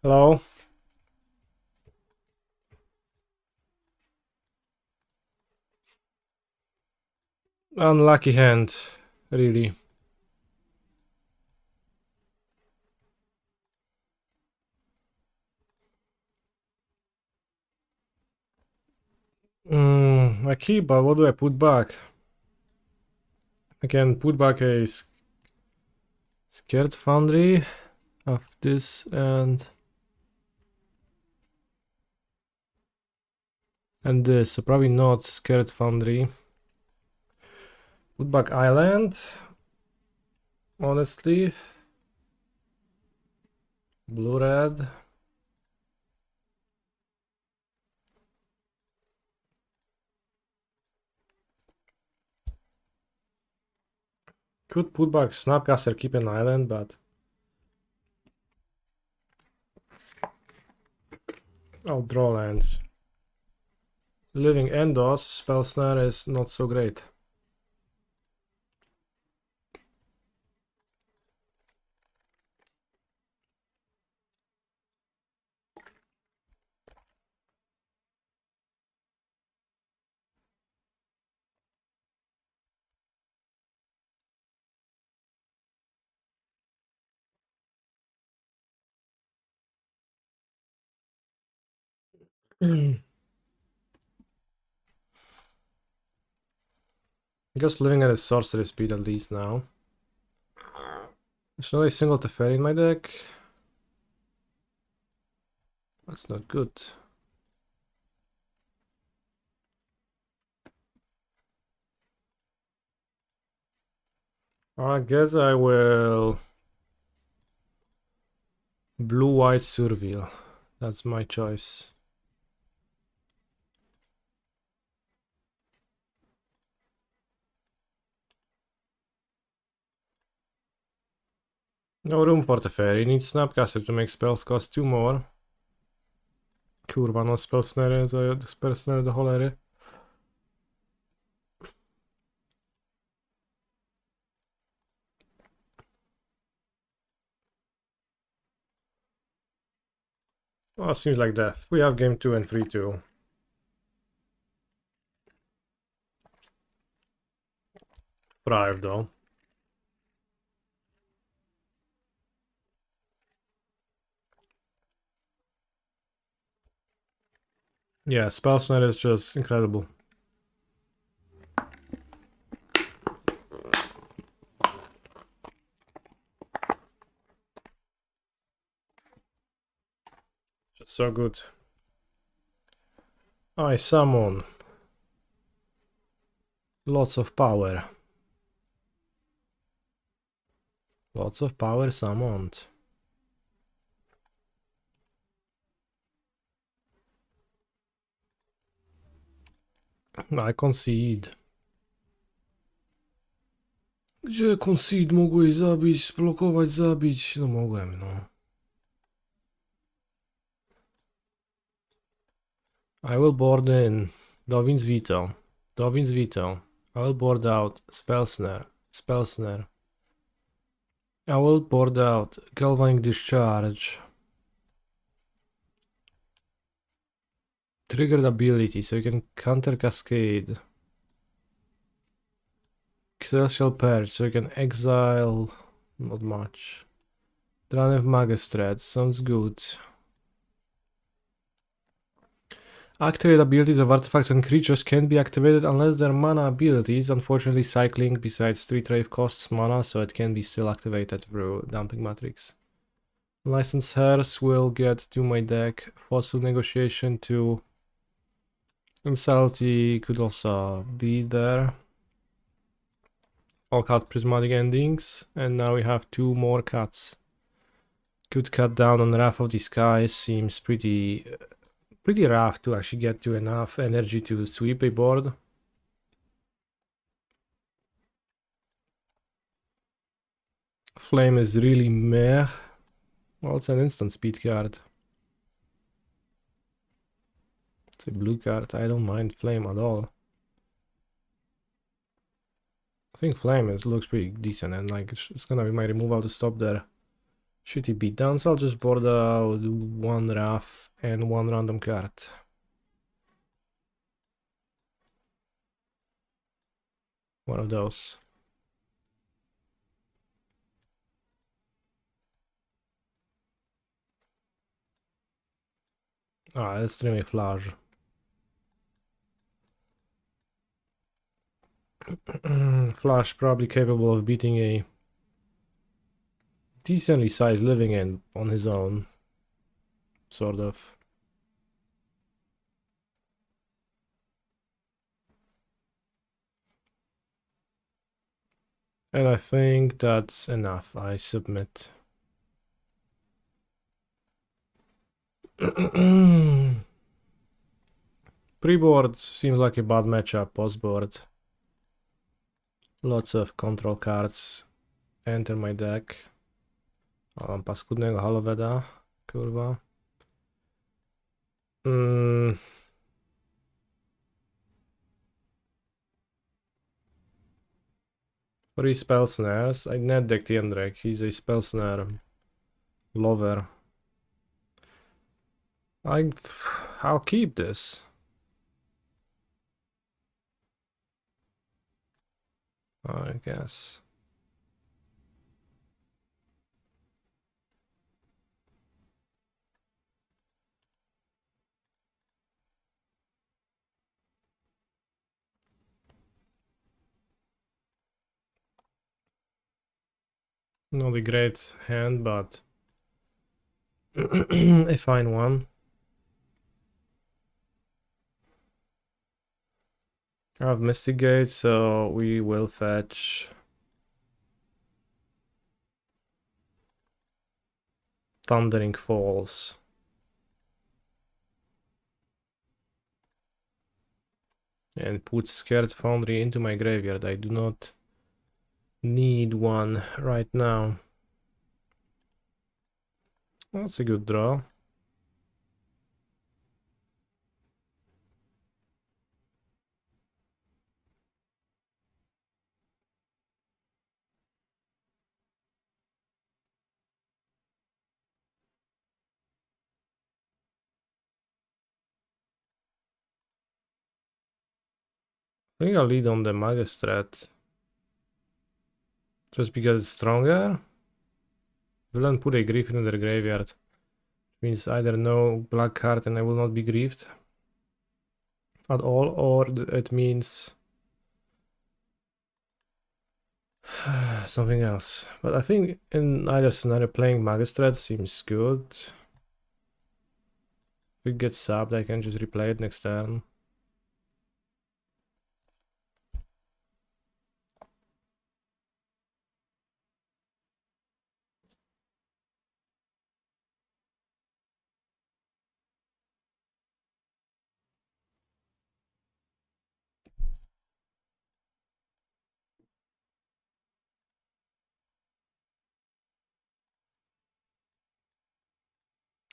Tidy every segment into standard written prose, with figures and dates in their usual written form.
Hello. Unlucky hand, really. I keep, but what do I put back? I can put back a scared foundry of this and this. So probably not scared foundry. Put back island. Honestly. Blue red. Could put back Snapcaster, keep an island, but I'll draw lands. Living Endos, spell snare is not so great. Just living at a sorcery speed at least now. There's not a single Teferi in my deck. That's not good. I guess I will blue-white Surveil. That's my choice. No room for Teferi. He needs Snapcaster to make spells cost 2 more. Kurwa, no spell snare do cholery. Oh, seems like death. We have game 2 and 3-2. Thrive though. Yeah, spell snare is just incredible. Just so good. I summon. Lots of power. Lots of power summoned. I concede. Gdzie concede mogłeś zabić, splokować, zabić? No mogłem, no. I will board in Dovin's Veto. Dovin's Veto. I will board out Spell Snare. Spell Snare. I will board out Galvanic Discharge. Triggered ability, so you can counter Cascade. Celestial Purge, so you can exile. Not much. Dranev Magistrate, sounds good. Activate abilities of artifacts and creatures can be activated unless they're mana abilities. Unfortunately, cycling besides Street Rave costs mana, so it can be still activated through Dumping Matrix. Licensed Hairs will get to my deck. Fossil Negotiation to Insalty could also be there. I'll cut Prismatic Endings, and now we have 2 more cuts. Could cut down on Wrath of the Skies, seems pretty rough to actually get to enough energy to sweep a board. Flame is really meh. Well, it's an instant speed card. It's a blue card. I don't mind Flame at all. I think Flame looks pretty decent, and like it's gonna be my removal to stop their shitty beatdowns. I'll just board out one Wrath and one random card. One of those. Ah, let's stream a Flash. Flash probably capable of beating a decently sized living end on his own. Sort of. And I think that's enough. I submit. Pre-board seems like a bad matchup. Post-board. Lots of control cards enter my deck. A mám paskudného Haloveda. Kurva. Three spell snares. I net decked Jendrek. He's a spell snare lover. I'll keep this. I guess. Not a great hand, but a fine one. I have Mystic Gate, so we will fetch Thundering Falls. And put Scared Foundry into my graveyard. I do not need one right now. That's a good draw. I think I'll lead on the Magistrat. Just because it's stronger. Villain put a Grief in their graveyard. Means either no black card and I will not be grieved at all, or it means something else. But I think in either scenario playing Magistrat seems good. If it gets subbed, I can just replay it next turn.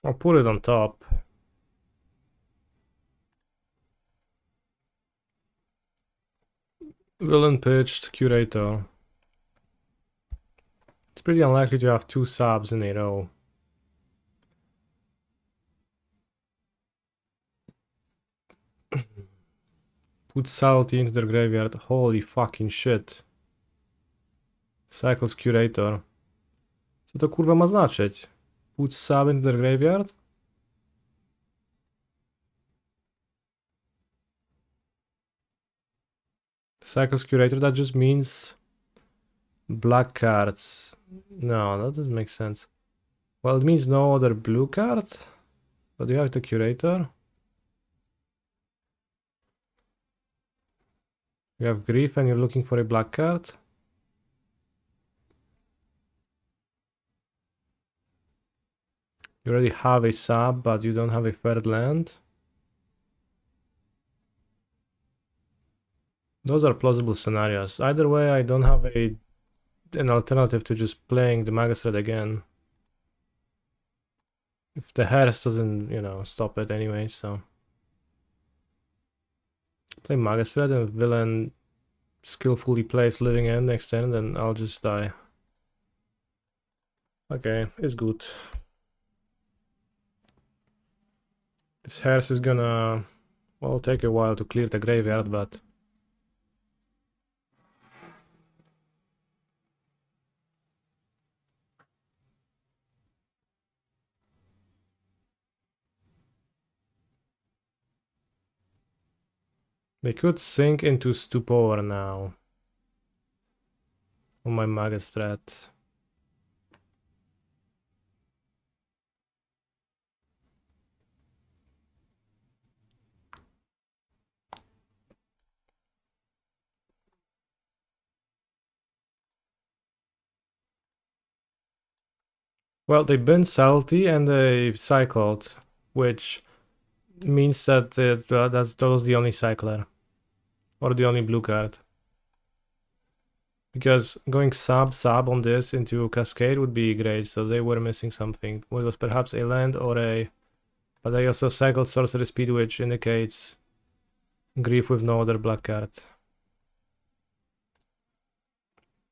I'll put it on top. Villain pitched, Curator. It's pretty unlikely to have two subs in a row. Put Salty into their graveyard. Holy fucking shit. Cycles Curator. Co to kurwa ma znaczyć? Put sub into their graveyard? Cycles Curator, that just means black cards. No, that doesn't make sense. Well, it means no other blue card? But you have the Curator? You have Grief and you're looking for a black card? You already have a sub, but you don't have a third land? Those are plausible scenarios. Either way, I don't have an alternative to just playing the Magistrat again. If the Hearse doesn't, you know, stop it anyway, so... Play Magistrat and Villain skillfully plays living end next turn, then I'll just die. Okay, it's good. This hearse is gonna, well, take a while to clear the graveyard, but they could sink into Stupor now on my Maga strat. Well, they been salty and they cycled, which means that that was the only cycler. Or the only blue card. Because going sub on this into Cascade would be great, so they were missing something. It was perhaps a land or a... But they also cycled Sorcery Speed, which indicates Grief with no other black card.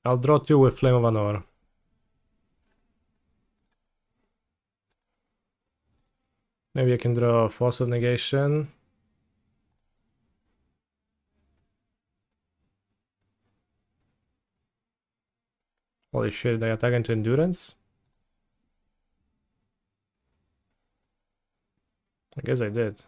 I'll draw 2 with Flame of Anor. Maybe I can draw Force of Negation. Holy shit, they attack into Endurance? I guess I did.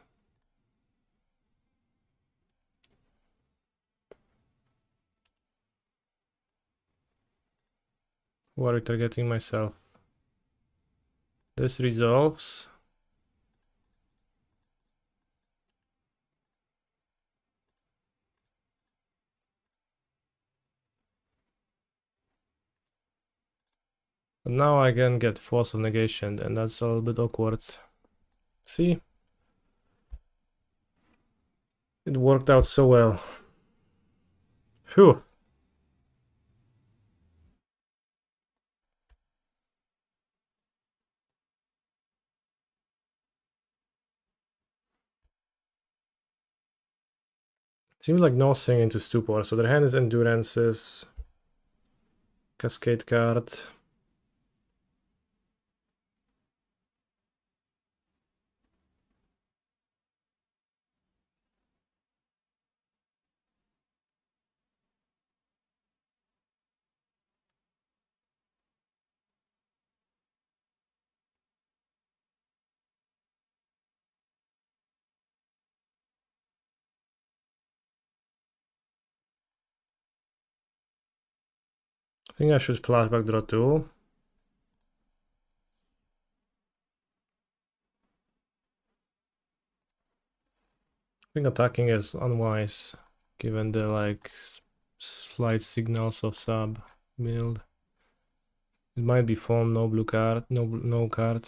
What are we targeting myself? This resolves. But now I can get Force of Negation, and that's a little bit awkward. See? It worked out so well. Phew. Seems like no sing into Stupor, so their hand is Endurances. Cascade card. I think I should flashback draw 2. I think attacking is unwise, given the like slight signals of sub build. It might be phone, no blue card, no card.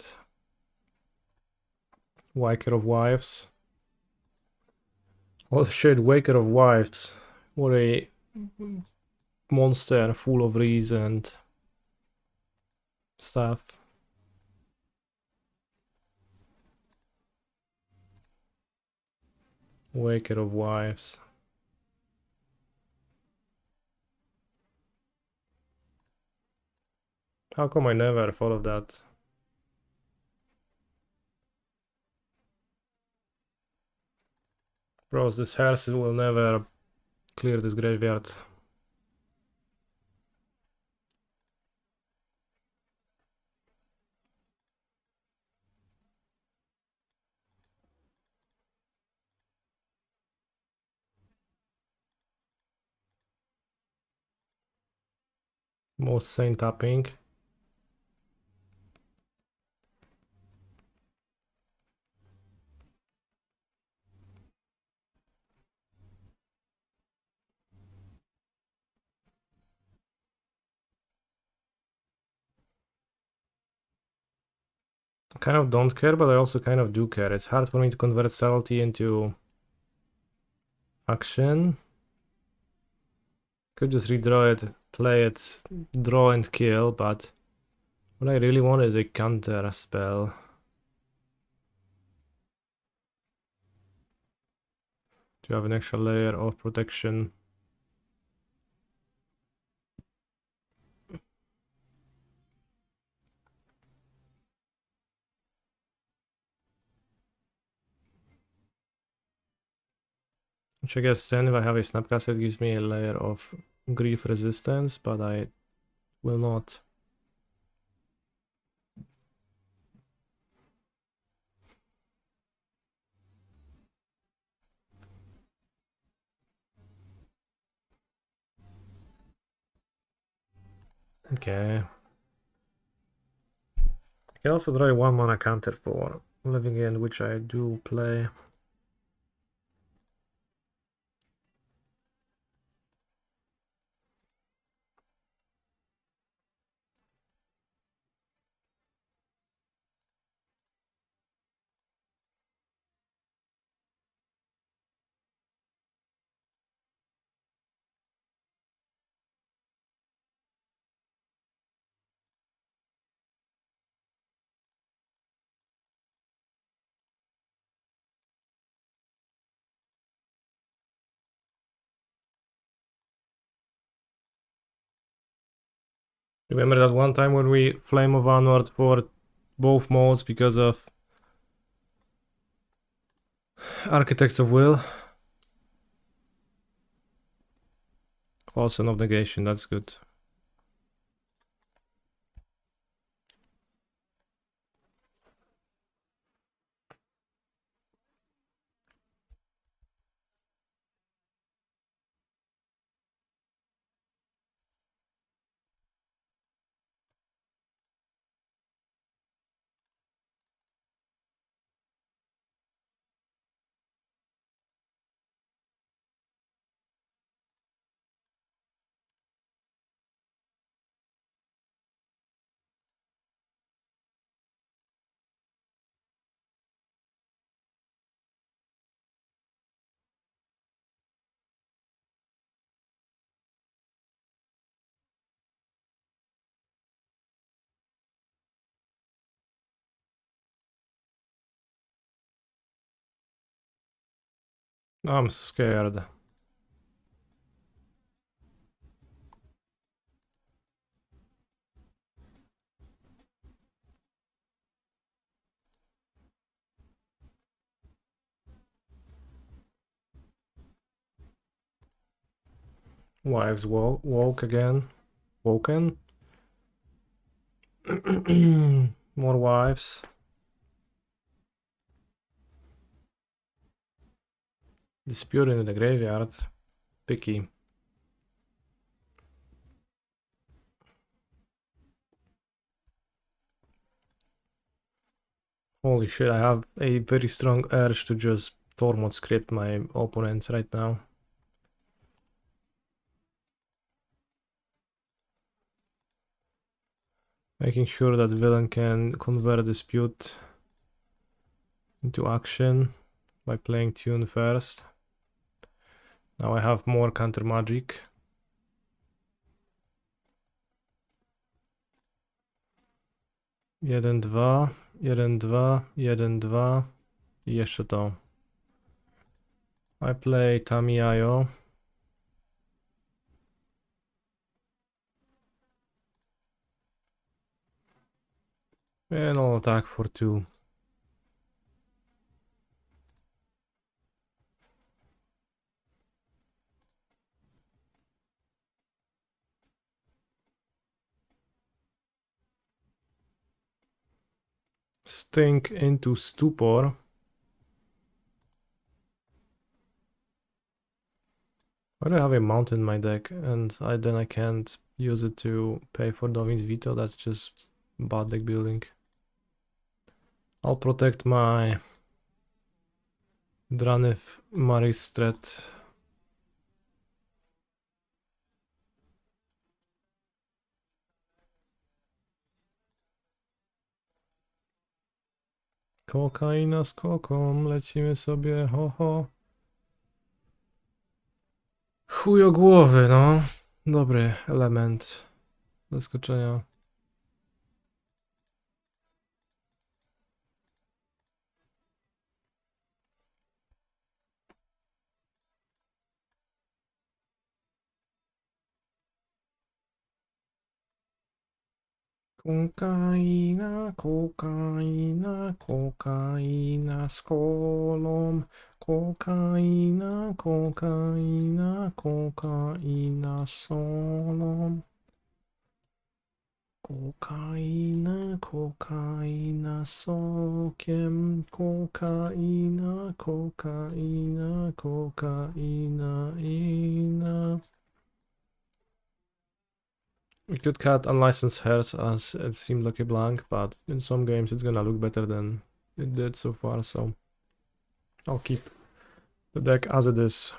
Waker of Wives. Oh shit, Waker of Wives. What a monster full of reason and stuff. Waker of Wives. How come I never thought of that? Bros, this hearse will never clear this graveyard. Most sane tapping. I kind of don't care, but I also kind of do care. It's hard for me to convert subtlety into action. Could just redraw it, play it, draw and kill, but what I really want is a counter spell. To have an extra layer of protection. Which I guess then if I have a Snapcaster it gives me a layer of grief resistance, but I will not. Okay. I can also draw a 1-mana counter for Living End, which I do play. Remember that one time when we Flame of Onward for both modes because of Architects of Will? Falsen of Negation, that's good. I'm scared. Wives woke again. Woken? More wives. Disputing in the graveyard. Picky. Holy shit, I have a very strong urge to just Tormod script my opponents right now. Making sure that villain can convert dispute into action by playing tune first. Now I have more counter magic. Jeden, dwa, jeden, dwa, jeden, dwa i jeszcze to. I play Tamiyayo. And I'll attack for 2. Stink into Stupor. Why do I have a mountain in my deck and then I can't use it to pay for Dovin's Veto? That's just bad deck building. I'll protect my Dranif Maristret. Kokaina z koką, lecimy sobie, ho ho. Chujogłowy, no. Dobry element zaskoczenia. Kokaina, kokaina, kokaina z kolą. Kokaina, kokaina, kokaina z solą. Kokaina, kokaina z sokiem. Kokaina, kokaina, kokaina, ina. We could cut unlicensed hairs as it seemed like a blank, but in some games it's gonna look better than it did so far, so I'll keep the deck as it is.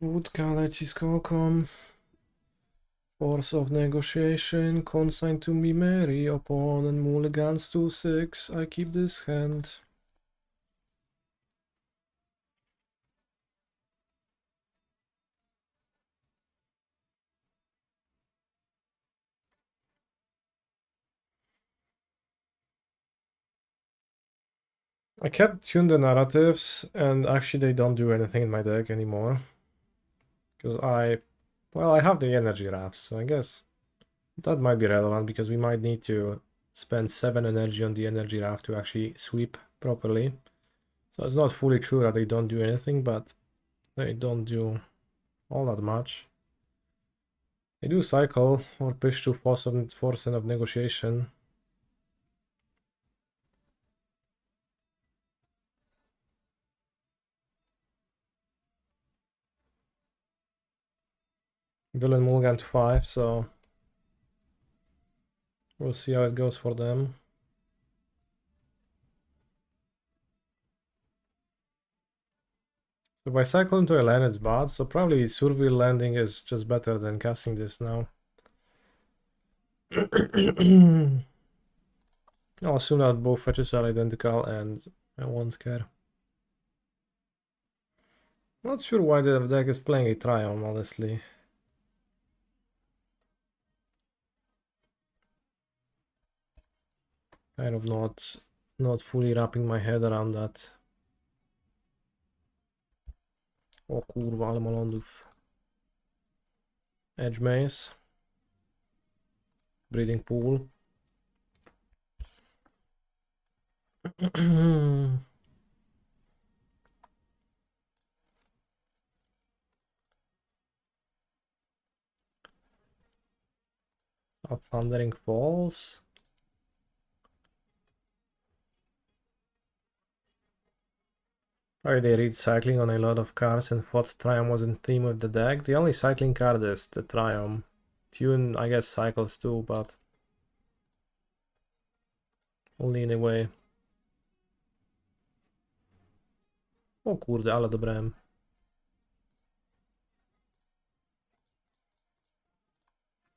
Wódka leci z koką. Force of negotiation, consigned to me Mary, opponent mulligans to 6, I keep this hand. I kept tuned the narratives, and actually they don't do anything in my deck anymore. Because well, I have the energy rafts, so I guess that might be relevant, because we might need to spend 7 energy on the energy raft to actually sweep properly. So it's not fully true that they don't do anything, but they don't do all that much. They do cycle or push to force of negotiation. Villain mulligan to 5, so we'll see how it goes for them. So by cycling to a land it's bad, so probably Survey landing is just better than casting this now. I'll assume that both fetches are identical and I won't care. Not sure why the deck is playing a Triumph, honestly. Kind of not fully wrapping my head around that. O kurwa, ale ma lądów. Edge Maze. Breeding Pool. Thundering Falls. Probably they read cycling on a lot of cards and thought Triumph was in theme with the deck. The only cycling card is the Triumph. Tune, I guess, cycles too, but only in a way. O kurde, ale dobrałem.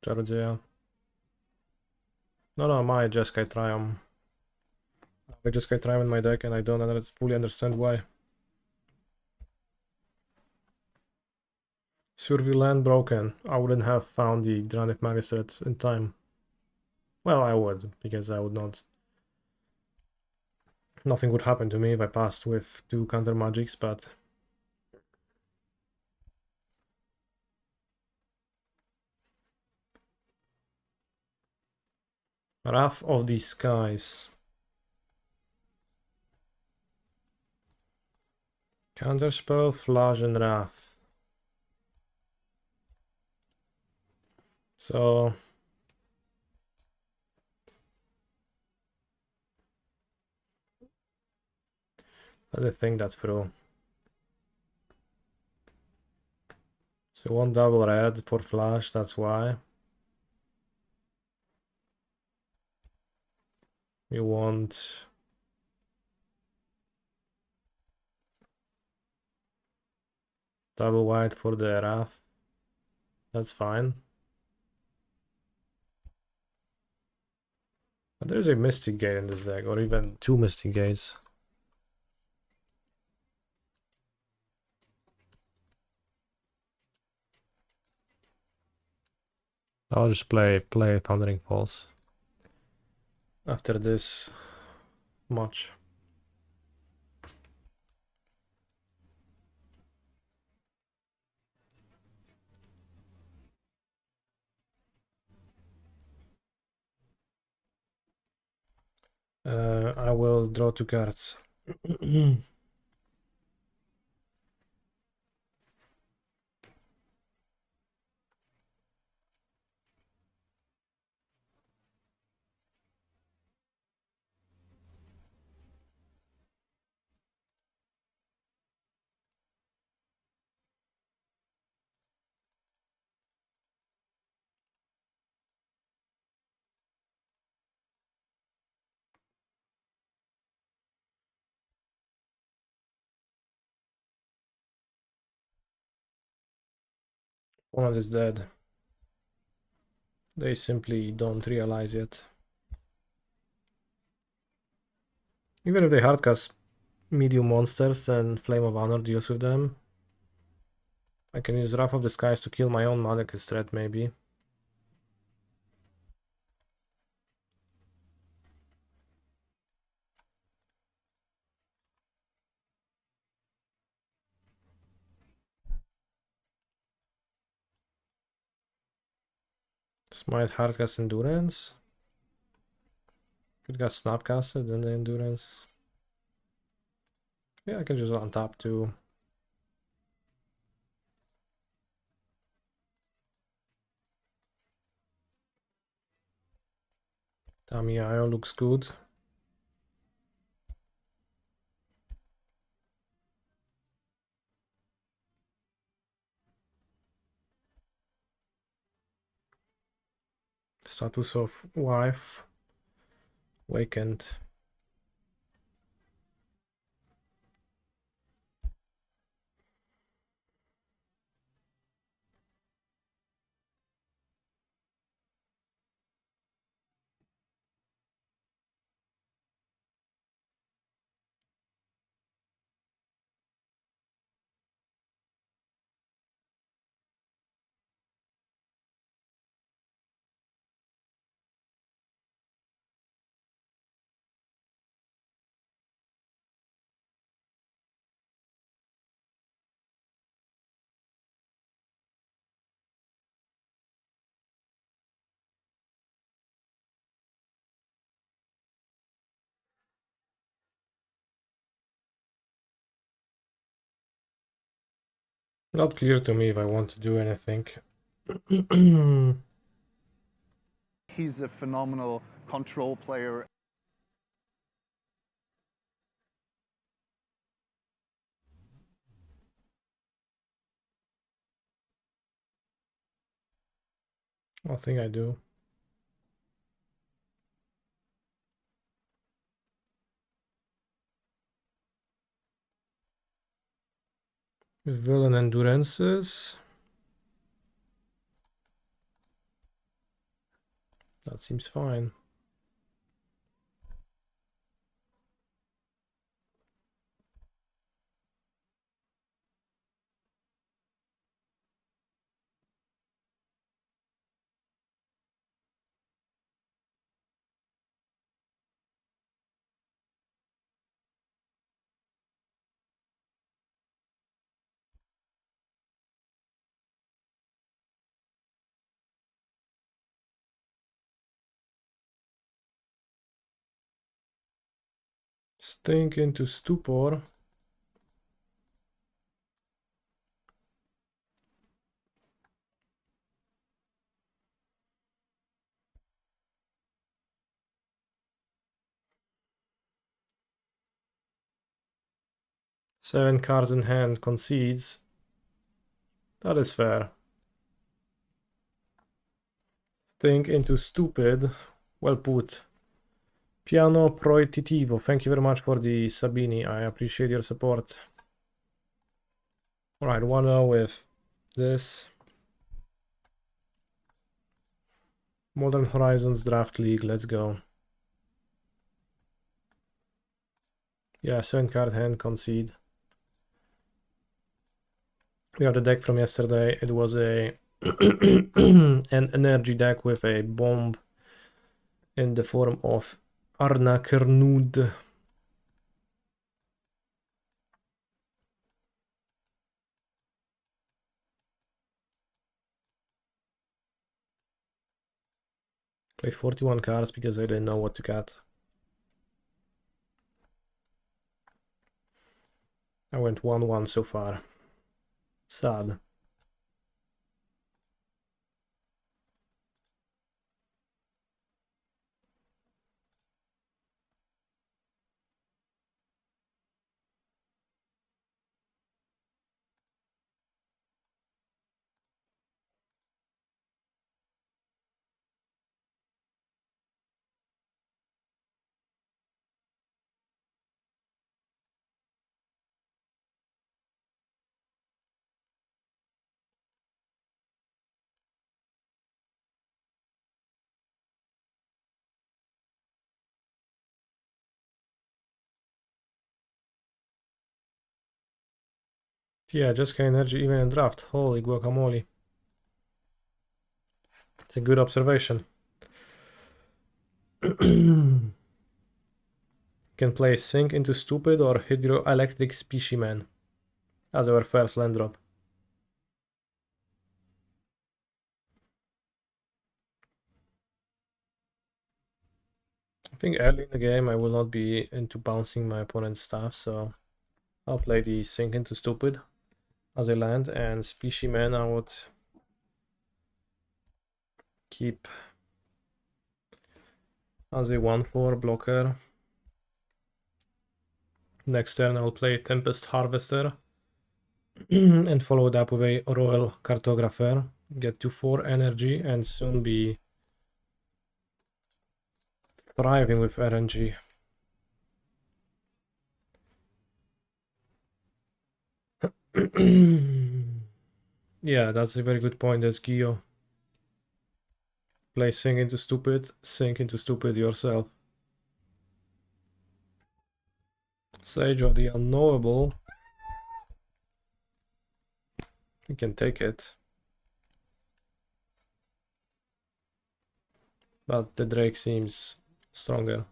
Czarodzieja. No, my Jeskai Triumph. I Jeskai Triumph in my deck and I don't fully understand why. Survey land broken. I wouldn't have found the Dranic Magistrate in time. Well, I would, because I would not. Nothing would happen to me if I passed with 2 counter magics, but. Wrath of the Skies. Counterspell, Flash, and Wrath. So. Let me think that through. So 1 double red for Flash, that's why. You want. Double white for the Wrath. That's fine. But there's a Mystic Gate in this deck, or even 2 Mystic Gates. I'll just play Thundering Falls after this much. I will draw 2 cards. Opponent is dead. They simply don't realize it. Even if they hardcast medium monsters and Flame of Honor deals with them, I can use Wrath of the Skies to kill my own Malekith threat, maybe. Smite hardcast Endurance. Could get Snapcasted and the Endurance. Yeah, I can just untap too. Tamiya looks good. Status of wife. Vacant. Not clear to me if I want to do anything. He's a phenomenal control player. I think I do. With villain endurances. That seems fine. Stink into stupor. Seven cards in hand, concedes. That is fair. Stink into stupid. Well put. Piano proititivo. Thank you very much for the Sabini. I appreciate your support. Alright, 1-0 with this. Modern Horizons Draft League, let's go. Yeah, 7 card hand, concede. We have the deck from yesterday. It was a an energy deck with a bomb in the form of Arna Kernud. Played 41 cards because I didn't know what to cut. I went 1-1 so far. Sad. Yeah, Jeskai energy even in draft. Holy guacamole. It's a good observation. Can play Sink into Stupid or Hydroelectric Specimen as our first land drop. I think early in the game I will not be into bouncing my opponent's stuff, so I'll play the Sink into Stupid as a land, and Specimen I would keep as a 1/4 blocker. Next turn I'll play Tempest Harvester and follow it up with a Royal Cartographer. Get to 4 energy and soon be thriving with RNG. Yeah, that's a very good point. That's Gio. Play Sink into Stupid yourself. Sage of the Unknowable. You can take it. But the Drake seems stronger.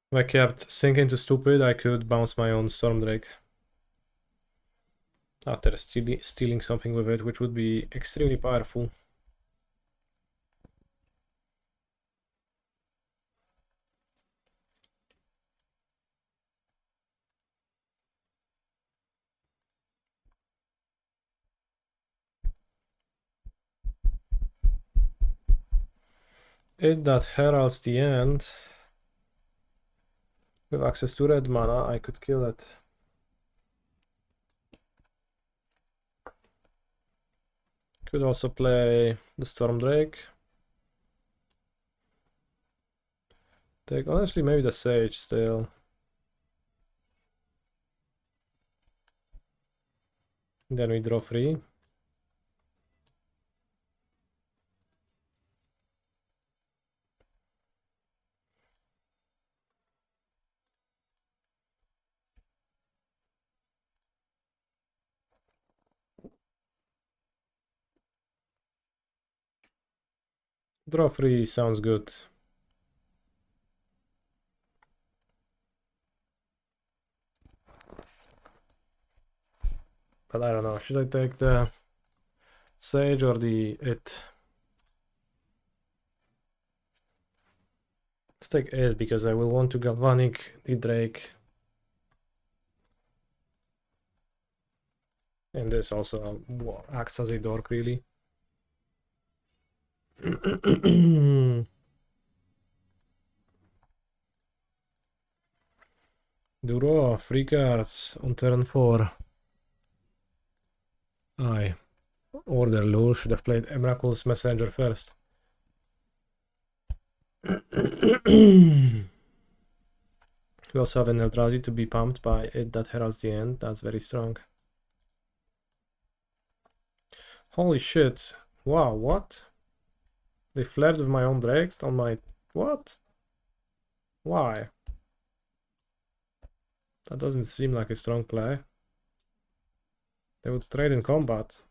If I kept Sink into Stupid, I could bounce my own Storm Drake after stealing something with it, which would be extremely powerful. It that heralds the end. With access to red mana, I could kill it. Could also play the Storm Drake. Take honestly maybe the Sage still. Then we draw 3. Draw 3 sounds good. But I don't know, should I take the Sage or the It? Let's take It because I will want to Galvanic the Drake. And this also acts as a dork, really. Draw 3 cards on turn 4. Aye. Order Lure should have played Emrakul's Messenger first. We also have an Eldrazi to be pumped by It that heralds the end. That's very strong. Holy shit. Wow, what? They flared with my own Drake on my... What? Why? That doesn't seem like a strong play. They would trade in combat.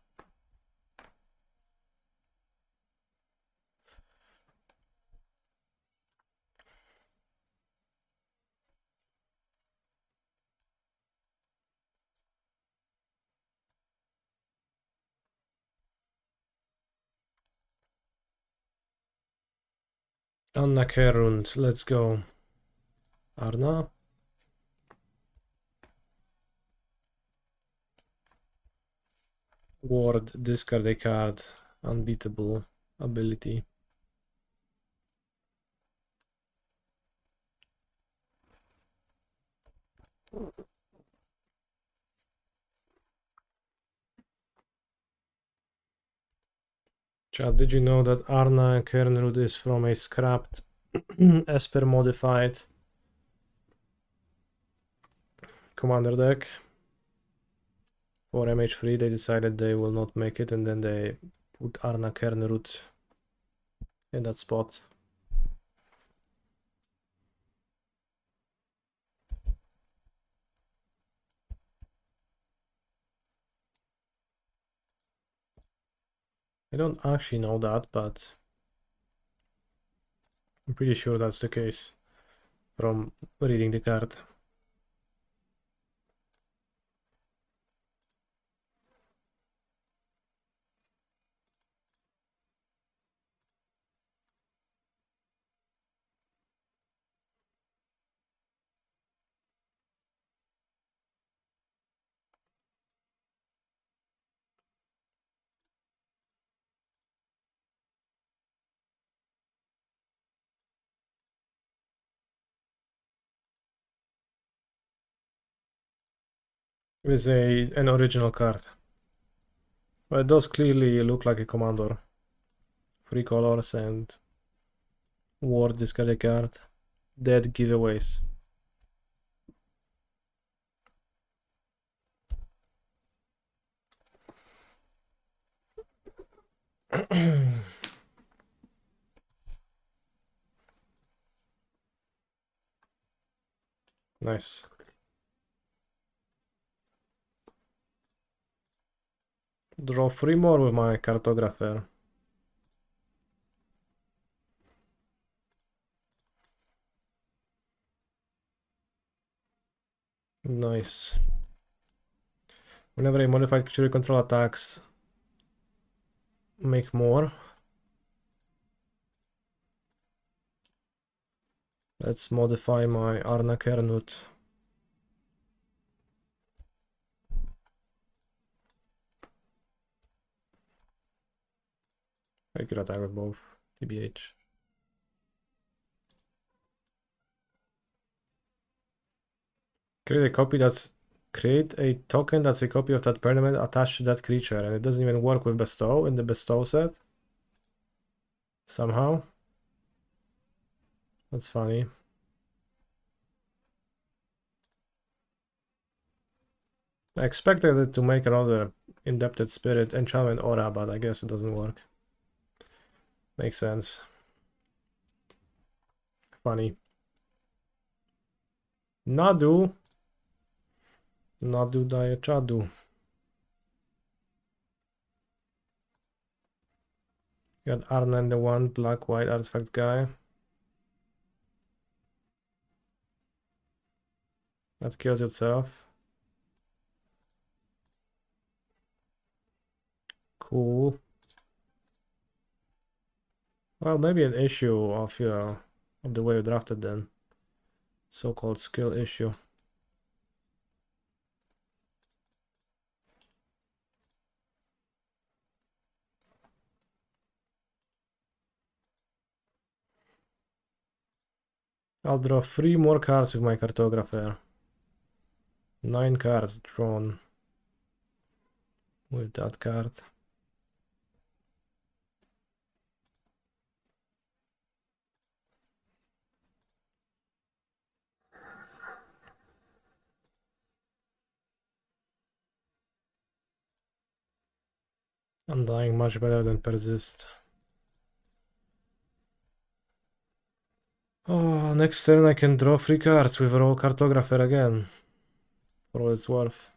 Anna Kerund, let's go. Arna. Ward, discard a card. Unbeatable ability. Chad, did you know that Arna Kernrud is from a scrapped Esper modified commander deck? For MH3 they decided they will not make it, and then they put Arna Kernrud in that spot. I don't actually know that, but I'm pretty sure that's the case from reading the card. With an original card. But it does clearly look like a commander. 3 colors and ward discard a card. Dead giveaways. Nice. Draw 3 more with my cartographer. Nice. Whenever a modified creature you control attacks, make more. Let's modify my Arna Kernut. I could attack with both, TBH. Create a token that's a copy of that permanent attached to that creature, and it doesn't even work with bestow in the bestow set. Somehow. That's funny. I expected it to make another Indebted Spirit enchantment aura, but I guess it doesn't work. Makes sense. Funny. Nadu. Nadu daje czadu. You got Arna and the one black-white artifact guy. That kills itself. Cool. Well, maybe an issue of the way you drafted then. So-called skill issue. I'll draw 3 more cards with my cartographer. 9 cards drawn with that card. Undying much better than Persist. Oh, next turn I can draw 3 cards with roll cartographer again. For all it's worth.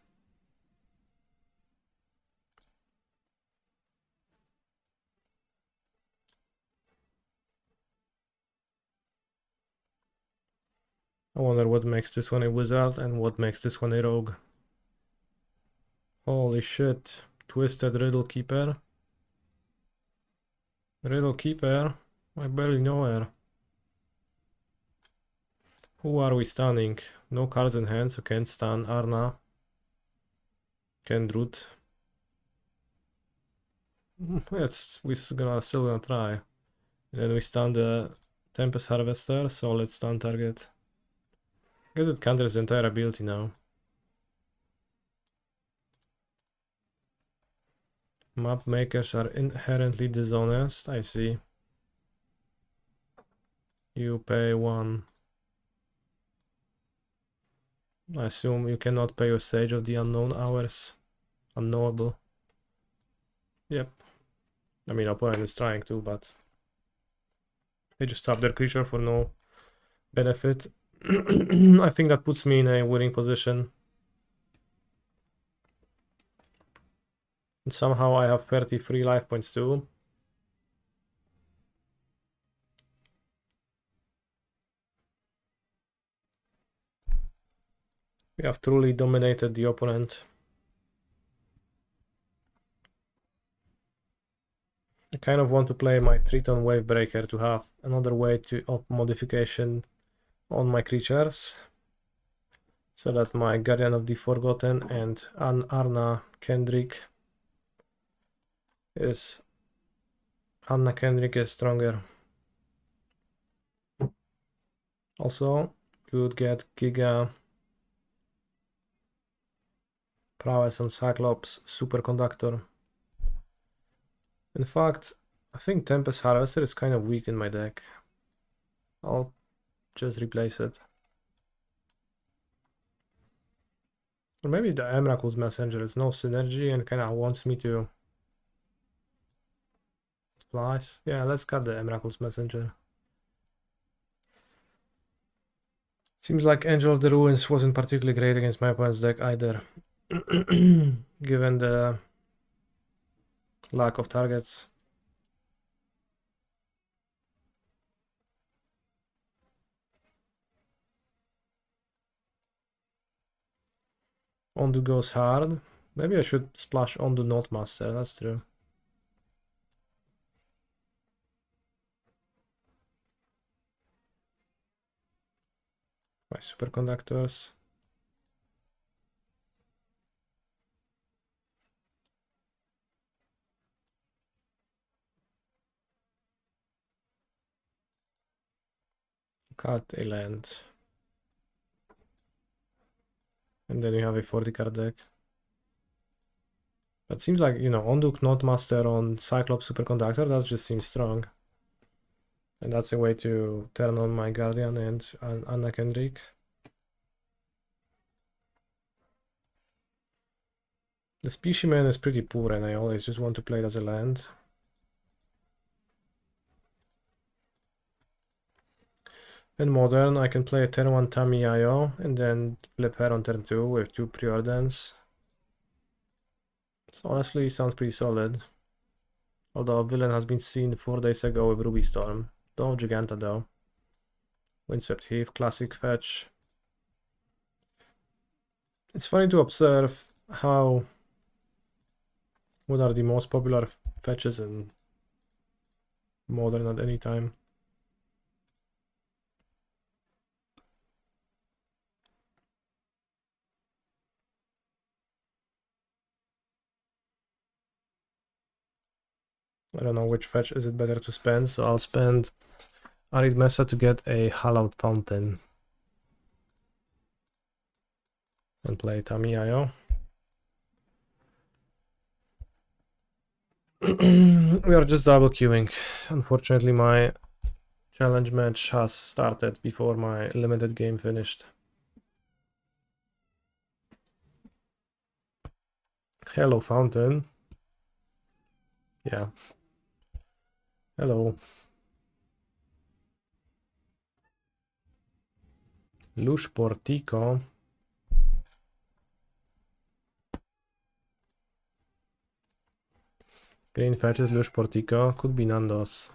I wonder what makes this one a wizard and what makes this one a rogue. Holy shit. Twisted Riddle Keeper. Riddle Keeper? I barely know her. Who are we stunning? No cards in hand, so can't stun Arna. Can't root. We're still gonna try. And then we stun the Tempest Harvester, solid stun target. Guess it counters the entire ability now. Map makers are inherently dishonest, I see. You pay 1. I assume you cannot pay your Sage of the Unknown hours. Unknowable. Yep. I mean, opponent is trying to, but they just stop their creature for no benefit. I think that puts me in a winning position. And somehow I have 33 life points too. We have truly dominated the opponent. I kind of want to play my Triton Wavebreaker to have another way of modification on my creatures, so that my Guardian of the Forgotten and Anna Kendrick is stronger. Also, you would get Giga prowess on Cyclops Superconductor. In fact, I think Tempest Harvester is kind of weak in my deck. I'll just replace it. Or maybe the Emrakul's Messenger has no synergy and kind of wants me to splice. Yeah, let's cut the Emrakul's Messenger. Seems like Angel of the Ruins wasn't particularly great against my opponent's deck either. Given the lack of targets. Ondu goes hard. Maybe I should splash Ondu Notemaster, that's true. My superconductors. Cut a land. And then you have a 40 card deck. That seems like, Ondu Notemaster on Cyclops Superconductor, that just seems strong. And that's a way to turn on my Guardian and Anna Kendrick. The Specimen is pretty poor and I always just want to play it as a land. In Modern, I can play a turn 1 Tamiyayo and then flip her on turn 2 with 2 preorders. It honestly sounds pretty solid. Although a villain has been seen 4 days ago with Ruby Storm. No Giganta though. Windswept Heath, classic fetch. It's funny to observe what are the most popular fetches in Modern at any time. I don't know which fetch is it better to spend, so I'll spend Arid Mesa to get a Hallowed Fountain. And play Tamiyayo. We are just double queuing. Unfortunately, my challenge match has started before my limited game finished. Hello, Fountain. Yeah. Hello. Lush Portico. Green fetches, Lush Portico. Could be Nandos.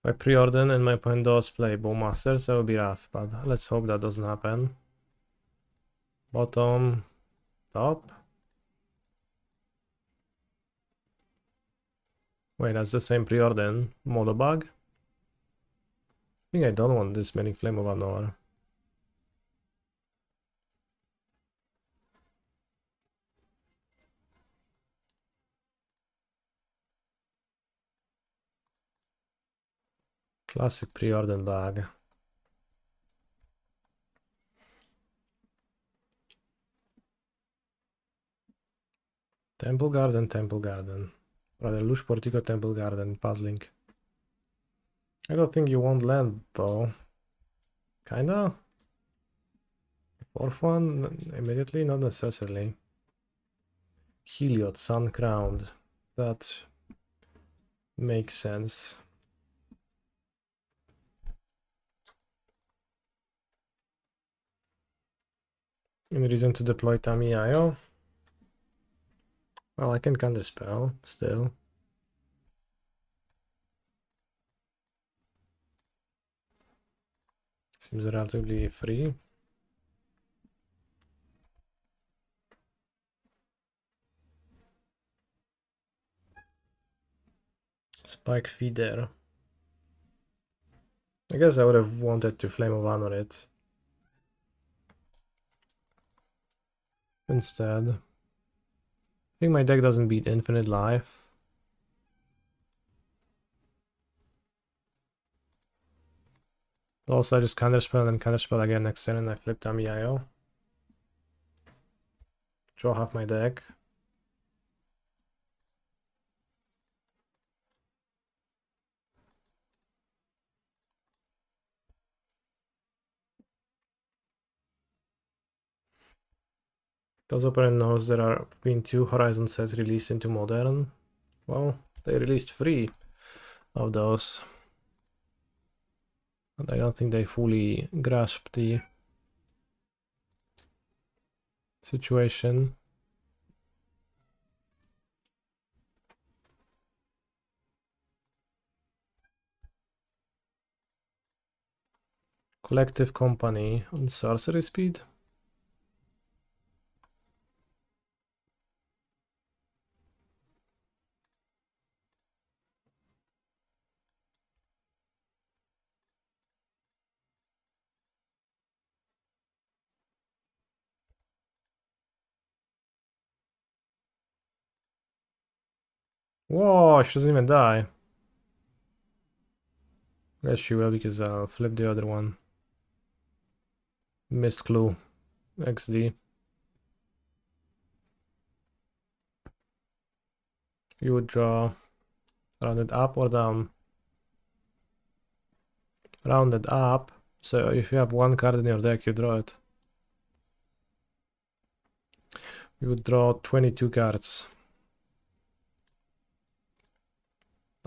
I preorder and my opponent does play Bowmaster, so it'll be rough, but let's hope that doesn't happen. Bottom, top. Wait, that's the same pre-order. Modo bug. I think I don't want this many Flame of Honor. Classic pre-order bug. Temple Garden, Temple Garden. Rather Lush Portico, Temple Garden, puzzling. I don't think you want land though. Kinda? Fourth one immediately? Not necessarily. Heliod, Sun Crowned. That makes sense. Any reason to deploy Tamiyayo? Well, I can counterspell still. Seems relatively free. Spike Feeder. I guess I would have wanted to Flame of Honor it instead. I think my deck doesn't beat Infinite Life. Also, I just counterspell and counterspell again next turn and I flip Tamiyayo. Draw half my deck. Does opponent knows there are between 2 Horizon sets released into Modern? Well, they released 3 of those. And I don't think they fully grasp the situation. Collective Company on Sorcery Speed. Whoa, she doesn't even die. Guess she will because I'll flip the other one. Missed clue. XD. You would draw rounded up or down? Rounded up. So if you have one card in your deck, you draw it. You would draw 22 cards.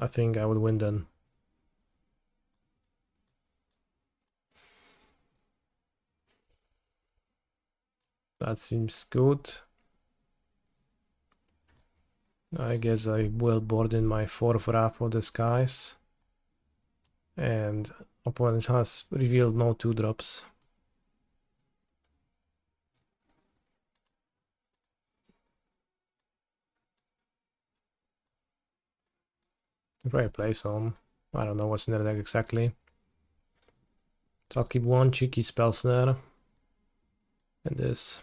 I think I would win then. That seems good. I guess I will board in my 4th Wrath of the Skies. And opponent has revealed no 2-drops. If I play some, I don't know what's in the deck exactly. So I'll keep one cheeky Spell Snare. And this.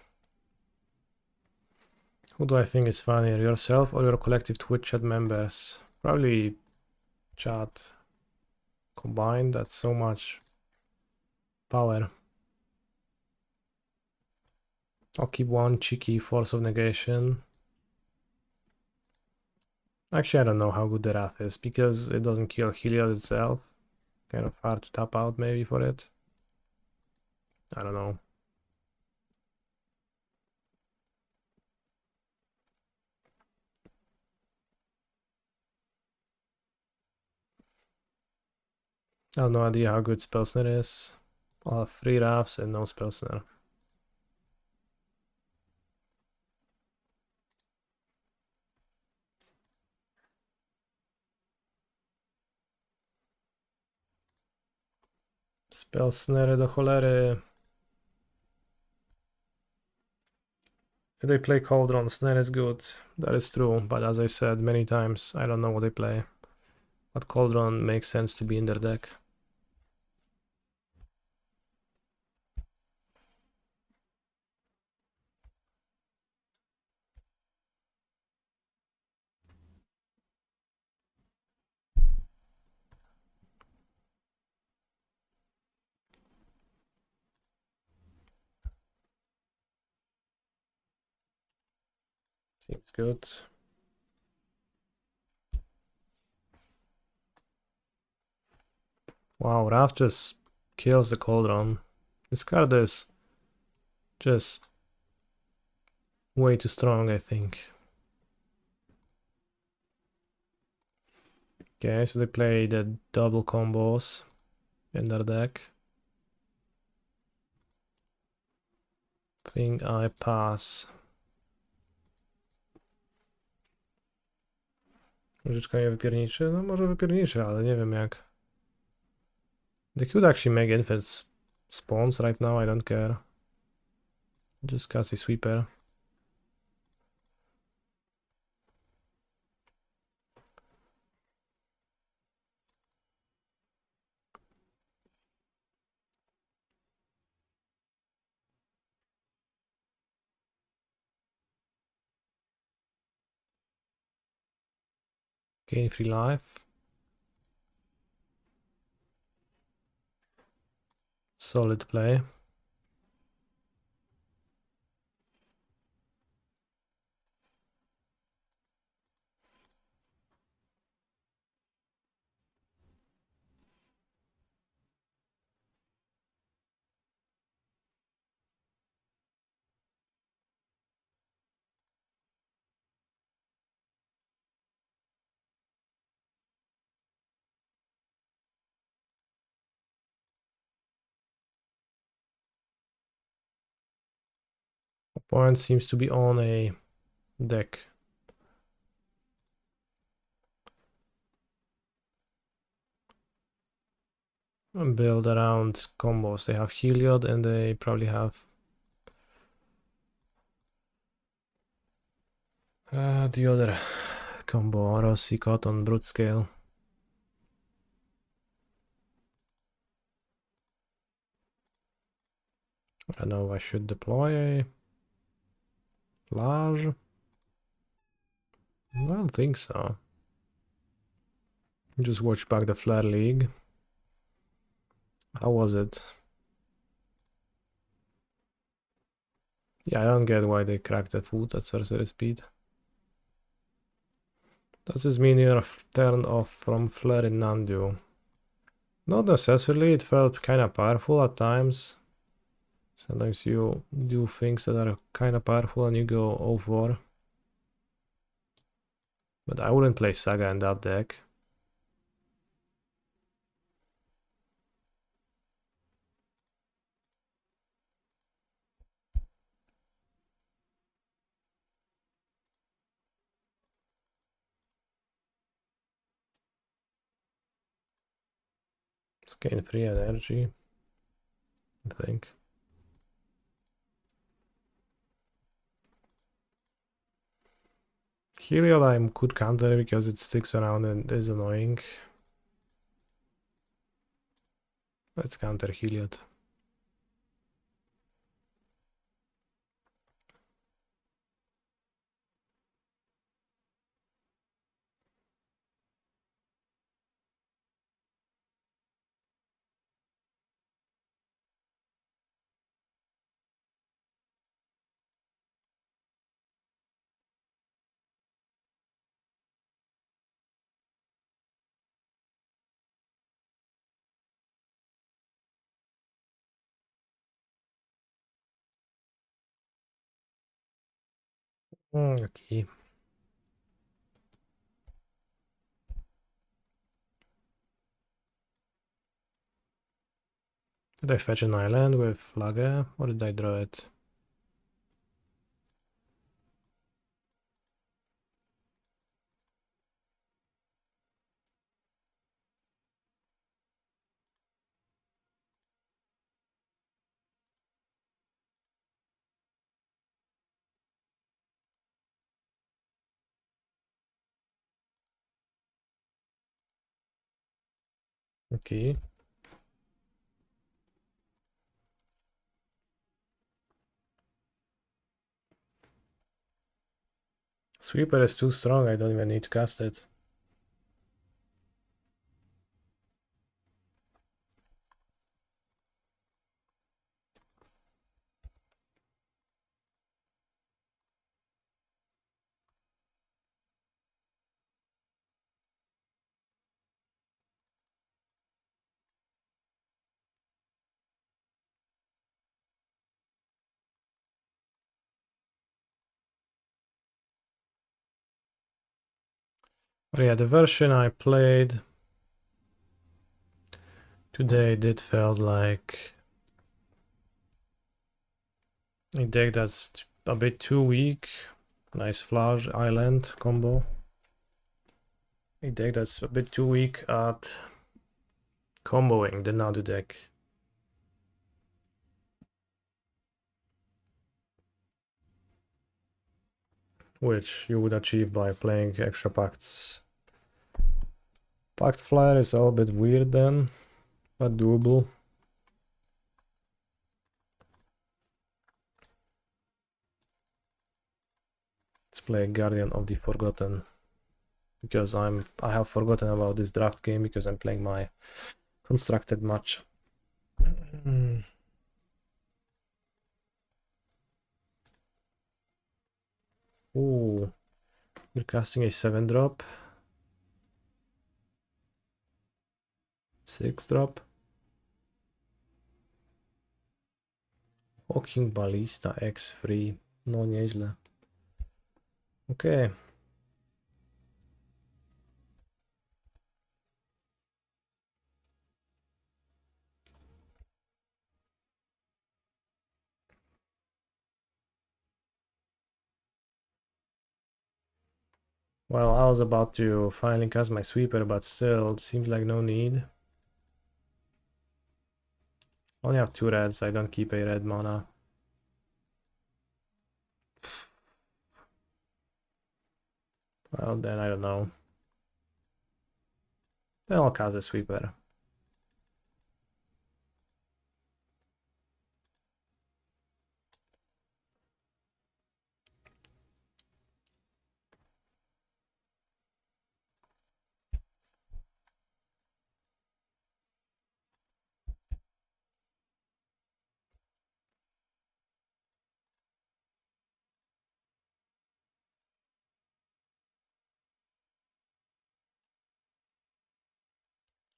Who do I think is funnier, yourself or your collective Twitch chat members? Probably chat combined. That's so much power. I'll keep one cheeky Force of Negation. Actually, I don't know how good the Wrath is because it doesn't kill Heliod itself. Kind of hard to tap out maybe for it. I don't know. I have no idea how good Spell Snare is. I'll have 3 Wraths and no Spell Snare. Spell Snare do cholery. They play cauldrons, that is good. That is true, but as I said many times, I don't know what they play. But cauldron makes sense to be in their deck. Seems good. Wow, Raf just kills the cauldron. This card is just way too strong, I think. Okay, so they play the double combos in their deck. Think I pass. Jeskai nie wypierniczy? No może wypierniczy, ale nie wiem jak. They could actually make infinite spawns right now, I don't care. Just cast a sweeper. Gain free life. Solid play. Opponent seems to be on a deck. And build around combos. They have Heliod and they probably have the other combo, Rossi, Cotton, Brute Scale. I know I should deploy a Plage. I don't think so. Just watch back the Flare League. How was it? Yeah, I don't get why they cracked that foot at sorcery speed. Does this mean you're turned off from Flare in Nandu? Not necessarily, it felt kinda powerful at times. Sometimes you do things that are kinda powerful and you go 0-4. But I wouldn't play Saga in that deck. It's gain free energy, I think. Heliod I could counter because it sticks around and is annoying. Let's counter Heliod. Okay. Did I fetch an island with Flagge or did I draw it? Okay. Sweeper is too strong, I don't even need to cast it. But yeah, the version I played today did felt like a deck that's a bit too weak. Nice Flash Island combo. A deck that's a bit too weak at comboing the Nadu deck. Which you would achieve by playing extra pacts. Pact Flyer is a little bit weird then, but doable. Let's play Guardian of the Forgotten. Because I have forgotten about this draft game because I'm playing my constructed match. Ooh, you're casting a 7-drop. 6-drop. Hawking Ballista X3. No, nieźle. Okay. Well, I was about to finally cast my sweeper, but still, it seems like no need. Only have 2 reds, I don't keep a red mana. Well, then I don't know. Then I'll cast a sweeper.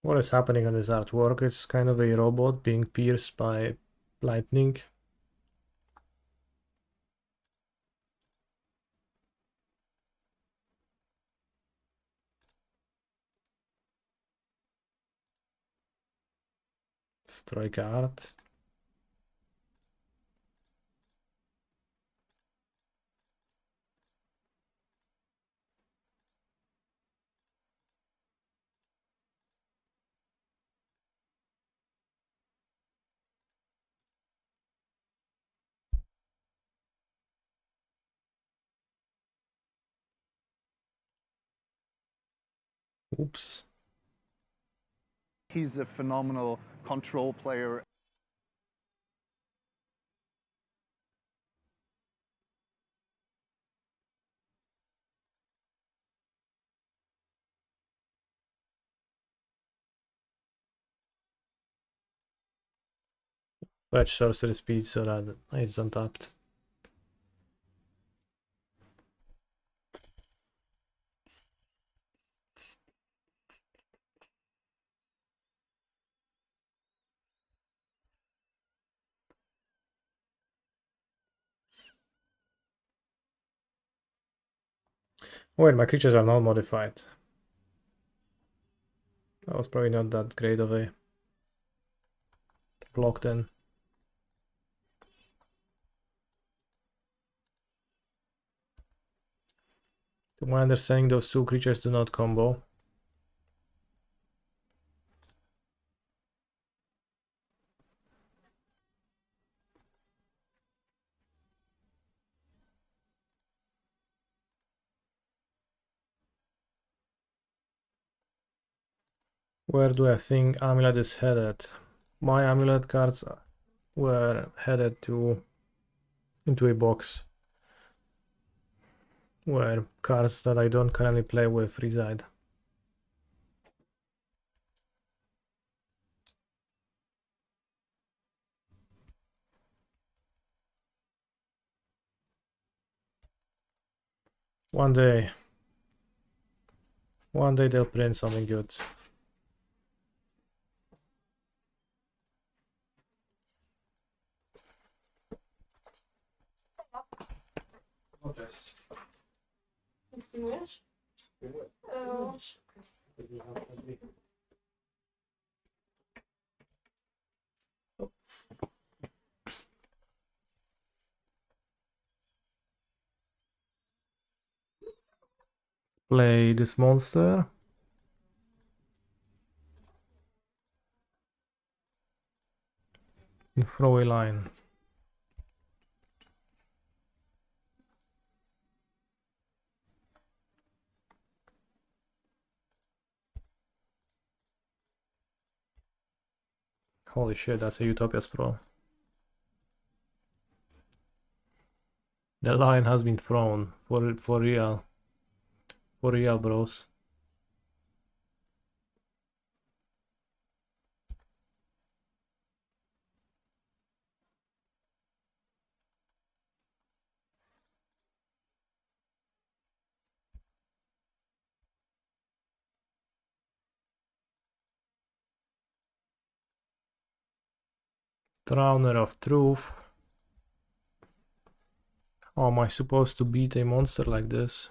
What is happening on this artwork? It's kind of a robot being pierced by lightning. Strike art. Oops. He's a phenomenal control player. Fetch sorcery speed so that it's untapped. Wait, my creatures are not modified. That was probably not that great of a block then. To my understanding, those 2 creatures do not combo. Where do I think Amulet is headed? My Amulet cards were headed into a box where cards that I don't currently play with reside. One day they'll print something good. Zdejmujesz? Play this monster. And throw a line. Holy shit, that's a Utopia Sprawl. The line has been thrown for real. For real, bros. Trowner of Truth. How am I supposed to beat a monster like this?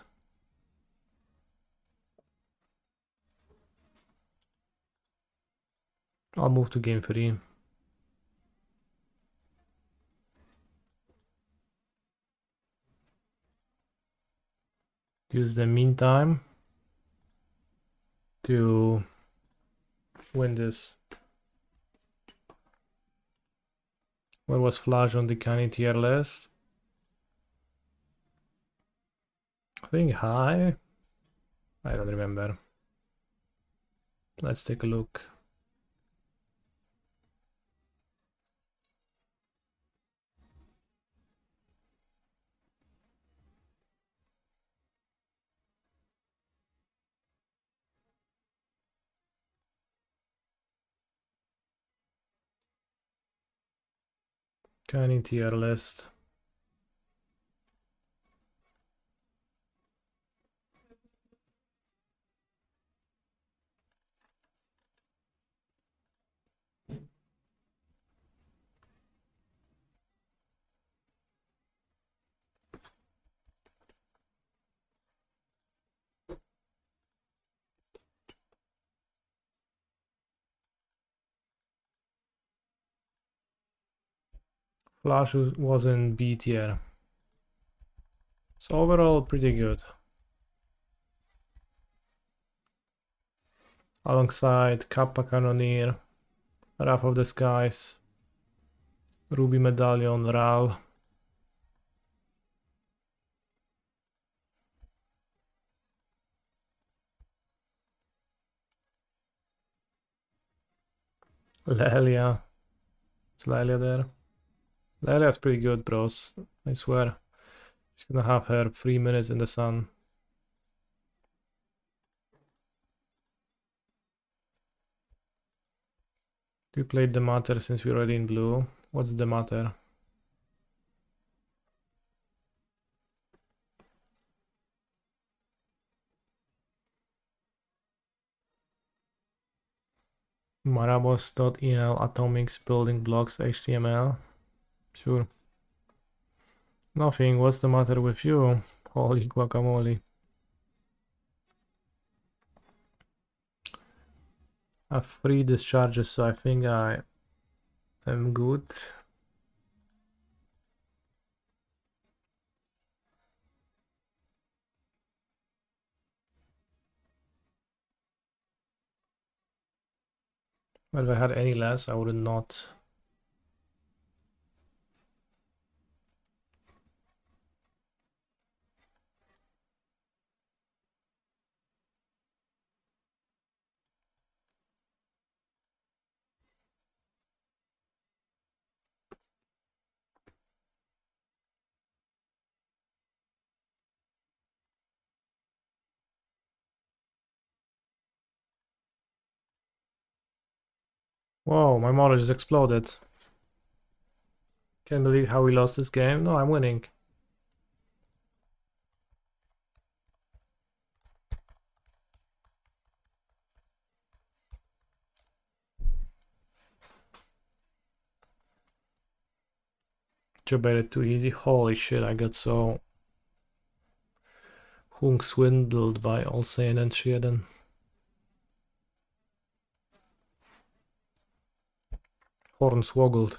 I'll move to game 3. Use the meantime to win this. Where was Flash on the Canny tier list? I think high. I don't remember. Let's take a look. Canny tier list. Flash was in B tier. So overall, pretty good. Alongside Kappa Cannoneer, Wrath of the Skies, Ruby Medallion, Ral. Lelia. Is Lelia there? Lelia's pretty good, bros. I swear. She's gonna have her 3 minutes in the sun. We played the matter since we're already in blue. What's the matter? Marabos.enl atomics building blocks HTML. Sure. Nothing. What's the matter with you? Holy guacamole. I have 3 discharges, so I think I am good. But if I had any less, I would not. Whoa, my model just exploded. Can't believe how we lost this game. No, I'm winning. Debated too easy. Holy shit, I got so hung swindled by Olsen and Schjeden. Hornswoggled.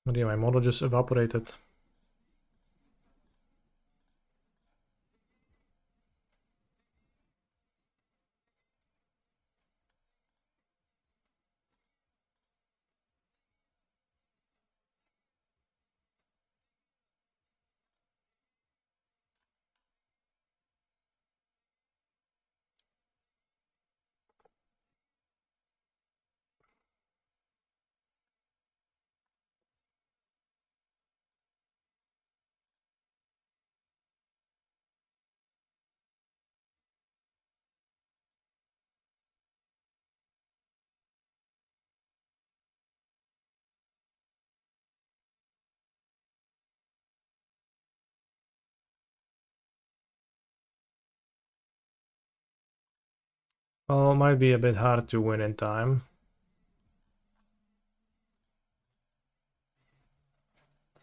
But yeah, my model just evaporated. Well, it might be a bit hard to win in time.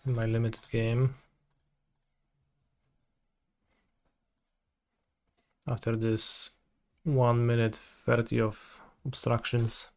In my limited game. After this 1 minute 30 of obstructions.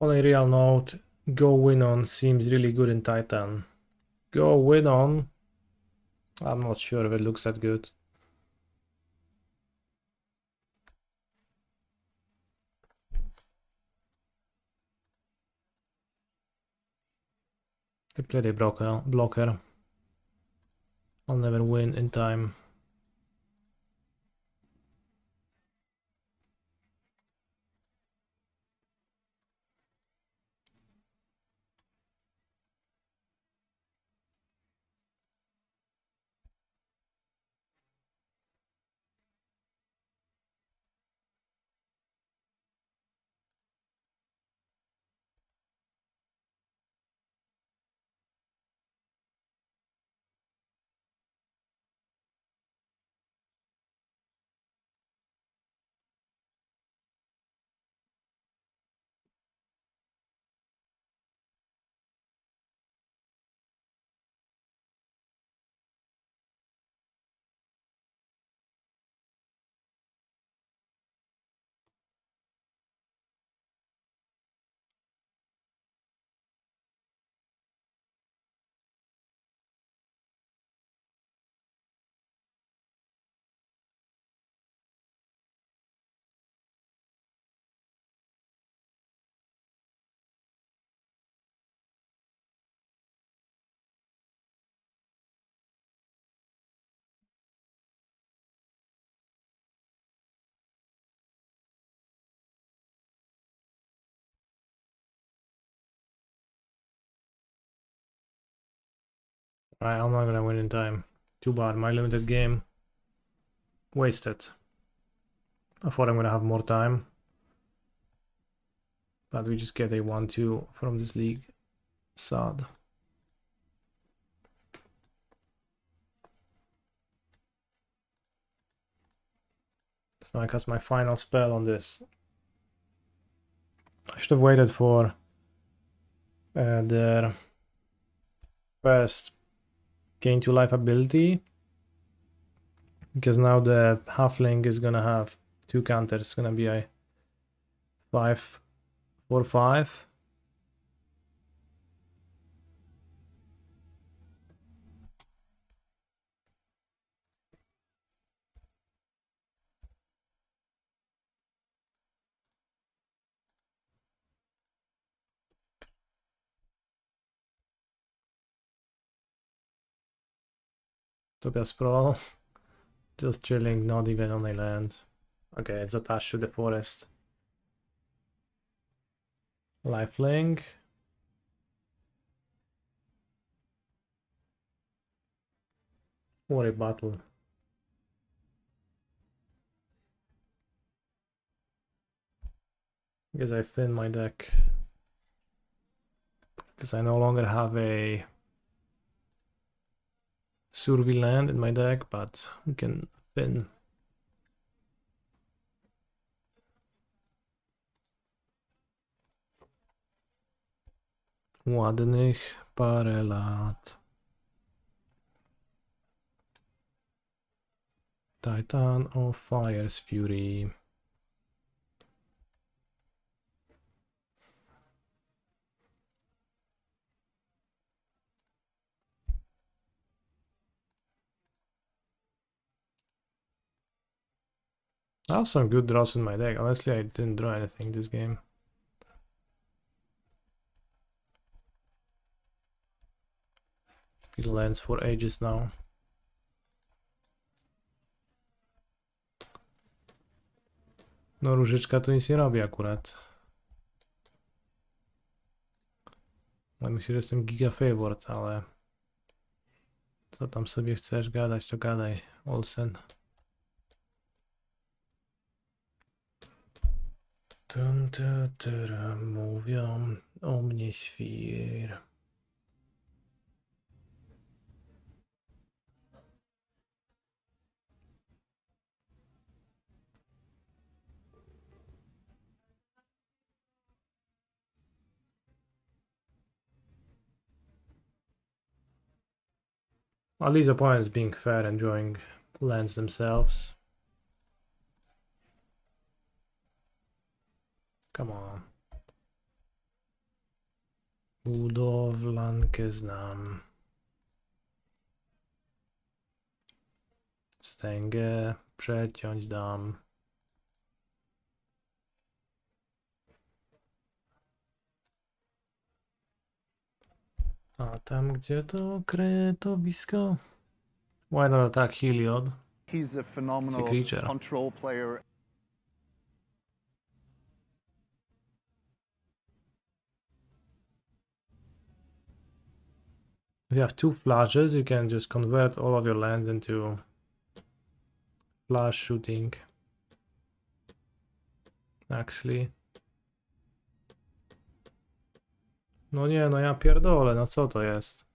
Only real note, go win on seems really good in Titan. Go win on. I'm not sure if it looks that good. They played a blocker. I'll never win in time. Alright, I'm not gonna win in time. Too bad, my limited game. Wasted. I thought I'm gonna have more time. But we just get a 1-2 from this league. Sad. So I cast my final spell on this. I should have waited for their first gain 2 life ability, because now the halfling is gonna have 2 counters. It's gonna be a 5/4/5. Tobias Sprawl. Just chilling, not even on a land. Okay, it's attached to the forest. Lifelink. Or a battle. Guess I thin my deck. Because I no longer have a Survey land in my deck, but we can thin. Ładnych parę lat. Titan of Fire's Fury. I have some good draws in my deck. Honestly, I didn't draw anything this game. Speed lands for ages now. No, różyczka tu nic nie robi akurat. No, myślę, że jestem giga favorite, ale... Co tam sobie chcesz gadać, to gadaj, Olsen. Mówią o mnie świr. At least opponents being fair, enjoying lands themselves. Come on. Budowlankę znam. Wstęgę przeciąć dam. A tam gdzie to kretowisko? Why not attack Heliod? He's a phenomenal creature. control player. If you have 2 flashes, you can just convert all of your lands into flash shooting. Actually. No nie, no ja pierdolę, no co to jest?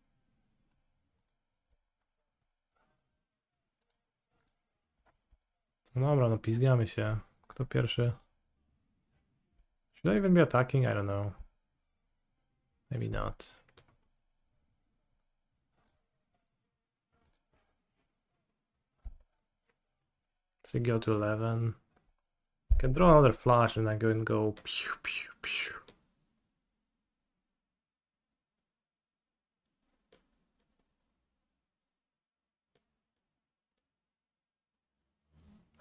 No dobra, no pizgamy się. Kto pierwszy? Should I even be attacking? I don't know. Maybe not. So you go to 11. Can draw another flash and I go and go pew pew pew.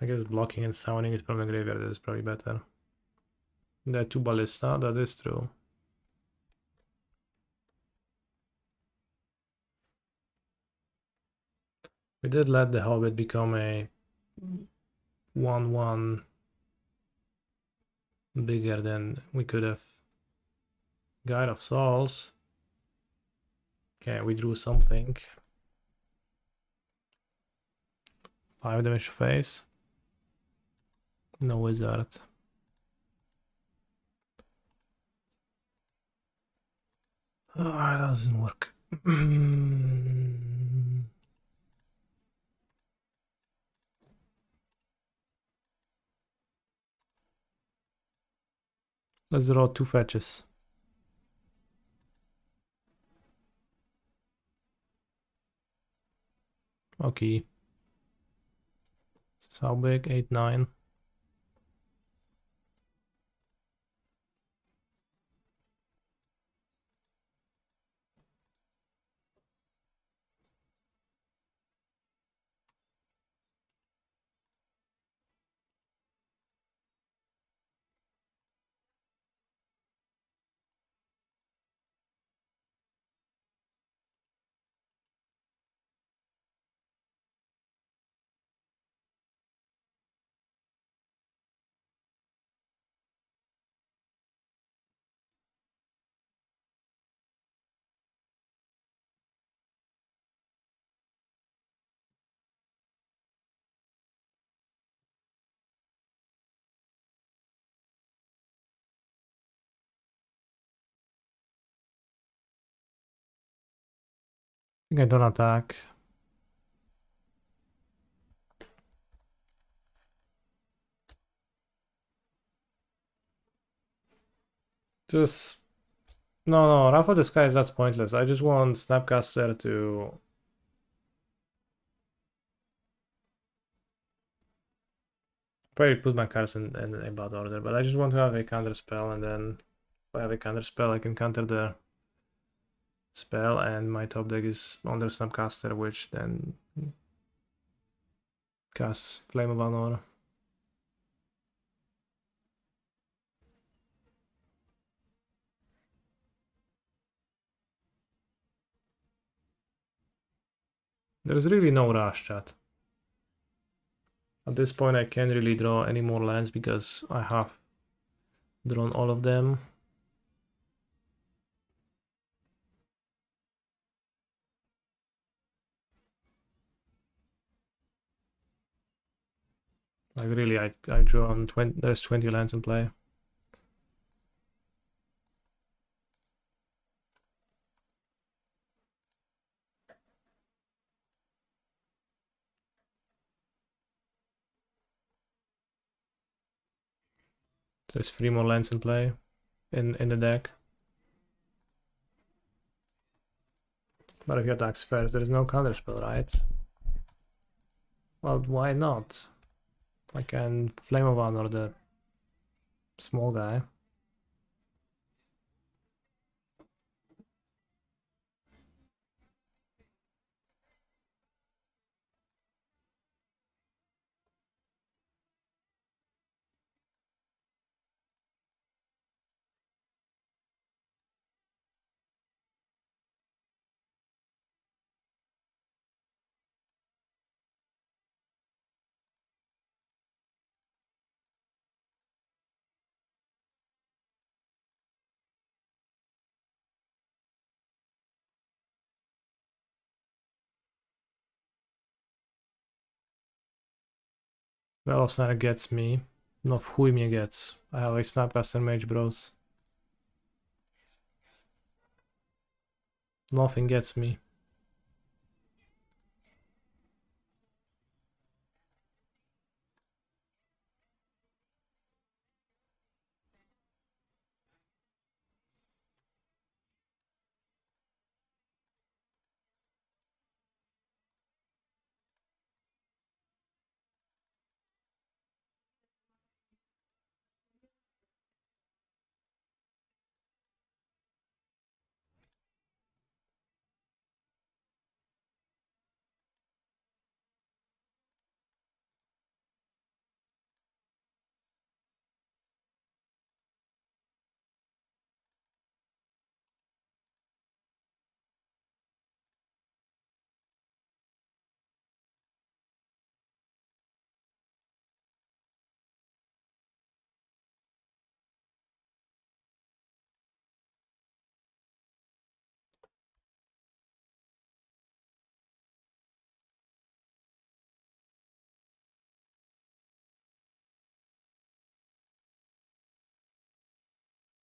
I guess blocking and summoning it from the graveyard is probably better. There are 2 ballista, that is true. We did let the Hobbit become a 1/1 bigger than we could have. Guide of Souls. Okay, we drew something. 5 damage face. No wizard. Oh, it doesn't work. Let's draw 2 fetches. Okay. So how big? 8, 9. I think I don't attack. Just no, Rafa Disguise, that's pointless. I just want Snapcaster to probably put my cards in bad order, but I just want to have a counter spell, and then if I have a counter spell, I can counter the spell, and my top deck is under Snapcaster, which then casts Flame of Honor. There's really no rush, chat. At this point, I can't really draw any more lands because I have drawn all of them. Like really, I draw on 20. There's 20 lands in play. There's 3 more lands in play in the deck. But if he attacks first, there is no counterspell, right? Well, why not? I can Flame of Honor the small guy. Velocire gets me. No, chuj mnie gets. I have a Snapcaster Mage Bros. Nothing gets me.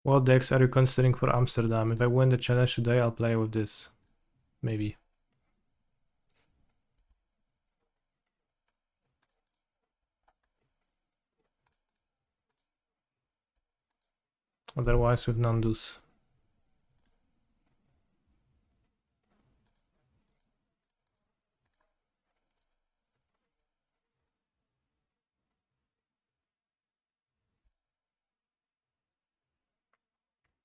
What decks are you considering for Amsterdam? If I win the challenge today, I'll play with this. Maybe. Otherwise with Nandus.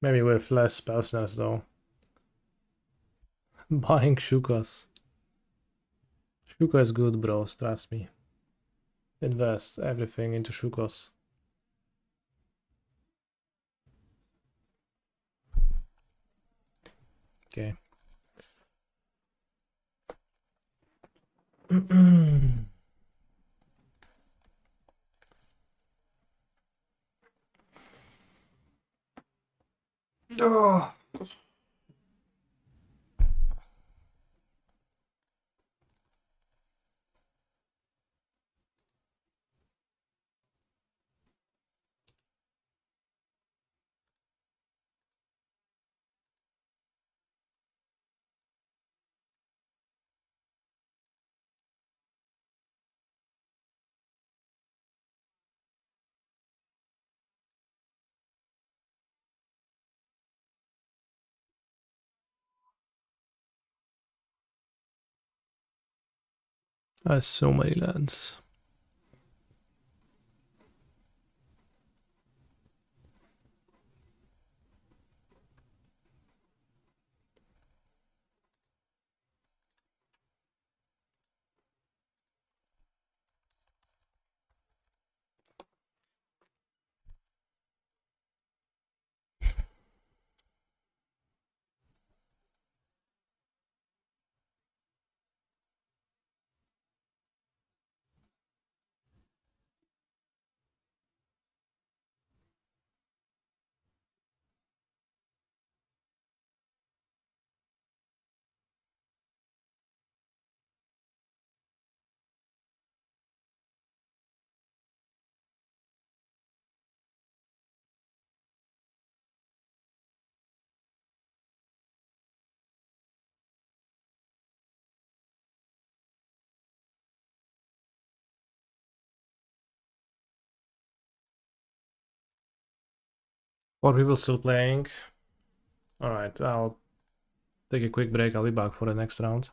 Maybe with less spell snares though. Buying Shukas. Shuka is good, bros, trust me. Invest everything into Shukos. Okay. Oh. Has so many lands. Four people still playing. Alright, I'll take a quick break. I'll be back for the next round.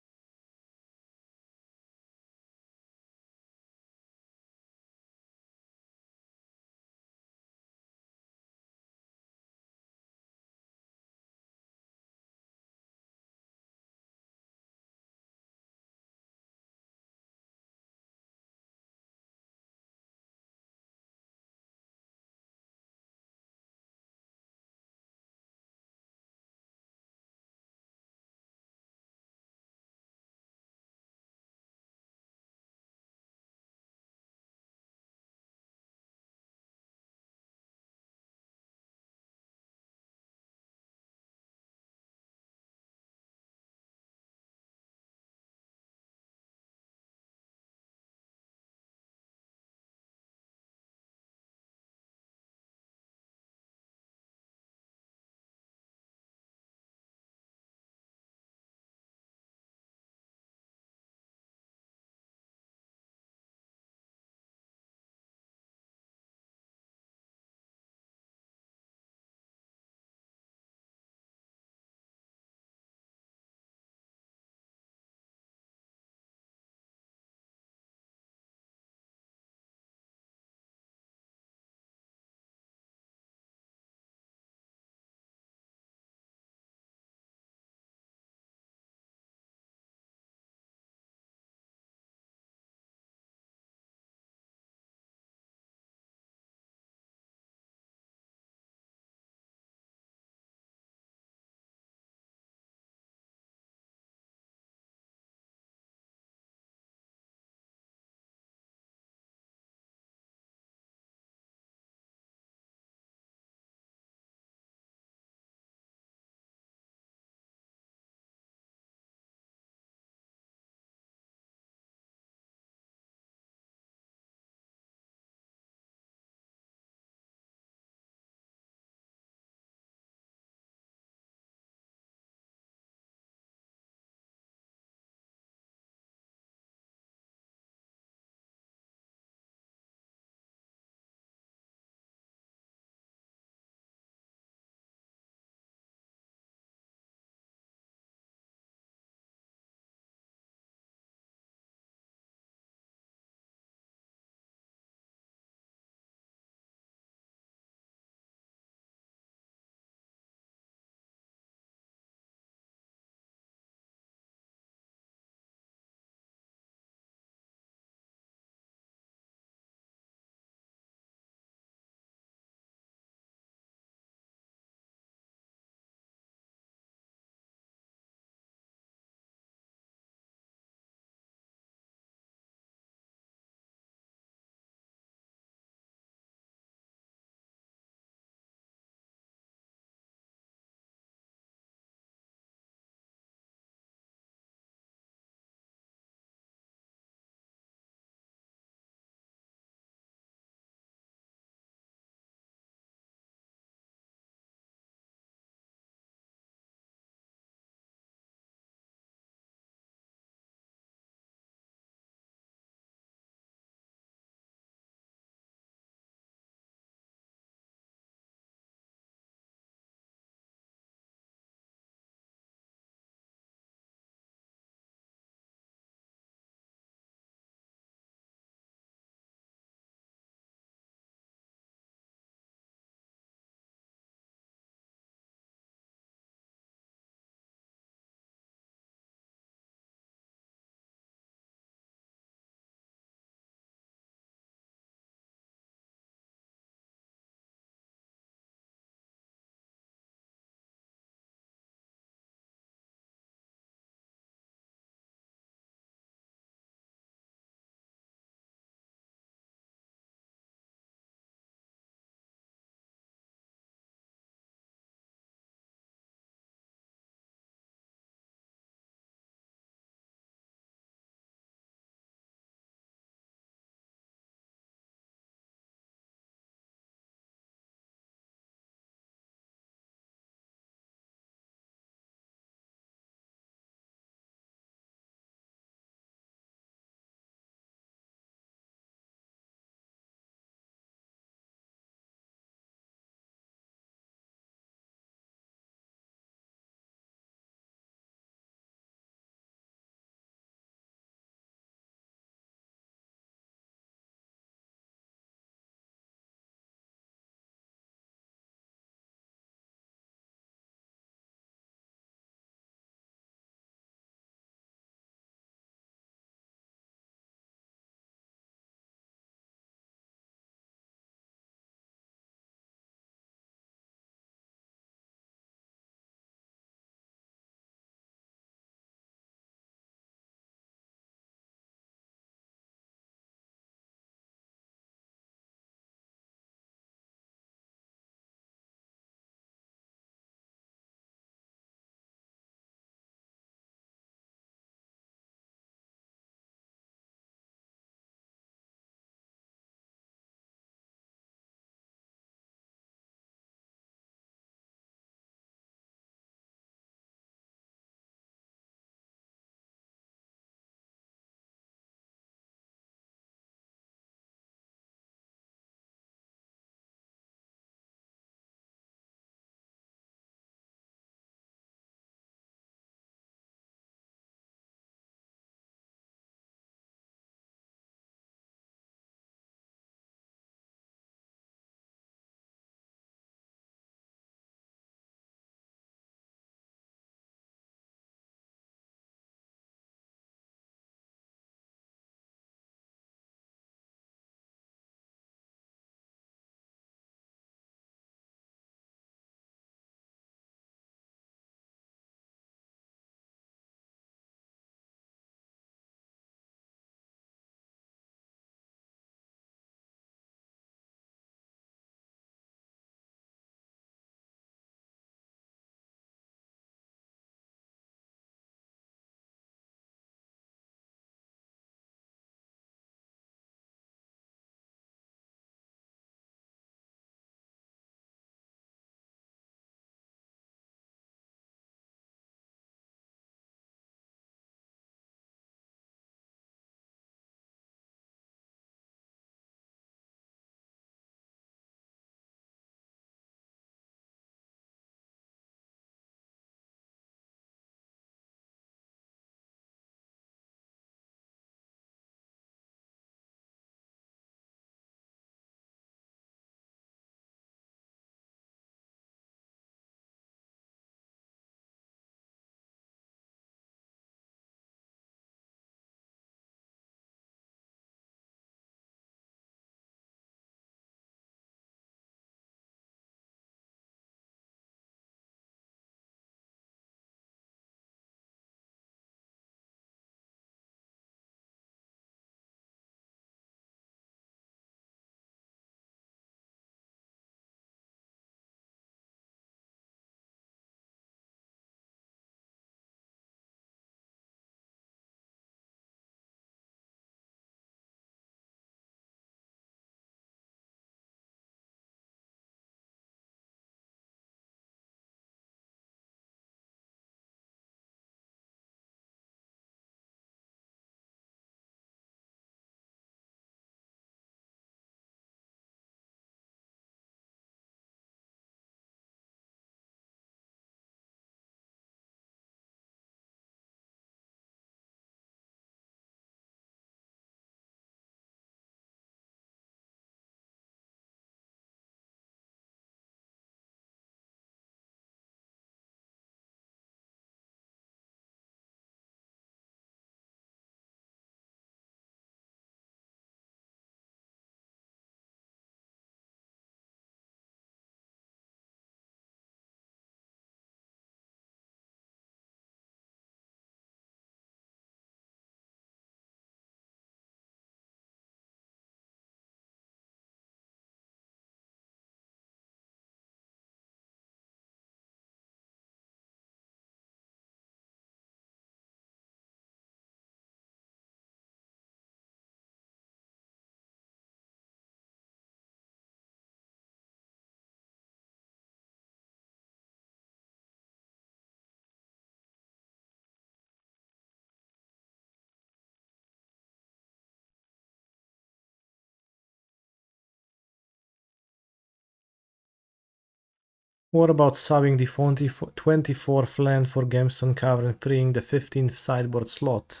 What about subbing the 24th land for Gemstone Cover and freeing the 15th sideboard slot?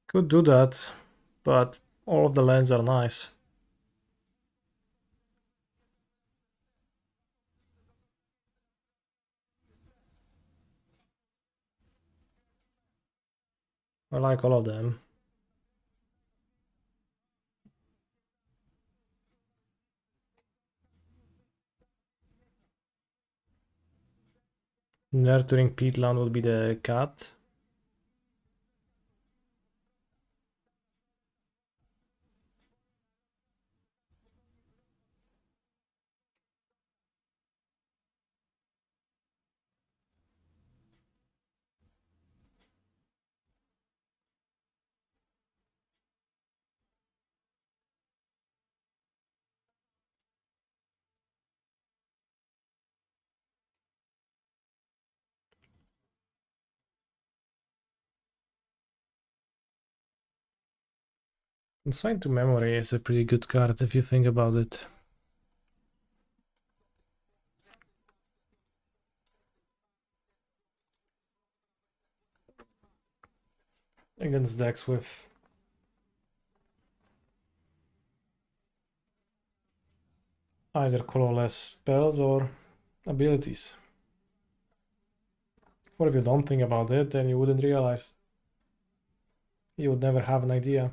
Could do that, but all of the lands are nice. I like all of them. Nurturing peatland would be the cat. Consign to Memory is a pretty good card if you think about it. Against decks with either colorless spells or abilities. Or if you don't think about it, then you wouldn't realize. You would never have an idea.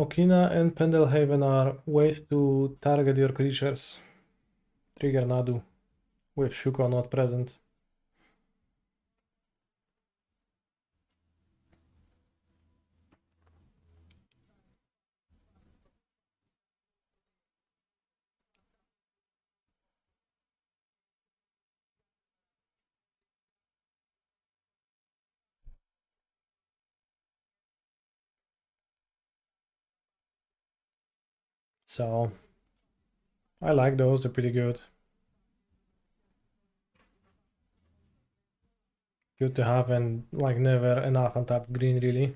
Okina and Pendelhaven are ways to target your creatures. Trigger Nadu, with Shuko not present. So I like those, they're pretty good. Good to have, and like never enough untapped green really.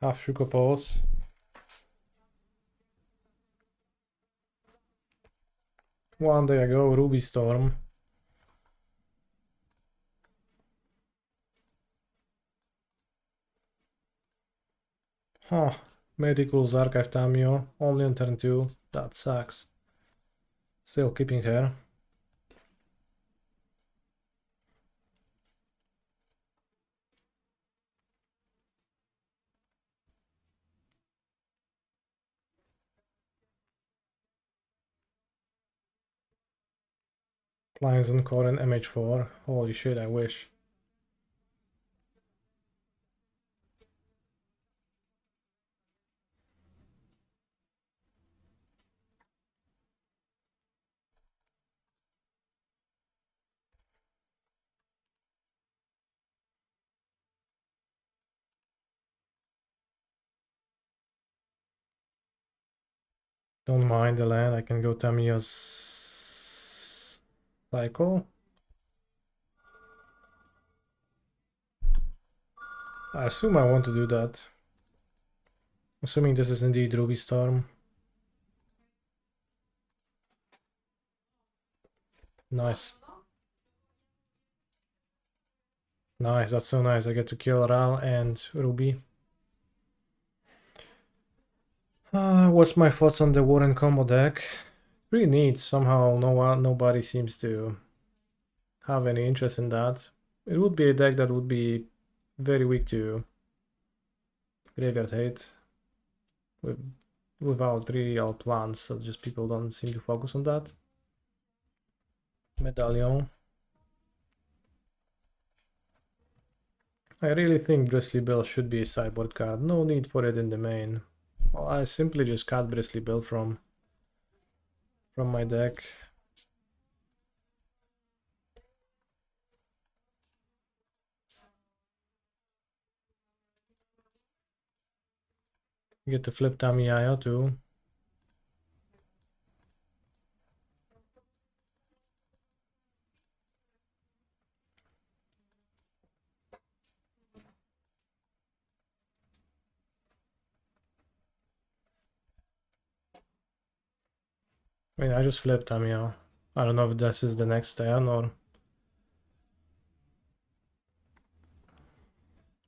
Half Shuko pose. One day ago, Ruby Storm. Huh, Medical's Archive Tamio, only on turn 2, that sucks. Still keeping her. Plains on core and MH4, holy shit, I wish. Don't mind the land, I can go Tamiya's cycle. I assume I want to do that. Assuming this is indeed Ruby Storm. Nice. Nice, that's so nice. I get to kill Ral and Ruby. What's my thoughts on the Warren combo deck? Pretty neat. Somehow nobody seems to have any interest in that. It would be a deck that would be very weak to graveyard hate without real plans, so just people don't seem to focus on that. Medallion. I really think Bristly Bill should be a sideboard card. No need for it in the main. Well, I simply just cut Bristly Bill from my deck. You get to flip Tamiyayo too. I mean, I just flipped Tamiyayo. I don't know if this is the next turn or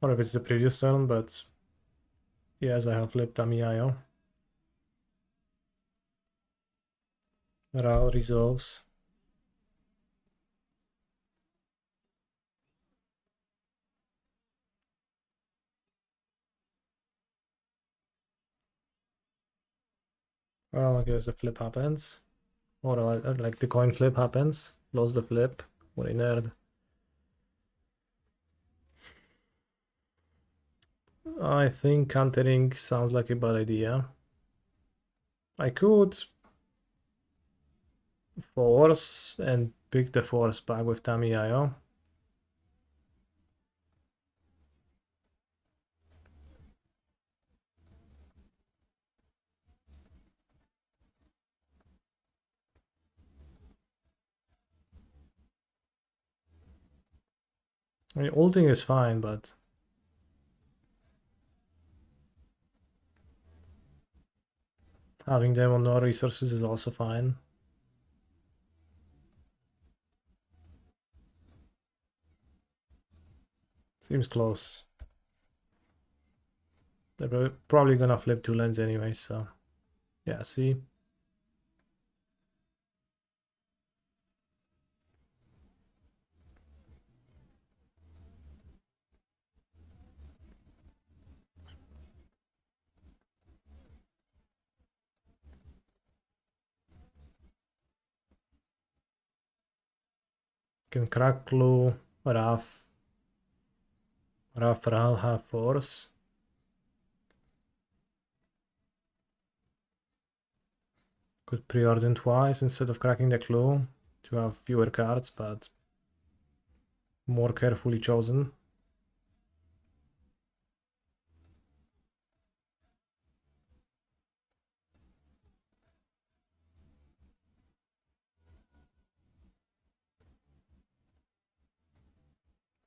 if it's the previous turn, but yes, I have flipped Tamiyayo. Ra resolves. Well, I guess the flip happens. Or like the coin flip happens. Lost the flip. What a nerd. I think countering sounds like a bad idea. I could force and pick the force back with Tamiyayo. I mean, ulting is fine, but having them on no resources is also fine. Seems close. They're probably gonna flip 2 lands anyway, so yeah, see. Can crack clue, Raf Ral have force. Could preordain twice instead of cracking the clue to have fewer cards, but more carefully chosen.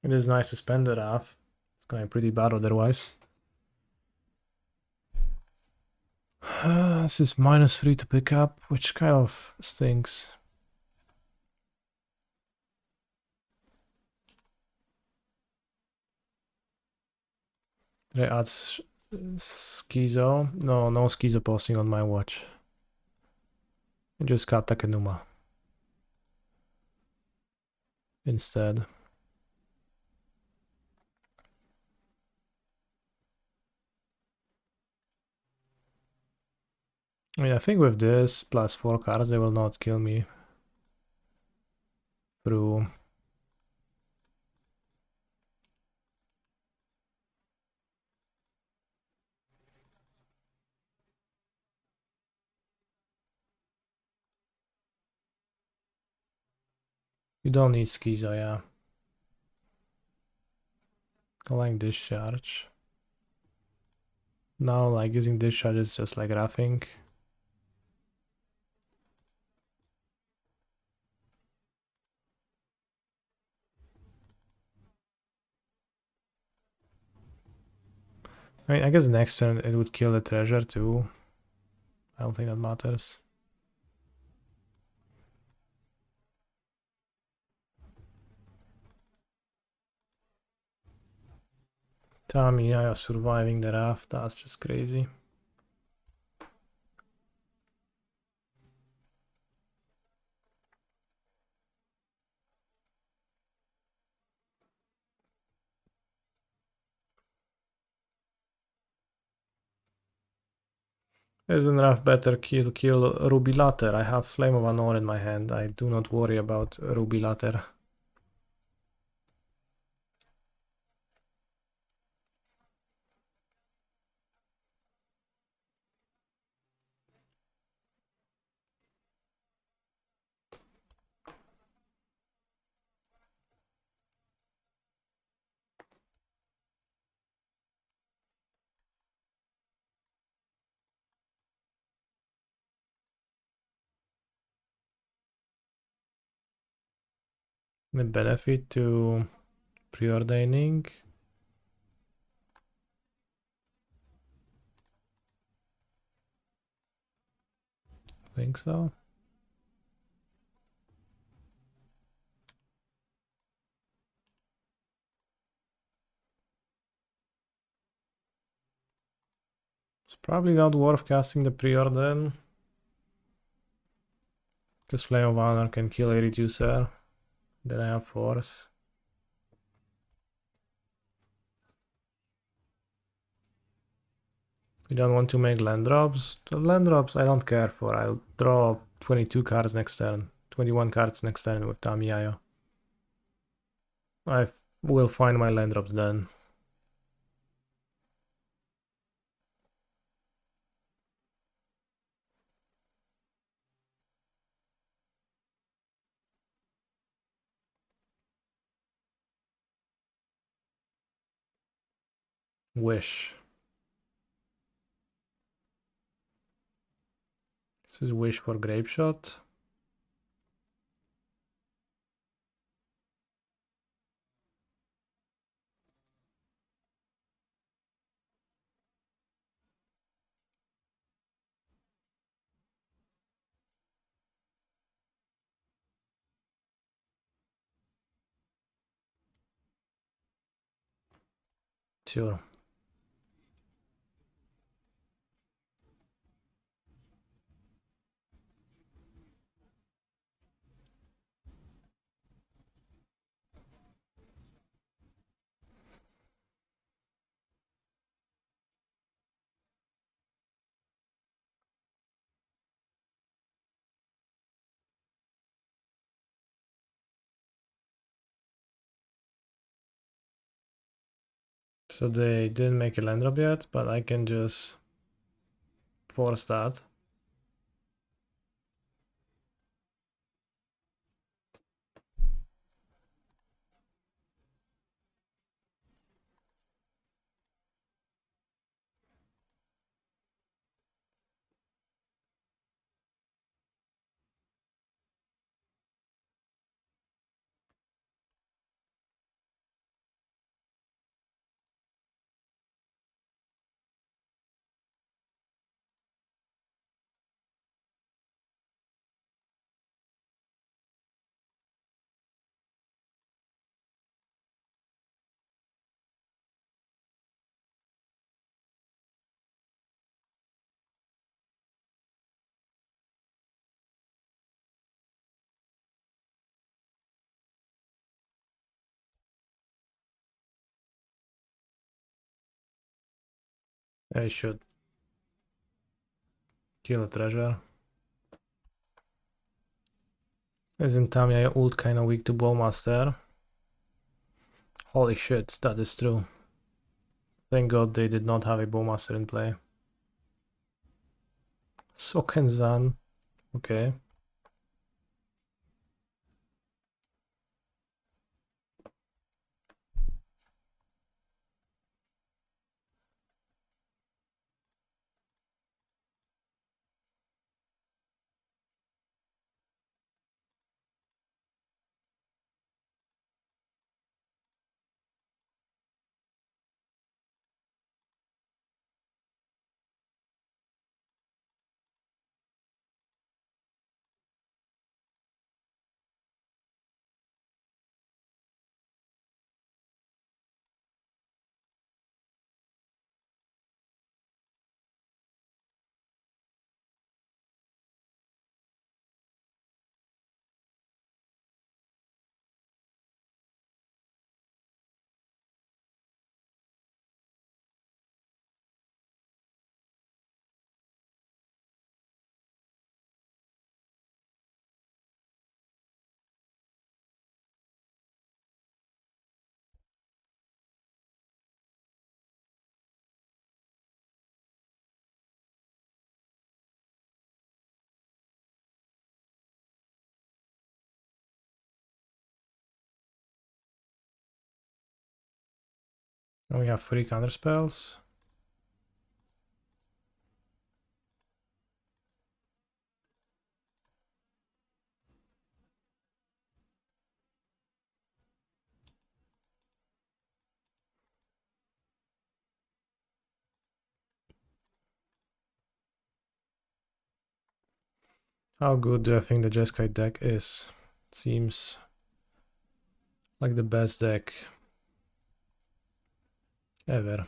It is nice to spend the Raf. It's going pretty bad otherwise. This is -3 to pick up, which kind of stinks. Did I add Schizo? No, no Schizo posting on my watch. I just got Takenuma instead. I mean, I think with this plus 4 cards, they will not kill me through. You don't need Schizo, yeah. I like Discharge. Now, like, using Discharge is just like roughing. I mean, I guess next turn it would kill the treasure too. I don't think that matters. Tamiya surviving the raft, that's just crazy. Isn't Raf better kill Rubilater? I have Flame of Anor in my hand. I do not worry about Rubilater. The benefit to preordaining. Think so. It's probably not worth casting the preordain. Because Flame of Honor can kill a reducer. Then I have force. We don't want to make land drops. The land drops I don't care for. I'll draw 22 cards next turn. 21 cards next turn with Tamiyayo. I will find my land drops then. Wish. This is Wish for Grape Shot. Sure. So they didn't make a land drop yet, but I can just force that. I should kill a treasure. Isn't Tamiya ult kinda weak to Bowmaster? Holy shit, that is true. Thank god they did not have a Bowmaster in play. Sokenzan. Okay. And we have 3 counter spells. How good do I think the Jeskai deck is? Seems like the best deck ever.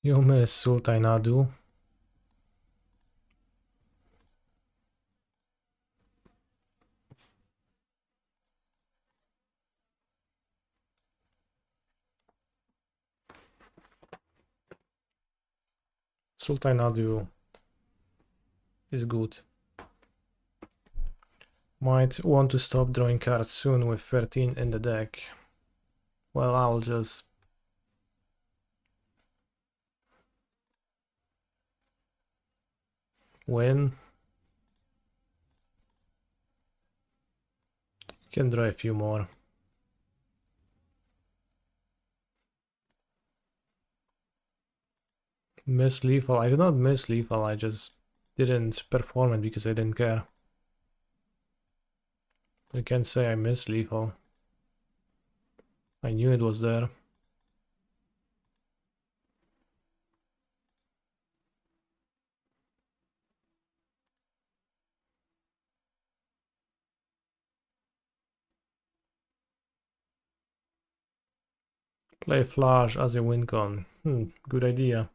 You miss Sultanadu. Sultanadu is good. Might want to stop drawing cards soon with 13 in the deck. Well, I'll just win. Can draw a few more. Miss lethal. I did not miss lethal, I just didn't perform it because I didn't care. You can't say I missed lethal. I knew it was there. Play Flash as a win con. Good idea.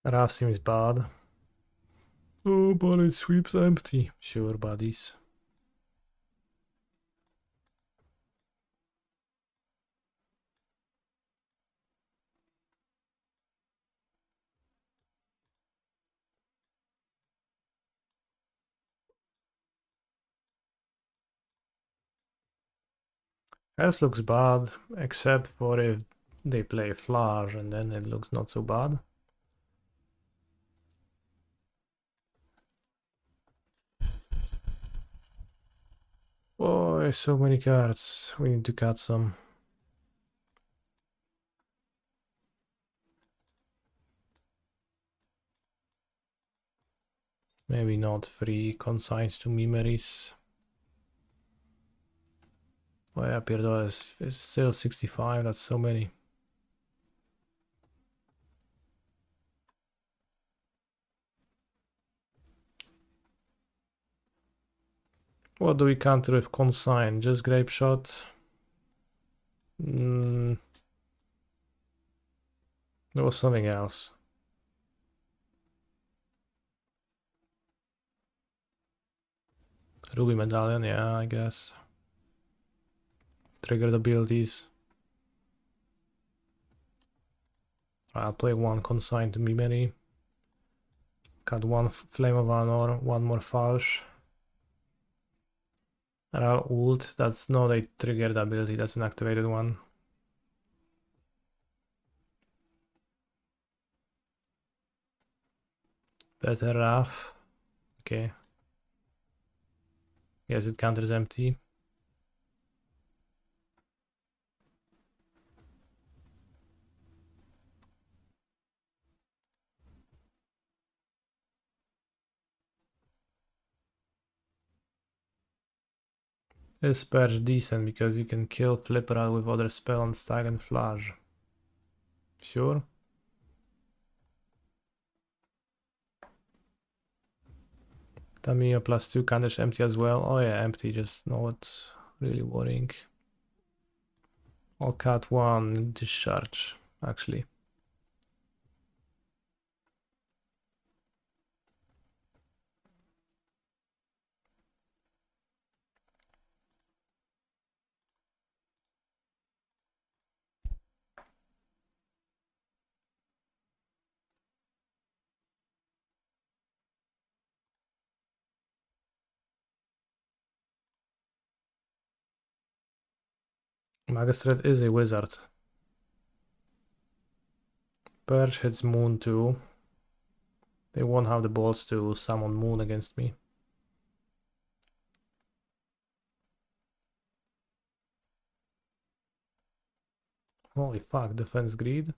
Raf seems bad. Oh, but it sweeps empty. Sure, buddies. S looks bad, except for if they play Flash, and then it looks not so bad. Boy, so many cards. We need to cut some. Maybe not 3 consigns to memories. Oh yeah, Pirdo is still 65, that's so many. What do we counter with consign? Just Grape Shot? There was something else. Ruby Medallion, yeah, I guess. Triggered abilities. I'll play 1 consign to memory. Cut 1 Flame of Honor, 1 more Falsh. And I'll ult. That's not a triggered ability, that's an activated one. Better Raf. Okay. Yes, it counters empty. This patch decent because you can kill Flipper out with other spell and stag and flash. Sure. Tamiyo +2 counters empty as well. Oh yeah, empty, just not really worrying. I'll cut one discharge, actually. Magistrate is a wizard. Perch hits Moon too. They won't have the balls to summon Moon against me. Holy fuck, defense greed.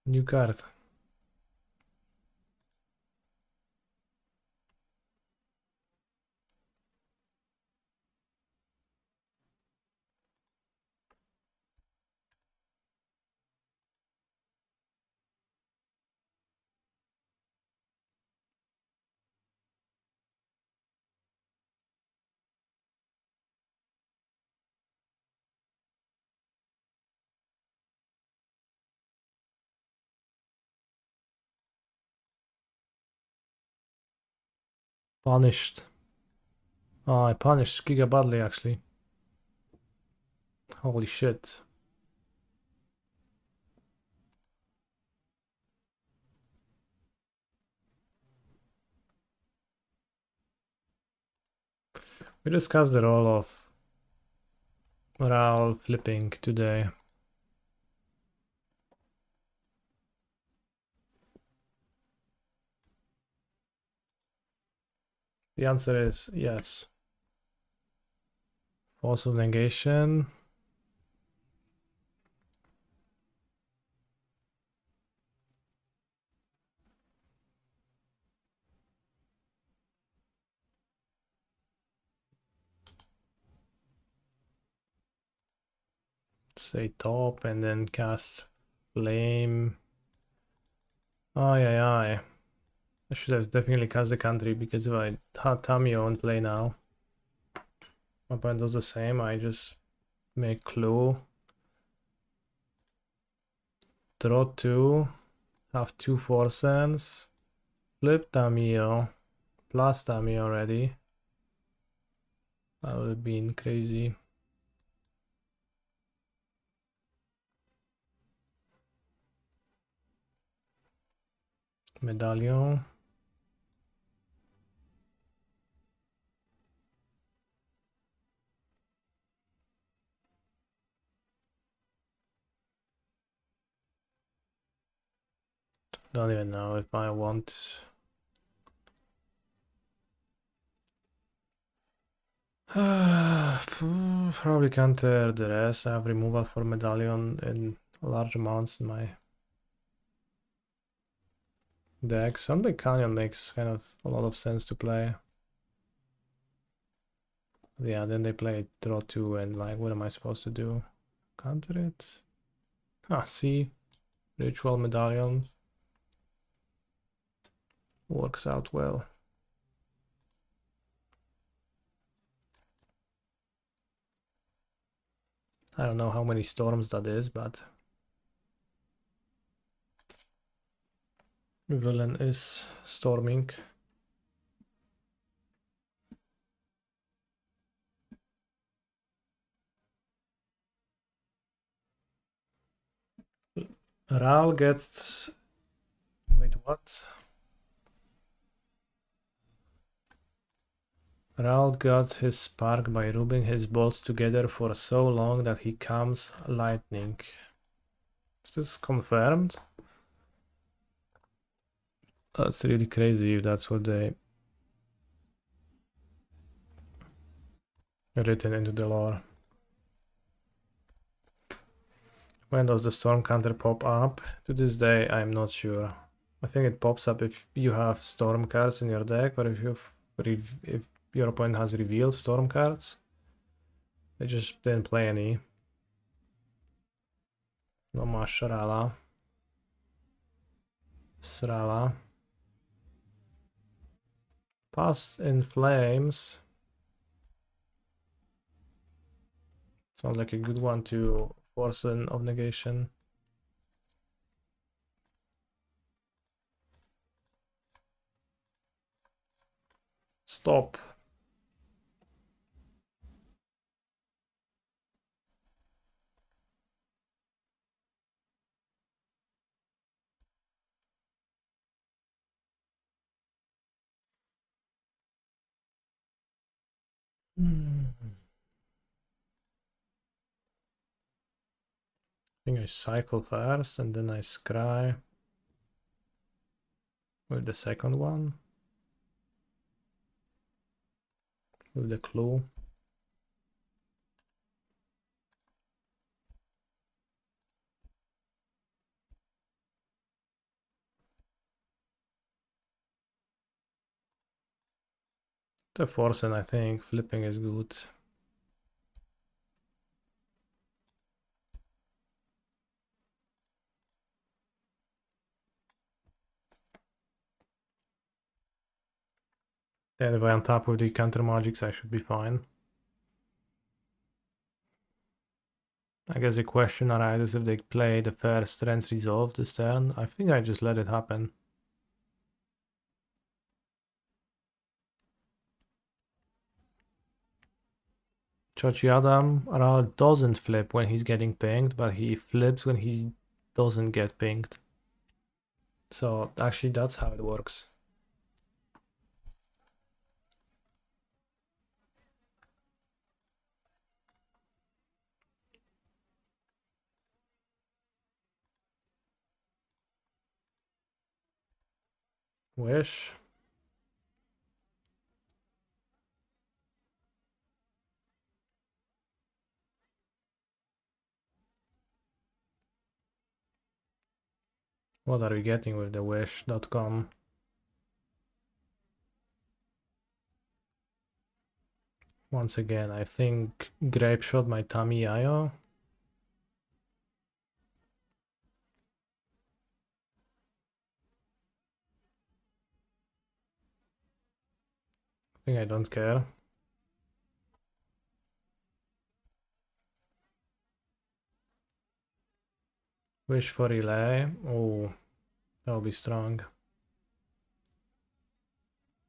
New card. Punished. Oh, I punished Giga badly actually. Holy shit. We discussed the role of Raul flipping today. The answer is yes. Force of negation. Say top and then cast flame. Aye, aye, aye. I should have definitely cast the country because if I had Tamiyo on play now, my opponent does the same. I just make clue. Draw 2. Have 2 4 cents. Flip Tamiyo. Plus Tamiyo already. That would have been crazy. Medallion. Don't even know if I want. Probably counter the rest. I have removal for Medallion in large amounts in my deck. Sunday Canyon makes kind of a lot of sense to play. Yeah, then they play draw 2 and like, what am I supposed to do? Counter it? Ah, see? Ritual Medallion works out well. I don't know how many storms that is, but villain is storming. Ral gets... Wait, what? Ral got his spark by rubbing his bolts together for so long that he comes lightning. Is this confirmed? That's really crazy if that's what they written into the lore. When does the storm counter pop up? To this day, I'm not sure. I think it pops up if you have storm cards in your deck, or if your opponent has revealed storm cards. They just didn't play any. No mashallah. Srala. Pass in flames. Sounds like a good one to force an of negation. Stop. I think I cycle first and then I scry with the second one. With the clue. The force and I think flipping is good. Then if I on top of the counter magics I should be fine. I guess the question arises if they play the first strength resolve this turn. I think I just let it happen. Chachi Adam Aral doesn't flip when he's getting pinged, but he flips when he doesn't get pinged. So actually that's how it works. Wish. What are we getting with the wish.com? Once again, I think Grape shot my Tami Ayo. I think I don't care. Wish for relay. Oh, that'll be strong.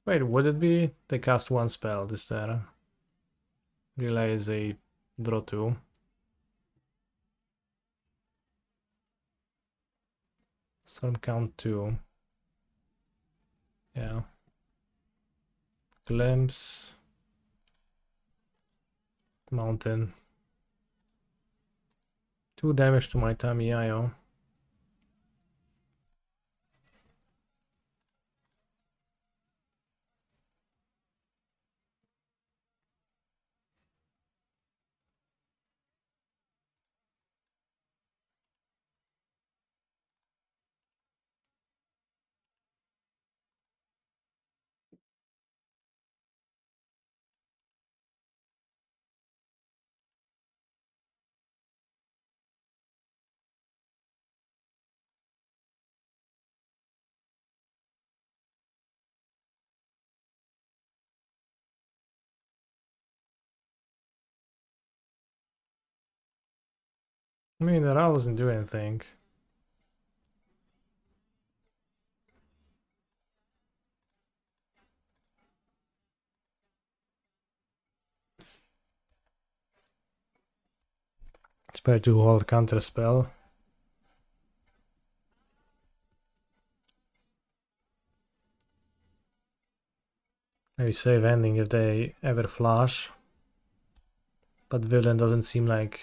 Wait, would it be? They cast one spell this turn. Relay is a draw 2. Storm count 2. Yeah. Glimpse. Mountain. 2 damage to my Tamiyayo. I mean, the RAL doesn't do anything. It's better to hold counter spell. Maybe save ending if they ever flash. But villain doesn't seem like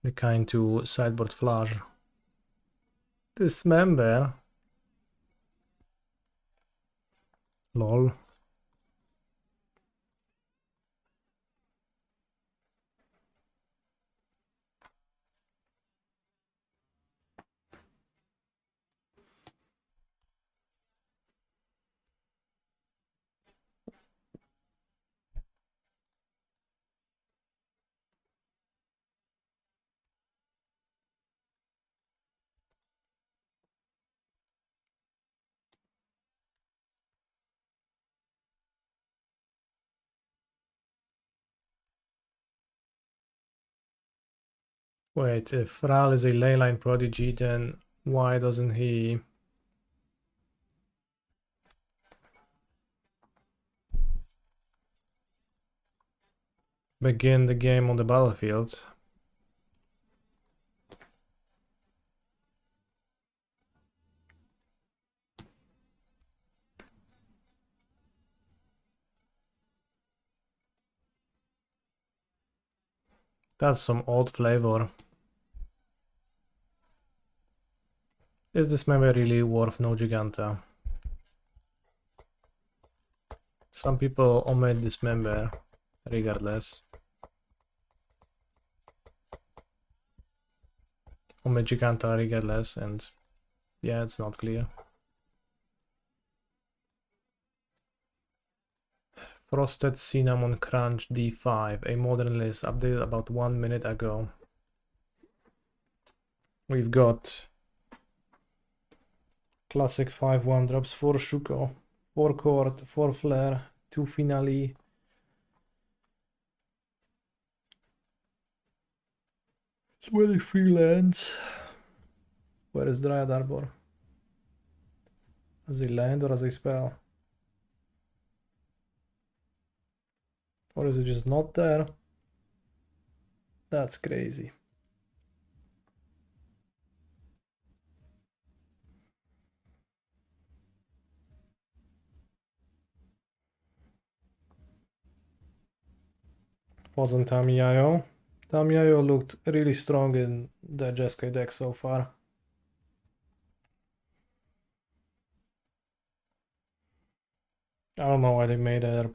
the kind to sideboard flash. Dismember. Lol. Wait, if Ral is a leyline prodigy, then why doesn't he begin the game on the battlefield? That's some odd flavor. Is this member really worth no Giganta? Some people omit this member regardless. Omit Giganta regardless, and yeah, it's not clear. Frosted Cinnamon Crunch D5, a modern list updated about 1 minute ago. We've got classic 5 1-drops, 4 Shuko, 4 Court, 4 Flare, 2 Finale, 23 lands. Where is Dryad Arbor? As a land or as a spell? Or is it just not there? That's crazy. Wasn't Tamiyayo. Tamiyayo looked really strong in the Jeskai deck so far. I don't know why they made their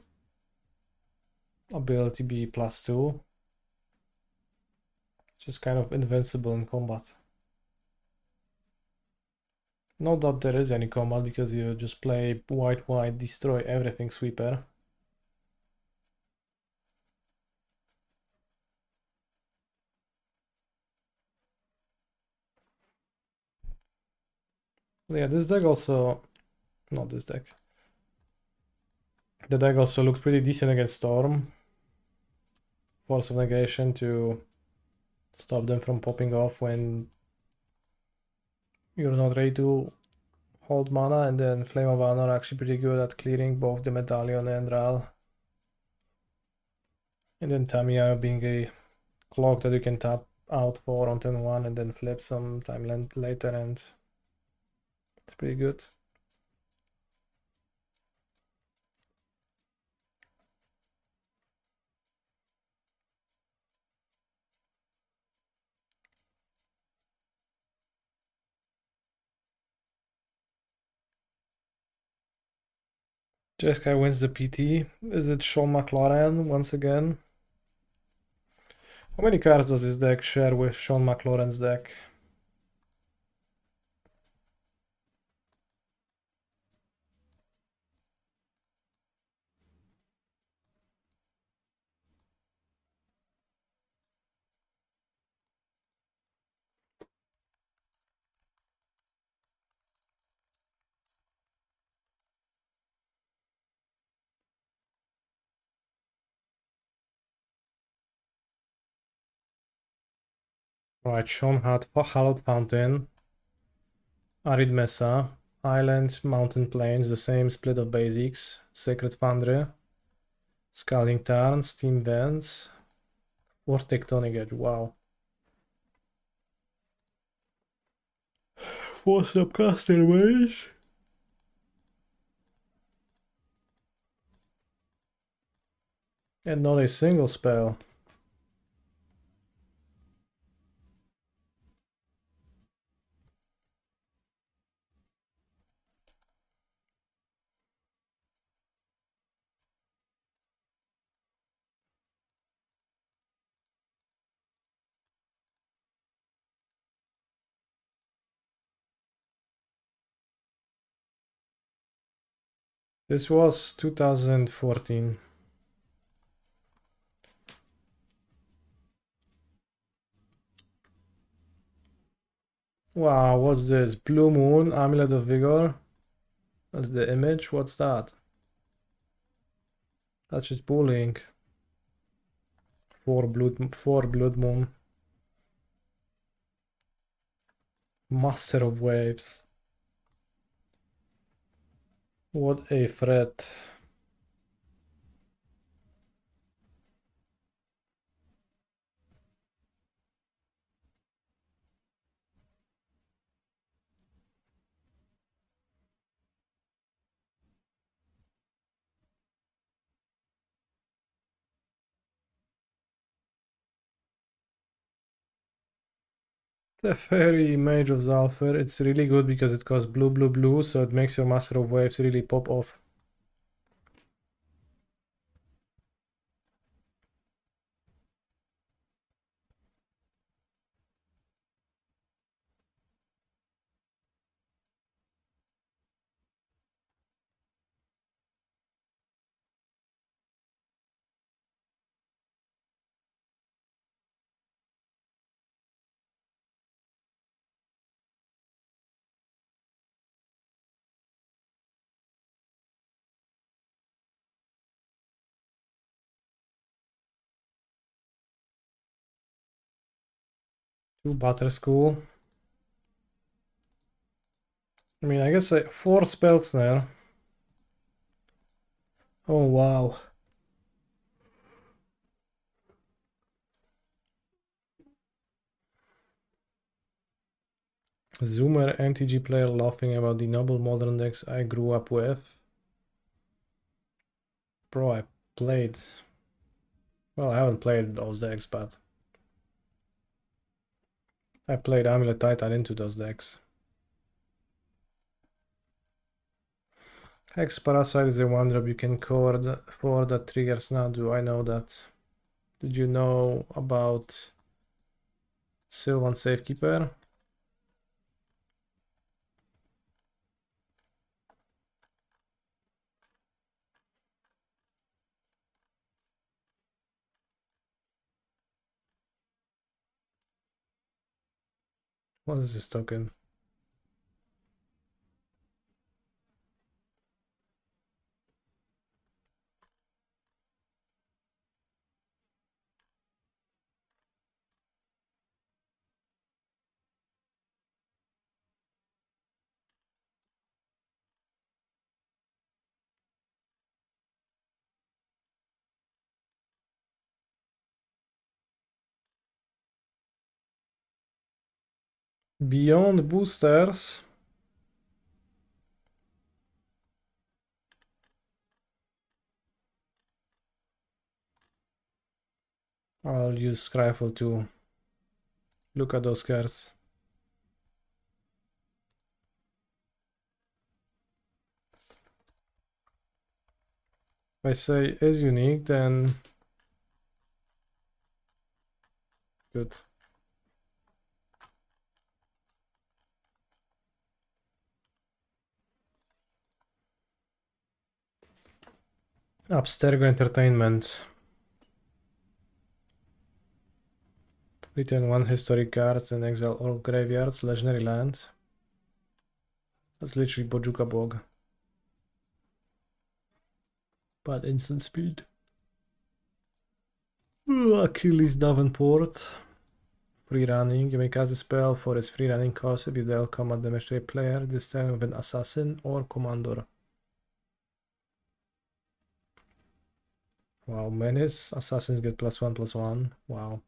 ability be +2. Just kind of invincible in combat. Not that there is any combat because you just play white, destroy everything sweeper. Yeah, this deck also, not this deck. The deck also looked pretty decent against Storm. Force of Negation to stop them from popping off when you're not ready to hold mana, and then Flame of Honor actually pretty good at clearing both the Medallion and Ral. And then Tamiya being a clock that you can tap out for on turn 1 and then flip sometime later, and it's pretty good. Jeskai wins the PT. Is it Sean McLaren once again? How many cards does this deck share with Sean McLaurin's deck? Right, Sean had Hallowed Fountain, Arid Mesa, Island, Mountain Plains, the same split of basics, Sacred Foundry, Scalding Tarn, Steam Vents, or Tectonic Edge, wow. 4 Subcaster Ways. And not a single spell. This was 2014. Wow, what's this? Blue Moon, Amulet of Vigor. That's the image. What's that? That's just bullying. 4 Blood Moon. Master of waves. What a threat. The fairy Mage of Zalfir, it's really good because it costs blue, blue, blue, so it makes your Master of Waves really pop off. Two Butter School. I mean, I guess 4 spell snare. Oh wow. Zoomer MTG player laughing about the noble modern decks I grew up with. Bro, I played. Well, I haven't played those decks, but I played Amulet Titan into those decks. Hex Parasite is a one drop you can cord for that triggers now. Do I know that? Did you know about Sylvan Safekeeper? What is this token? Beyond boosters. I'll use Scryfall to look at those cards. If I say is unique, then good. Abstergo Entertainment. Return 1 historic cards and exile all graveyards, legendary land. That's literally Bojuka Bog. But instant speed. Achilles Davenport. Free running. You may cast a spell for its free running cost if you deal combat damage to a player, this time with an assassin or commander. Wow, menace. Assassins get +1/+1. Wow.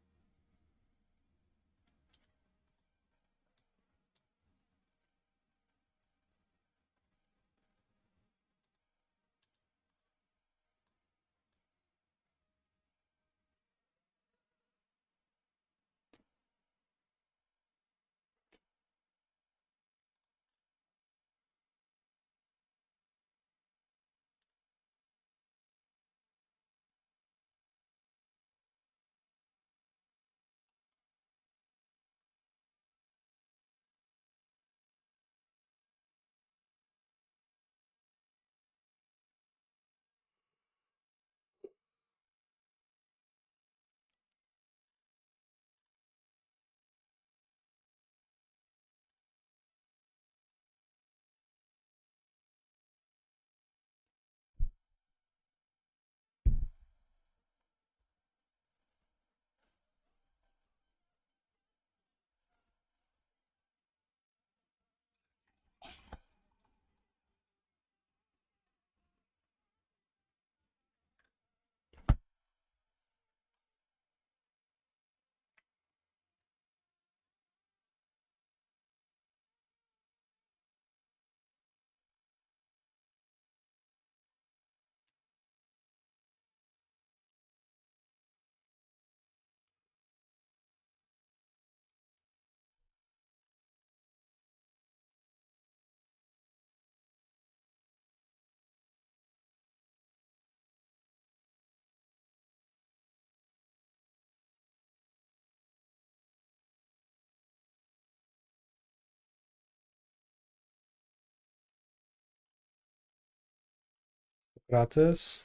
Gratis.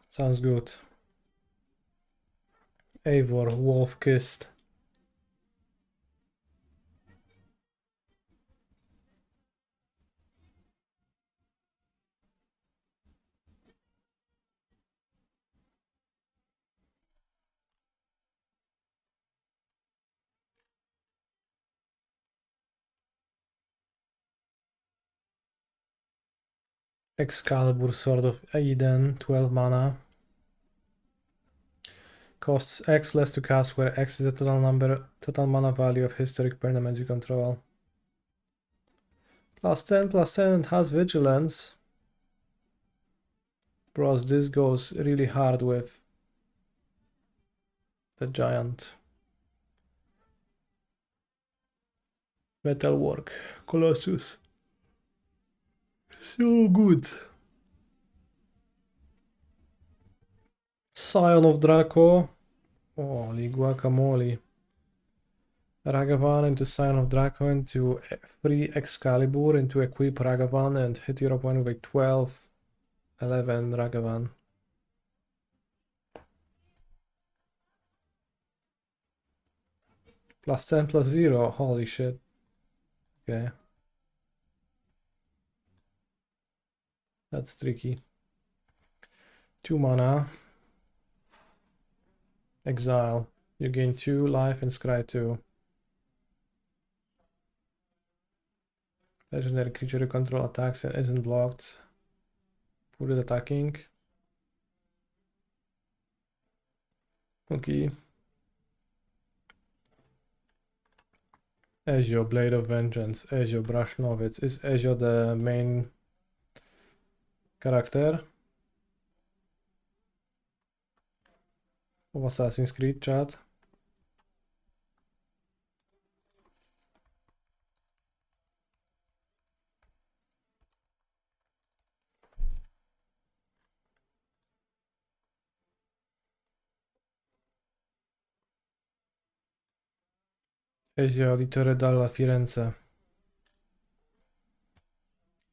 Sounds good. Eivor, Wolf Kissed. Excalibur, Sword of Aiden, 12 mana. Costs X less to cast, where X is the total mana value of historic permanents you control. +10/+10 and has vigilance. Bros, this goes really hard with the giant. Metalwork, Colossus. So good. Scion of Draco. Holy guacamole. Ragavan into Scion of Draco into free Excalibur into equip Ragavan and hit your opponent with 12, 11 Ragavan. +10/+0. Holy shit. Okay. That's tricky. 2 mana. Exile. You gain 2 life and scry 2. Legendary creature you control attacks and isn't blocked. Put it attacking. Okay. Ezio, Blade of Vengeance. Ezio, Brashnovitz. Is Ezio the main character of Assassin's Creed, chat? Ezio Auditore dalla Firenze.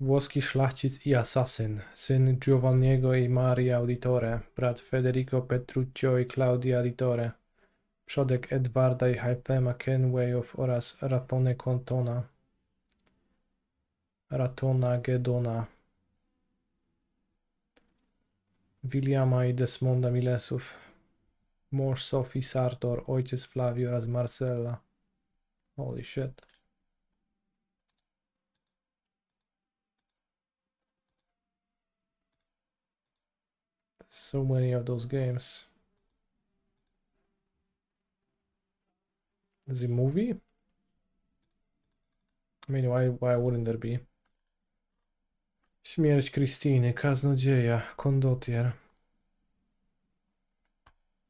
Włoski szlachcic i asasyn, syn Giovanniego i Maria Auditore, brat Federico Petruccio i Claudia Auditore, przodek Edwarda i Hythema Kenwayow oraz Ratone Contona. Ratona Gedona. Williama i Desmonda Milesów. Mąż Sophie Sartor, ojciec Flavio oraz Marcella. Holy shit. So many of those games. Is it a movie? I mean, why wouldn't there be? Śmierć Krystyny, kaznodzieja, kondotier.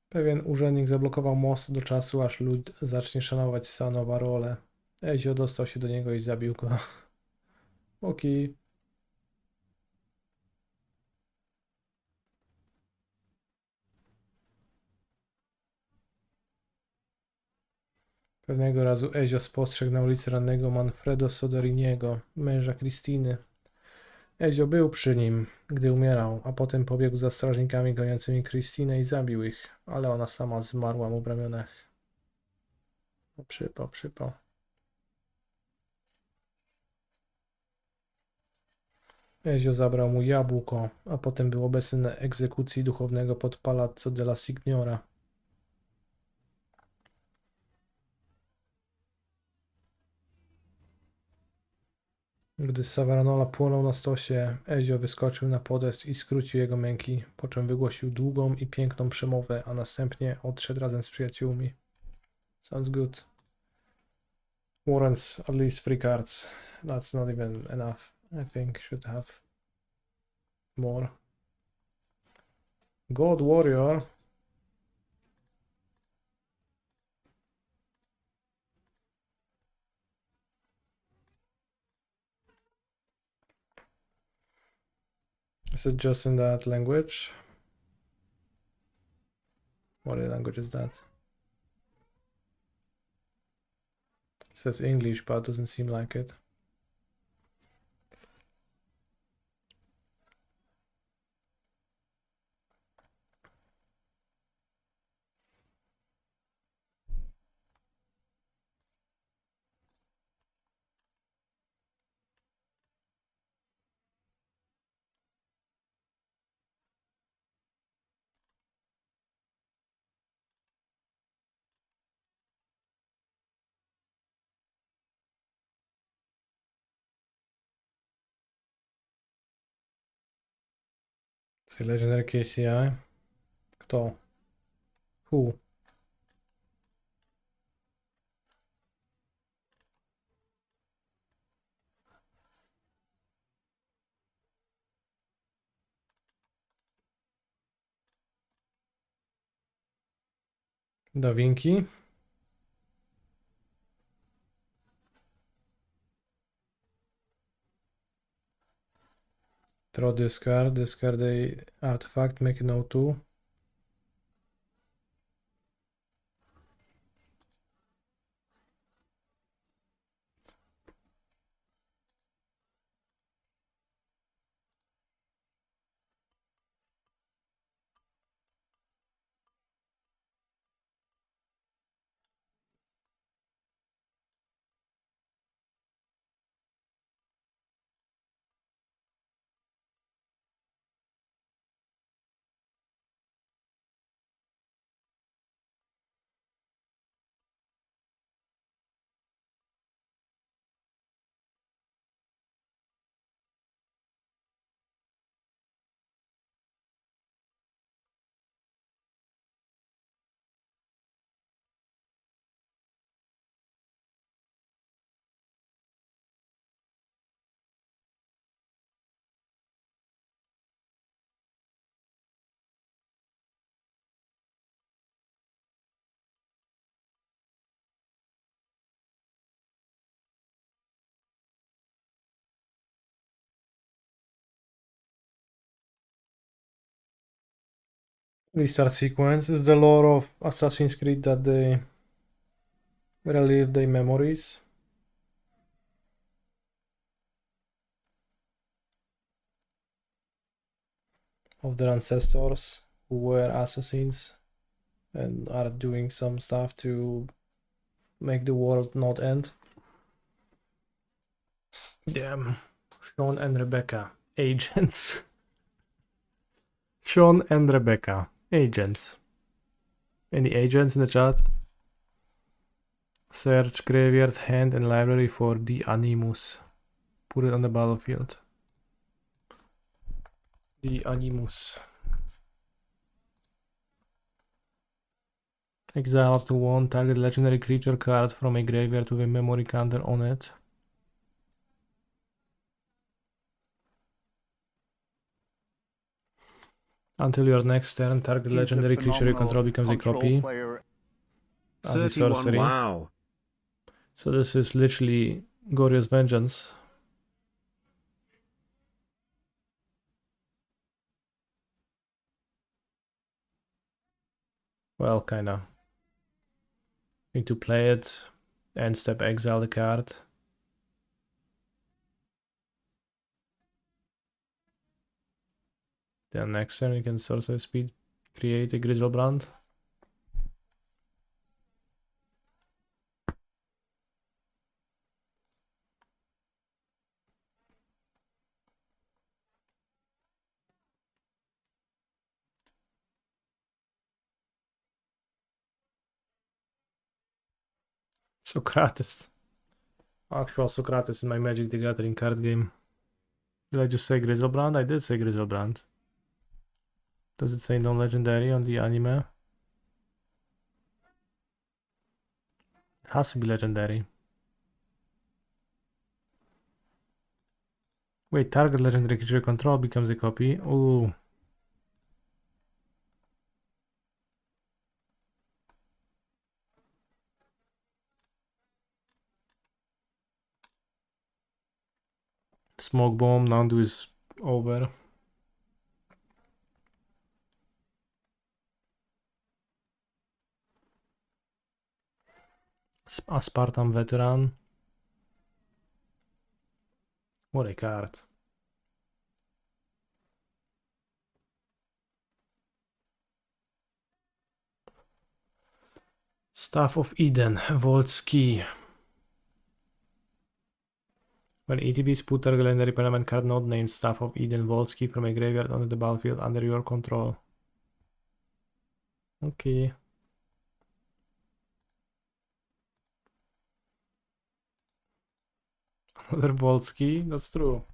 Pewien urzędnik zablokował most do czasu, aż lud zacznie szanować Sanowa rolę. Ezio dostał się do niego i zabił go. Okej. Pewnego razu Ezio spostrzegł na ulicy rannego Manfredo Soderiniego, męża Krystyny. Ezio był przy nim, gdy umierał, a potem pobiegł za strażnikami goniącymi Krystynę i zabił ich, ale ona sama zmarła mu w ramionach. Przypał. Ezio zabrał mu jabłko, a potem był obecny na egzekucji duchownego pod Palazzo della Signora. Gdy Savaranola płonął na stosie, Ezio wyskoczył na podest i skrócił jego męki, po czym wygłosił długą i piękną przemowę, a następnie odszedł razem z przyjaciółmi. Sounds good. Warrants at least 3 cards. That's not even enough. I think should have more. God Warrior. Is it just in that language? What language is that? It says English, but it doesn't seem like it. 3 legendary KCI. Kto? Who? Da Vinci. Draw discard a artifact, make it no-2. Restart sequence is the lore of Assassin's Creed that they relive their memories. Of their ancestors who were assassins and are doing some stuff to make the world not end. Damn. Sean and Rebecca, agents. Sean and Rebecca, agents. Any agents in the chat? Search graveyard, hand, and library for the Animus. Put it on the battlefield. The Animus. Exile up to 1 target legendary creature card from a graveyard with a memory counter on it. Until your next turn, target He's a legendary creature you control phenomenal becomes a control copy player. as a 31, sorcery. wow. So this is literally Glorious Vengeance. Well, kinda. Need to play it, end step exile the card. Then next turn you can sorcery speed create a Grizzlebrand. Socrates. Actual Socrates in my Magic the Gathering card game. Did I just say Grizzlebrand? I did say Grizzlebrand. Does it say non-legendary on the anime? It has to be legendary. Wait, target legendary creature control becomes a copy. Ooh. Smoke bomb, Nandu is over. Aspartam veteran. What a card. Staff of Eden, Vault's Key. When ETBs put target legendary permanent card not named Staff of Eden, Vault's Key from a graveyard onto the battlefield under your control. Okay. Another Vault's Key, that's true.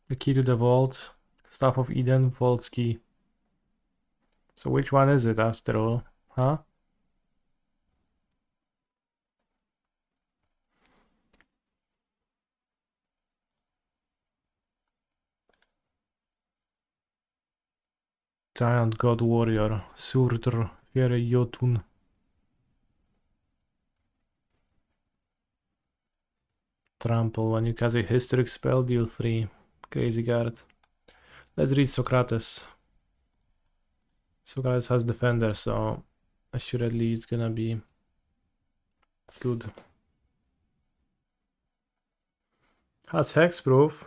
The key to the vault. Staff of Eden, vault's key. So which one is it after all? Huh? Giant God Warrior. Surtr. Fiere Jotun. Trample. When you cast a historic spell, deal 3. Crazy guard. Let's read Socrates. Socrates has defender, so assuredly it's gonna be good. Has hexproof.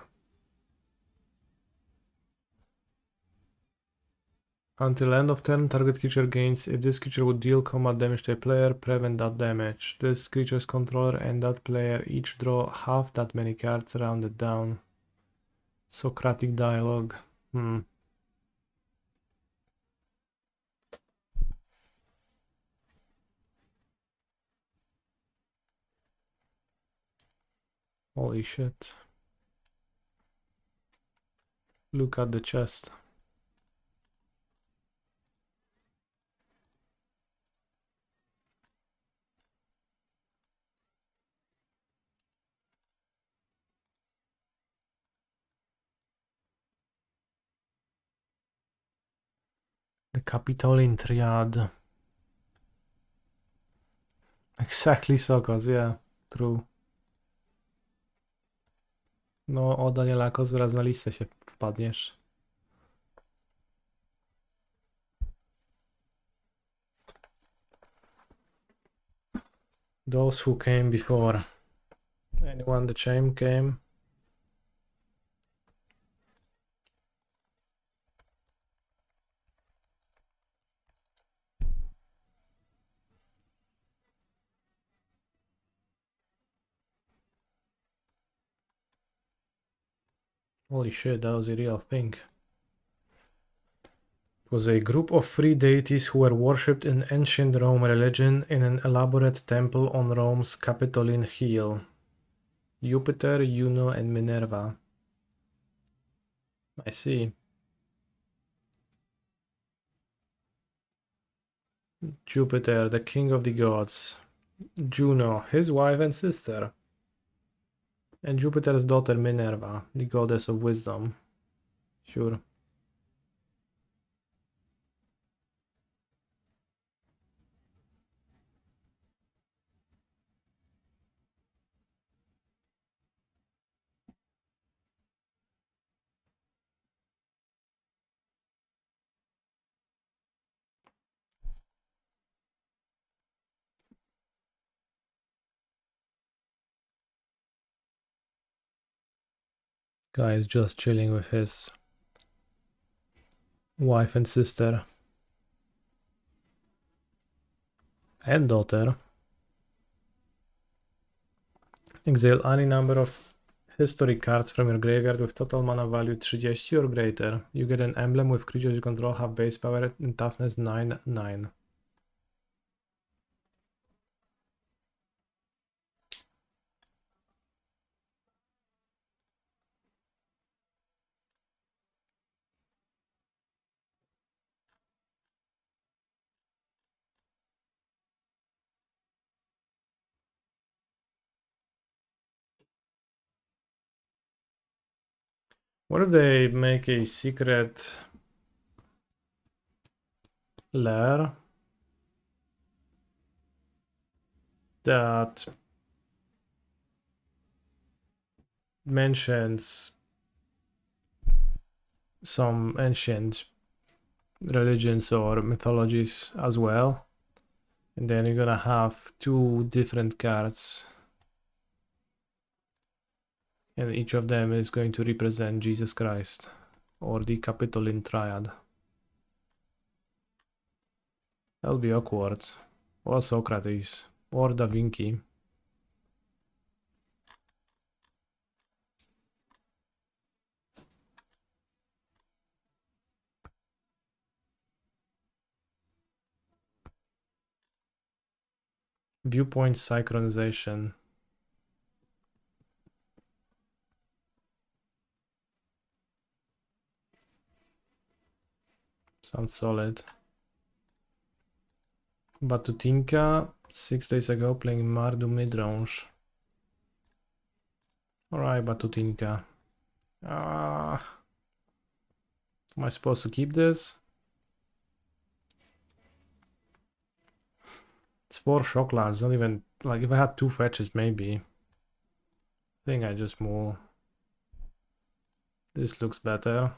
Until end of turn, target creature gains. If this creature would deal combat damage to a player, prevent that damage. This creature's controller and that player each draw half that many cards, rounded down. Socratic dialogue. Holy shit. Look at the chest. The Capitoline Triad. Exactly Sokos, yeah. True. No, o Danielako, zaraz na listę się wpadniesz. Those who came before. Anyone the shame came? Holy shit, that was a real thing. It was a group of three deities who were worshipped in ancient Rome religion in an elaborate temple on Rome's Capitoline Hill. Jupiter, Juno, and Minerva. I see. Jupiter, the king of the gods. Juno, his wife and sister. And Jupiter's daughter Minerva, the goddess of wisdom. Sure. Guy is just chilling with his wife and sister. And daughter. Exile any number of historic cards from your graveyard with total mana value 30 or greater. You get an emblem with creatures you control have base power and toughness 9/9. What if they make a secret lair that mentions some ancient religions or mythologies as well, and then you're gonna have two different cards, and each of them is going to represent Jesus Christ or the Capitoline Triad. That'll be awkward. Or Socrates or Da Vinci. Viewpoint synchronization. Sounds solid. Batutinka, 6 days ago playing Mardu midrange. Alright, Batutinka. Am I supposed to keep this? It's 4 shock lands, not even... Like, if I had 2 fetches, maybe. I think I just move. This looks better.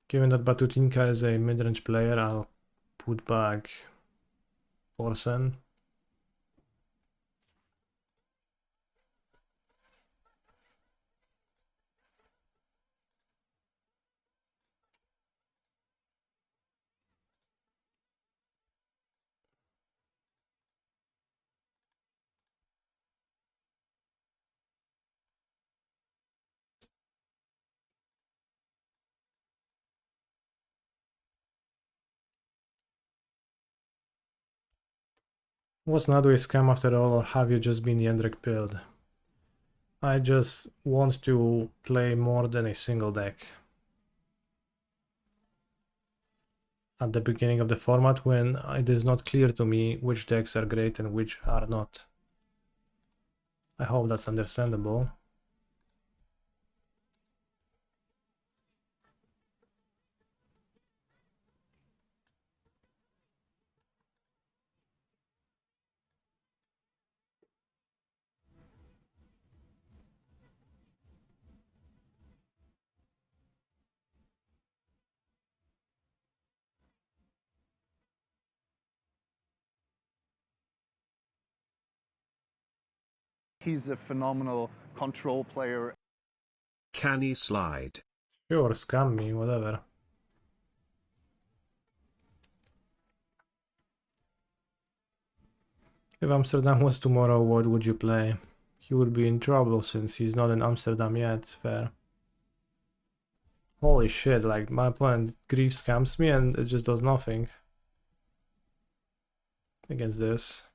Given that Batutinka is a mid-range player, I'll put back Forsen. Was Nadu a scam after all, or have you just been Yendrek build? I just want to play more than a single deck. At the beginning of the format, when it is not clear to me which decks are great and which are not. I hope that's understandable. He's a phenomenal control player. Can he slide? Sure, scam me, whatever. If Amsterdam was tomorrow, what would you play? He would be in trouble since he's not in Amsterdam yet, fair. Holy shit, like my opponent grief scams me and it just does nothing against this.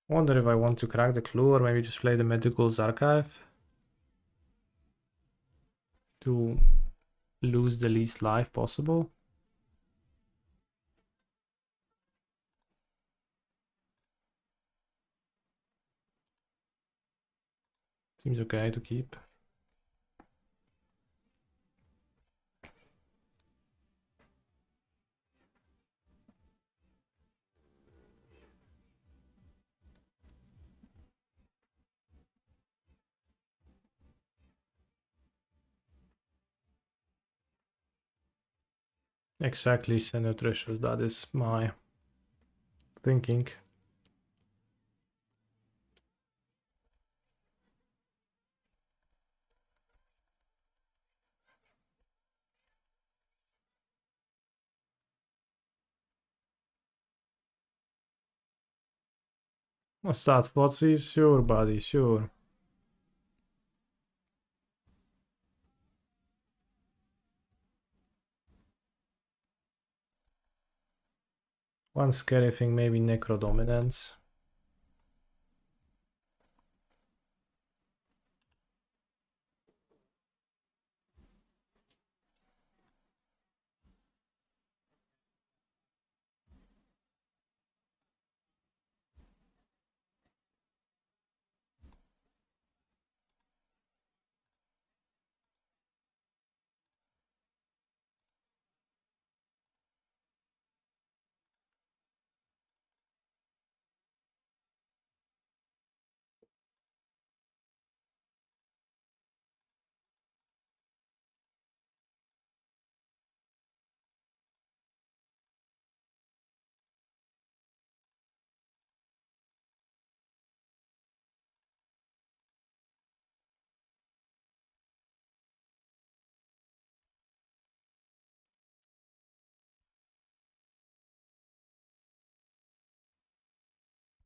Wonder if I want to crack the clue or maybe just play the Medical's Archive to lose the least life possible. Seems okay to keep. Exactly, Senatricious, that is my thinking. What's that, Fotsy? Sure, buddy, sure. One scary thing, maybe Necro Dominance.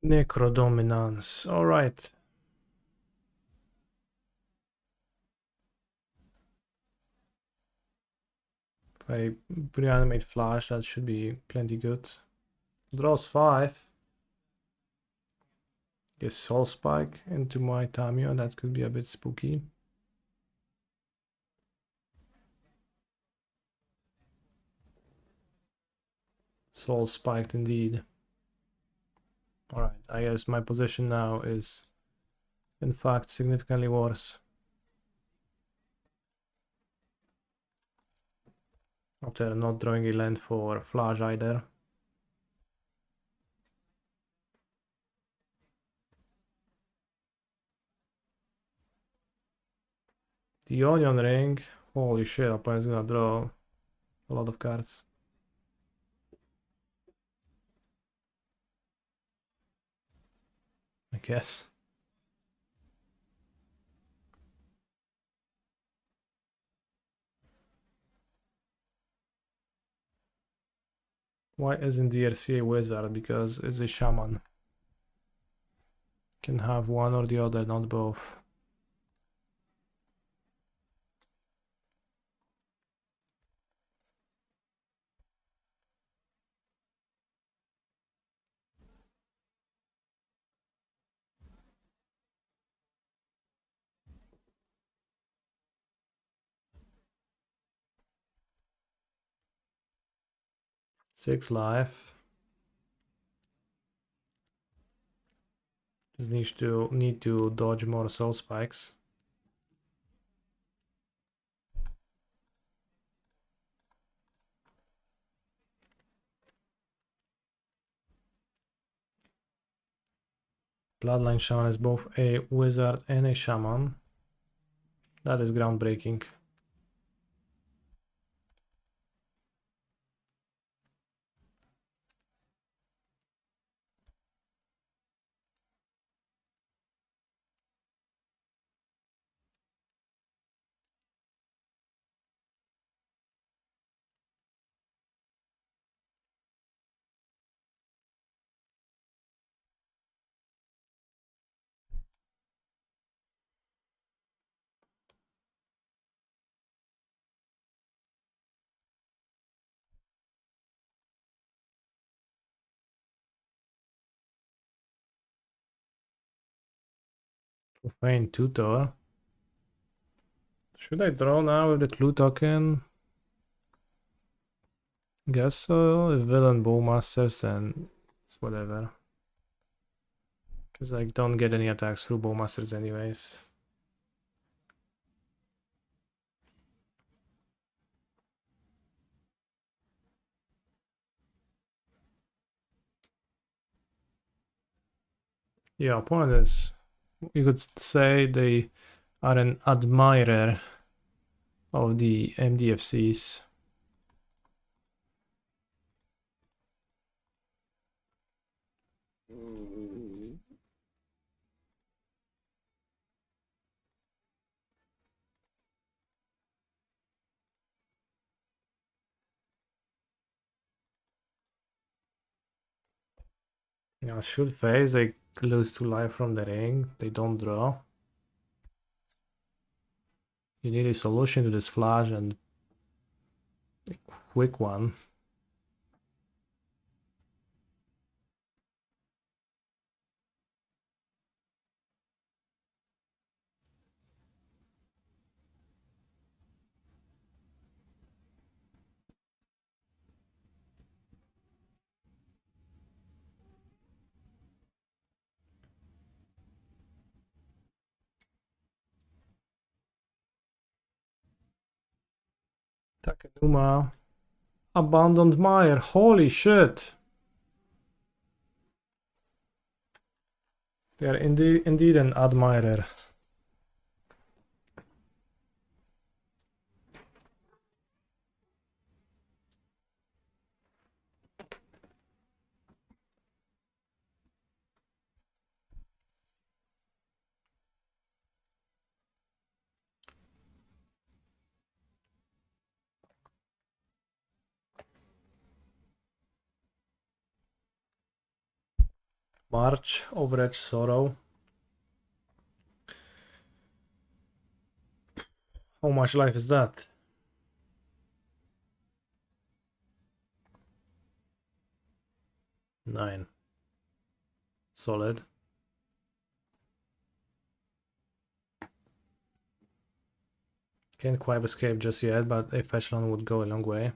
Necro Dominance, alright. If I reanimate Flash, that should be plenty good. Draws 5. Guess Soul Spike into my Tamio, that could be a bit spooky. Soul Spiked indeed. Alright, I guess my position now is in fact significantly worse. After not drawing a land for Flash either. The Onion Ring. Holy shit, opponent's gonna draw a lot of cards. I guess. Why isn't DRC a wizard? Because it's a shaman. Can have one or the other, not both. Six life. Just need to dodge more soul spikes. Bloodline Shaman is both a wizard and a shaman. That is groundbreaking. Profane Tutor. Should I draw now with the clue token? Guess so. If villain Bowmasters, then it's whatever. Because I don't get any attacks through Bowmasters anyways. Yeah, opponent is, you could say they are an admirer of the MDFCs. Yeah, should phase, they lose 2 life from the ring, they don't draw. You need a solution to this flash, and a quick one. Takenuma. Abandoned Mire, holy shit! They are indeed an admirer. March, Overedge Sorrow. How much life is that? 9. Solid. Can't quite escape just yet, but a fetchland would go a long way.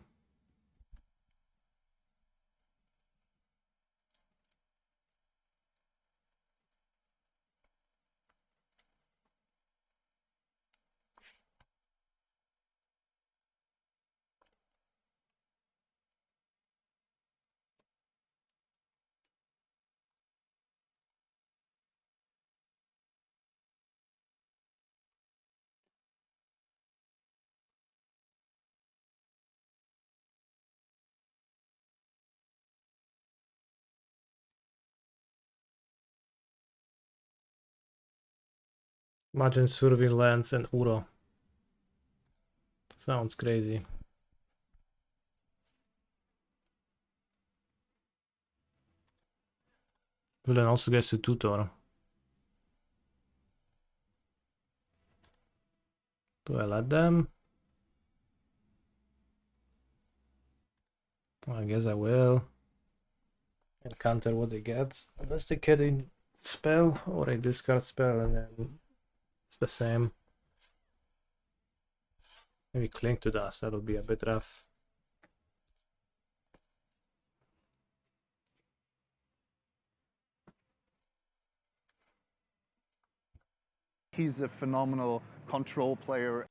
Imagine Surveillance and Uro. Sounds crazy. Villain also gets to tutor. Do I let them? Well, I guess I will. And counter what they get. Unless they get a spell or a discard spell, and then it's the same. Maybe Cling to Dust, that'll be a bit rough. He's a phenomenal control player.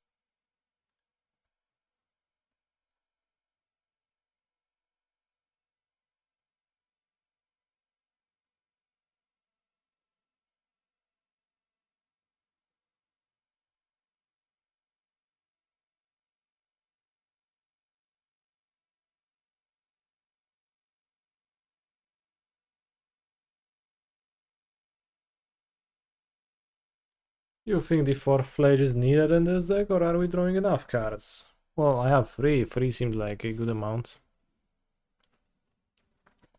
You think the 4th Flage is needed in this deck, or are we drawing enough cards? Well, I have 3. 3 seemed like a good amount.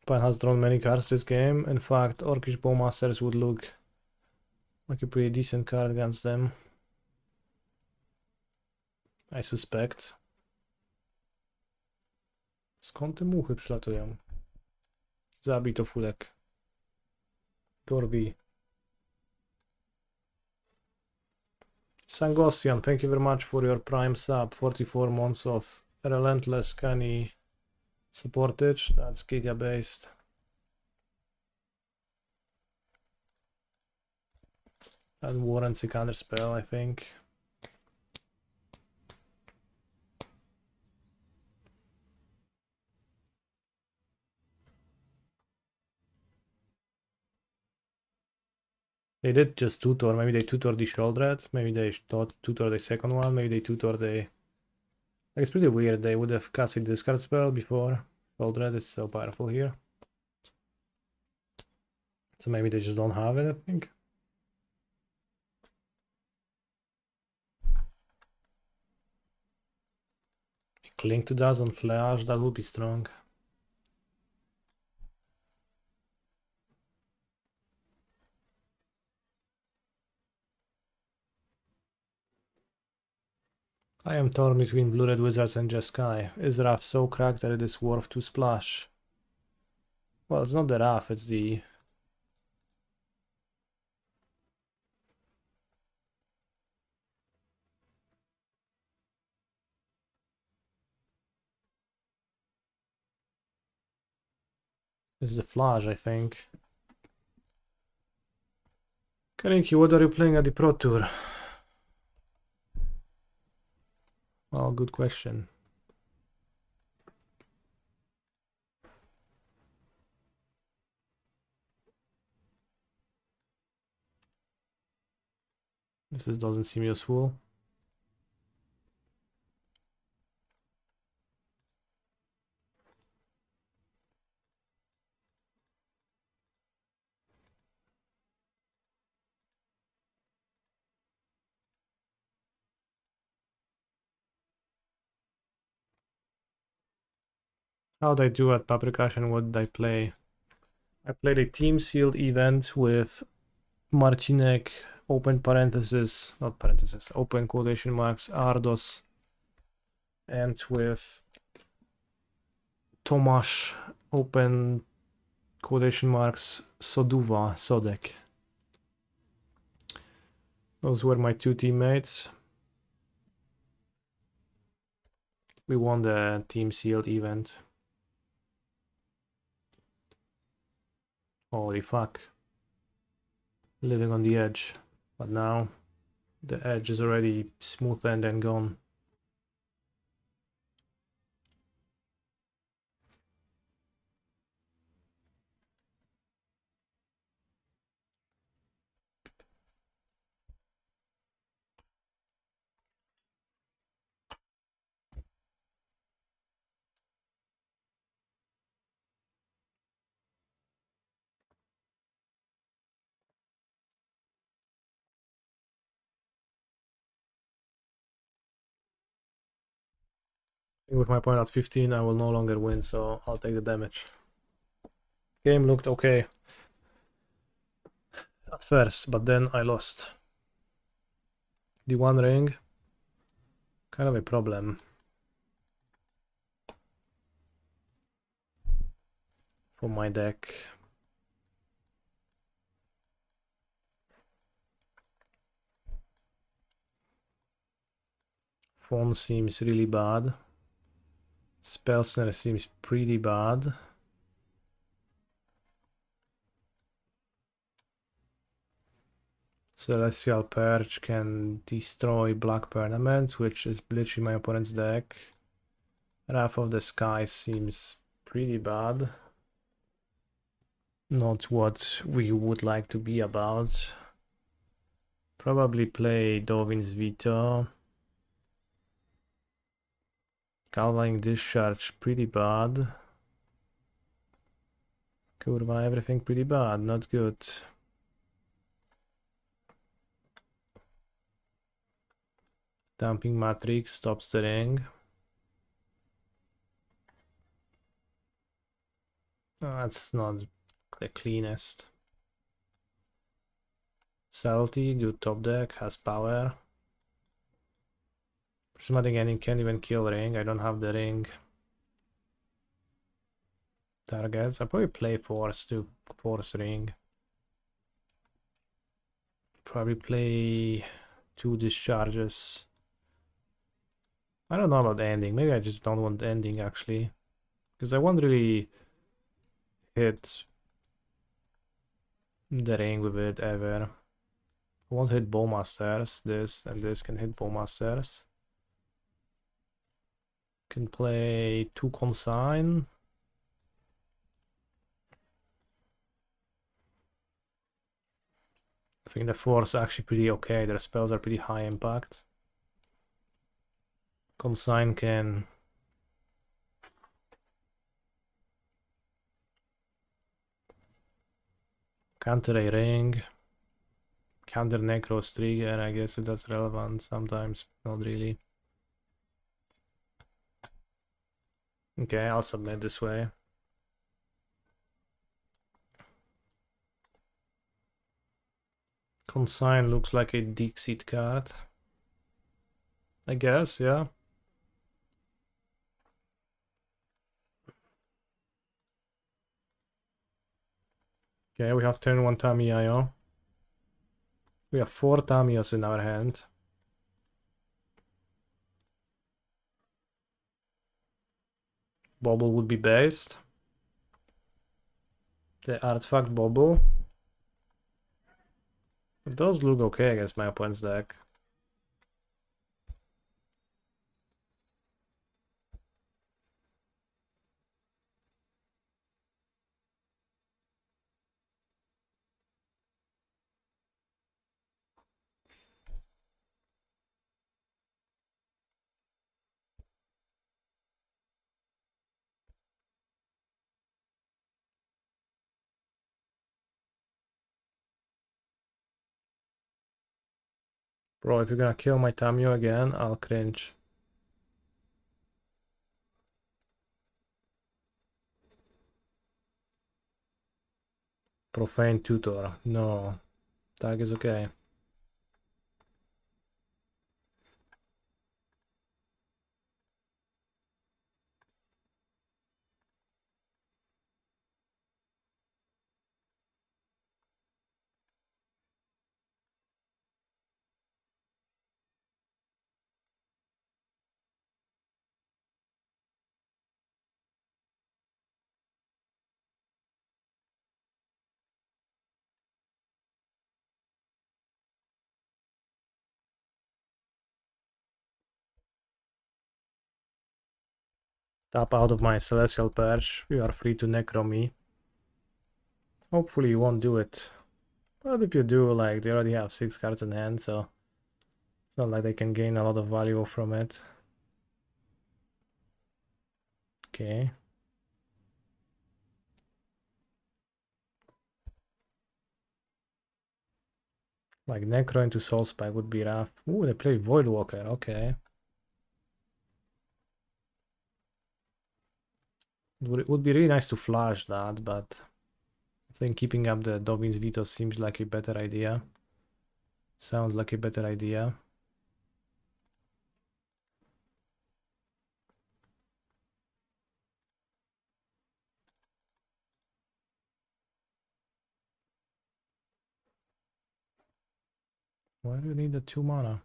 Pan has drawn many cards this game. In fact, Orcish Bowmasters would look like a pretty decent card against them, I suspect. Skąd te muchy przylatują? Zabij to fulek. Torbi. Sangosian, thank you very much for your prime sub. 44 months of relentless canny supportage. That's giga based. That warrants a counter spell, I think. They did just tutor. Maybe they tutored the Sholdred. Maybe they tutored the second one. Maybe they tutored the... Like, it's pretty weird. They would have cast a discard spell before. Sholdred is so powerful here. So maybe they just don't have it, I think. Cling to Dust on Flash, that would be strong. I am torn between Blue-Red Wizards and Jeskai. Is Wrath so cracked that it is worth 2 splash? Well, it's not the Wrath, it's the... This is the Flash, I think. Kaneki, what are you playing at the Pro Tour? Well, good question. This doesn't seem useful. How'd I do at Paprikash and what did I play? I played a team sealed event with Marcinek, open parenthesis, not parenthesis, open quotation marks, Ardos, and with Tomasz, open quotation marks Soduva, Sodek. Those were my two teammates. We won the Team Sealed event. Holy fuck. Living on the edge. But now the edge is already smoothened and gone. With my point at 15, I will no longer win, so I'll take the damage. Game looked okay at first, but then I lost. The one ring, kind of a problem. For my deck. Phone seems really bad. Spell Snare seems pretty bad. Celestial Perch can destroy Black Permanent, which is literally my opponent's deck. Wrath of the Sky seems pretty bad. Not what we would like to be about. Probably play Dovin's Veto. Galvaning Discharge, pretty bad. Kurva, everything pretty bad, not good. Dumping Matrix stops the ring. That's not the cleanest. Salty, good top deck, has power. Prismatic Ending can't even kill ring, I don't have the ring. Targets, I'll probably play Force to force ring. Probably play 2 discharges. I don't know about ending, maybe I just don't want ending actually. Because I won't really hit the ring with it ever. I won't hit Bowmasters, this and this can hit Bowmasters. Can play 2 Consign. I think the Force is actually pretty okay, their spells are pretty high impact. Consign can counter a ring, counter Necro's trigger, I guess if that's relevant sometimes, not really. Okay, I'll submit this way. Consign looks like a Dixit card. I guess, yeah. Okay, we have turn 1 Tamiyo. We have 4 Tamiyos in our hand. Bobble would be based. The artifact Bobble. It does look okay against my opponent's deck. Bro, if you're gonna kill my Tamiyo again, I'll cringe. Profane Tutor. No. Tag is okay. Tap out of my Celestial Perch. You are free to Necro me. Hopefully you won't do it. But if you do, like, they already have 6 cards in hand, so it's not like they can gain a lot of value from it. Okay. Like, Necro into Soul Spike would be rough. Ooh, they play Voidwalker, okay. It would be really nice to flash that, but I think keeping up the Dovin's Veto seems like a better idea. Sounds like a better idea. Why do you need the 2 mana?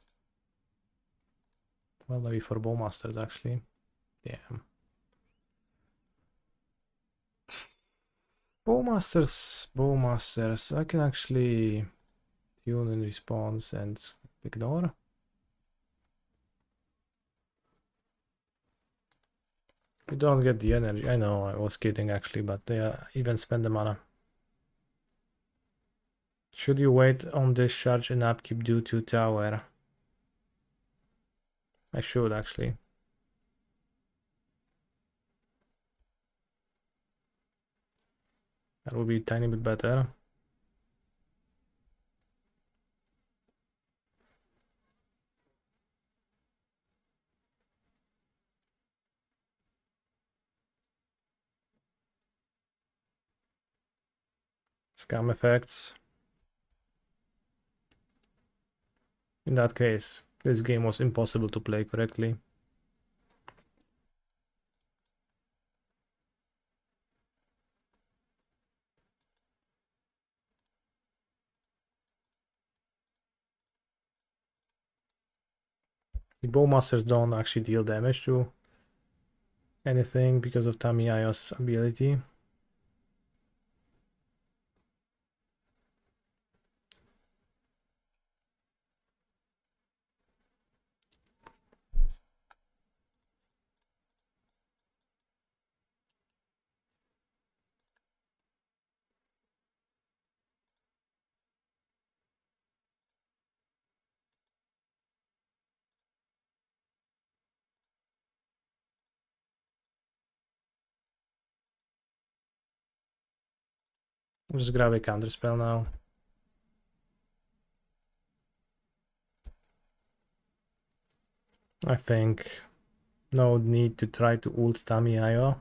Well, maybe for Bowmasters, actually. Damn. Bowmasters. I can actually tune in response and ignore. You don't get the energy. I know, I was kidding actually, but they even spend the mana. Should you wait on this charge and upkeep due to tower? I should actually. That would be a tiny bit better. Scam effects. In that case, this game was impossible to play correctly. The Bowmasters don't actually deal damage to anything because of Tamiya's ability. I'll just grab a counter spell now. I think no need to try to ult Tamiya.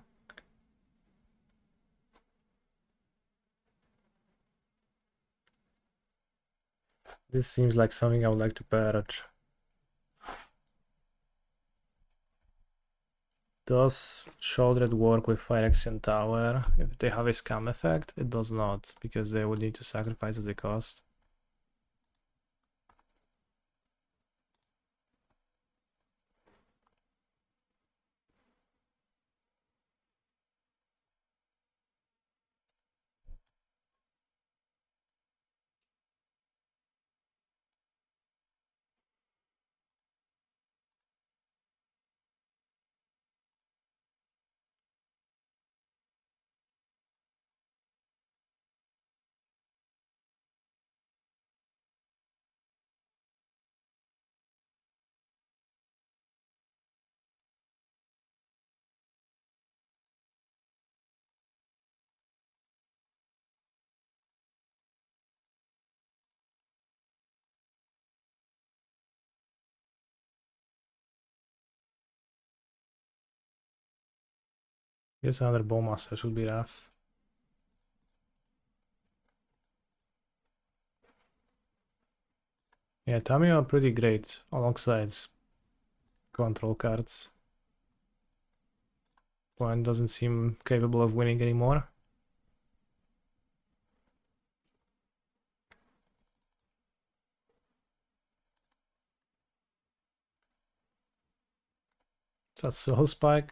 This seems like something I would like to purge. Does Shouldered work with Phyrexian Tower? If they have a scam effect, it does not, because they would need to sacrifice as a cost. Guess another Bowmaster should be rough. Yeah, Tamiya are pretty great alongside control cards. One doesn't seem capable of winning anymore. So that's Soul Spike.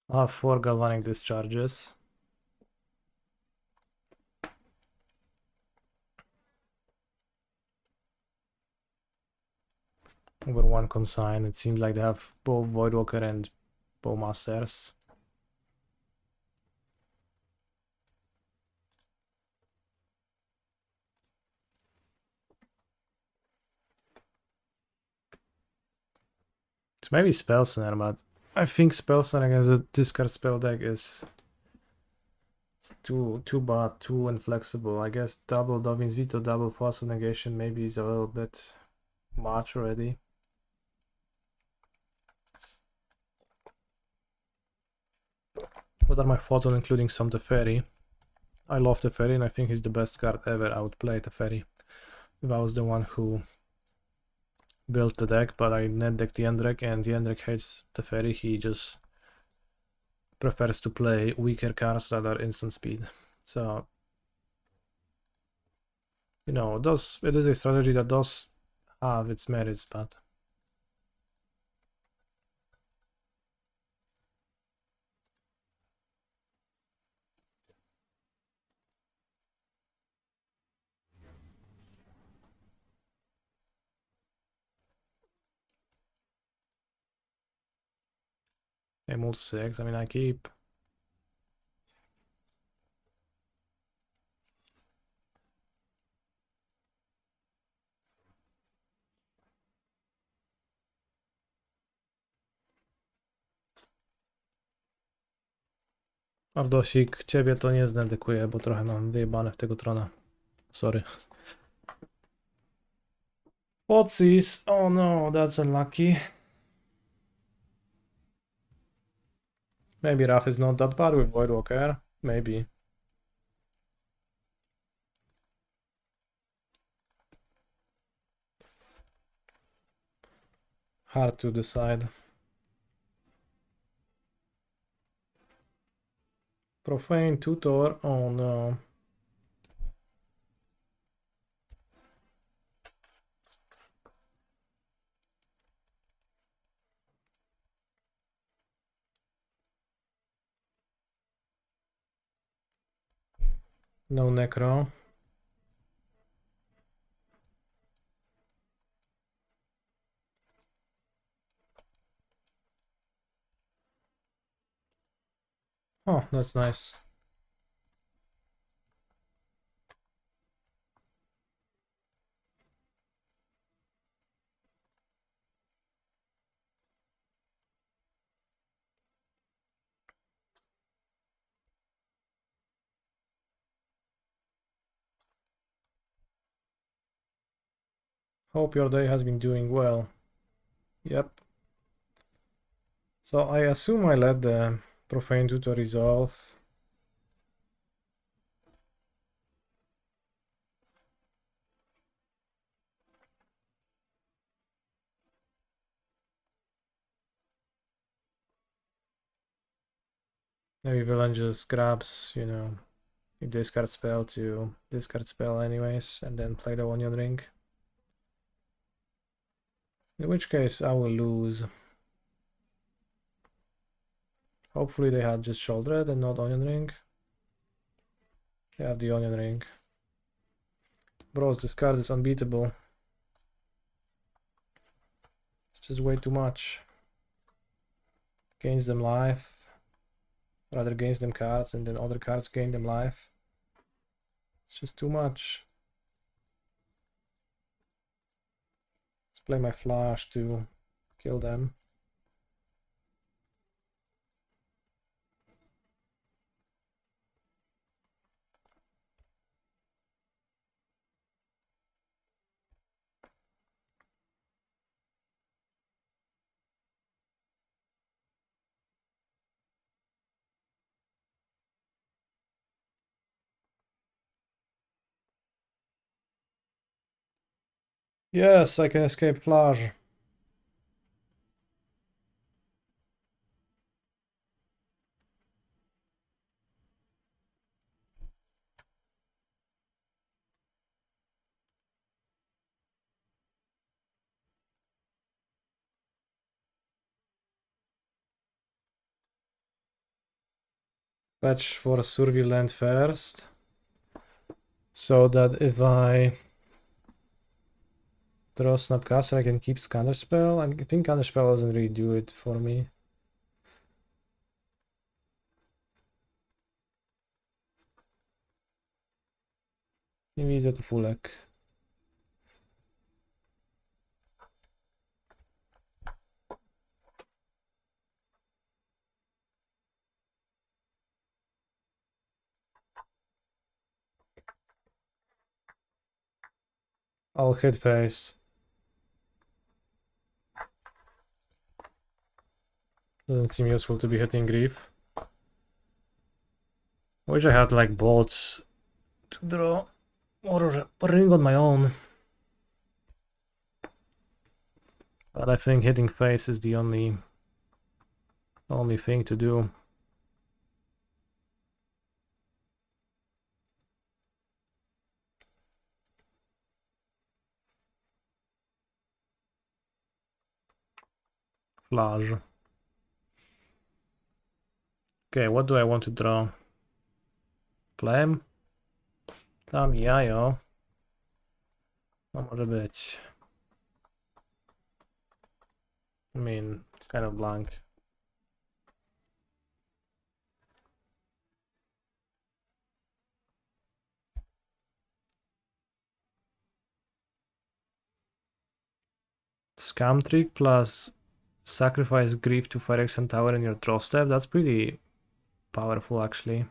I'll have 4 galvanic discharges. Over 1 consign. It seems like they have both Voidwalker and Bowmasters. It's maybe Spell Snare, but I think Spell Snare against a discard spell deck is too bad, too inflexible. I guess double Dovin's Veto, double Force of Negation maybe is a little bit much already. What are my thoughts on including some Teferi? I love Teferi and I think he's the best card ever. I would play Teferi if I was the one who built the deck, but I net decked the Endrek and the Endrek hates Teferi. He just prefers to play weaker cards that are instant speed. So, you know, it is a strategy that does have its merits, but a multi-6, I mean, I keep. Ardosik, ciebie to nie zdedykuję, bo trochę mam wyjebane w tego trona. Sorry. What's oh no, that's unlucky. Maybe Raf is not that bad with Voidwalker. Maybe. Hard to decide. Profane Tutor, oh no. No Necro. Oh, that's nice. Hope your day has been doing well. Yep. So I assume I let the Profane Tutor resolve. Maybe Villain just grabs, you know, a discard spell to discard spell anyways, and then play the Onion Ring. In which case I will lose. Hopefully they had just Shouldered and not Onion Ring. They have the Onion Ring. Bros, this card is unbeatable. It's just way too much. Gains them life. Rather gains them cards and then other cards gain them life. It's just too much. Let's play my Flash to kill them. Yes, I can escape Flash. Fetch for Survey land first. So that if I draw Snapcaster, I can keep Scanner Spell. I think Scanner Spell doesn't really do it for me. Maybe to Fulek. I'll hit face. Doesn't seem useful to be hitting Grief. I wish I had like bolts to draw or a ring on my own. But I think hitting face is the only thing to do. Flash. Okay, what do I want to draw? Flame? Tam jajo. No może być. I mean, it's kind of blank. Scam trick plus sacrifice Grief to Phyrex and Tower in your draw step. That's pretty powerful actually.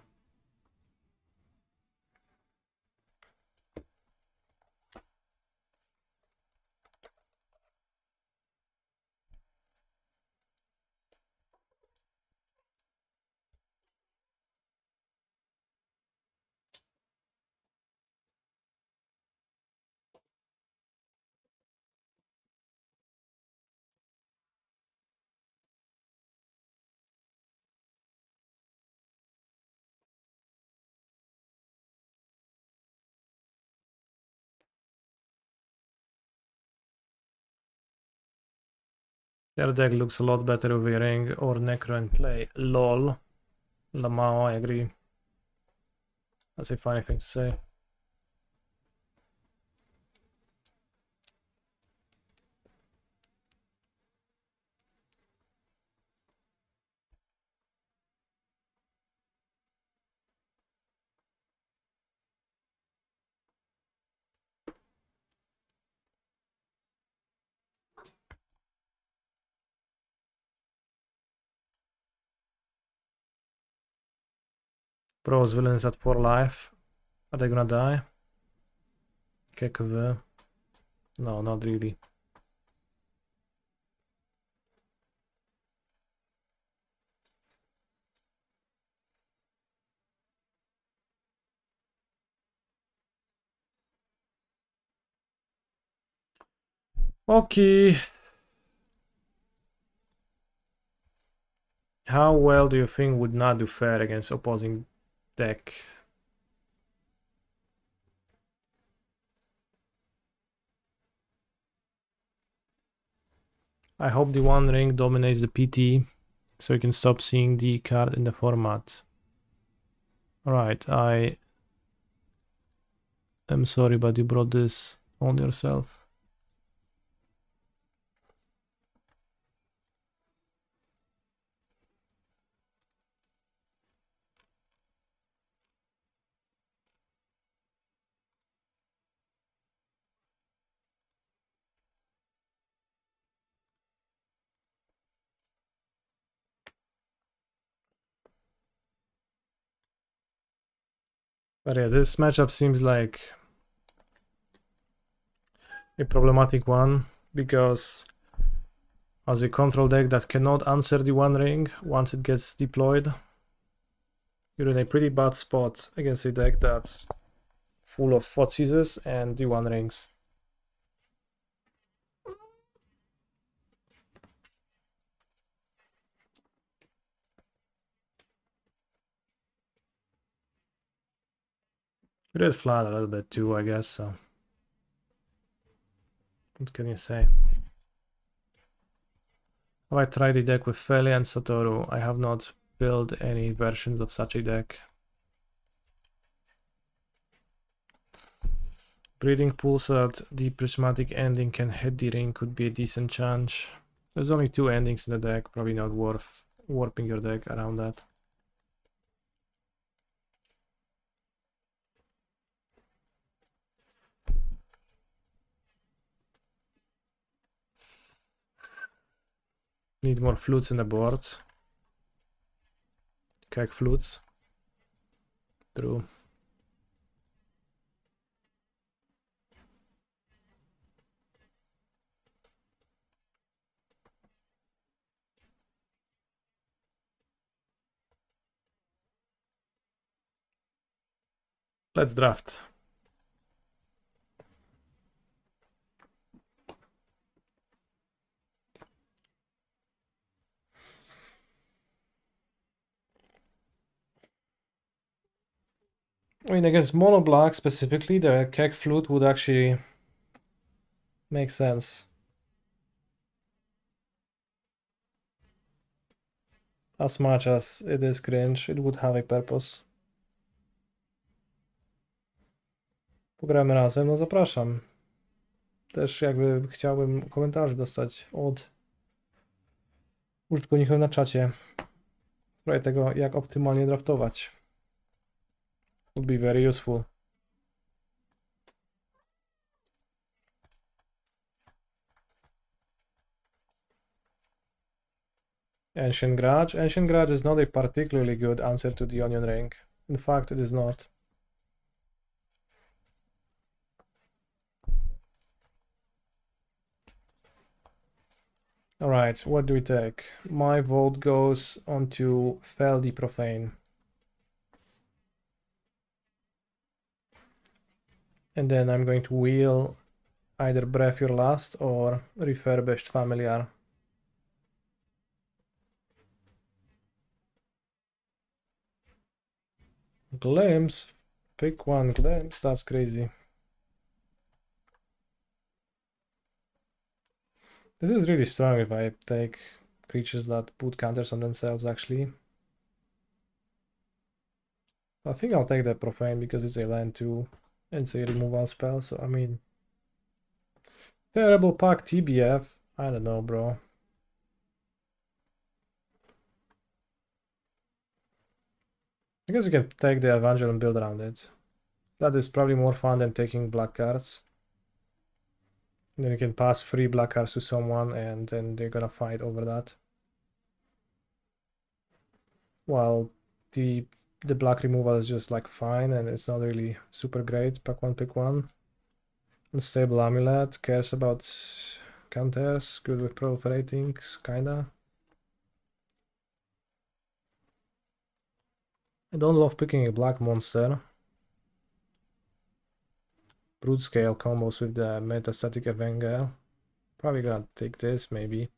Their deck looks a lot better with a ring or Necro in play. LOL. Lamao, I agree. That's a funny thing to say. Pros villains at 4 life. Are they gonna die? KKV. No, not really. Okay. How well do you think would not do fair against opposing deck? I hope the One Ring dominates the PT, so you can stop seeing the card in the format. Alright, I am sorry, but you brought this on yourself. But yeah, this matchup seems like a problematic one, because as a control deck that cannot answer the One Ring once it gets deployed, you're in a pretty bad spot against a deck that's full of Thoughtseize and the One Rings. Red flat a little bit too, I guess, so what can you say? Have I tried the deck with Feli and Satoru? I have not build any versions of such a deck. Breeding Pool so that the prismatic ending can hit the ring could be a decent chance. There's only 2 endings in the deck, probably not worth warping your deck around that. Need more flutes in the board. Keg flutes. True. Let's draft. I mean, against mono black specifically, the keg flute would actually make sense. As much as it is cringe, it would have a purpose. Pogramy razem, no zapraszam. Też jakby chciałbym komentarzy dostać od użytkowników na czacie w sprawie tego, jak optymalnie draftować. Would be very useful. Ancient Grudge. Ancient Grudge is not a particularly good answer to the Onion Ring. In fact, it is not. Alright, what do we take? My vote goes onto Fel the Profane. And then I'm going to wheel either Breath Your Last or Refurbished Familiar. Glimpse? Pick one glimpse, that's crazy. This is really strong if I take creatures that put counters on themselves, actually. I think I'll take the Profane because it's a land too. And it's a removal spell, so I mean... Terrible pack TBF? I don't know, bro. I guess you can take the Evangel and build around it. That is probably more fun than taking black cards. And then you can pass 3 black cards to someone and then they're gonna fight over that. While the black removal is just like fine and it's not really super great. Pack one. Unstable Amulet, cares about counters, good with proliferating, kinda. I don't love picking a black monster. Brute Scale combos with the Metastatic Evangel. Probably gonna take this, maybe.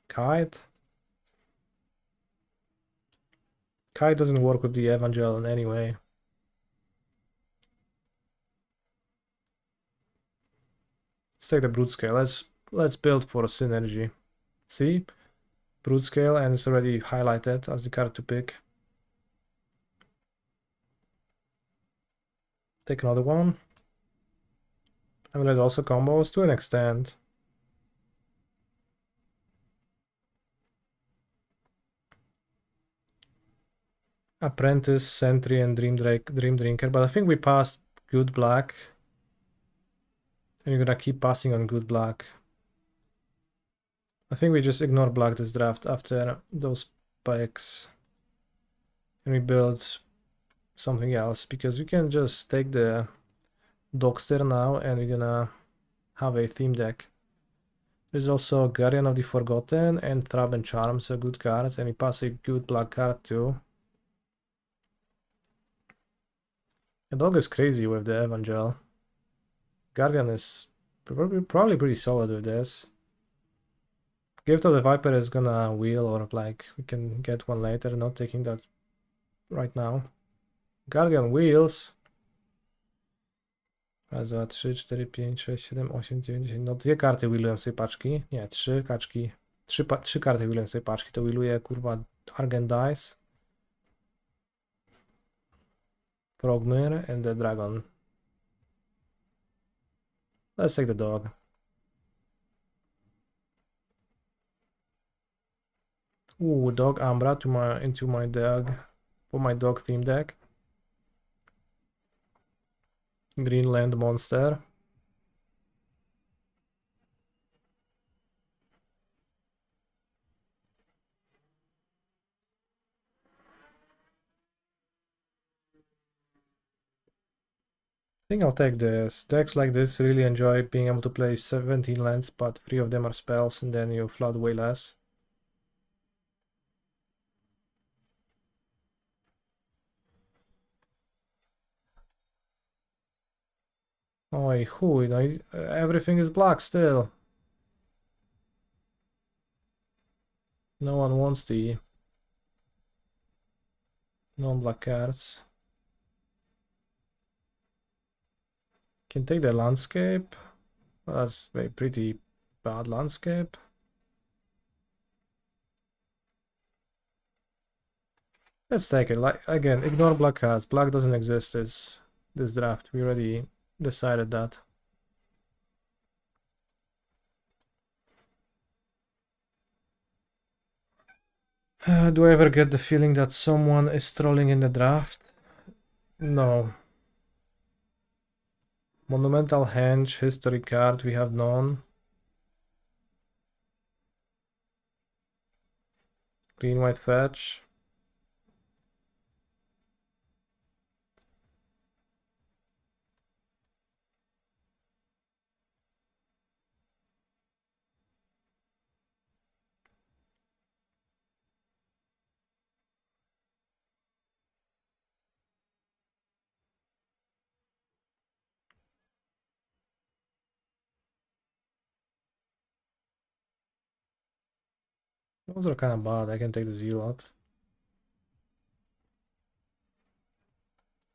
Kite? Kite doesn't work with the Evangel in any way. Let's take the Brute Scale. Let's build for a synergy. See? Brute Scale, and it's already highlighted as the card to pick. Take another one. Amulet also combos to an extent. Apprentice, Sentry, and Dream Drinker, but I think we passed good black. And you're gonna keep passing on good black. I think we just ignore black this draft after those picks. And we build something else, because we can just take the Dogster now and we're gonna have a theme deck. There's also Guardian of the Forgotten and Trap and Charm, so good cards, and we pass a good black card too. The dog is crazy with the Evangel. Guardian is probably pretty solid with this. Gift of the Viper is gonna wheel, or like we can get one later, not taking that right now. Guardian wheels. Raz, dwa, trzy, cztery, pięć, sześć, siedem, osiem, dziewięć, 10. No 2 karty wheelują z tej paczki. Nie, 3 kaczki. Trzy karty willuję z tej paczki. To willuję kurwa Argent Dice, Frogmere and the Dragon. Let's take the dog. Ooh, dog Ambra into my dog for my dog theme deck. Greenland monster. I think I'll take this. Decks like this really enjoy being able to play 17 lands, but 3 of them are spells, and then you flood way less. Oi, who? Everything is black still. No one wants the non-black cards. Can take the landscape. That's a pretty bad landscape. Let's take it. Like again, ignore black cards. Black doesn't exist this draft. We already decided that. Do I ever get the feeling that someone is trolling in the draft? No. Monumental Henge, history card, we have none. Green white fetch. Those are kind of bad. I can take the Zealot.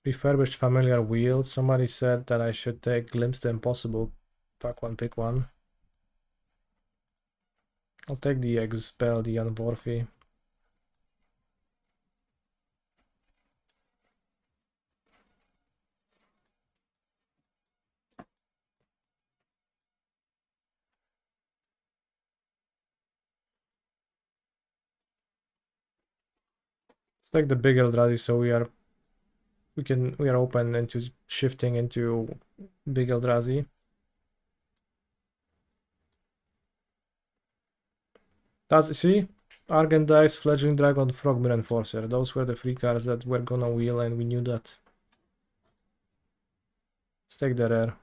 Refurbished familiar wheel. Somebody said that I should take Glimpse the Impossible. Pack one, pick one. I'll take the Expel, the Unworthy. Let's take the big Eldrazi, so we are open into shifting into big Eldrazi. See? Argent Dice, Fledgling Dragon, Frogmere Enforcer. Those were the 3 cards that were gonna wheel, and we knew that. Let's take the rare.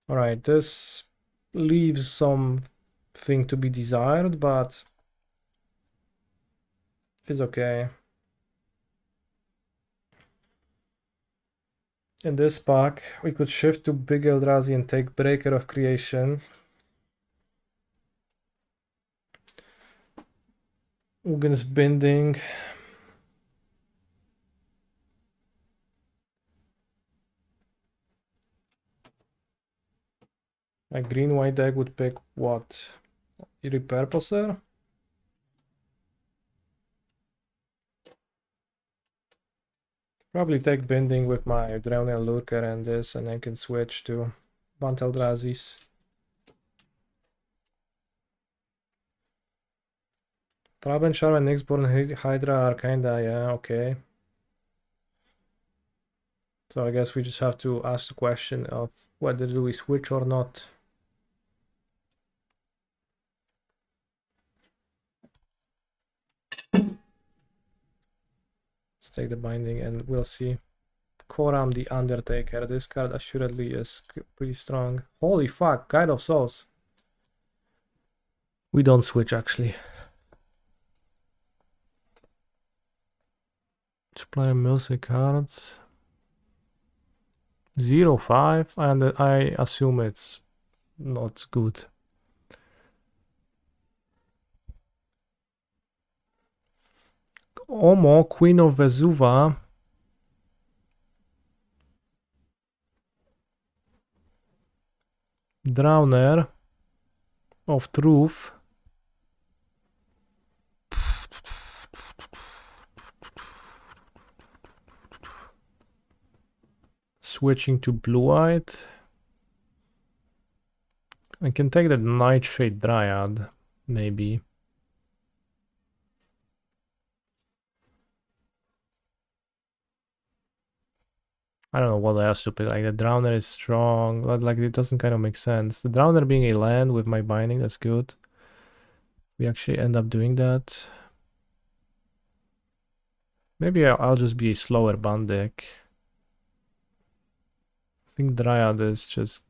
Alright, this leaves something to be desired, but it's okay. In this pack, we could shift to Big Eldrazi and take Breaker of Creation. Ugin's Binding. My green-white deck would pick what? Repurposer? Probably take Binding with my Drowning Lurker and this, and I can switch to Bant Eldrazi's. Trabenchar and Nyxborn Hydra are kinda, yeah, okay. So I guess we just have to ask the question of whether do we switch or not. Let's take the binding and we'll see. Koram the Undertaker. This card assuredly is pretty strong. Holy fuck, Guide of Souls. We don't switch actually. Let's play a music card. 0-5, and I assume it's not good. Omo, Queen of Vesuva. Drowner of Truth. Switching to blue-white. I can take the Nightshade Dryad, maybe. I don't know what else to pick. Like the Drowner is strong, but like it doesn't kind of make sense. The Drowner being a land with my binding, that's good. We actually end up doing that. Maybe I'll just be a slower band deck. I think Dryad is just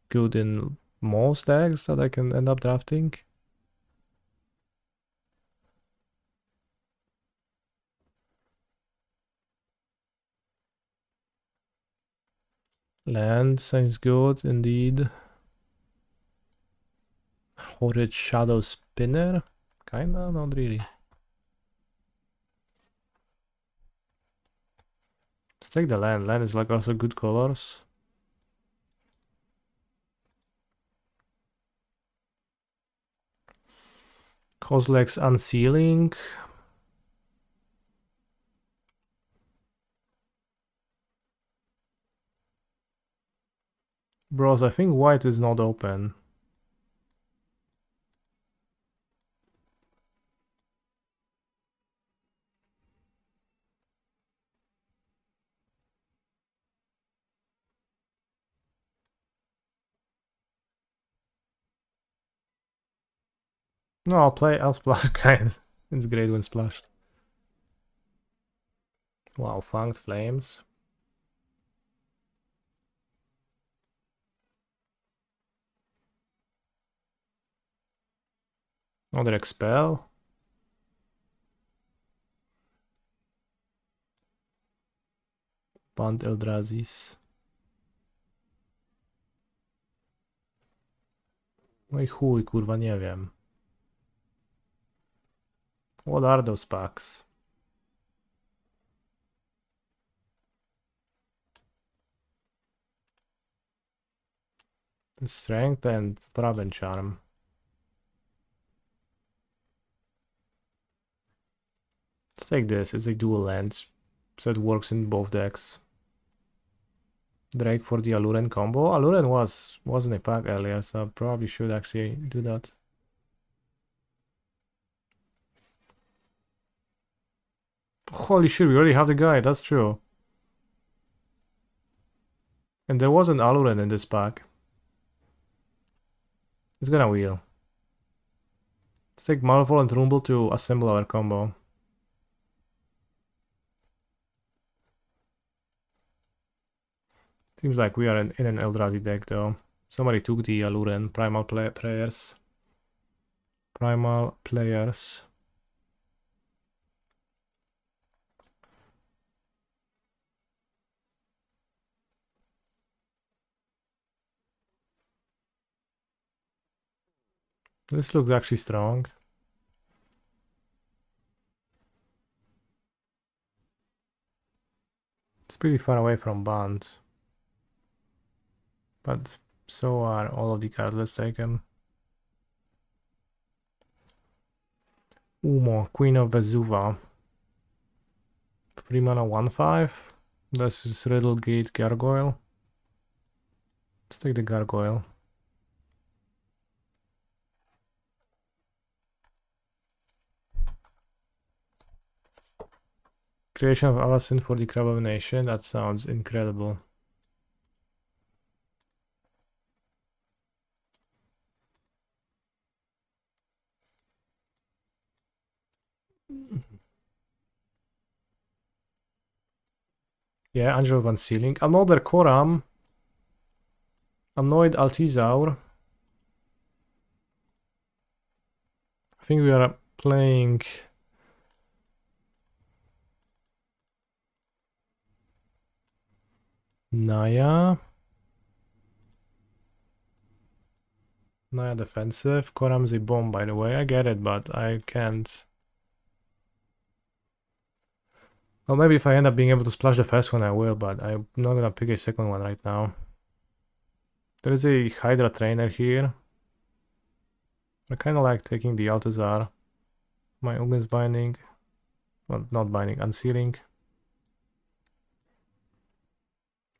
good in most decks that I can end up drafting. Land seems good indeed. Horrid Shadow Spinner? Kinda, not really. Let's take the land. Land is like also good colors. Kozilek's Unsealing. Bros, I think white is not open. No, I'll splash kind. It's great when splashed. Wow, Fanged Flames. Another Expel. Band Eldrazi's. No i chuj, kurwa, nie wiem. What are those packs? Strength and Thraben Charm. Let's take this, it's a dual land, so it works in both decks. Drake for the Aluren combo. Aluren wasn't a pack earlier, so I probably should actually do that. Holy shit, we already have the guy, that's true. And there was an Aluren in this pack. It's gonna wheel. Let's take Malvol and Rumble to assemble our combo. Seems like we are in an Eldrazi deck though. Somebody took the Aluren. Primal players. Primal players. This looks actually strong. It's pretty far away from Bond. But so are all of the cards. Let's take them. Umo, Queen of Vesuva. 3 mana 1/5. This is Riddlegate Gargoyle. Let's take the Gargoyle. Creation of Avacyn for the Crab Nation. That sounds incredible. Yeah, Angel of Unsealing. Another Koram. Annoyed Altizaur. I think we are playing Naya. Naya defensive. Koram is a bomb, by the way. I get it, but I can't. Well, maybe if I end up being able to splash the first one, I will, but I'm not gonna pick a second one right now. There is a Hydra trainer here. I kind of like taking the Altazar. My Ugin's binding. Well, not binding, unsealing.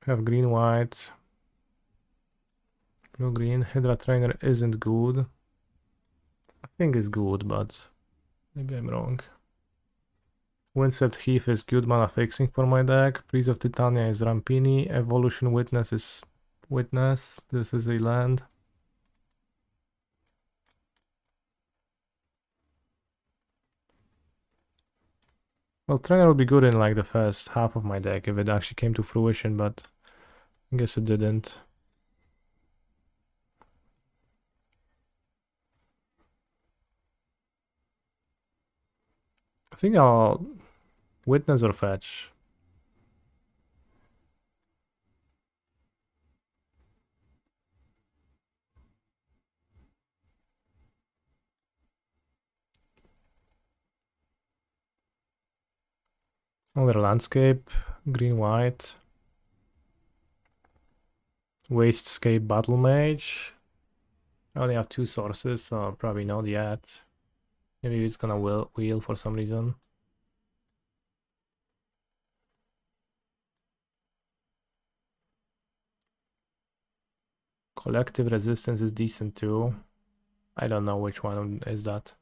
Have green white. Blue green. Hydra trainer isn't good. I think it's good, but maybe I'm wrong. Windswept Heath is good mana fixing for my deck. Priest of Titania is Rampini. Evolution Witness is Witness. This is a land. Well, trainer would be good in like the first half of my deck if it actually came to fruition, but I guess it didn't. I think I'll Witness or fetch. Another landscape, green white. Wastscape Battle Mage. I only have 2 sources, so probably not yet. Maybe it's gonna wheel for some reason. Collective Resistance is decent too. I don't know which one is that.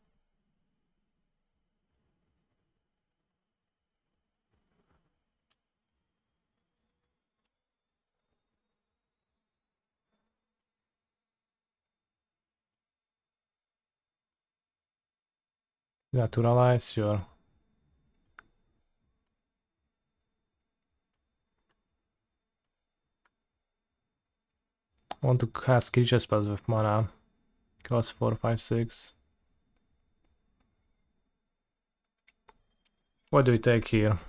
Naturalize, sure. I want to cast creature spells with mana. Cost 4, 5, 6. What do we take here?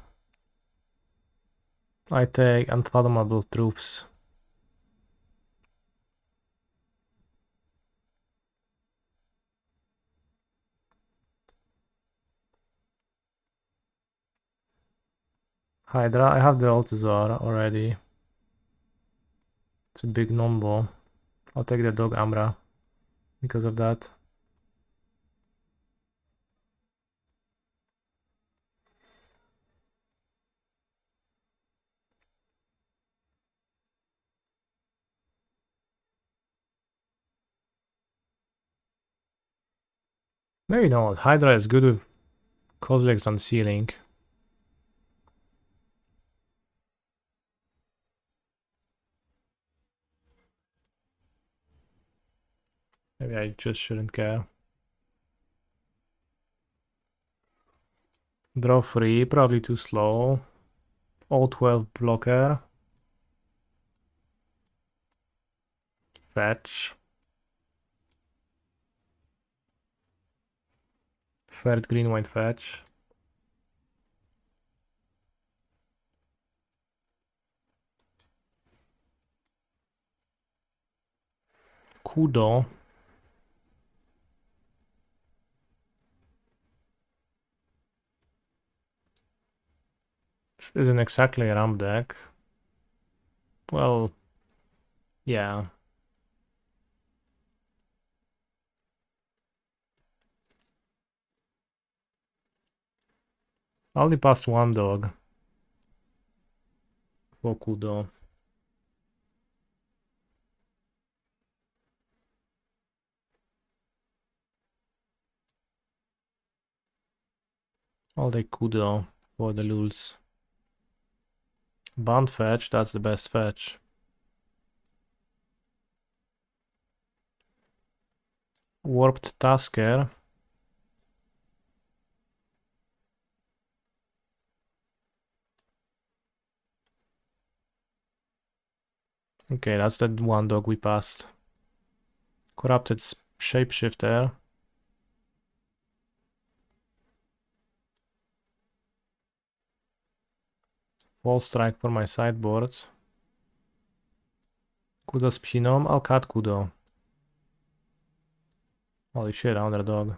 I take Unfathomable Truths. Hydra, I have the Altazar already. It's a big number. I'll take the Dog Amra because of that. Maybe not. Hydra is good with Kozilek's Unsealing. Maybe I just shouldn't care. Draw 3, probably too slow. All 12 blocker. Fetch. Third green white fetch. Kudo. This isn't exactly a ramp deck. Well, yeah. I only passed 1 dog for Kudo. I'll take Kudo for the lulz. Bound fetch, that's the best fetch. Warped Tasker. Okay, that's that 1 dog we passed. Corrupted Shapeshifter. Wall Strike for my sideboard. Kudo z psiną, I'll cut Kudo. Holy shit, underdog.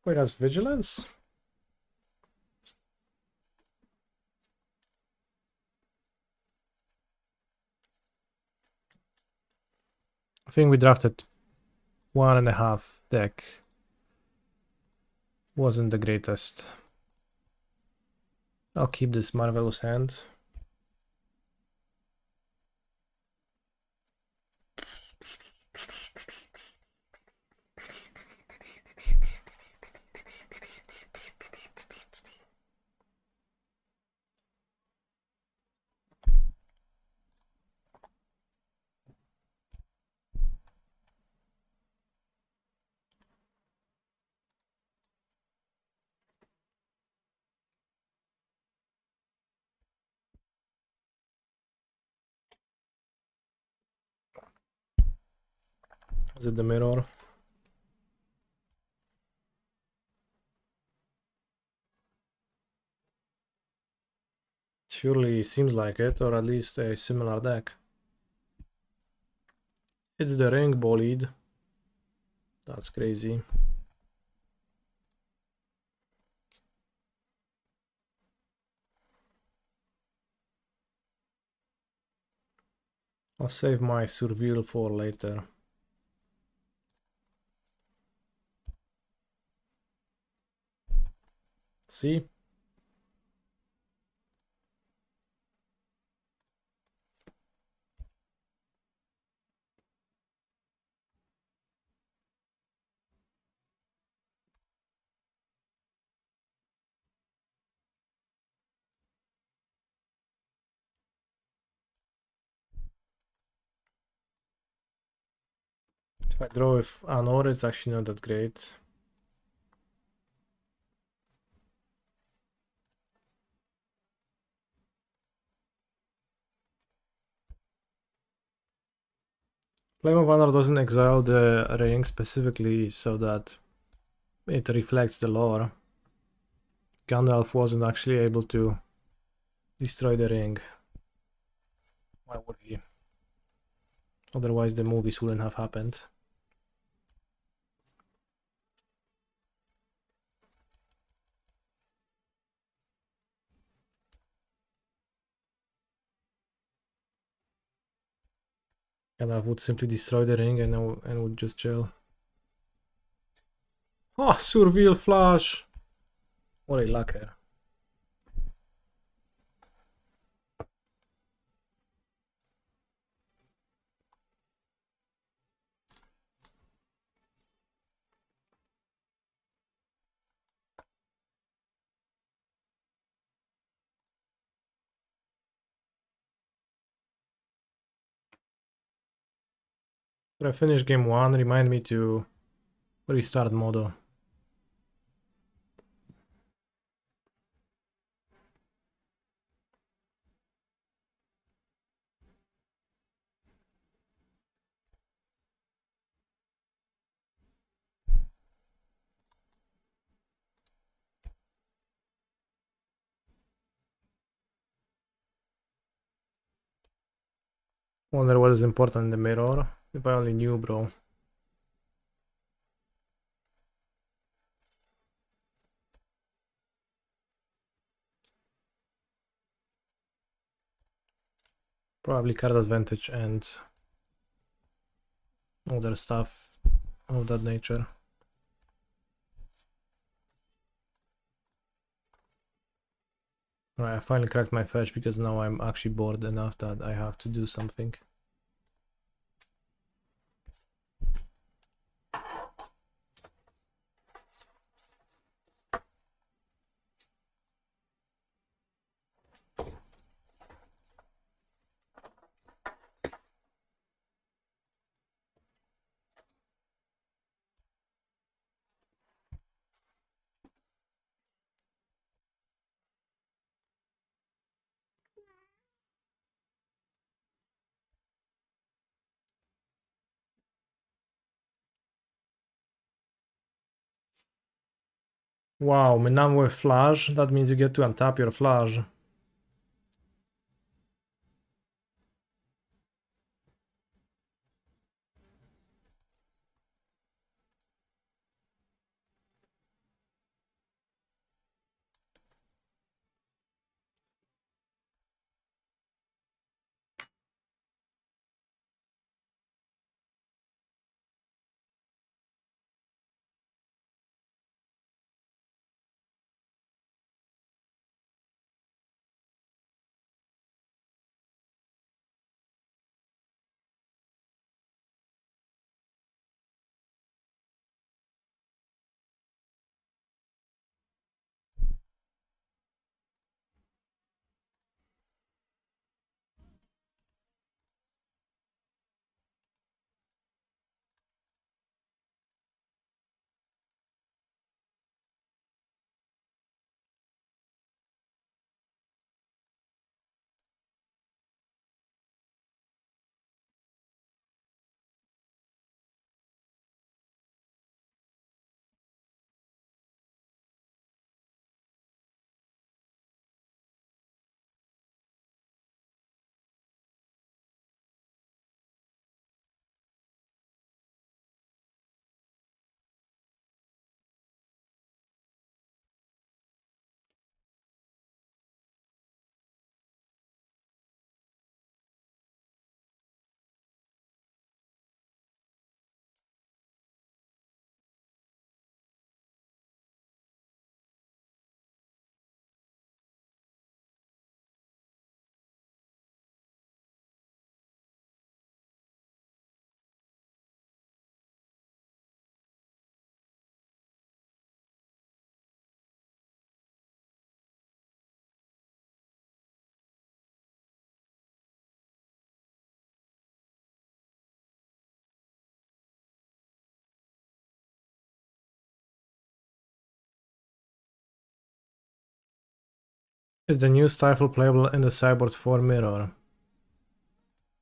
Wait, that's Vigilance? I think we drafted 1.5 deck. Wasn't the greatest. I'll keep this Marvelous Hand. Is it the mirror? Surely seems like it, or at least a similar deck. It's the ring bolide. That's crazy. I'll save my surveil for later. See? If I draw with Anor, it's actually not that great. Flame of Honor doesn't exile the ring specifically so that it reflects the lore. Gandalf wasn't actually able to destroy the ring. Why would he? Otherwise the movies wouldn't have happened. Gandalf would simply destroy the ring and would just chill. Oh, Surveil Flash! What a lucker. When I finish game 1, remind me to restart Modo. Wonder what is important in the mirror. If I only knew, bro. Probably card advantage and other stuff of that nature. Alright, I finally cracked my fetch because now I'm actually bored enough that I have to do something. Wow, now with flash, that means you get to untap your flash. Is the new Stifle playable in the Cyborg 4 mirror?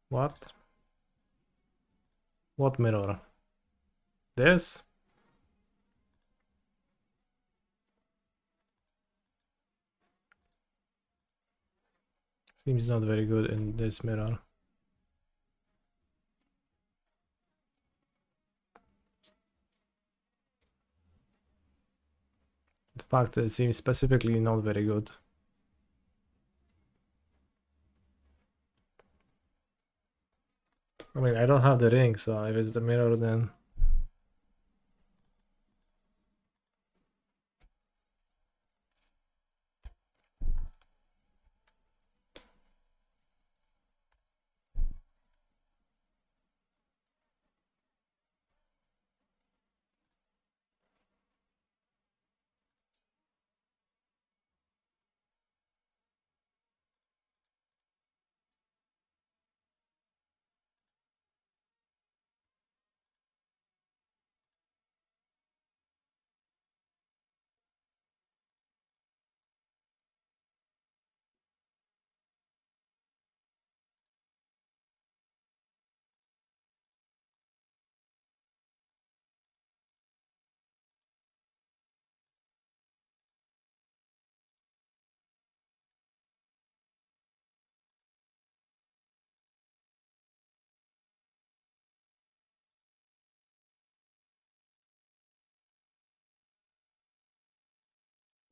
What? What mirror? This? Seems not very good in this mirror. In fact, it seems specifically not very good. I mean, I don't have the ring, so if it's the mirror, then...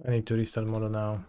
I need to restart model now.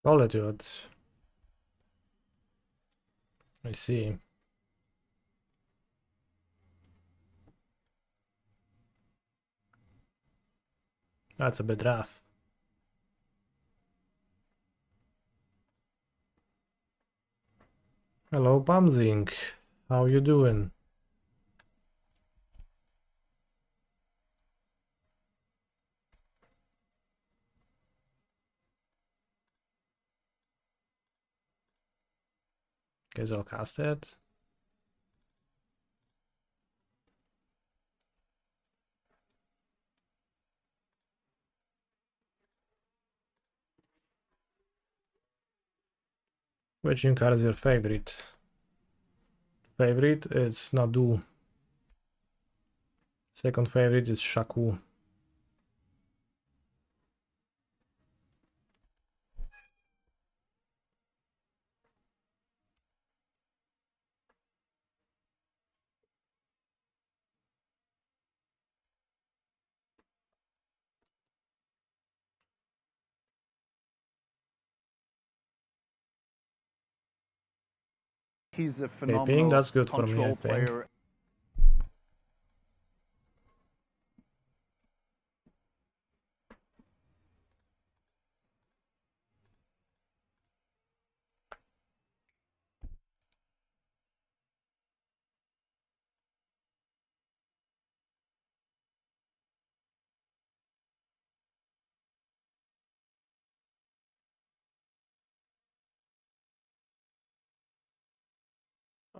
Solitude. I see. That's a bit rough. Hello, Bumzing. How you doing? Guess I'll cast it. Which new card is your favorite? Favorite is Nadu. Second favorite is Shaku. He's a Hey, Ping, phenomenal that's good for me, I control think. player.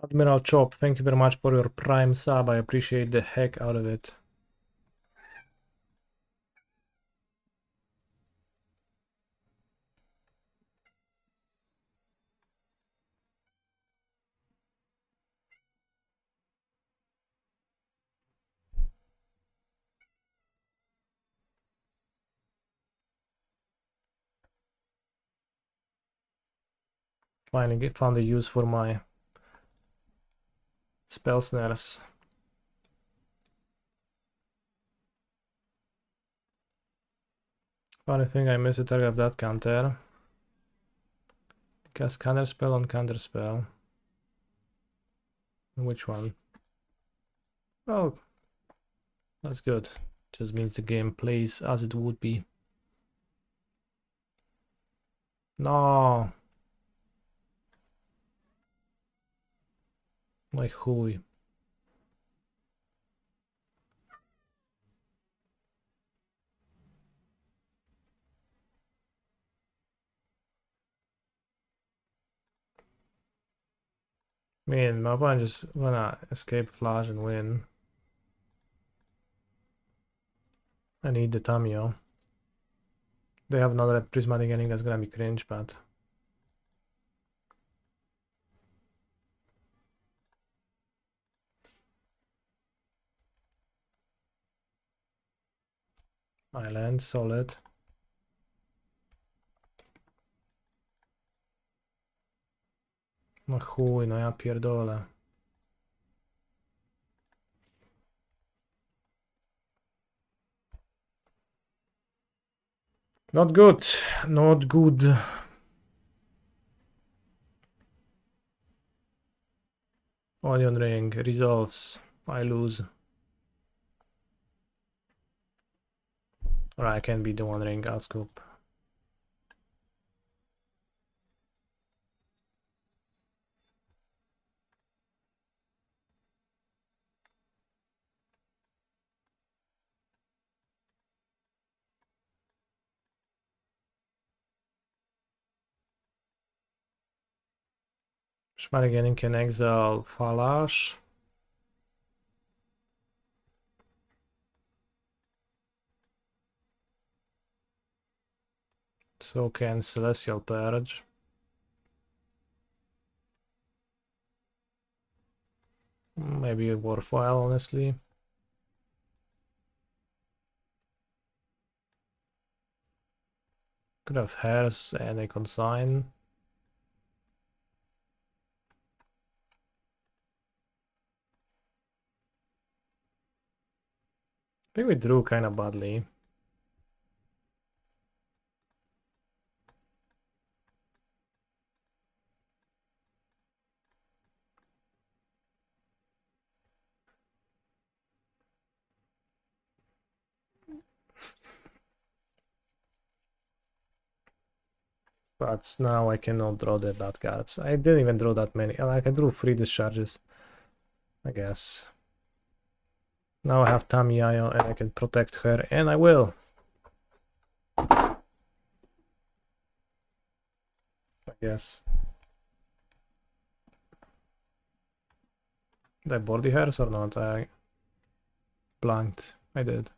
Admiral Chop, thank you very much for your Prime sub. I appreciate the heck out of it. Finally found a use for my spell snares. Funny thing, I missed the target of that counter. Cast counter spell on counter spell. Which one? Oh, that's good. Just means the game plays as it would be. No. Like hooey. Man, my opponent just wanna escape flash and win. I need the Tamio. They have another prismatic ending that's gonna be cringe, but I land solid. No chuj, no ja pierdolę. Not good, not good. Onion ring resolves. I lose. Or I can be the one ring outscope. Schmariganin can exile Falash. So can Celestial Purge. Maybe worthwhile, honestly. Could have hairs and a consign. I think we drew kind of badly. But now I cannot draw the bad cards. I didn't even draw that many. Like I drew 3 discharges, I guess. Now I have Tamiyayo and I can protect her, and I will. I guess. Did I board the hairs or not? I blanked. I did.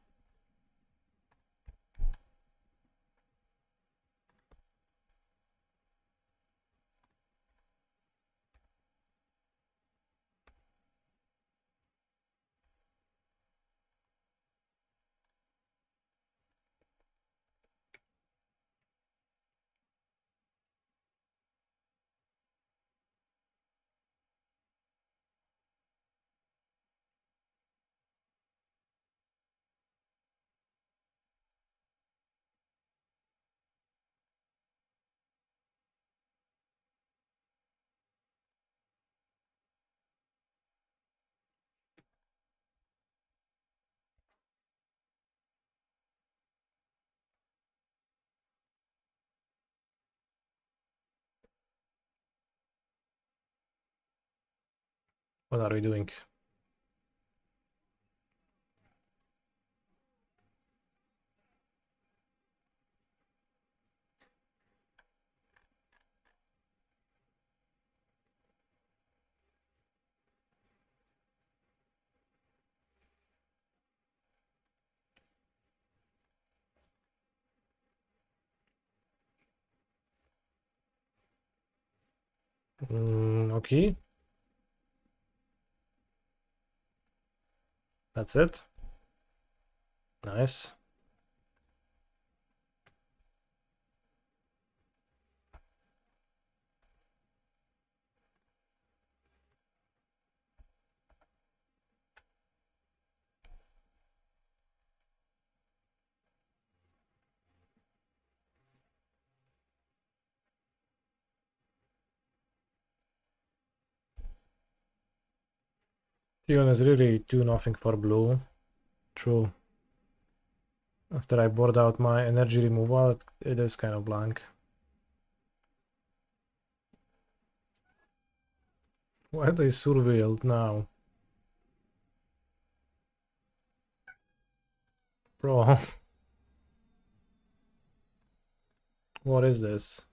What are we doing? Okay. That's it. Nice. Tion is really 2-0 for blue. True. After I board out my energy removal, it is kind of blank. Why are they surveilled now? Bro. What is this?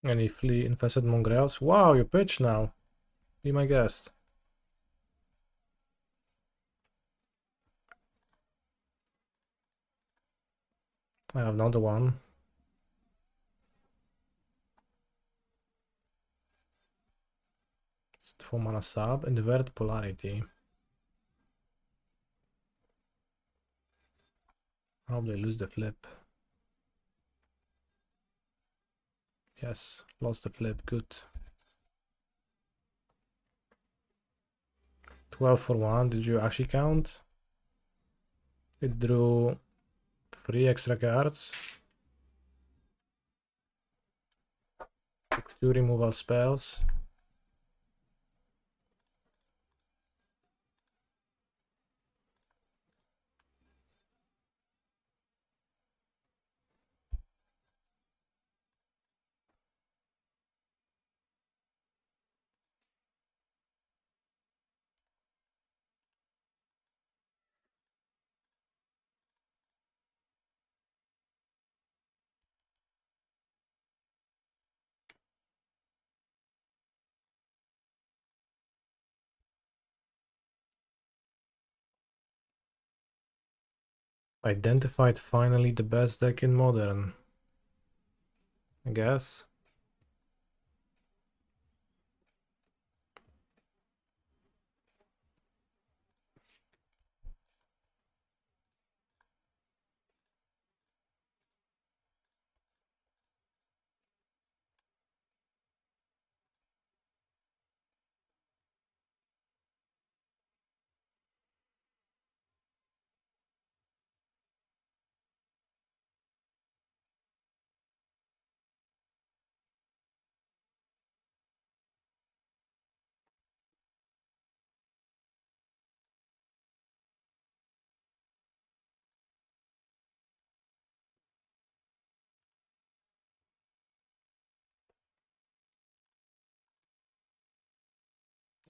Any flea infested mongrels? Wow, you pitch now. Be my guest. I have another one. It's 4 mana sub, invert polarity. Probably lose the flip. Yes, lost the flip, good. 12 for 1, did you actually count? It drew 3 extra cards. Took 2 removal spells. Identified finally the best deck in Modern. I guess.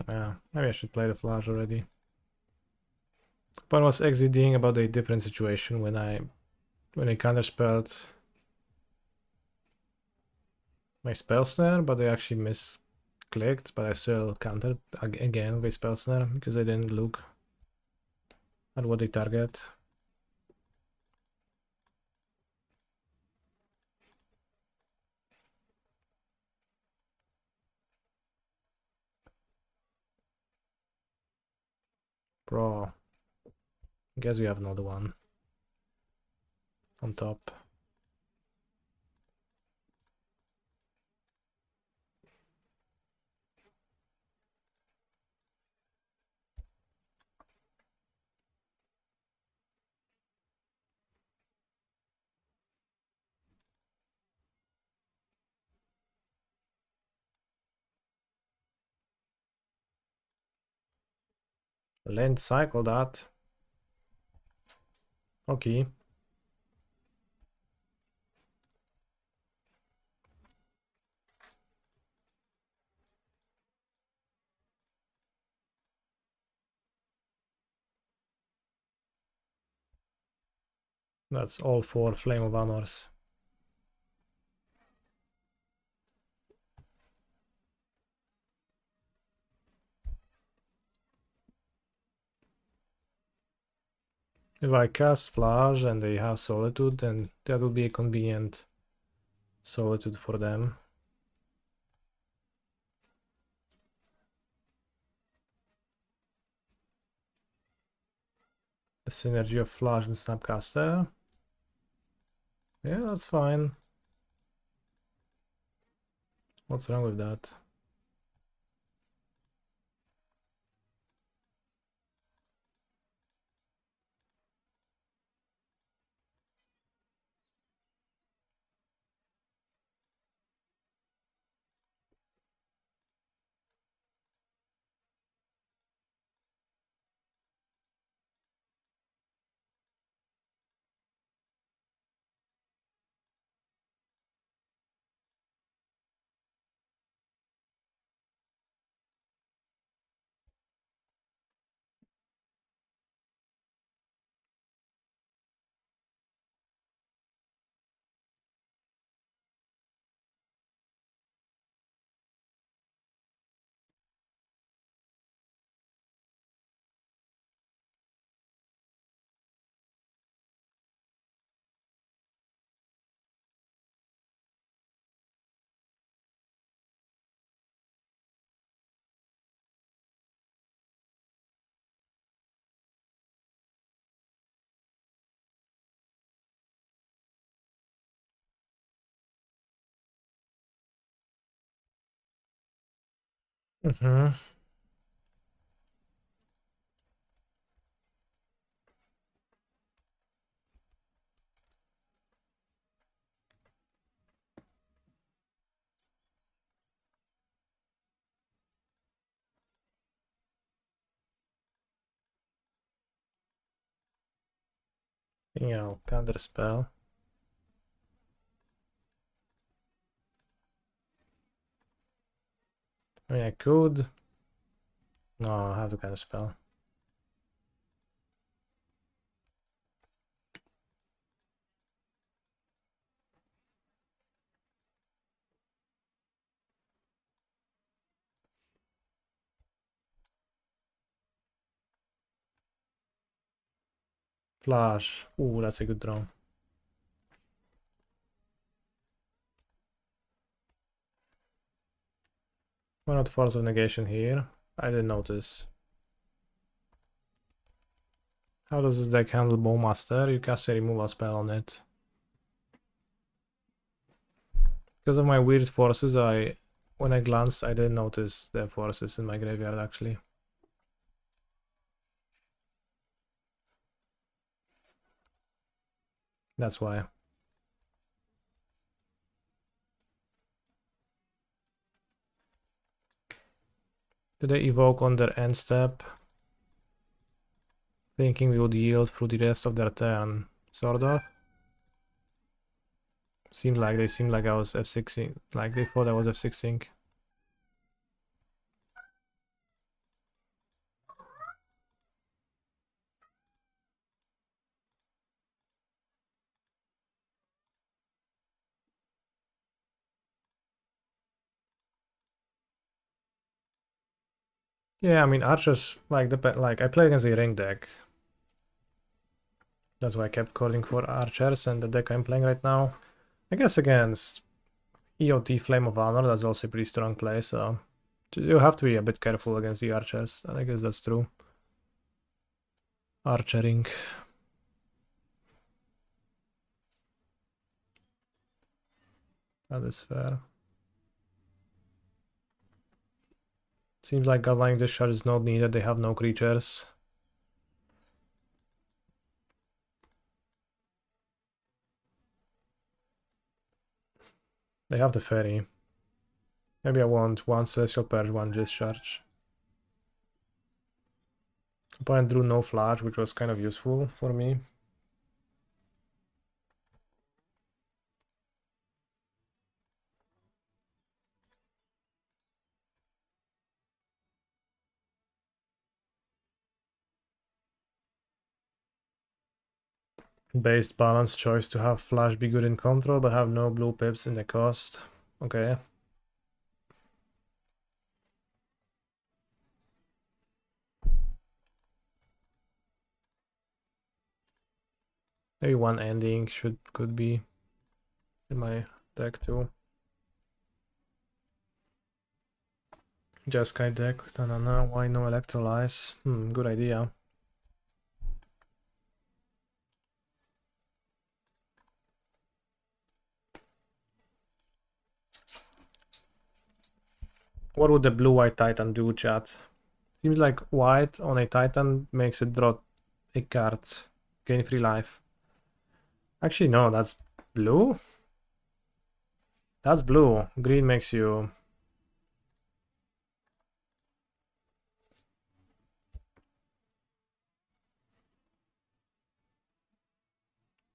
Yeah, maybe I should play the flash already. But I was exiting about a different situation when I counterspelled my spell snare, but I actually misclicked, but I still countered again with spell snare because I didn't look at what they target. Bro, guess we have another one on top. Land cycle that. Okay. That's all 4 Flame of Honors. If I cast Flash and they have Solitude, then that would be a convenient Solitude for them. The synergy of Flash and Snapcaster. Yeah, that's fine. What's wrong with that? Mm-hmm. Yeah, counter spell. I mean, I could. No, I have to counter spell. Flash. Ooh, that's a good draw. Why not Force of Negation here? I didn't notice. How does this deck handle Bowmaster? You cast a removal spell on it. Because of my weird forces, when I glanced, I didn't notice the forces in my graveyard actually. That's why. Did they evoke on their end step? Thinking we would yield through the rest of their turn. Sort of. Seemed like I was F6ing. Like they thought I was F6ing. Yeah, I mean archers like I play against a ring deck. That's why I kept calling for archers, and the deck I'm playing right now, I guess against EOT Flame of Honor, that's also a pretty strong play, so you have to be a bit careful against the archers, and I guess that's true. Archering. That is fair. Seems like Galvanic Discharge is not needed, they have no creatures. They have the Fairy. Maybe I want one Celestial Purge, one Discharge. Opponent drew no flash, which was kind of useful for me. Based balance choice to have flash be good in control, but have no blue pips in the cost. Okay. Maybe one ending could be in my deck too. Jeskai deck. No. Why no electrolyze? Good idea. What would the blue-white Titan do, chat? Seems like white on a Titan makes it draw a card. Gain 3 life. Actually, no, that's blue? That's blue. Green makes you...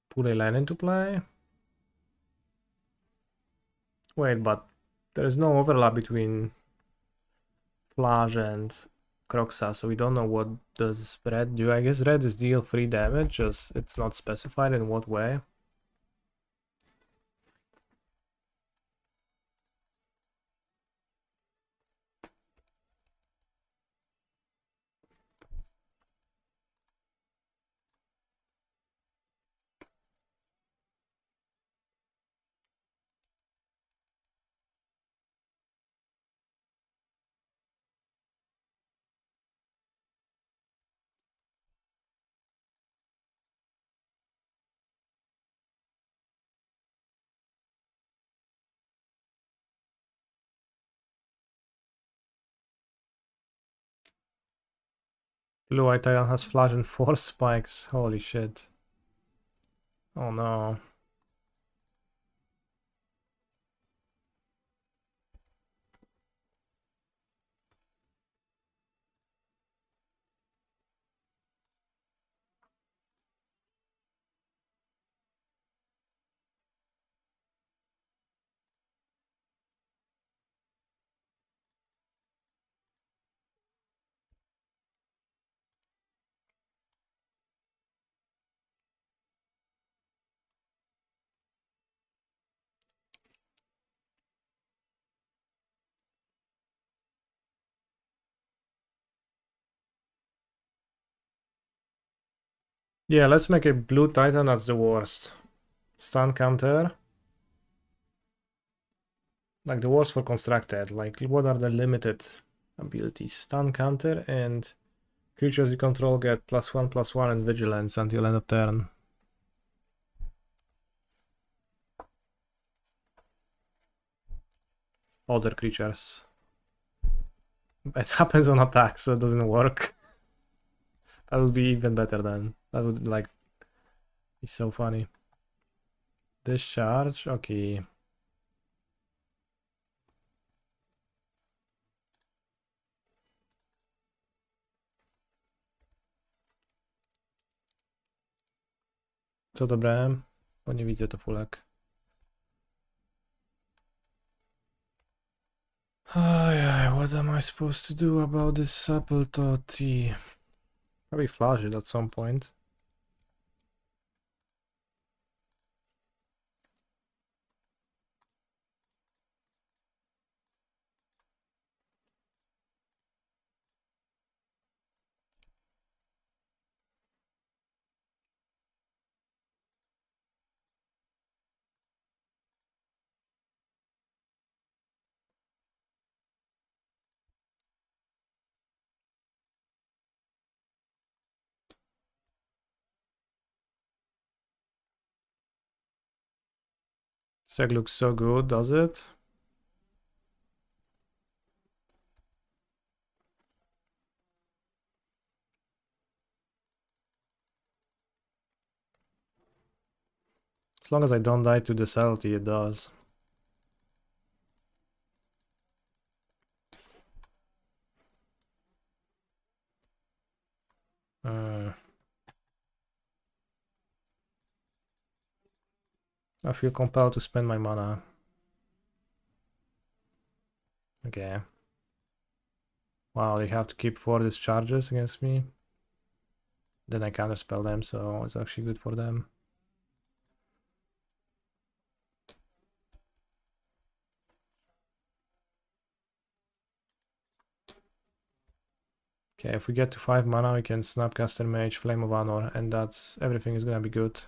put a land into play? Wait, but there's no overlap between Flash and Croxa, so we don't know what does red do. I guess red is deal 3 damage, just it's not specified in what way. Blue White Titan has flash and 4 spikes. Holy shit. Oh no. Yeah, let's make a blue Titan that's the worst. Stun counter. Like the worst for constructed. Like what are the limited abilities? Stun counter and creatures you control get +1/+1 and vigilance until end of turn. Other creatures. It happens on attack, so it doesn't work. That would be even better then. That would like be so funny. Discharge, okay. Co dobrałem? Bo nie widzę to fulek. Ajaj, what am I supposed to do about this supple totty? Probably flash it at some point. Seg looks so good, does it? As long as I don't die to the subtlety, it does. I feel compelled to spend my mana. Okay. Wow, they have to keep 4 discharges against me. Then I counterspell them, so it's actually good for them. Okay, if we get to 5 mana, we can Snapcaster Mage, Flame of Honor, and that's everything is gonna be good.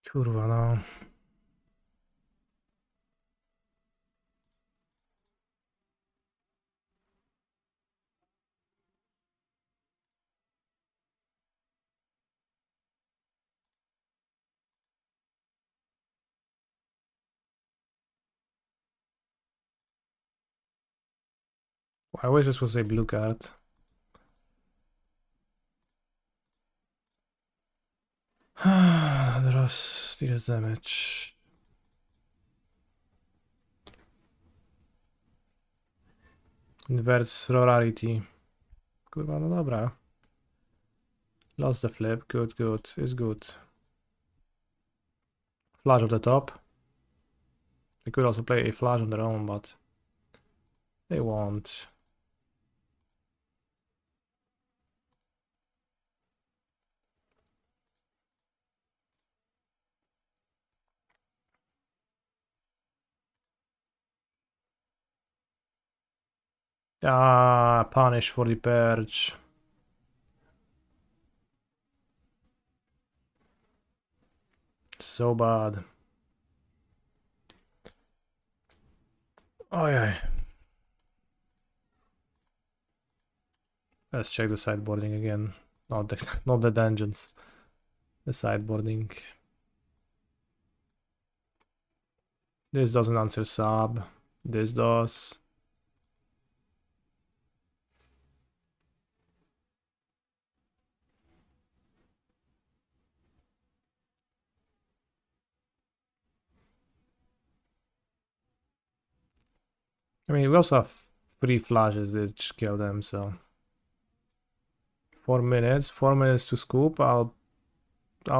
Kurwa, no. I wish this was a blue card. Teraz deals damage. Inverts rarity. Kurwa, no dobra. Lost the flip. Good, good. It's good. Flash of the top. They could also play a flash on their own, but they won't. Ah, punish for the purge. So bad. Oh yeah. Let's check the sideboarding again. Not the not the dungeons. The sideboarding. This doesn't answer sub. This does. I mean, we also have 3 flashes which kill them, so 4 minutes. 4 minutes to scoop. I'll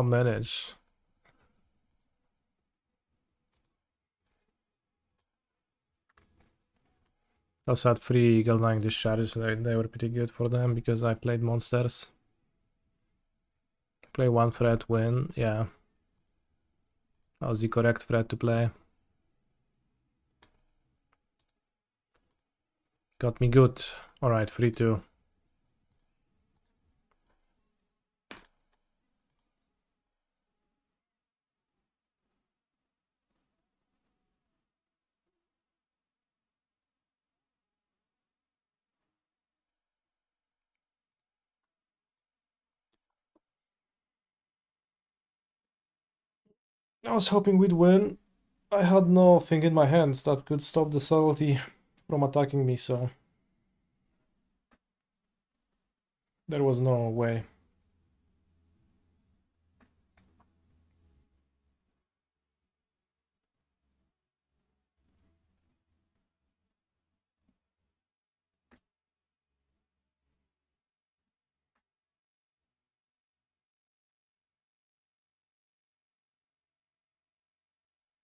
manage. Also had 3 galvanic discharges, so they were pretty good for them because I played monsters. Play 1 threat, win. Yeah. That was the correct threat to play. Got me good. Alright, 3-2. I was hoping we'd win. I had nothing in my hands that could stop the subtlety from attacking me, so there was no way.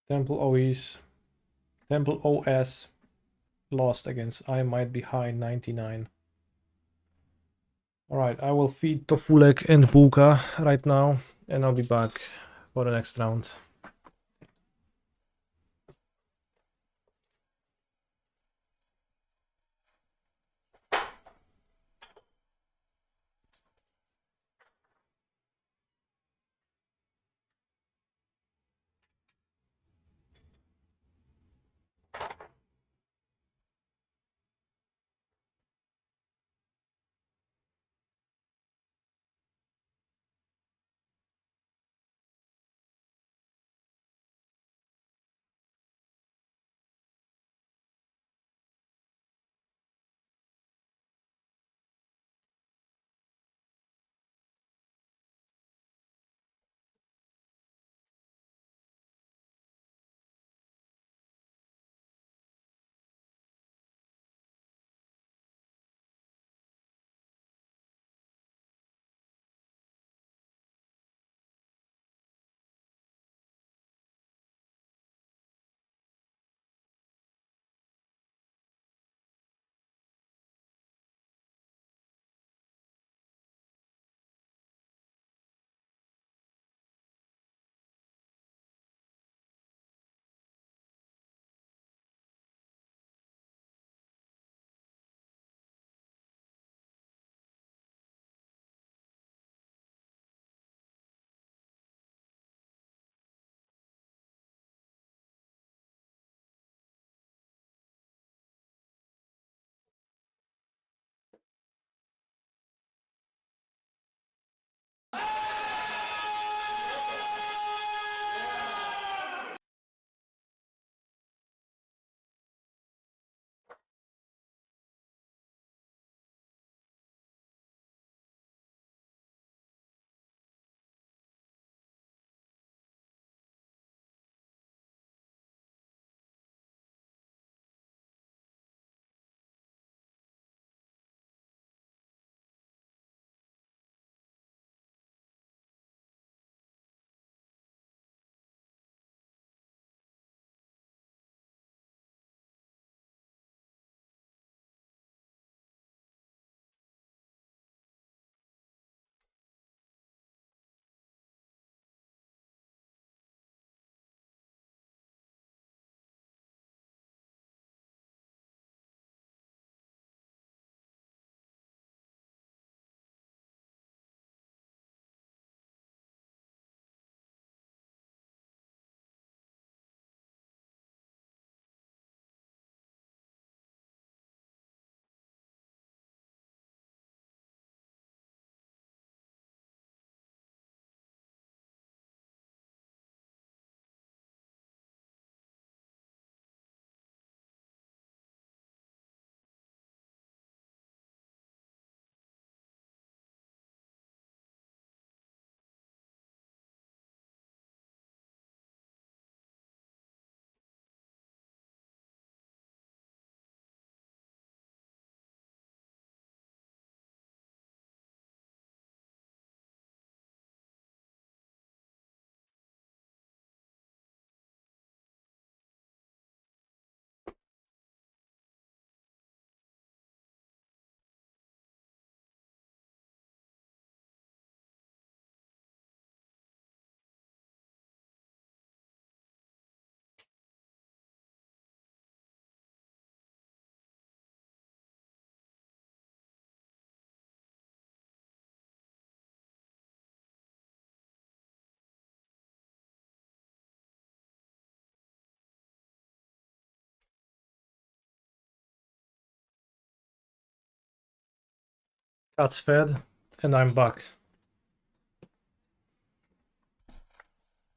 Temple OS lost against I Might Be High 99. Alright, I will feed Tofulek and Buka right now, and I'll be back for the next round. Cat's fed, and I'm back.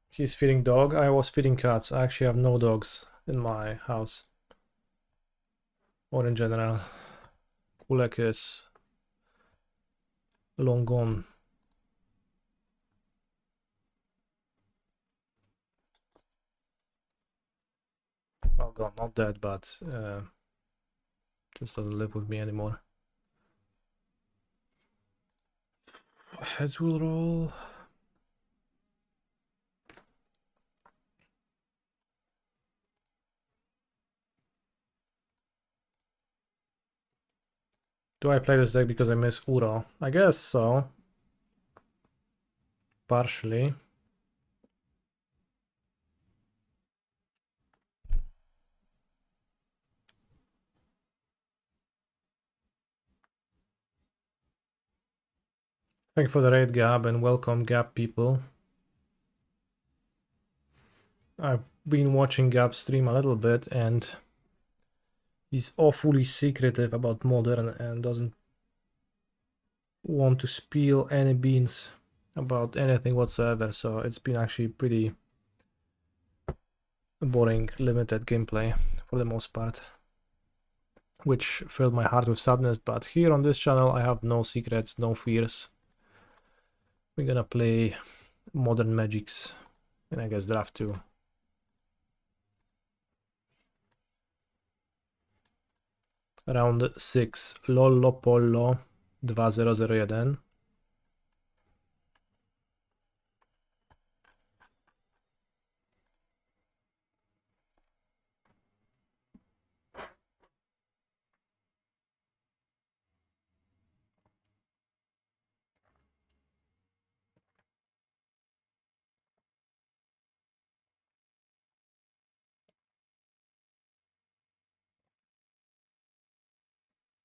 He's feeding dog. I was feeding cats. I actually have no dogs in my house. Or in general. Kulek is long gone. Well, gone, not dead, but just doesn't live with me anymore. Heads will roll. Do I play this deck because I miss Uro? I guess so. Partially. Thank you for the raid, Gab, and welcome, Gab people. I've been watching Gab stream a little bit, and he's awfully secretive about Modern and doesn't want to spill any beans about anything whatsoever, so it's been actually pretty boring, limited gameplay for the most part, which filled my heart with sadness. But here on this channel I have no secrets, no fears. We're gonna play Modern Magics and I guess Draft 2. Round 6, Lollo Pollo 2001.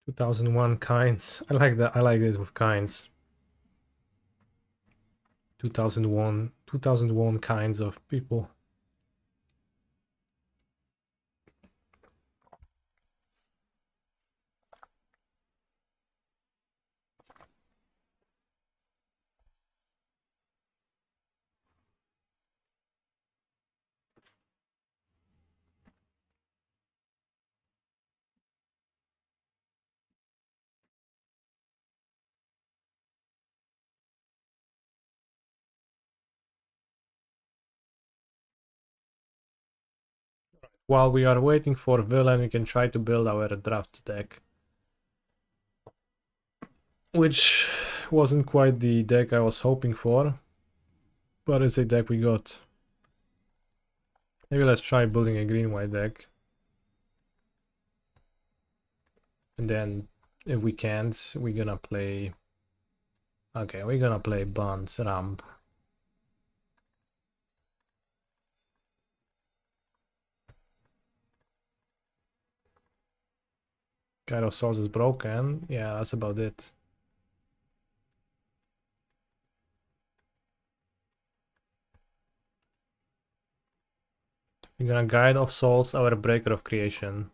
"2001 kinds." I like that. I like it with kinds. 2001 kinds of people. While we are waiting for villain, we can try to build our draft deck, which wasn't quite the deck I was hoping for, but it's a deck we got. Maybe let's try building a green-white deck, and then if we can't, we're gonna play... Okay, we're gonna play Bond Ramp. Gyro Source is broken. Yeah, that's about it. We're gonna Guide of Souls, our Breaker of Creation.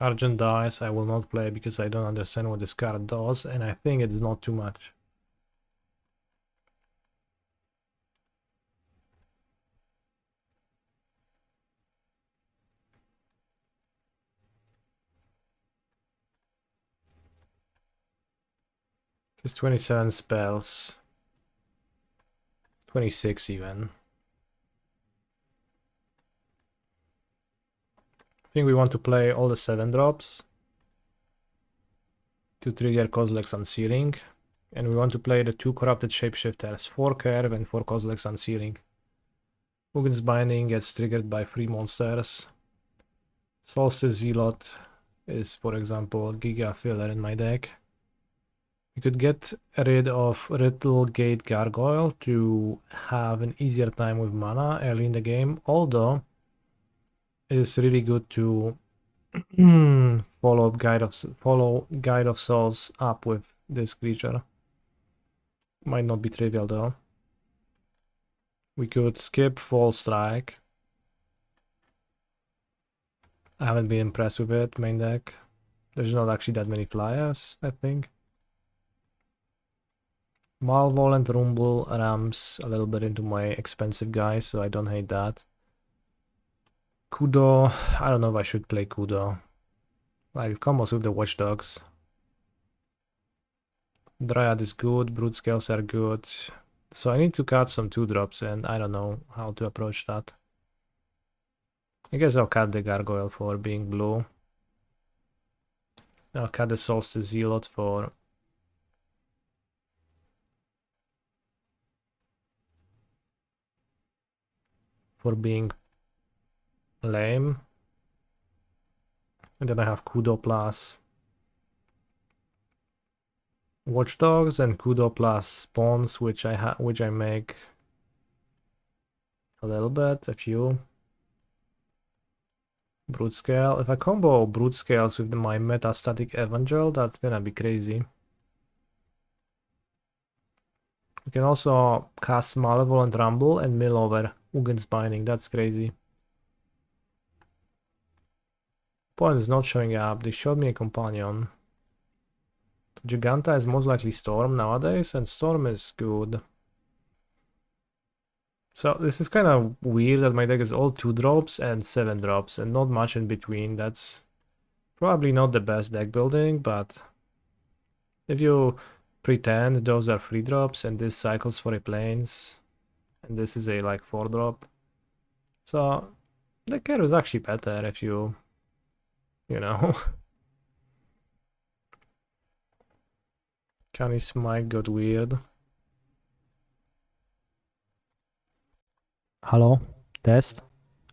Argent dies, I will not play because I don't understand what this card does, and I think it's not too much. There's 27 spells. 26 even. I think we want to play all the 7 drops to trigger Kozilek's Unsealing. And we want to play the 2 Corrupted Shapeshifters, 4 Curve and 4 Kozilek's Unsealing. Mugen's Binding gets triggered by 3 monsters. Solstice Zealot is, for example, Giga Filler in my deck. We could get rid of Riddlegate Gargoyle to have an easier time with mana early in the game, although it is really good to follow Guide of Souls up with this creature. Might not be trivial though. We could skip Fall Strike I haven't been impressed with it, main deck. There's not actually that many flyers, I think. Malevolent Rumble rams a little bit into my expensive guys, so I don't hate that. Kudo, I don't know if I should play Kudo. Like, it combos with the Watchdogs. Dryad is good, Brute Scales are good. So I need to cut some 2-drops, and I don't know how to approach that. I guess I'll cut the Gargoyle for being blue. I'll cut the Solstice Zealot for being lame. And then I have Kudo plus Watchdogs and Kudo plus spawns, which I make a little bit, a few. Brute Scale. If I combo Brute Scales with my Metastatic Evangel, that's gonna be crazy. You can also cast Malevolent Rumble and mill over Ugin's Binding. That's crazy. Point is not showing up. They showed me a companion. Giganta is most likely Storm nowadays, and Storm is good. So this is kind of weird that my deck is all 2-drops and 7-drops and not much in between. That's probably not the best deck building, but if you pretend those are 3-drops and this cycles for a planes and this is a like 4-drop, so the card is actually better if you know. Canny Smite got weird. Hello? Test?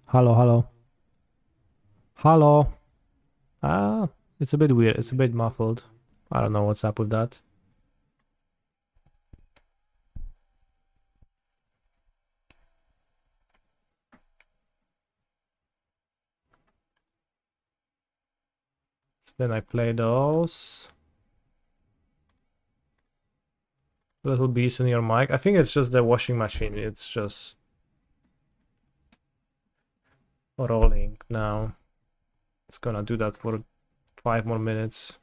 Hello, hello. Hello? Ah, it's a bit weird. It's a bit muffled. I don't know what's up with that. So then I play those. Little beast in your mic. I think it's just the washing machine. It's just rolling now. It's gonna do that for 5 more minutes.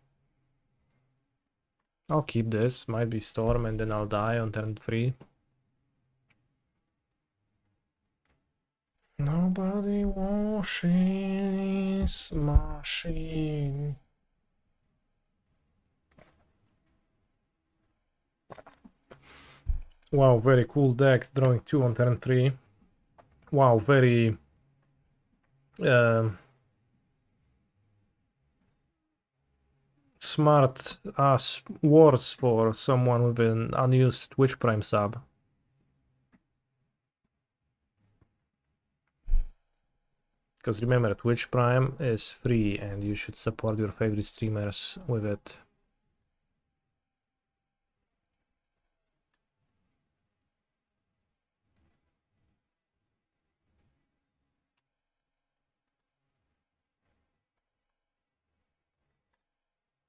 I'll keep this. Might be Storm and then I'll die on turn 3. Nobody washes machine. Wow, very cool deck. Drawing 2 on turn 3. Wow, very smart ass words for someone with an unused Twitch Prime sub. Because remember, Twitch Prime is free and you should support your favorite streamers with it.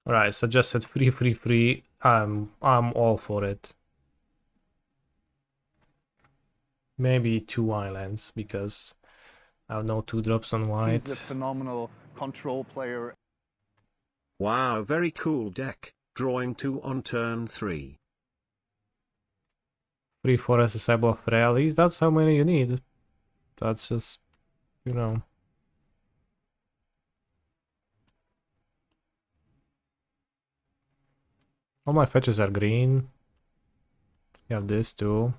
Alright, suggested free. I'm all for it. Maybe 2 islands because I have no 2-drops on white. He's a phenomenal control player. Wow, very cool deck. Drawing 2 on turn 3. 3 Forest Disciple of Rallies. That's how many you need. That's just, you know. All my fetches are green. You have this too.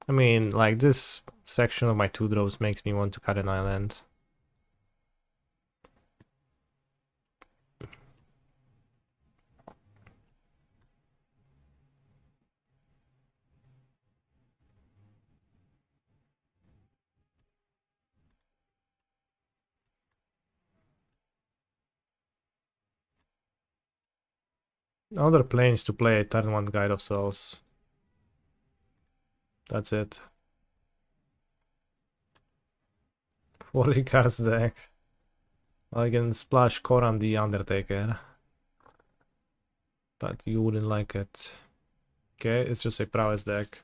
I mean, like, this section of my 2-drops makes me want to cut an island. Other planes to play turn 1 Guide of Souls. That's it. 40 cards deck. I can splash Koran the Undertaker. But you wouldn't like it. Okay, it's just a prowess deck.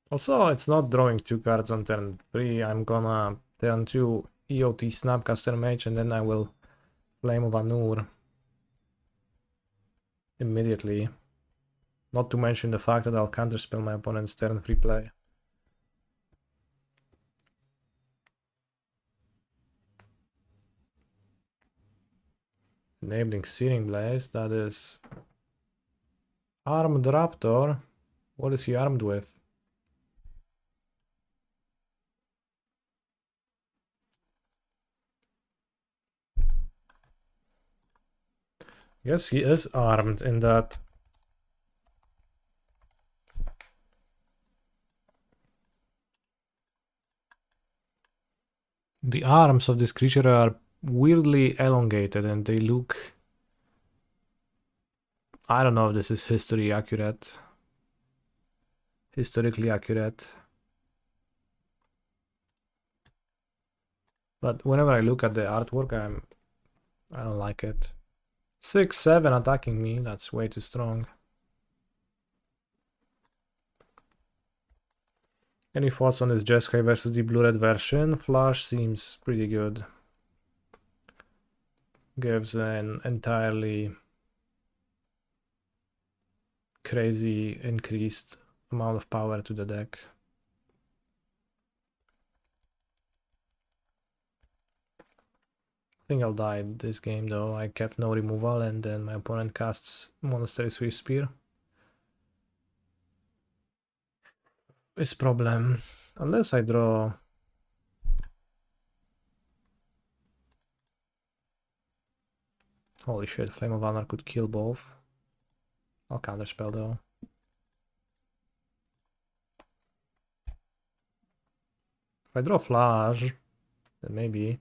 Also, it's not drawing 2 cards on turn 3. I'm gonna turn 2 EOT Snapcaster Mage and then I will Flame of Anur immediately. Not to mention the fact that I'll counterspell my opponent's turn 3 play. Enabling Searing Blaze, that is Armed Raptor. What is he armed with? Yes, he is armed in that. The arms of this creature are weirdly elongated and they look... I don't know if this is historically accurate. But whenever I look at the artwork, I don't like it. 6/7 attacking me, that's way too strong. Any thoughts on this Jeskai versus the blue-red version? Flash seems pretty good. Gives an entirely crazy increased amount of power to the deck. I think I'll die this game though. I kept no removal and then my opponent casts Monastery Swift Spear. It's problem. Unless I draw... Holy shit, Flame of Honor could kill both. I'll counterspell though. If I draw Flash, then maybe.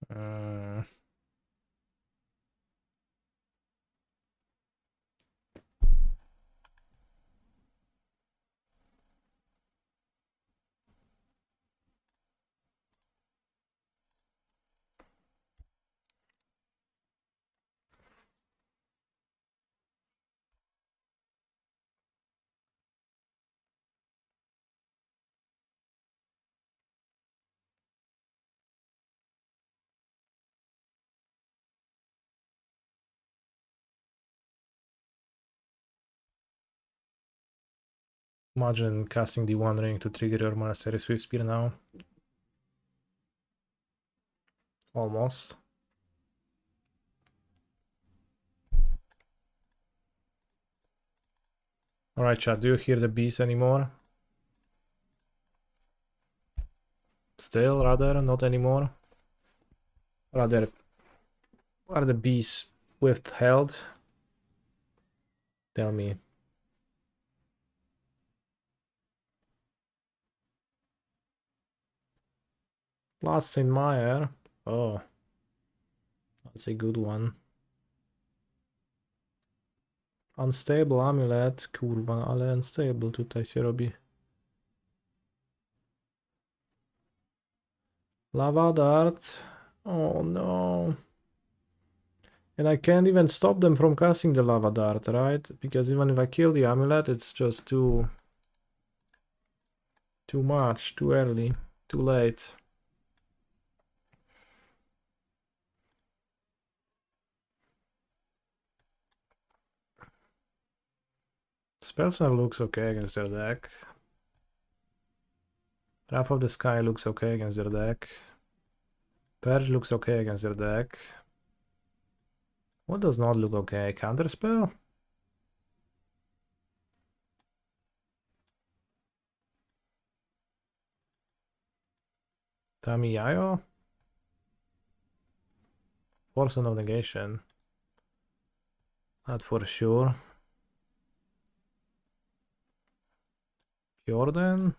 Uh, Imagine casting the One Ring to trigger your Monastery Swift Spear now. Almost. Alright chat, do you hear the bees anymore? Still, rather, not anymore? Rather, are the bees withheld? Tell me. Last in Meyer. Oh. That's a good one. Unstable amulet. Kurwa, ale unstable tutaj się robi. Lava dart. Oh no. And I can't even stop them from casting the lava dart, right? Because even if I kill the amulet, it's just too much, too early, too late. Spellsnar looks okay against their deck. Wrath of the Sky looks okay against their deck. Purge looks okay against their deck. What does not look okay? Counterspell? Tamiyayo? Force of Negation. Not for sure. Jordan?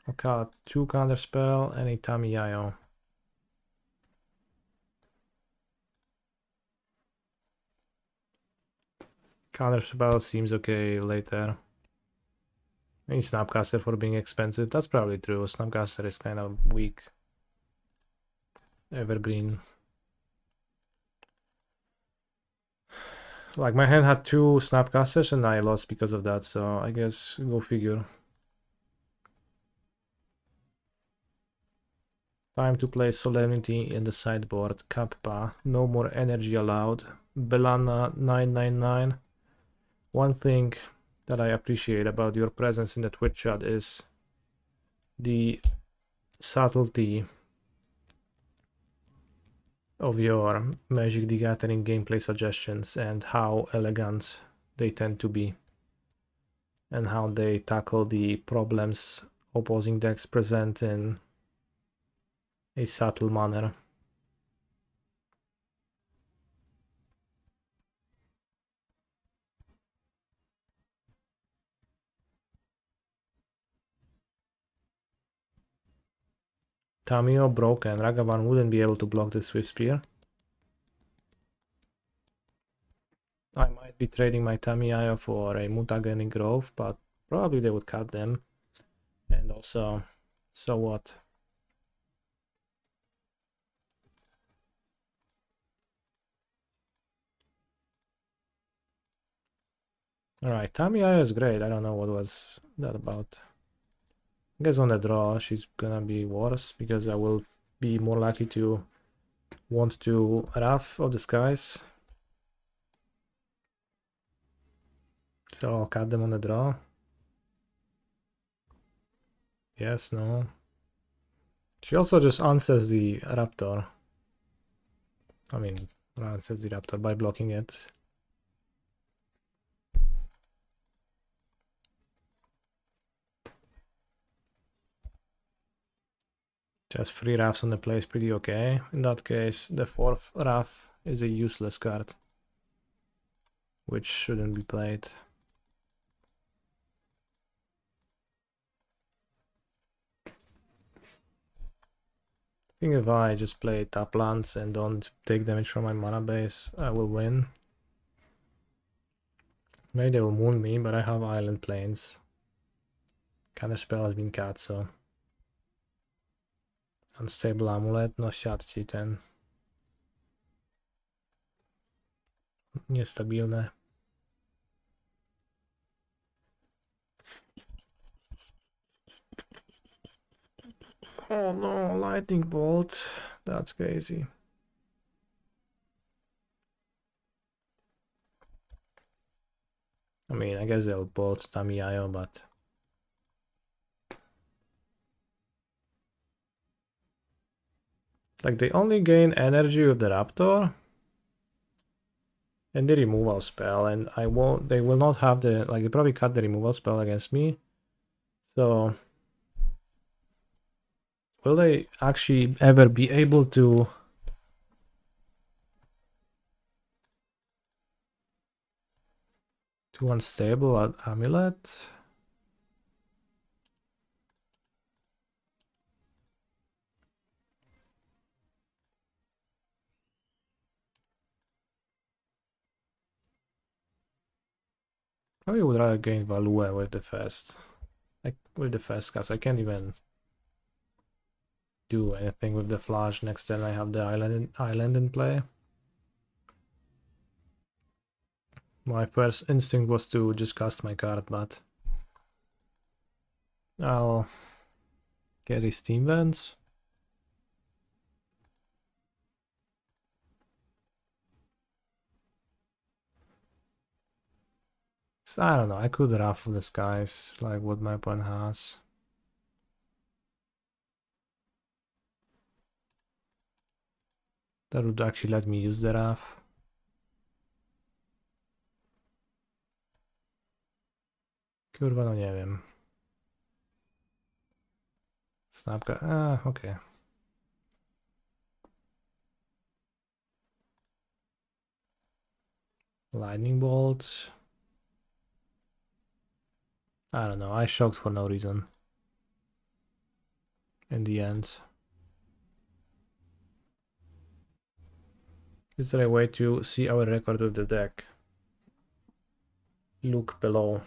Okay, 2 counterspell and a Tamiyayo. Counterspell seems okay later. I mean, Snapcaster for being expensive. That's probably true. Snapcaster is kind of weak. Evergreen. Like, my hand had 2 Snapcasters and I lost because of that, so I guess go figure. Time to play Solemnity in the sideboard. Kappa. No more energy allowed. Belana 999. One thing that I appreciate about your presence in the Twitch chat is the subtlety of your Magic the Gathering gameplay suggestions and how elegant they tend to be, and how they tackle the problems opposing decks present in a subtle manner. Tamio broken. Ragavan wouldn't be able to block the Swift Spear. I might be trading my Tamiya for a Mutagenic Grove, but probably they would cut them. And also, so what? Alright, Tamiya is great. I don't know what was that about. I guess on the draw she's gonna be worse because I will be more likely to want to Wrath of the Skies. So I'll cut them on the draw. Yes, no. She also just answers the Raptor. I mean, answers the Raptor by blocking it. Just 3 Wraths on the play is pretty okay. In that case, the 4th Wrath is a useless card, which shouldn't be played. I think if I just play tap lands and don't take damage from my mana base, I will win. Maybe they will moon me, but I have Island Plains. Counterspell has been cut, so... Unstable Amulet, no siadźcie ten. Niestabilne. Oh no, Lightning Bolt. That's crazy. I mean, I guess they'll bolt Tamiyayo, but... Like, they only gain energy with the Raptor and the removal spell, and they will not have the, like, they probably cut the removal spell against me. So, will they actually ever be able to unstable Amulet? I would rather gain Value with the fast. Like, with the fast cast, I can't even do anything with the flash. Next turn I have the island in play. My first instinct was to just cast my card, but I'll get his Steam Vents. So I don't know, I could Raffle the Skies, like what my opponent has. That would actually let me use the Raff. Kurwa, no nie wiem. Snapka, okay. Lightning Bolt. I don't know, I shocked for no reason. In the end. Is there a way to see our record with the deck? Look below.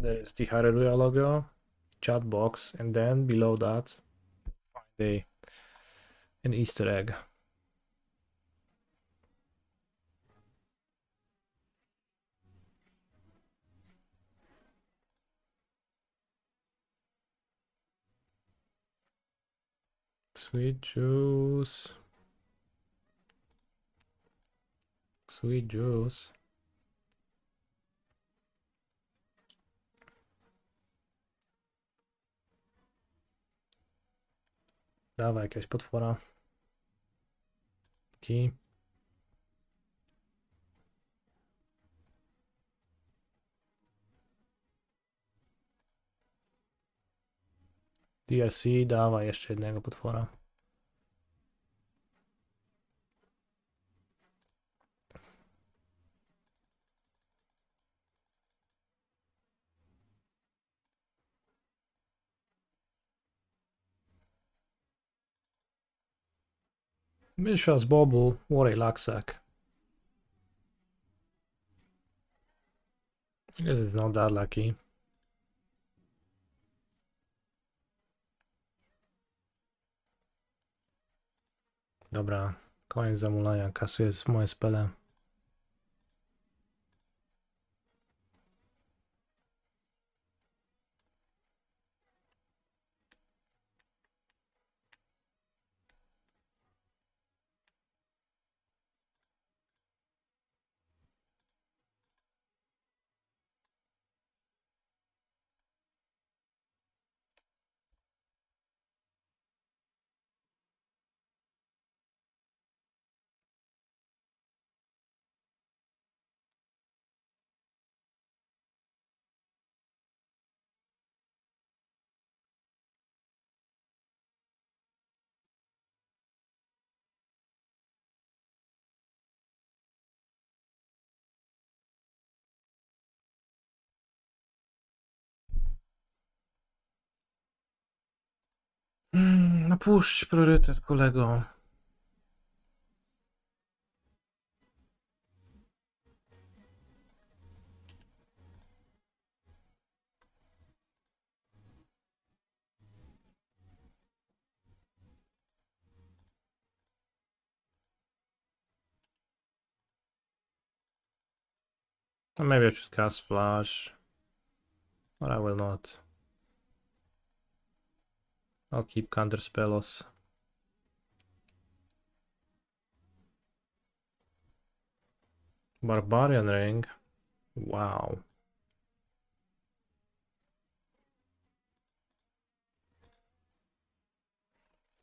There is the Hallelujah logo, chat box, and then below that, find an Easter egg. Sweet juice. Sweet juice. Dawaj jakiegoś potwora. Key. DLC, dawaj jeszcze jednego potwora. Mishra's Bobble, what a lucksack. I guess it's not that lucky. Dobra, koniec zamulania, kasuję moje spele. Napuść priorytet, kolego. Maybe I should cast Flash. But I will not. I'll keep counter spells. Barbarian Ring. Wow.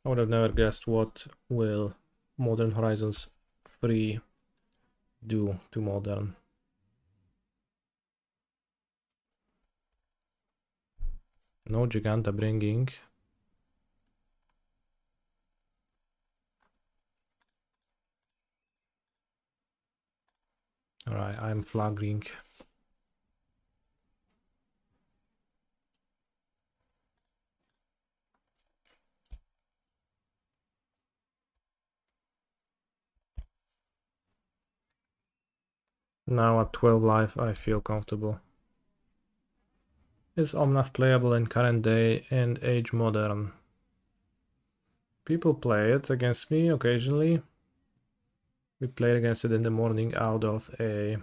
I would have never guessed what will Modern Horizons 3 do to Modern. No Giganta bringing. Alright, I'm flagging. Now at 12 life, I feel comfortable. Is Omnath playable in current day and age modern? People play it against me occasionally. We played against it in the morning out of a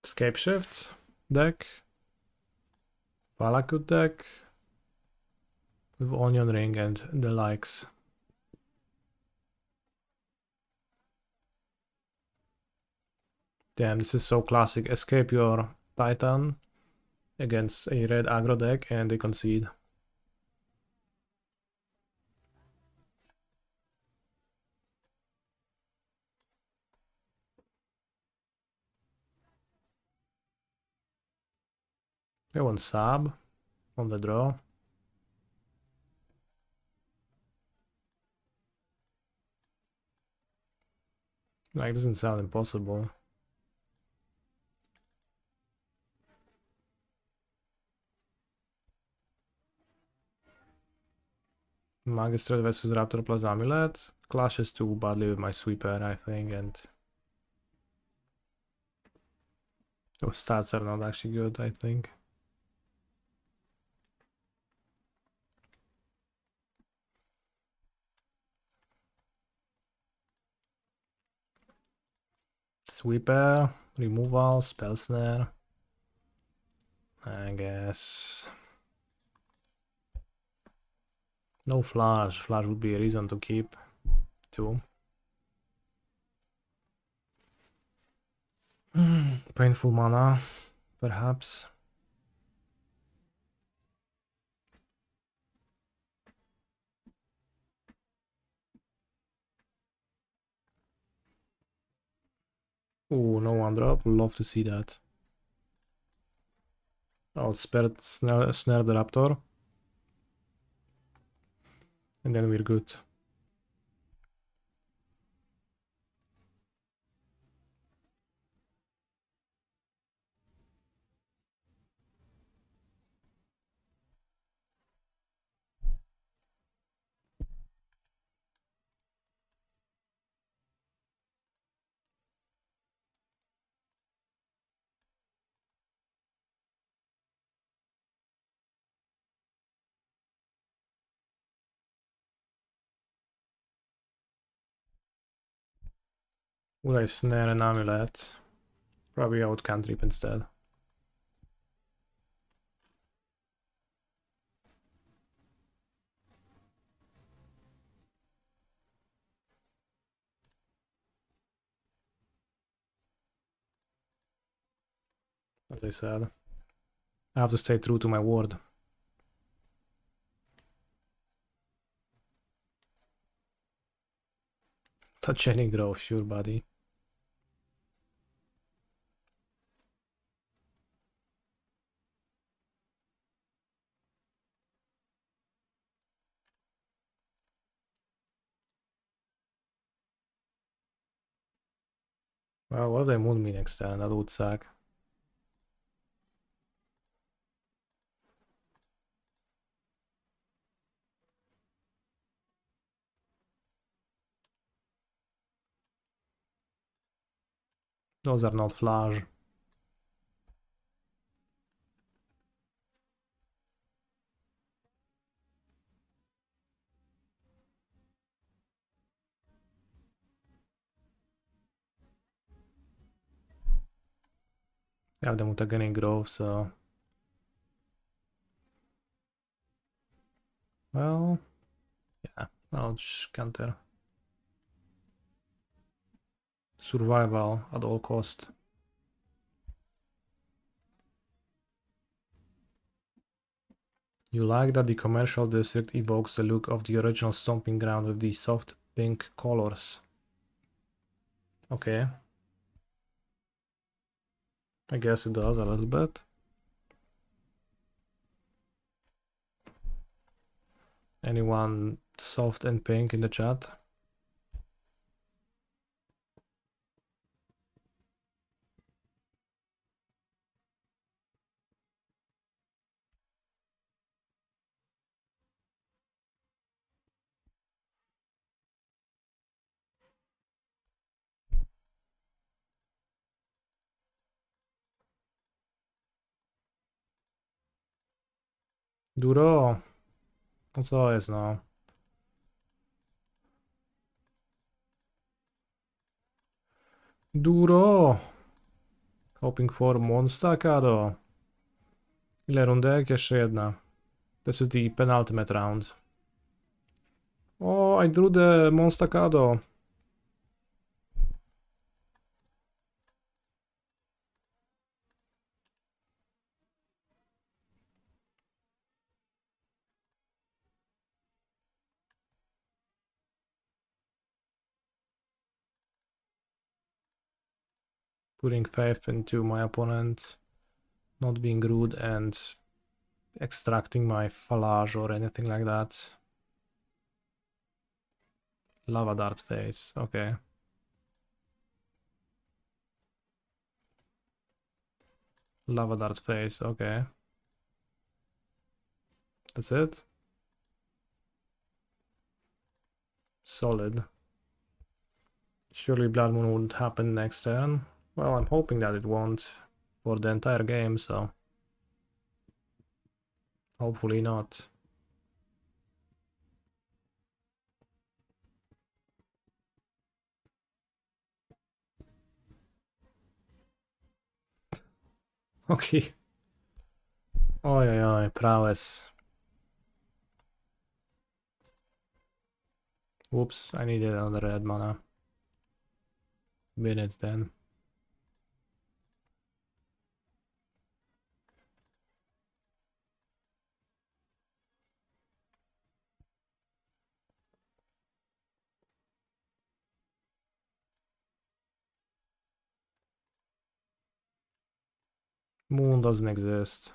Escape Shift deck, Valakut deck with Onion Ring and the likes. Damn, this is so classic. Escape your Titan against a red aggro deck and they concede. They want Sab on the draw. Like, doesn't sound impossible. Magistrate versus Raptor plus Amulet clashes too badly with my sweeper, I think, and those stats are not actually good, I think. Sweeper, removal, spell snare. I guess. No flash. Flash would be a reason to keep too. Painful mana, perhaps. Oh, no one drop. Love to see that. I'll snare the raptor. And then we're good. Would I snare an amulet? Probably I would cantrip instead. As I said, I have to stay true to my word. Touch any growth, sure, buddy. Well, what if they moon me next turn? That would suck. Those are not flash. I have the mutagenic growth, so... Well... Yeah, I'll just counter. Survival at all cost. You like that the commercial district evokes the look of the original stomping ground with these soft pink colors. Okay. I guess it does a little bit. Anyone soft and pink in the chat? Duro. No co jest, no? Duro! Hoping for Monstacado. Ile rundek? Jeszcze jedna. This is the penultimate round. Oh, I drew the Monstacado. Putting faith into my opponent, not being rude and extracting my Falage or anything like that. Lava Dart face, okay. Lava dart face, okay. That's it? Solid. Surely Blood Moon wouldn't happen next turn. Well, I'm hoping that it won't for the entire game, so... Hopefully not. Okay. Oj, oj, oj, prowess. Whoops, I needed another red mana. Win it then. Moon doesn't exist.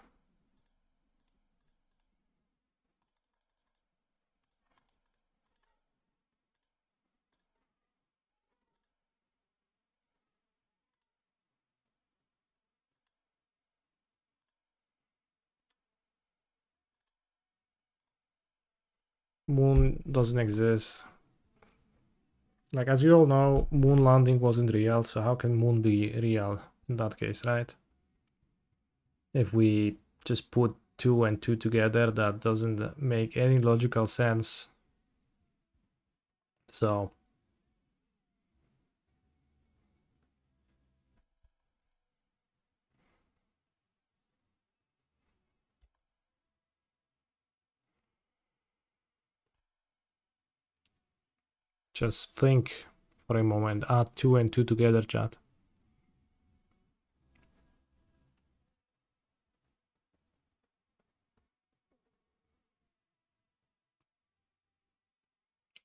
Moon doesn't exist. Like, as you all know, moon landing wasn't real, so how can moon be real in that case, right? If we just put 2 and 2 together, that doesn't make any logical sense. So... Just think for a moment. Add 2 and 2 together, chat.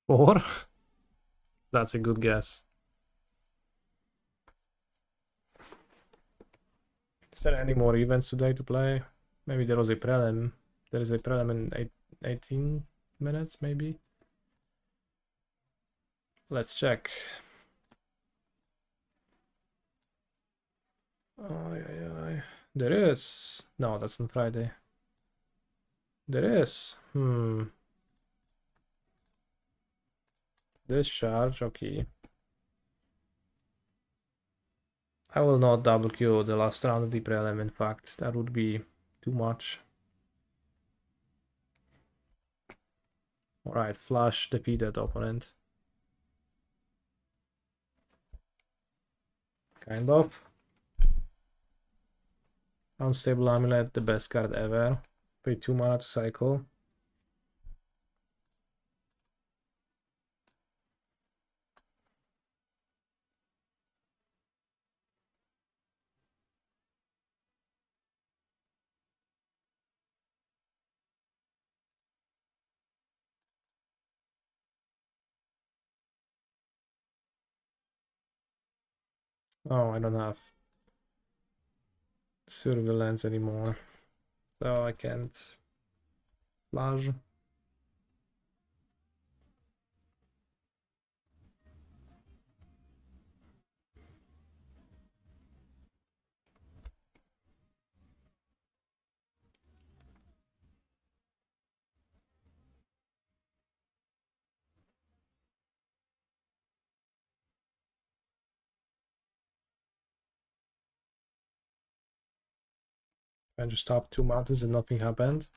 Four? That's a good guess. Is there any more events today to play? Maybe there was a prelim. There is a prelim in 18 minutes, maybe? Let's check. Ay, ay, ay. There is. No, that's on Friday. There is. Discharge, okay. I will not double queue the last round of the prelim, in fact. That would be too much. Alright, flush defeated opponent. Kind of. Unstable Amulet, the best card ever. Pay 2 mana to cycle. Oh, I don't have Surveillance anymore, so I can't flash. I just tapped 2 mountains and nothing happened.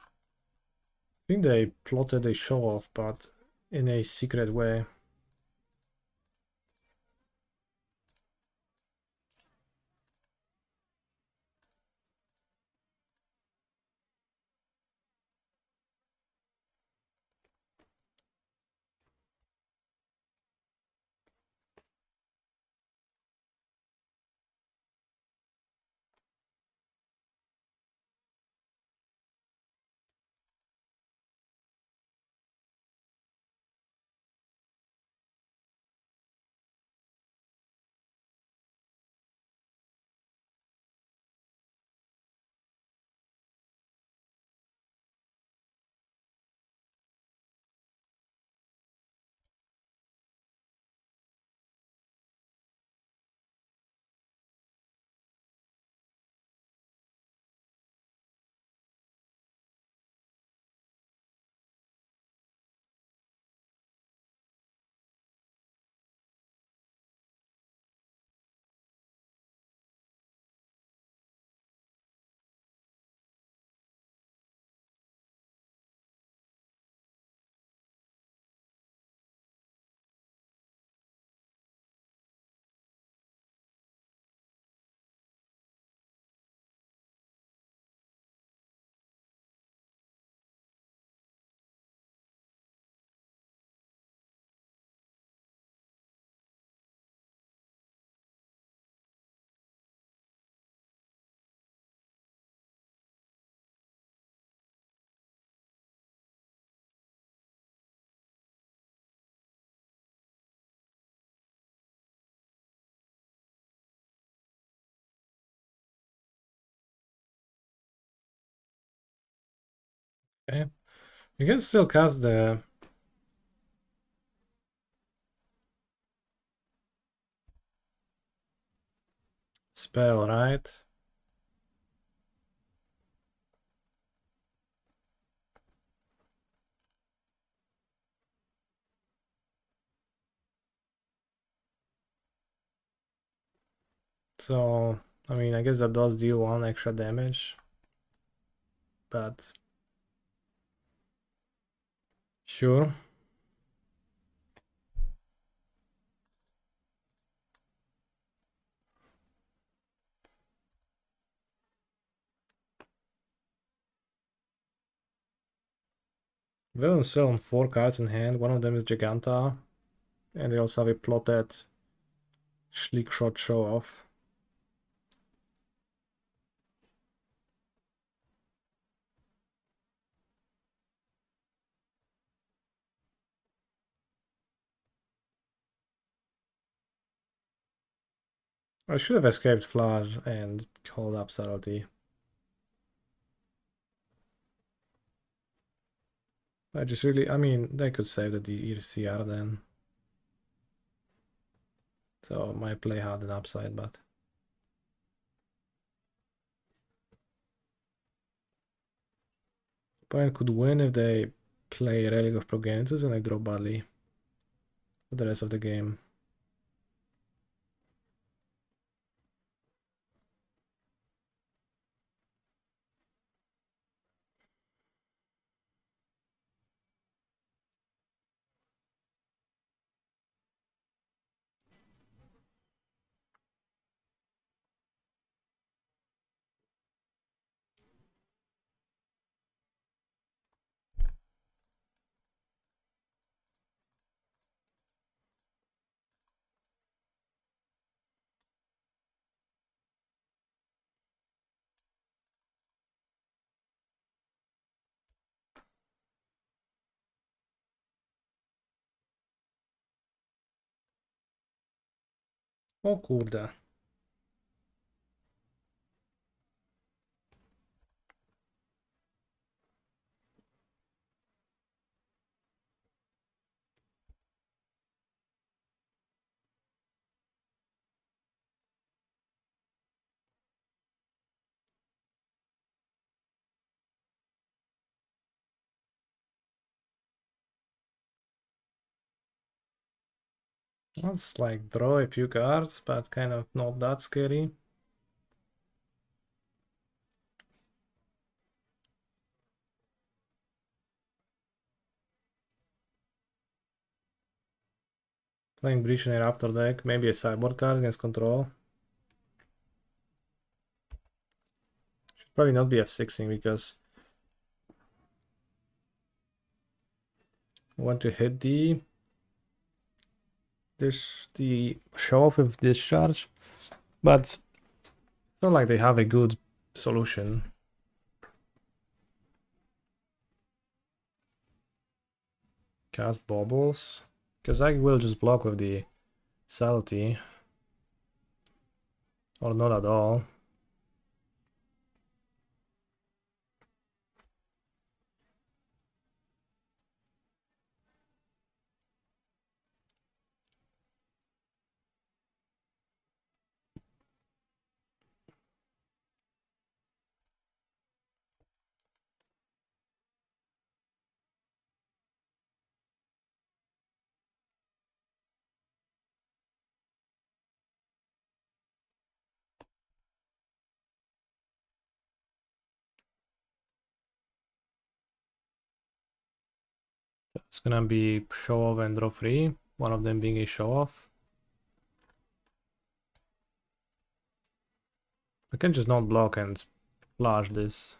I think they plotted a show off, but in a secret way. Okay. You can still cast the spell, right? So, I mean, I guess that does deal 1 extra damage, but sure. Villains still on 4 cards in hand. One of them is Giganta, and they also have a plotted Sleek Shot Show Off. I should have escaped Flash and called up Subtlety. I just really, I mean, they could save the ECR then. So my play had an upside, but opponent could win if they play Relic of Progenitus and I draw badly for the rest of the game. O kurde. That's like draw a few cards, but kind of not that scary. Playing Breach in a Raptor deck, maybe a sideboard card against control. Should probably not be F6ing because I want to hit the show off with discharge, but it's not like they have a good solution. Cast Baubles, because I will just block with the Salty, or not at all. It's gonna be show off and draw free, one of them being a show off. I can just not block and flash this.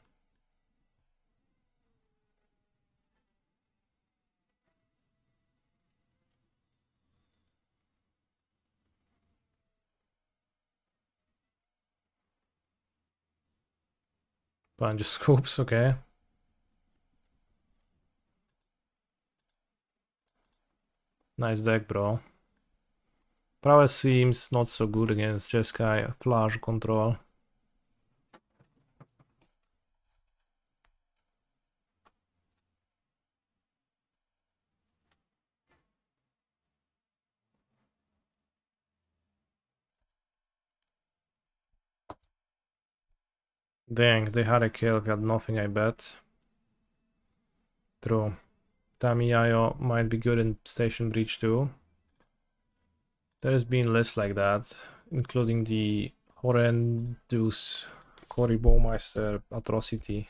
Bunch of scoops, okay. Nice deck, bro. Prowess seems not so good against Jeskai flash control. Dang, they had a kill, got nothing, I bet. True. Tamiyayo might be good in Station Breach too. There's been lists like that, including the horrendous Cory Baumeister atrocity.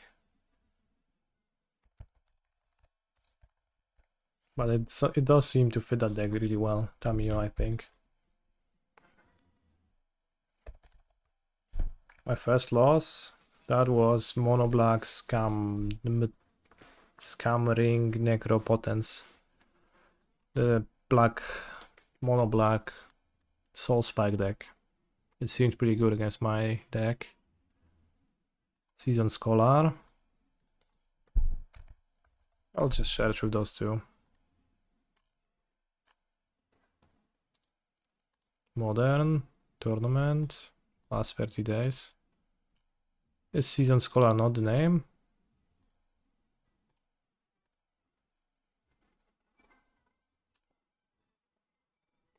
But it does seem to fit that deck really well, Tamiyo, I think. My first loss, that was Mono Black Scam Ring Necropotence. The black Mono Black Soul Spike deck. It seems pretty good against my deck. Season Scholar. I'll just share through those two. Modern, Tournament, last 30 days. Is Season Scholar not the name?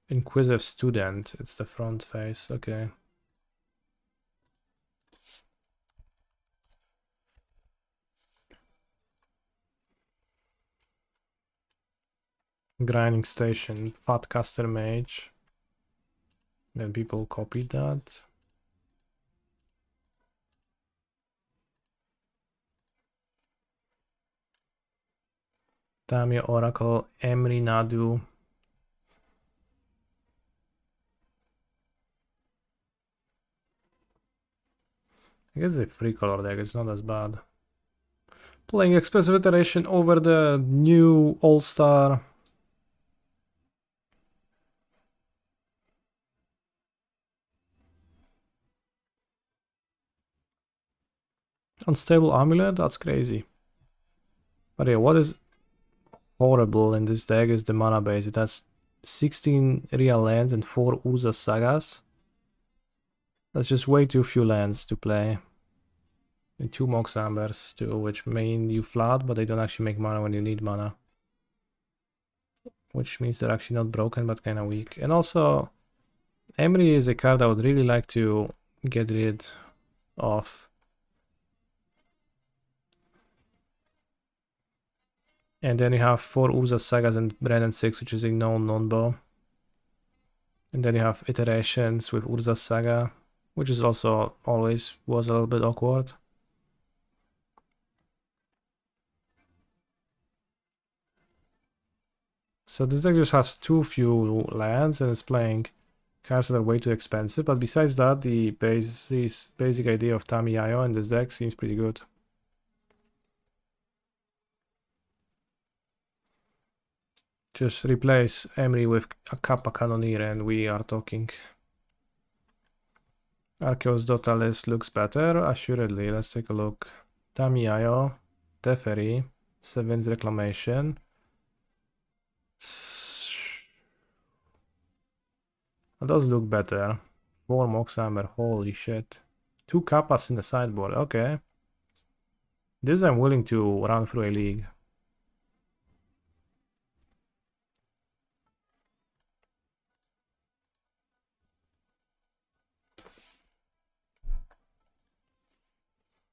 Inquisitive Student, it's the front face, okay. Grinding Station, Fat Caster Mage. Then people copied that. Tamio Oracle, Emry Nadu. I guess the free color deck is not as bad. Playing expensive iteration over the new All-Star. Unstable Amulet, that's crazy. But yeah, what is horrible in this deck is the mana base. It has 16 real lands and 4 Urza Sagas. That's just way too few lands to play. And 2 Mox Ambers too, which main you flat, but they don't actually make mana when you need mana. Which means they're actually not broken, but kind of weak. And also, Emry is a card I would really like to get rid of. And then you have 4 Urza Sagas and Brennan 6, which is a known non-bow. And then you have iterations with Urza Saga, which is also always was a little bit awkward. So this deck just has too few lands and it's playing cards that are way too expensive. But besides that, the basic idea of Tamiyayo in this deck seems pretty good. Just replace Emry with a Kappa Cannoneer and we are talking. Arceus Dota list looks better, assuredly. Let's take a look. Tamiyayo, Teferi, Seven's Reclamation. It does look better. 4 Mox Hammer, holy shit. 2 Kappas in the sideboard, okay. This I'm willing to run through a league.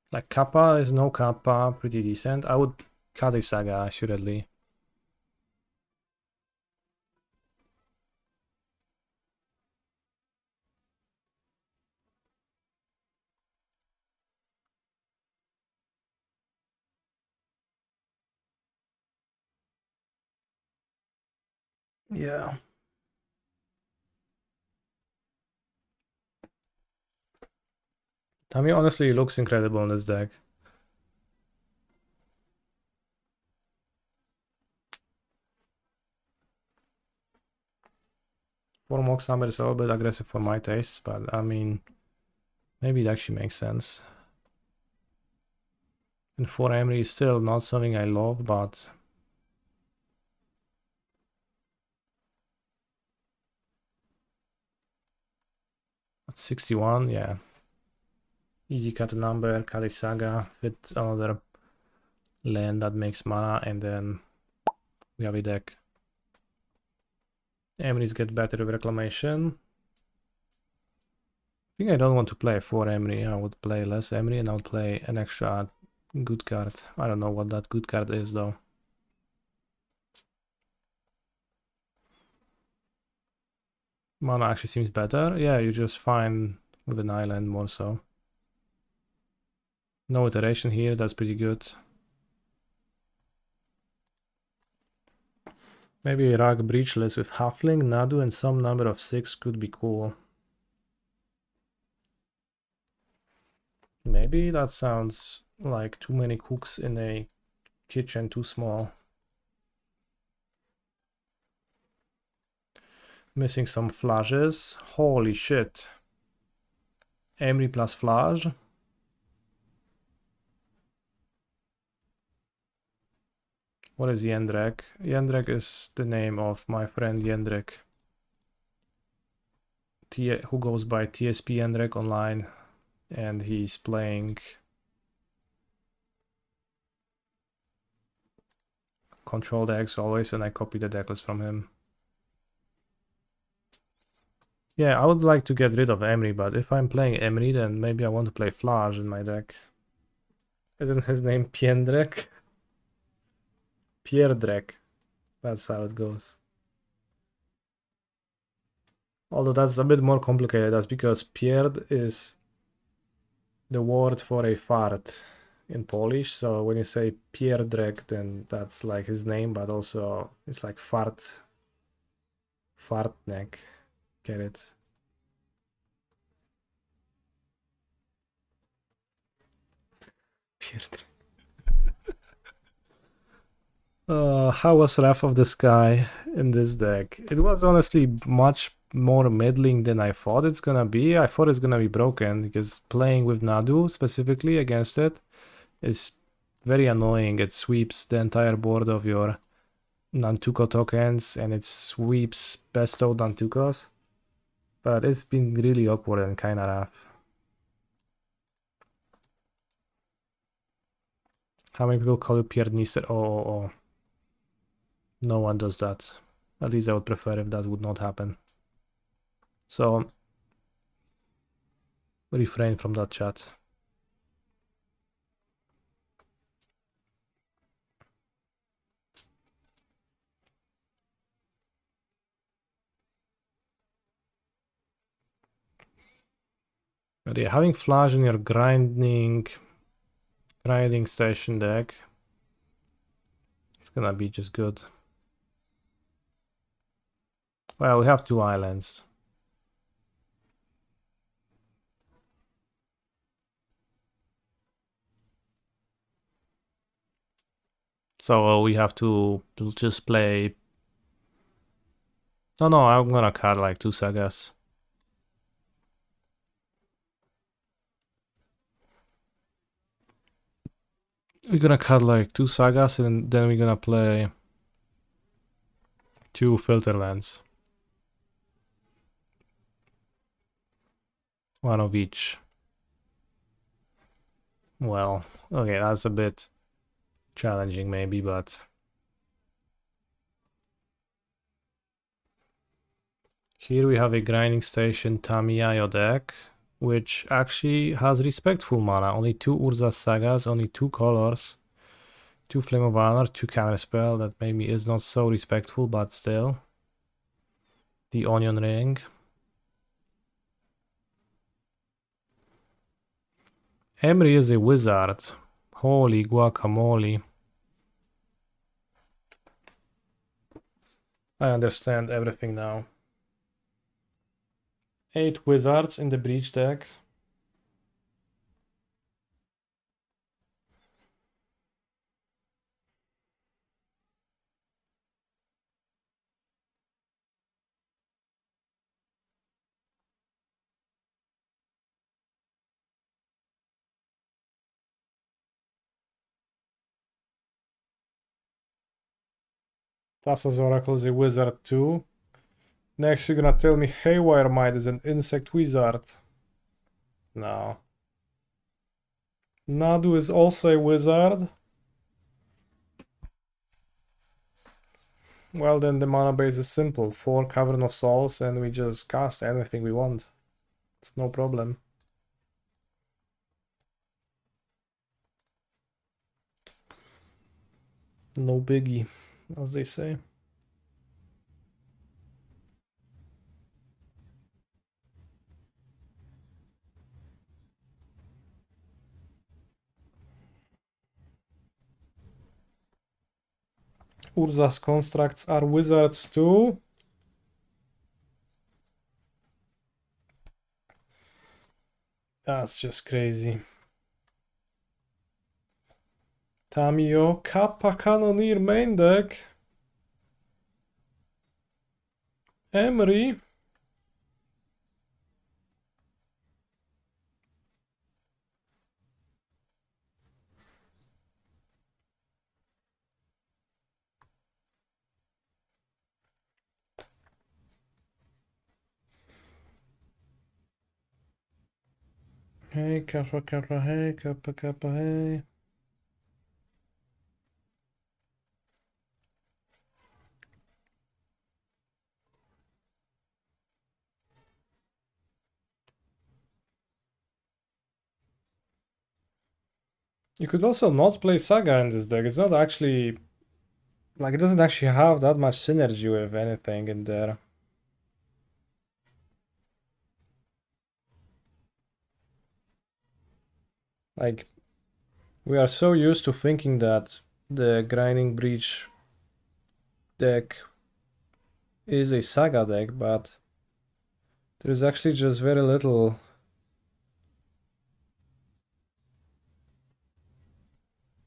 Like Kappa is no Kappa, pretty decent. I would cut a Saga, assuredly. Yeah. Tami honestly looks incredible in this deck. For Mox Hammer is a little bit aggressive for my tastes, but I mean, maybe it actually makes sense. And 4 Emry is still not something I love, but at 61, yeah. Easy cut a number, Kali Saga, fit another land that makes mana, and then we have a deck. Emrys get better with Reclamation. think I don't want to play 4 Emery. I would play less Emery and I would play an extra good card. I don't know what that good card is though. Mana actually seems better. Yeah, you just fine with an island more so. No iteration here, that's pretty good. Maybe a Rag Breachless with Halfling, Nadu and some number of 6 could be cool. Maybe that sounds like too many cooks in a kitchen, too small. Missing some flashes. Holy shit. Emery plus flash. What is Jendrek? Jendrek is the name of my friend Jendrek, who goes by TSP Jendrek online, and he's playing control decks always, and I copy the decklist from him. Yeah, I would like to get rid of Emery, but if I'm playing Emery, then maybe I want to play Flash in my deck. Isn't his name Piendrek? Pierdrek. That's how it goes. Although that's a bit more complicated. That's because Pierd is the word for a fart in Polish. So when you say Pierdrek, then that's like his name, but also it's like fartnek. Get it? Pierdrek. How was Wrath of the Sky in this deck? It was honestly much more middling than I thought it's gonna be. I thought it's gonna be broken because playing with Nadu specifically against it is very annoying. It sweeps the entire board of your Nantuko tokens and it sweeps Besto Nantukos. But it's been really awkward and kinda rough. How many people call you Pierdnister? Oh. No one does that. At least I would prefer if that would not happen. So, refrain from that chat. But yeah, having Flash in your grinding station deck, it's gonna be just good. Well, we have 2 islands. So we have to just play... No, I'm gonna cut like 2 sagas. We're gonna cut like 2 sagas and then we're gonna play 2 filter lands. One of each. Well, okay, that's a bit challenging maybe, but... Here we have a grinding station Tamiyayo deck, which actually has respectful mana. Only 2 Urza Sagas, only 2 colors, 2 Flame of Honor, 2 Counterspell. That maybe is not so respectful, but still. The Onion Ring. Emery is a wizard. Holy guacamole. I understand everything now. 8 wizards in the breach deck. Thassa's Oracle is a wizard too. Next you're gonna tell me Haywire Might is an insect wizard. No. Nadu is also a wizard. Well, then the mana base is simple. 4 Cavern of Souls and we just cast anything we want. It's no problem. No biggie, as they say. Urza's constructs are wizards too. That's just crazy. Tamio, Kappa Cannoneer main deck. Emery. Hey, Kappa, Kappa, hey, Kappa, Kappa, hey. You could also not play Saga in this deck. It's not actually... Like, it doesn't actually have that much synergy with anything in there. Like, we are so used to thinking that the Grinding Breach deck is a Saga deck, but there's actually just very little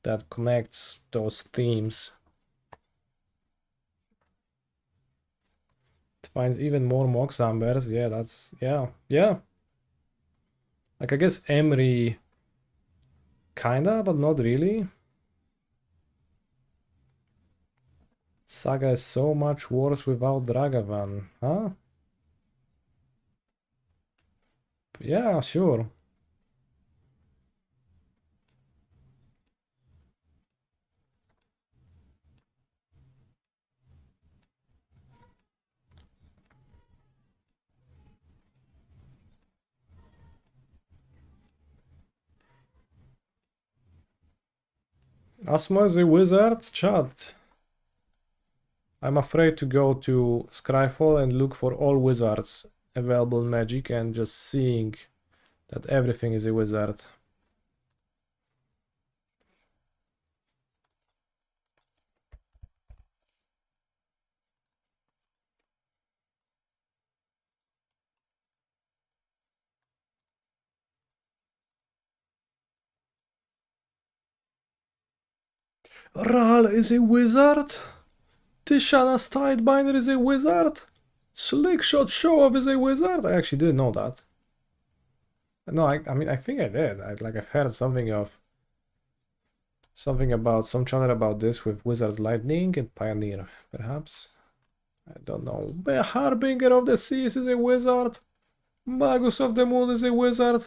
that connects those themes. It finds even more Mox Ambers. Yeah, that's... Yeah. Like, I guess Emery... Kinda, but not really. Saga is so much worse without Dragavan, huh? Yeah, sure. Asmo is a wizard? Chat. I'm afraid to go to Scryfall and look for all wizards available in Magic and just seeing that everything is a wizard. Ral is a wizard? Tishana's Tidebinder is a wizard? Slickshot Show-Off is a wizard? I actually didn't know that. No, I mean, I think I did. I've heard something about some channel about this with Wizards Lightning and Pioneer, perhaps. I don't know. The Harbinger of the Seas is a wizard. Magus of the Moon is a wizard.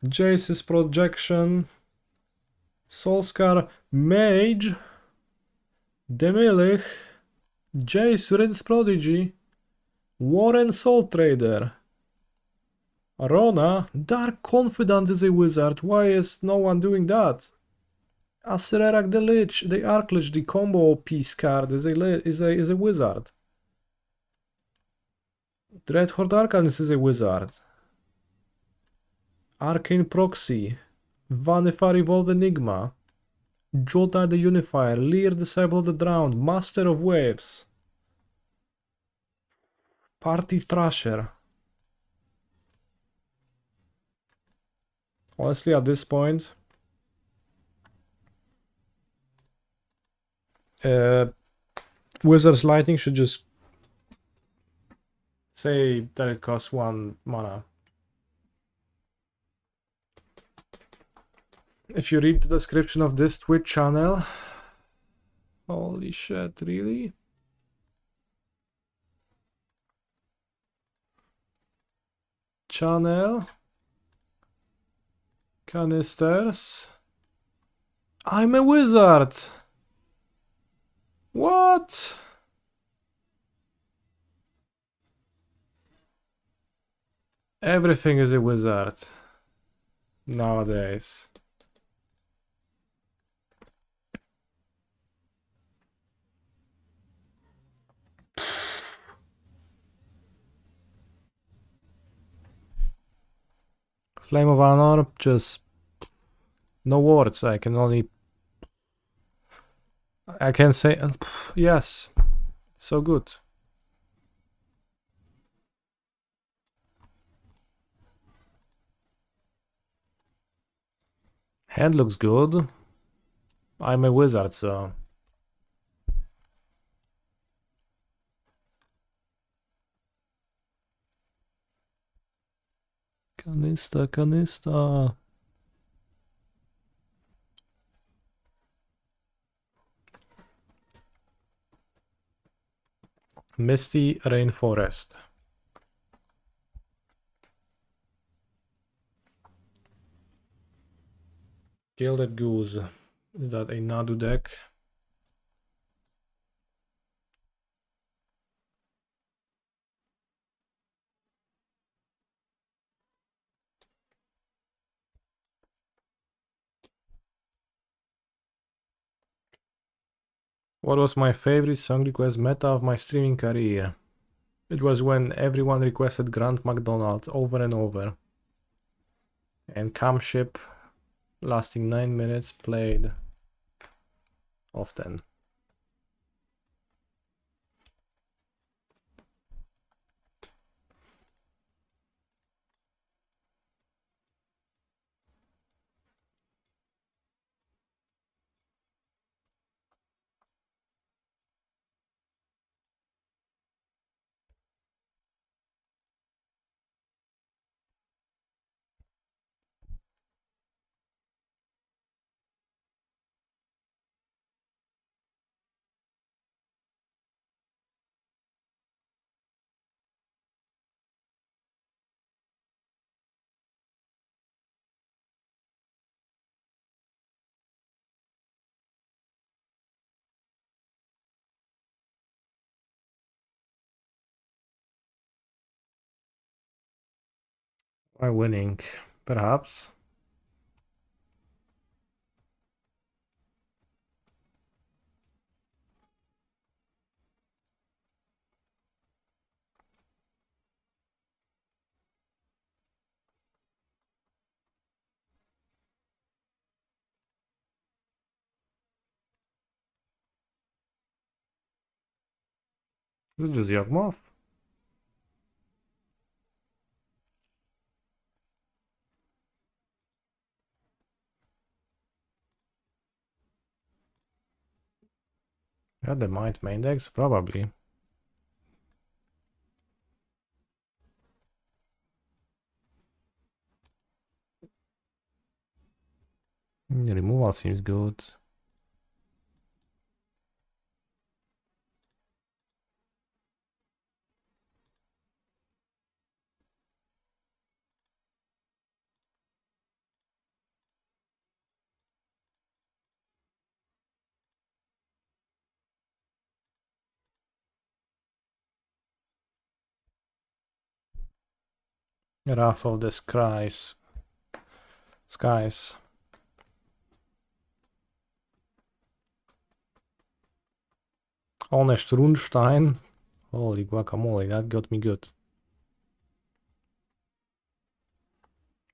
Jace's Projection. Solskar Mage. Demilich. Jace Rin's Prodigy. Warren Soul Trader. Rona. Dark Confidant is a wizard. Why is no one doing that? Acererak the Lich, the Archlich, the combo piece card is a wizard. Dreadhorde Arcanist is a wizard. Arcane Proxy, Vanifar Evolve Enigma, Jota the Unifier, Lear Disciple of the Drowned, Master of Waves, Party Thrasher. Honestly, at this point, Wizard's Lightning should just say that it costs 1 mana. If you read the description of this Twitch channel, holy shit, really? Channel, canisters. I'm a wizard. What? Everything is a wizard nowadays. Flame of Honor, just no words. I can say yes. So good. Hand looks good. I'm a wizard, so Canista. Misty Rainforest. Gilded Goose. Is that a Nadu deck? What was my favorite song request meta of my streaming career? It was when everyone requested Grant MacDonald over and over. And Camship, lasting 9 minutes, played often. By winning, perhaps. Is it just Yakmov? Yeah, the Might main decks, probably. Removal seems good. Wrath of the Skies. Honest Runstein. Holy guacamole, that got me good.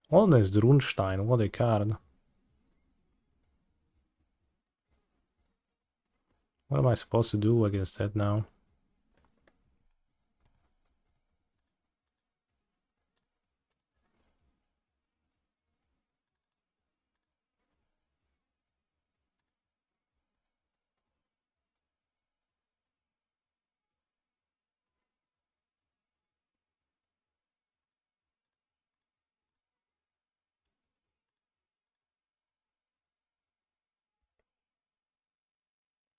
Honest Runstein, what a card. What am I supposed to do against that now?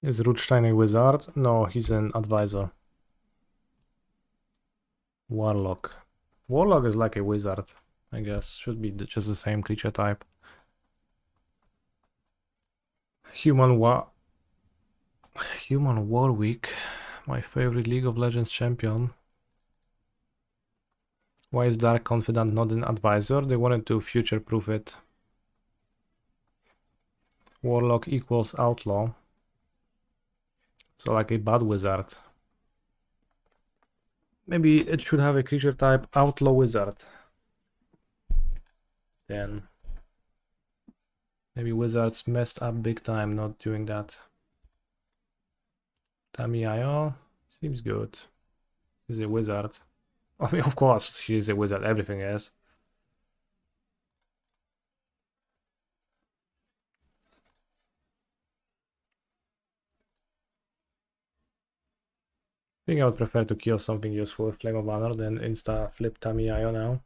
Is Rutstein a wizard? No, he's an advisor. Warlock. Warlock is like a wizard, I guess. Should be just the same creature type. Human Warwick, my favorite League of Legends champion. Why is Dark Confidant not an advisor? They wanted to future-proof it. Warlock equals outlaw. So like a bad wizard. Maybe it should have a creature type outlaw wizard. Then maybe wizards messed up big time not doing that. Tamiyo seems good. He's a wizard. I mean, of course, he's a wizard. Everything is. I think I would prefer to kill something useful with Flame of Honor than insta flip Tamiyo now.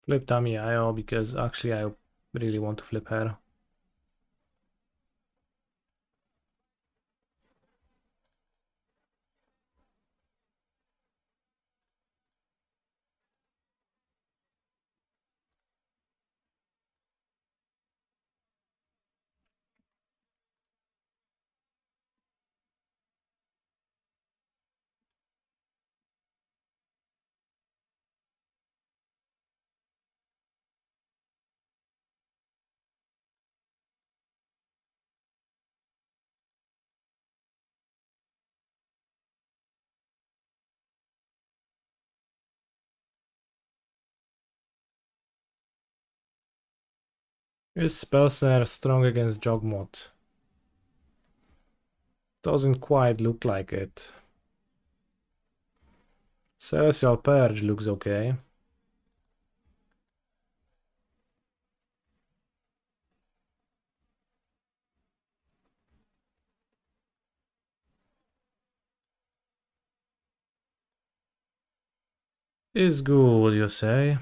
Flip Tamiyo because actually I really want to flip her. Is Spellsnare strong against Jogmot? Doesn't quite look like it. Celestial Purge looks okay. Is good, you say?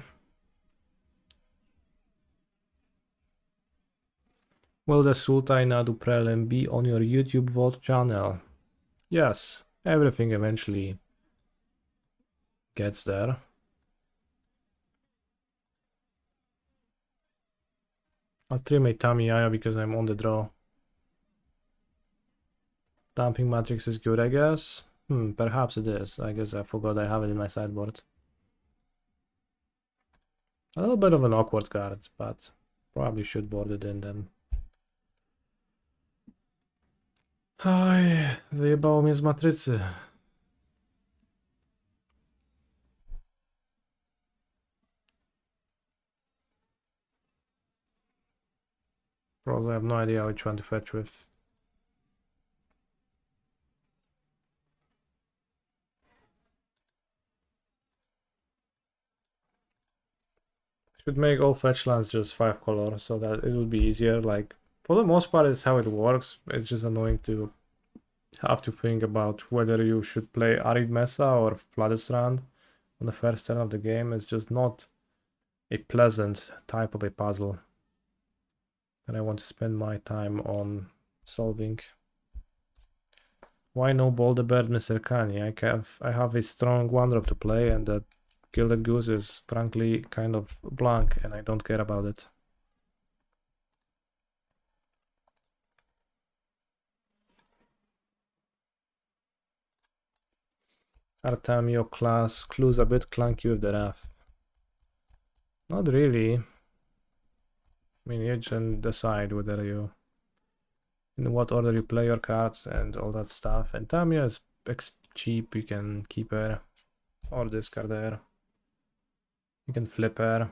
Will the Sultai Nadu Prelim be on your YouTube VOD channel? Yes, everything eventually gets there. I'll trim a Tamiyo because I'm on the draw. Dumping Matrix is good, I guess. Perhaps it is. I guess I forgot I have it in my sideboard. A little bit of an awkward card, but probably should board it in then. Aj, wyjebało mnie z matrycy. Probably I have no idea which one to fetch with. Should make all fetch lands just 5 color so that it would be easier. Like, for the most part, it's how it works. It's just annoying to have to think about whether you should play Arid Mesa or Flooded Strand on the first turn of the game. It's just not a pleasant type of a puzzle that I want to spend my time on solving. Why no Boulder Bird, Mr. Kanye? I have a strong one drop to play, and that Gilded Goose is frankly kind of blank, and I don't care about it. Artemio class clues a bit clunky with the ref. Not really. I mean, you can decide whether you, in what order you play your cards and all that stuff. And Tamio is cheap, you can keep her or discard her. You can flip her.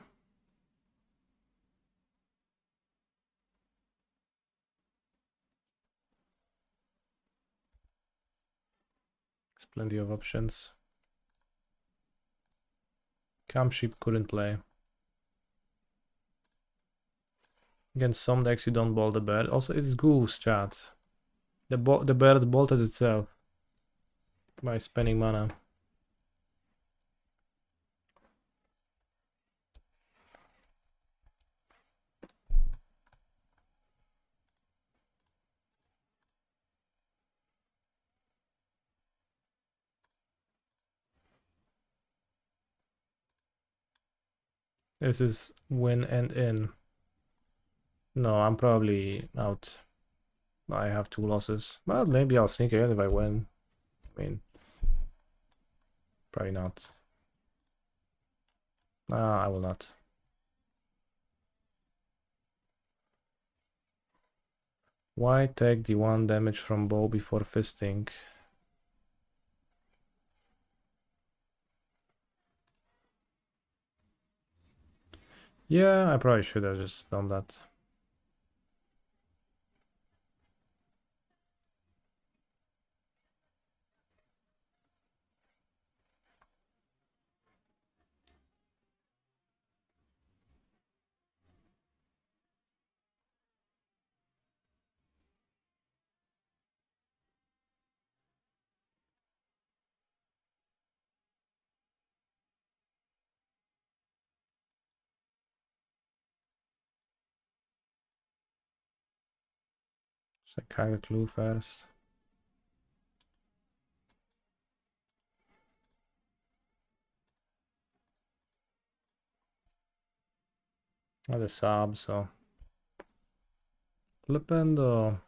There's plenty of options. Camp Ship couldn't play. Against some decks you don't bolt the bird. Also it's Goose, chat. The bird bolted itself by spending mana. This is win and in. No, I'm probably out. I have 2 losses. Well, maybe I'll sneak in if I win. I mean, probably not. I will not. Why take the 1 damage from bow before fisting? Yeah, I probably should have just done that. Jeskai the clue first. Not a sub, so flipendo.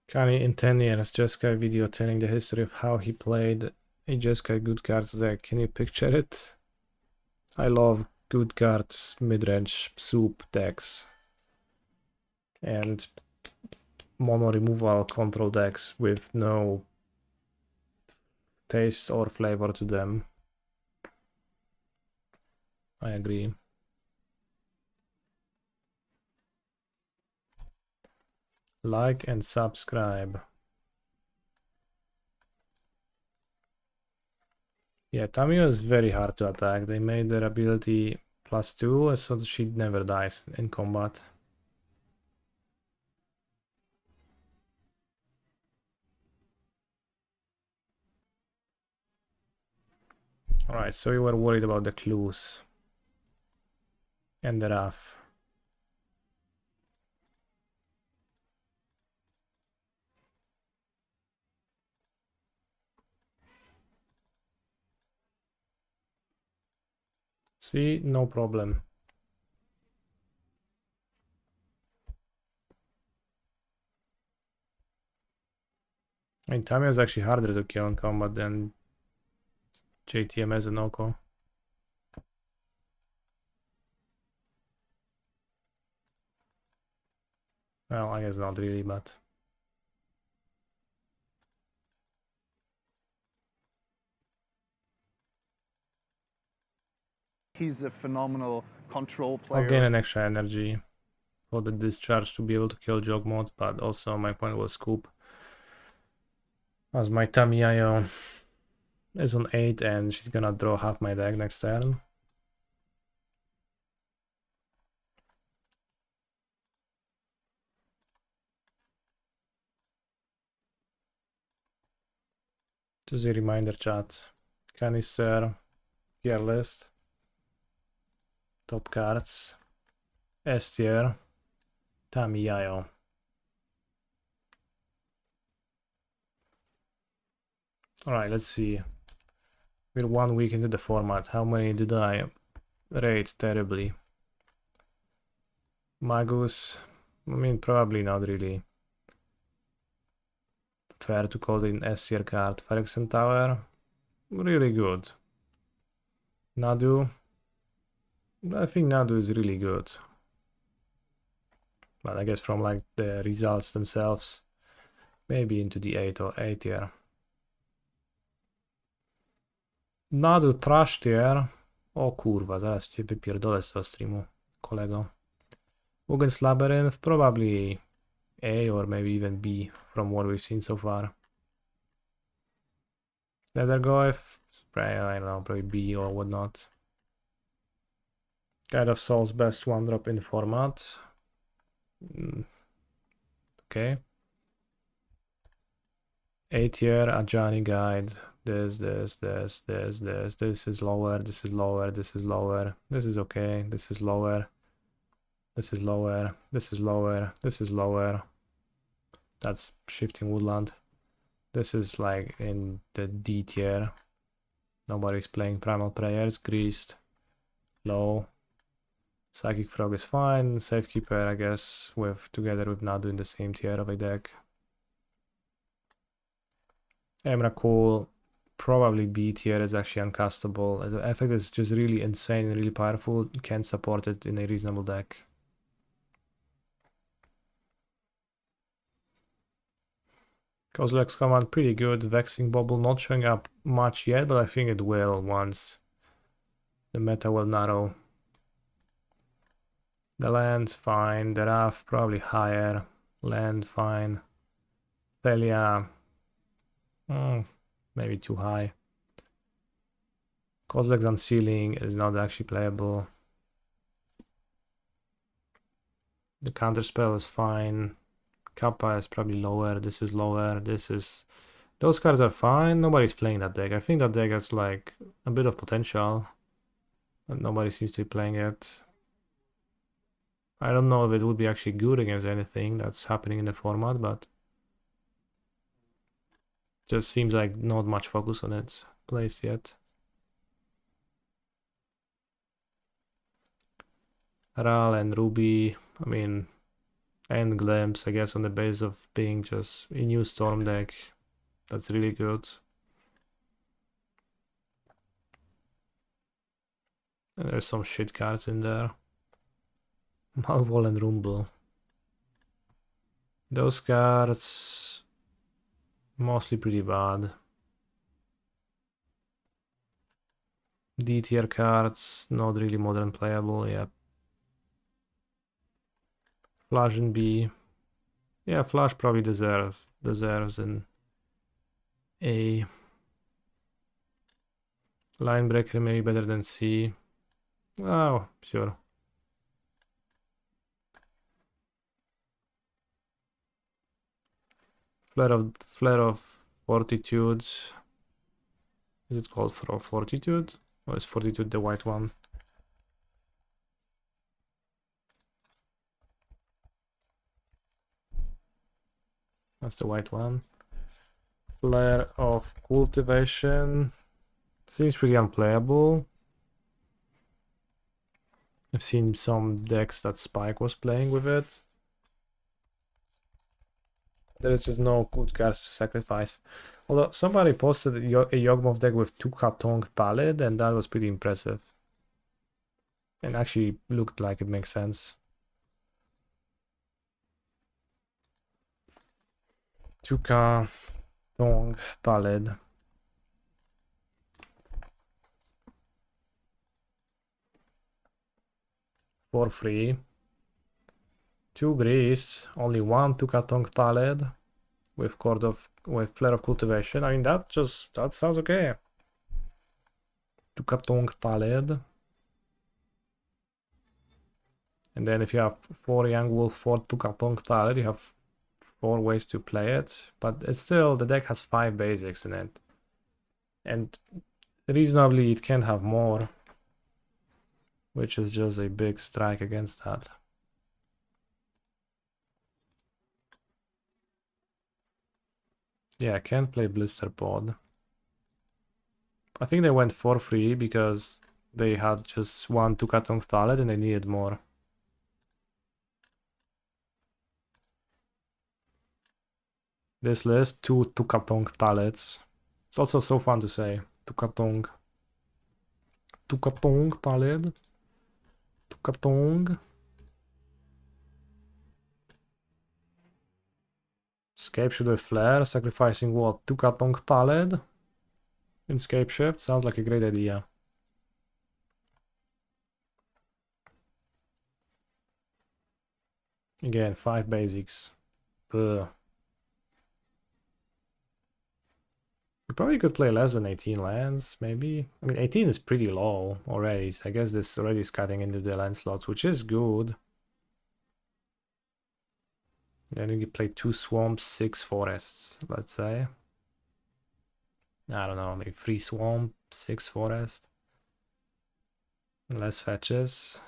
Kani in 10 years, Jeskai video telling the history of how he played a Jeskai good cards deck. Can you picture it? I love good cards, mid-range soup decks. And mono removal control decks with no taste or flavor to them. I agree. Like and subscribe. Yeah, Tamiyo is very hard to attack. They made their ability +2 so that she never dies in combat. Alright, so you were worried about the clues. And the RAF. See, no problem. I mean, Tamiyo is actually harder to kill in combat than JTMS and Oko. Well, I guess not really, but... He's a phenomenal control I'll player. gain an extra energy for the discharge to be able to kill Jog Mod, but also my point was Scoop. As my Tamiyo is on 8 and she's gonna draw half my deck next turn. Just a reminder, chat. Canister, tier list, top cards, S tier, Tamiyo. Alright, let's see. We're 1 week into the format. How many did I rate terribly? Magus, I mean, probably not really. Fair to call it an S tier card. Phyrexian Tower, really good. Nadu, I think Nadu is really good. But I guess from like the results themselves, maybe into the 8 or A tier. Nadu trash tier. O kurwa, zaraz cię wypierdolę z tego streamu, kolego. Mugens Labyrinth, probably A or maybe even B from what we've seen so far. Nethergoyf, I don't know, probably B or whatnot. Guide of Souls, best one drop in format. Okay. A tier, Ajani guide. This is lower, this is lower, this is lower, this is okay, this is lower, this is lower, this is lower, this is lower. That's Shifting Woodland. This is like in the D tier. Nobody's playing Primal Prayers. Greased. Low. Psychic Frog is fine. Safekeeper, I guess, together with Nadu in the same tier of a deck. Emrakul, probably B tier, is actually uncastable. The effect is just really insane and really powerful. You can't support it in a reasonable deck. Kozilek's command pretty good. Vexing Bubble not showing up much yet, but I think it will once the meta will narrow. The land, fine. The Wrath, probably higher. Land, fine. Thelia, maybe too high. Kozilek's Unsealing is not actually playable. The counterspell is fine. Kappa is probably lower. This is lower. This is... Those cards are fine. Nobody's playing that deck. I think that deck has like a bit of potential, but nobody seems to be playing it. I don't know if it would be actually good against anything that's happening in the format, but just seems like not much focus on its place yet. Ral and Ruby, I mean, and Glimpse, I guess, on the base of being just a new Storm deck. That's really good. And there's some shit cards in there. Malvol and Rumble. Those cards mostly pretty bad. D tier cards, not really modern playable, yeah. Flash and B. Yeah, Flash probably deserves an A. Linebreaker maybe better than C. Oh, sure. Flare of Fortitude. Is it called Fortitude? Or is Fortitude the white one? That's the white one. Flare of Cultivation. Seems pretty unplayable. I've seen some decks that Spike was playing with it. There's just no good cards to sacrifice. Although somebody posted a Yawgmoth deck with 2 Katong Pallid, and that was pretty impressive. And actually looked like it makes sense. 2 Katong Pallid. For free. 2 Grease, only 1 Tukatong Pallid with Flare of Cultivation. I mean, that sounds okay. Tukatong Pallid. And then if you have 4 Young Wolf, 4 Tukatong Pallid, you have 4 ways to play it. But it's still, the deck has 5 basics in it. And reasonably it can have more, which is just a big strike against that. Yeah, I can't play Blister Pod. I think they went for free because they had just 1 Tukatong Thalet and they needed more. This list, 2 Tukatong Thalets. It's also so fun to say. Tukatong. Tukatong Thaled. Tukatong. Scape Shift with Flare, sacrificing what? Tukatong Taled? In Scape Shift? Sounds like a great idea. Again, 5 basics. Ugh. You probably could play less than 18 lands, maybe. I mean, 18 is pretty low already, so I guess this already is cutting into the land slots, which is good. Then you can play 2 swamps, 6 forests, let's say. I don't know, maybe 3 swamp, 6 forest. Less fetches.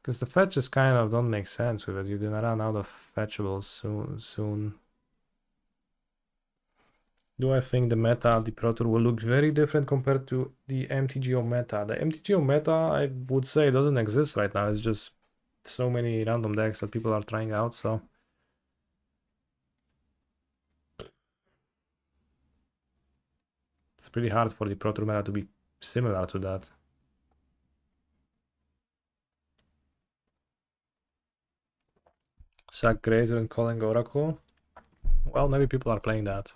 Because the fetches kind of don't make sense with it. You're gonna run out of fetchables soon. Do I think the meta of the Pro Tour will look very different compared to the MTGO meta? The MTGO meta, I would say, doesn't exist right now. It's just so many random decks that people are trying out, so... It's pretty hard for the Pro Tour meta to be similar to that. Sack Grazer and Calling Oracle. Well, maybe people are playing that.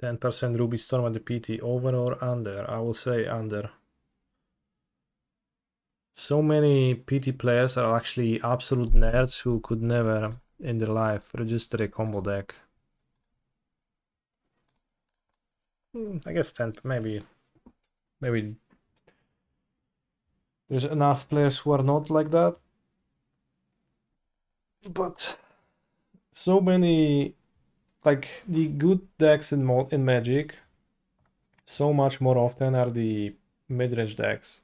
%, Ruby Storm at the PT, over or under? I will say under. So many PT players are actually absolute nerds who could never in their life register a combo deck. I guess 10, maybe there's enough players who are not like that. But so many, like the good decks in Magic, so much more often are the mid-range decks.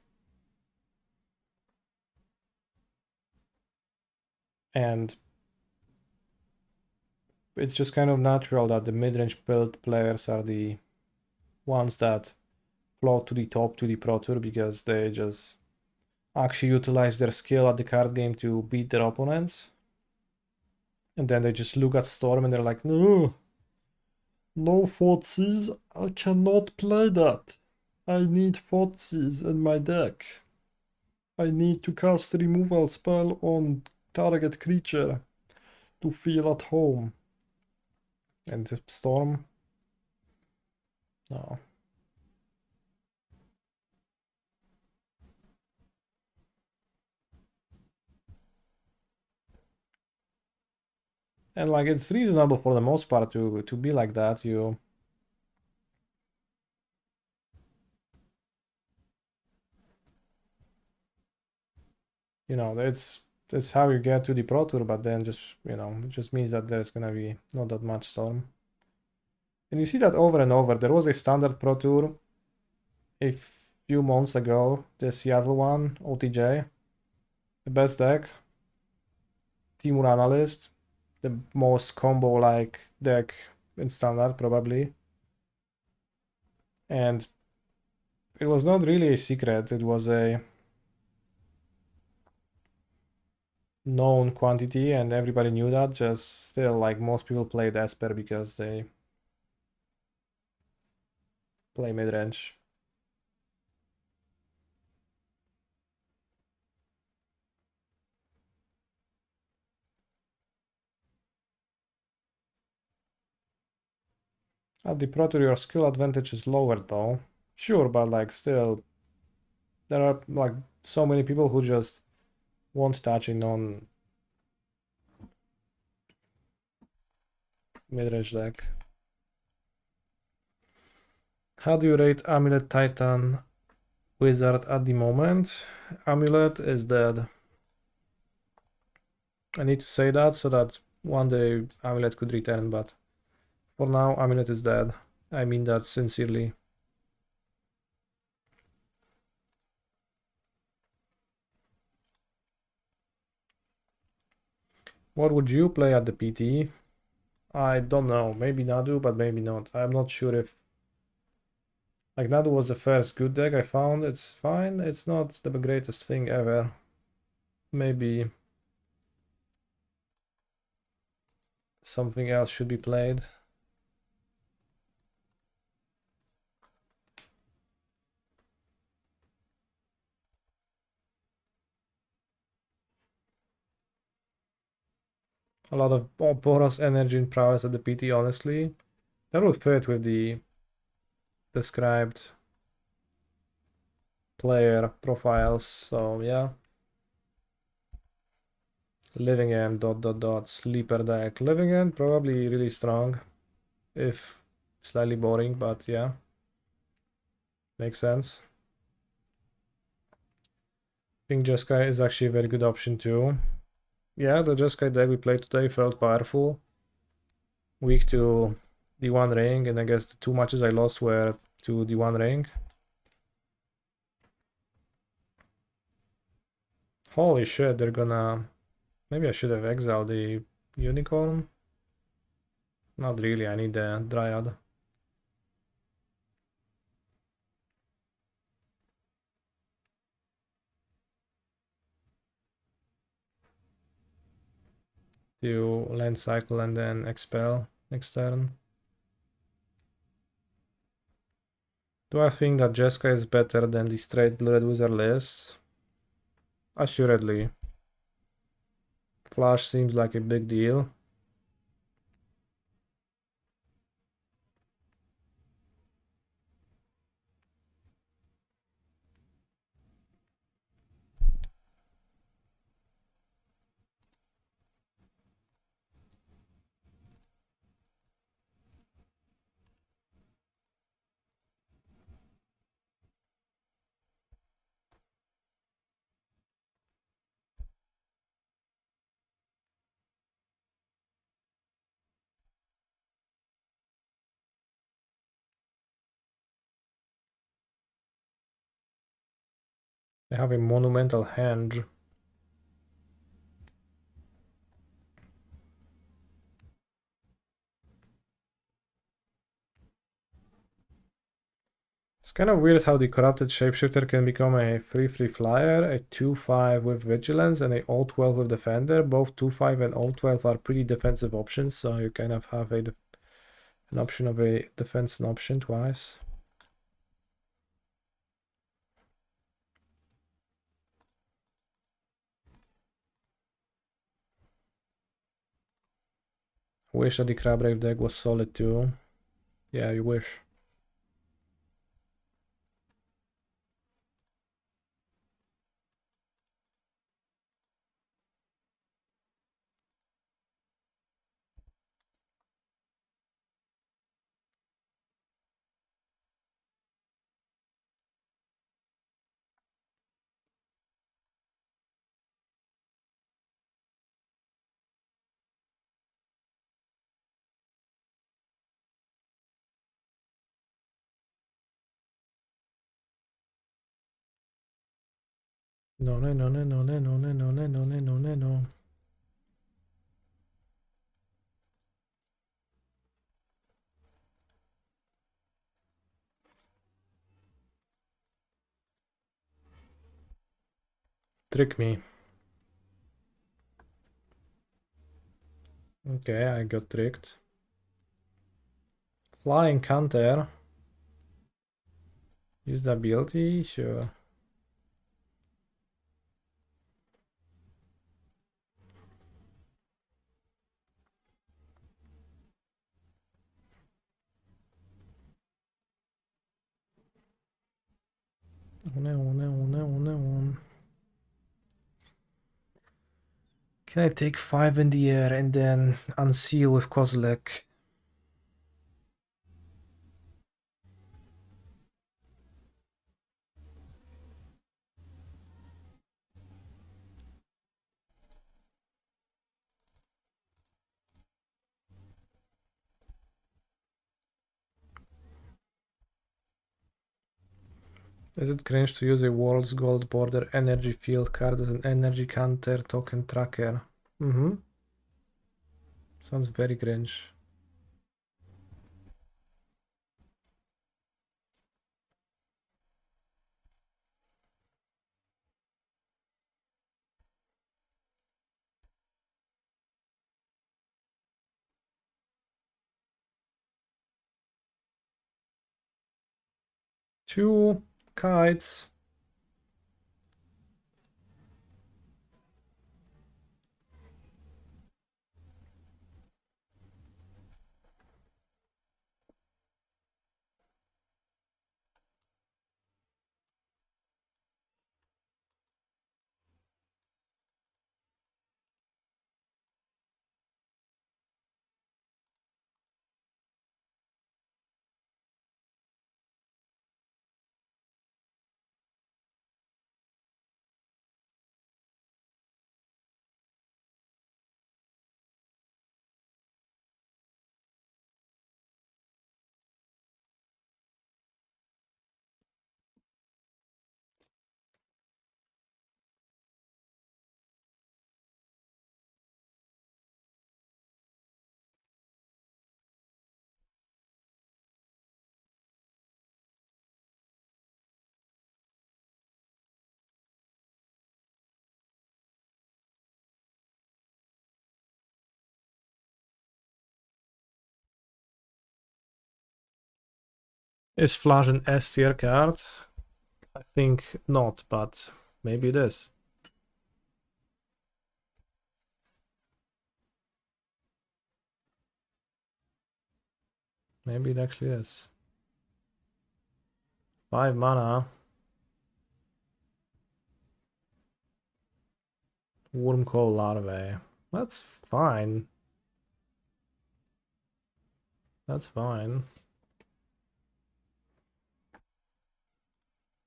And it's just kind of natural that the mid-range build players are the ones that float to the top to the Pro Tour because they just actually utilize their skill at the card game to beat their opponents. And then they just look at Storm and they're like, no 4Cs, I cannot play that. I need 4Cs in my deck. I need to cast a removal spell on target creature to feel at home. And the Storm? No. And like it's reasonable for the most part to be like that. You know, it's how you get to the Pro Tour, but then just, you know, it just means that there's gonna be not that much Storm. And you see that over and over. There was a standard Pro Tour a few months ago, the Seattle one, OTJ, the best deck, Timur Analyst, the most combo-like deck in standard, probably. And it was not really a secret, it was a known quantity and everybody knew that, just still, like, most people played Esper because they play mid-range. At the Pro Tour, your skill advantage is lower though. Sure, but like still, there are like so many people who just won't touch a non mid-range deck. How do you rate Amulet Titan Wizard at the moment? Amulet is dead. I need to say that so that one day Amulet could return, but for now Amulet is dead. I mean that sincerely. What would you play at the PT? I don't know. Maybe Nadu, but maybe not. I'm not sure if... Like, Nadu was the first good deck I found. It's fine. It's not the greatest thing ever. Maybe something else should be played. A lot of Boros energy and prowess at the PT, honestly. That would fit with the described player profiles, so yeah. Living End, sleeper deck. Living End, probably really strong, if slightly boring, but yeah. Makes sense. I think Jeskai is actually a very good option too. Yeah, the Jeskai deck we played today felt powerful. Weak to D1 ring, and I guess the two matches I lost were to D1 ring. Holy shit, they're gonna... Maybe I should have exiled the unicorn. Not really, I need the dryad. To land cycle and then expel next turn. Do I think that Jeskai is better than the straight Blue Red Wizard list? Assuredly. Flash seems like a big deal. They have a monumental hand. It's kind of weird how the corrupted shapeshifter can become a 3/3 flyer, a 2/5 with vigilance, and a all-12 with defender. Both 2/5 and all-12 are pretty defensive options, so you kind of have an option of a defense option twice. Wish that the Crabgrave deck was solid too. Yeah, you wish. No, no, no, no, no, no, no, no, no, no, no, no, no, no. Trick me. Okay, I got tricked. Flying counter. Use the ability? Sure. Oh no, oh no, oh no, oh no. Can I take 5 in the air and then unseal with Kozilek? Is it cringe to use a world's gold border energy field card as an energy counter token tracker? Mm-hmm. Sounds very cringe. Two kites. Is Flash an S tier card? I think not, but maybe it is. Maybe it actually is. 5 mana. Wormcoil Larvae. That's fine. That's fine.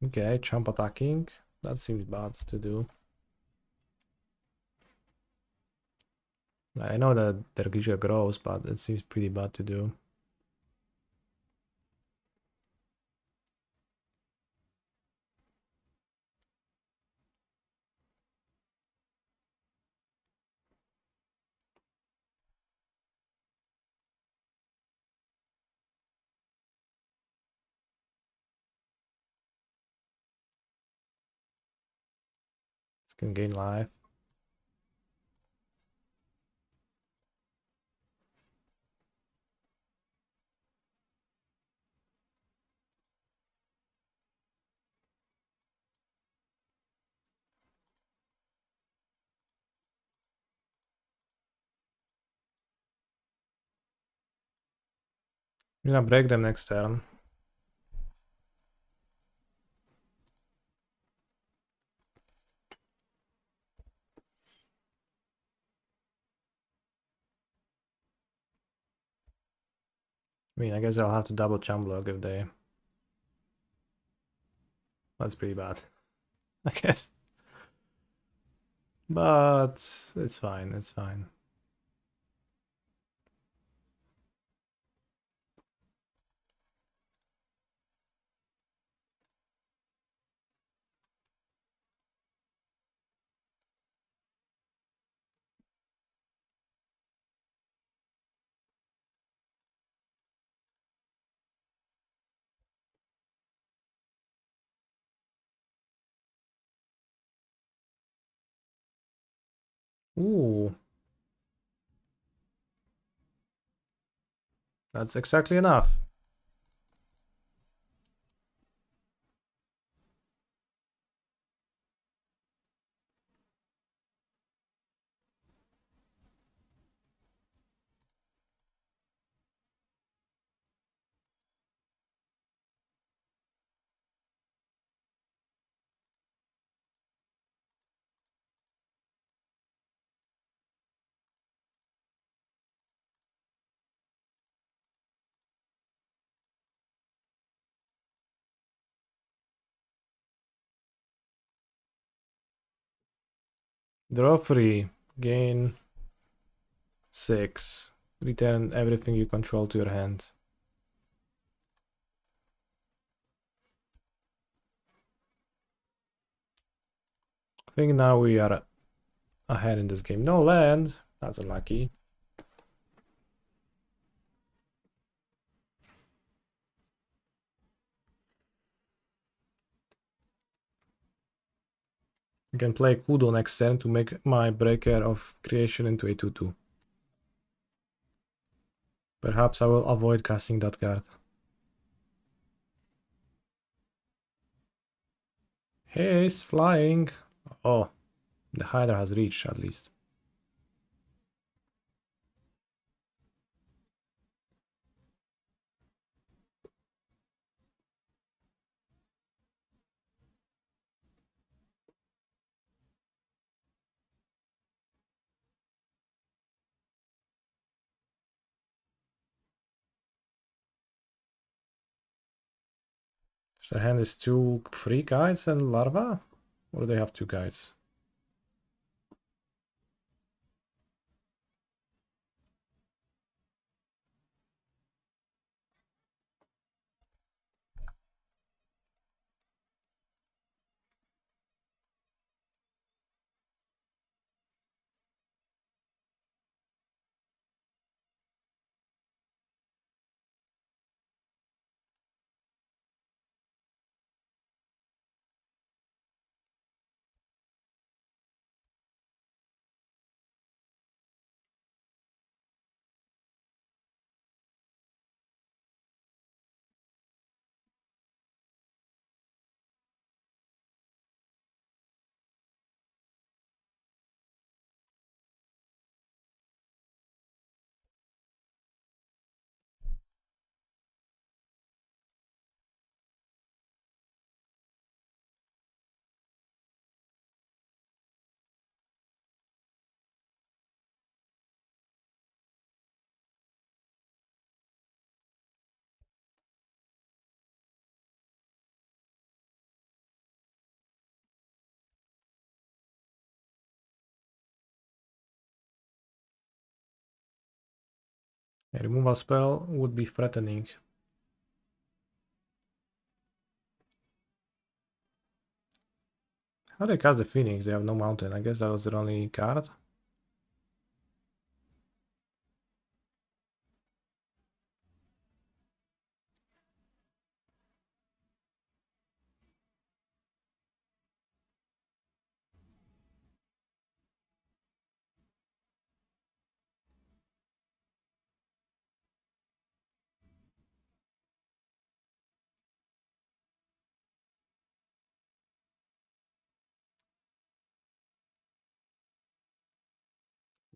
Okay, jump attacking. That seems bad to do. I know that Dergisha grows, but it seems pretty bad to do. It's gonna gain life. I'm gonna break them next turn. I mean, I guess I'll have to double jump block if they... That's pretty bad, I guess. But it's fine, it's fine. Ooh. That's exactly enough. Draw 3, gain 6, return everything you control to your hand. I think now we are ahead in this game. No land, that's unlucky. I can play Kudo next turn to make my Breaker of Creation into a 2-2. Perhaps I will avoid casting that card. Hey, it's flying! Oh, the Hydra has reached at least. So the hand is 2 free guides and larva? Or do they have 2 guides? A removal spell would be threatening. How do they cast the Phoenix? They have no mountain. I guess that was their only card.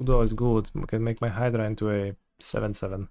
Udo is good. I can make my Hydra into a 7/7.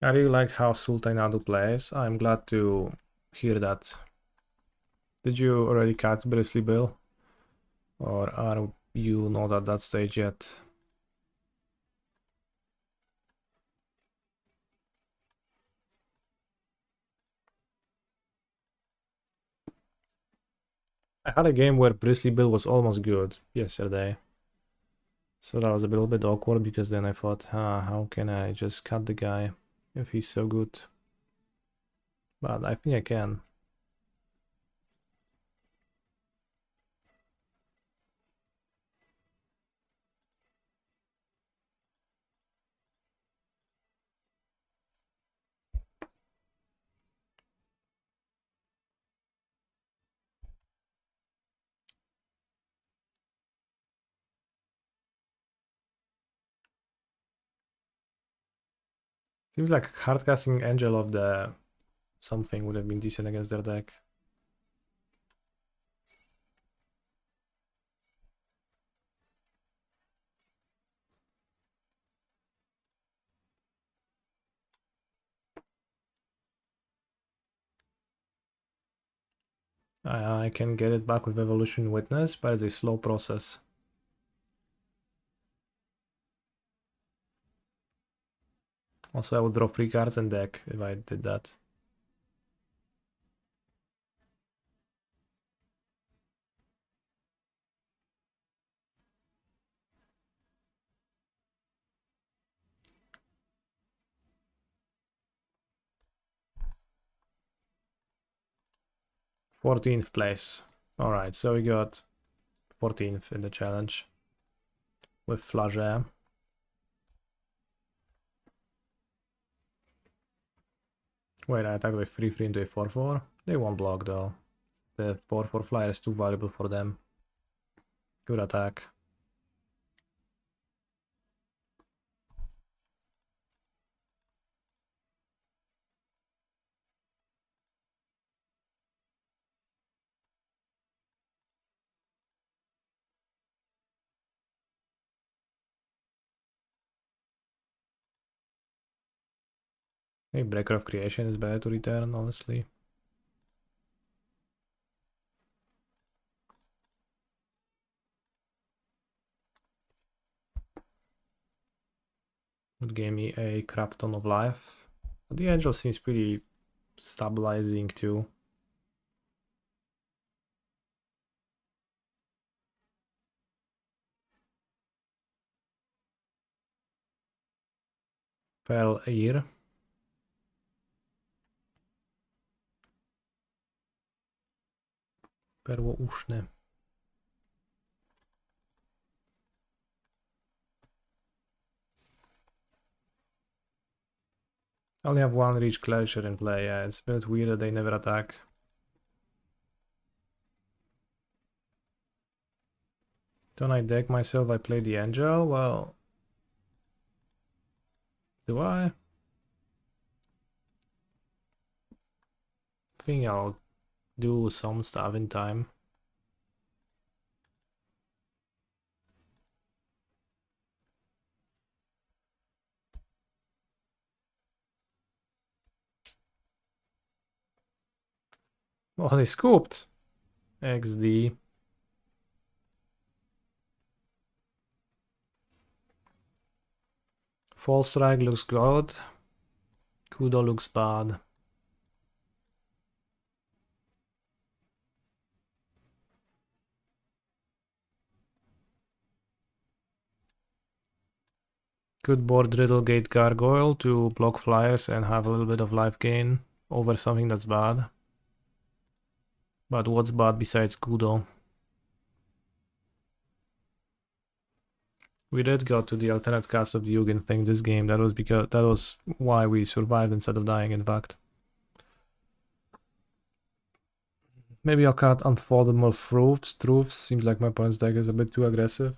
I really like how Sultanado plays. I'm glad to hear that. Did you already cut Bristly Bill? Or are you not at that stage yet? I had a game where Bristly Bill was almost good yesterday. So that was a little bit awkward because then I thought, how can I just cut the guy if he's so good? But I think I can. Seems like hardcasting Angel of the something would have been decent against their deck. I can get it back with Evolution Witness, but it's a slow process. Also, I would draw 3 cards in deck if I did that. th place. Alright, so we got 14th in the challenge with Flagey. Wait, I attacked with 3/3 into a 4/4. They won't block though. The 4/4 flyer is too valuable for them. Good attack. Maybe Breaker of Creation is better to return, honestly. Would give me a crap ton of life. The Angel seems pretty stabilizing too. Pearl Ear. Perło uszne. I only have one Reach Closure in play, yeah, it's a bit weird that they never attack. Don't I deck myself, I play the Angel? Well... Do I? Think I'll do some stuff in time. Oh, they scooped. XD. False strike looks good. Kudo looks bad. Good board Riddle Gate Gargoyle to block flyers and have a little bit of life gain over something that's bad. But what's bad besides Kudo? We did go to the alternate cast of the Yugen thing this game. That was why we survived instead of dying, in fact. Maybe I'll cut Unfolded more truths. Seems like my opponent's deck is a bit too aggressive.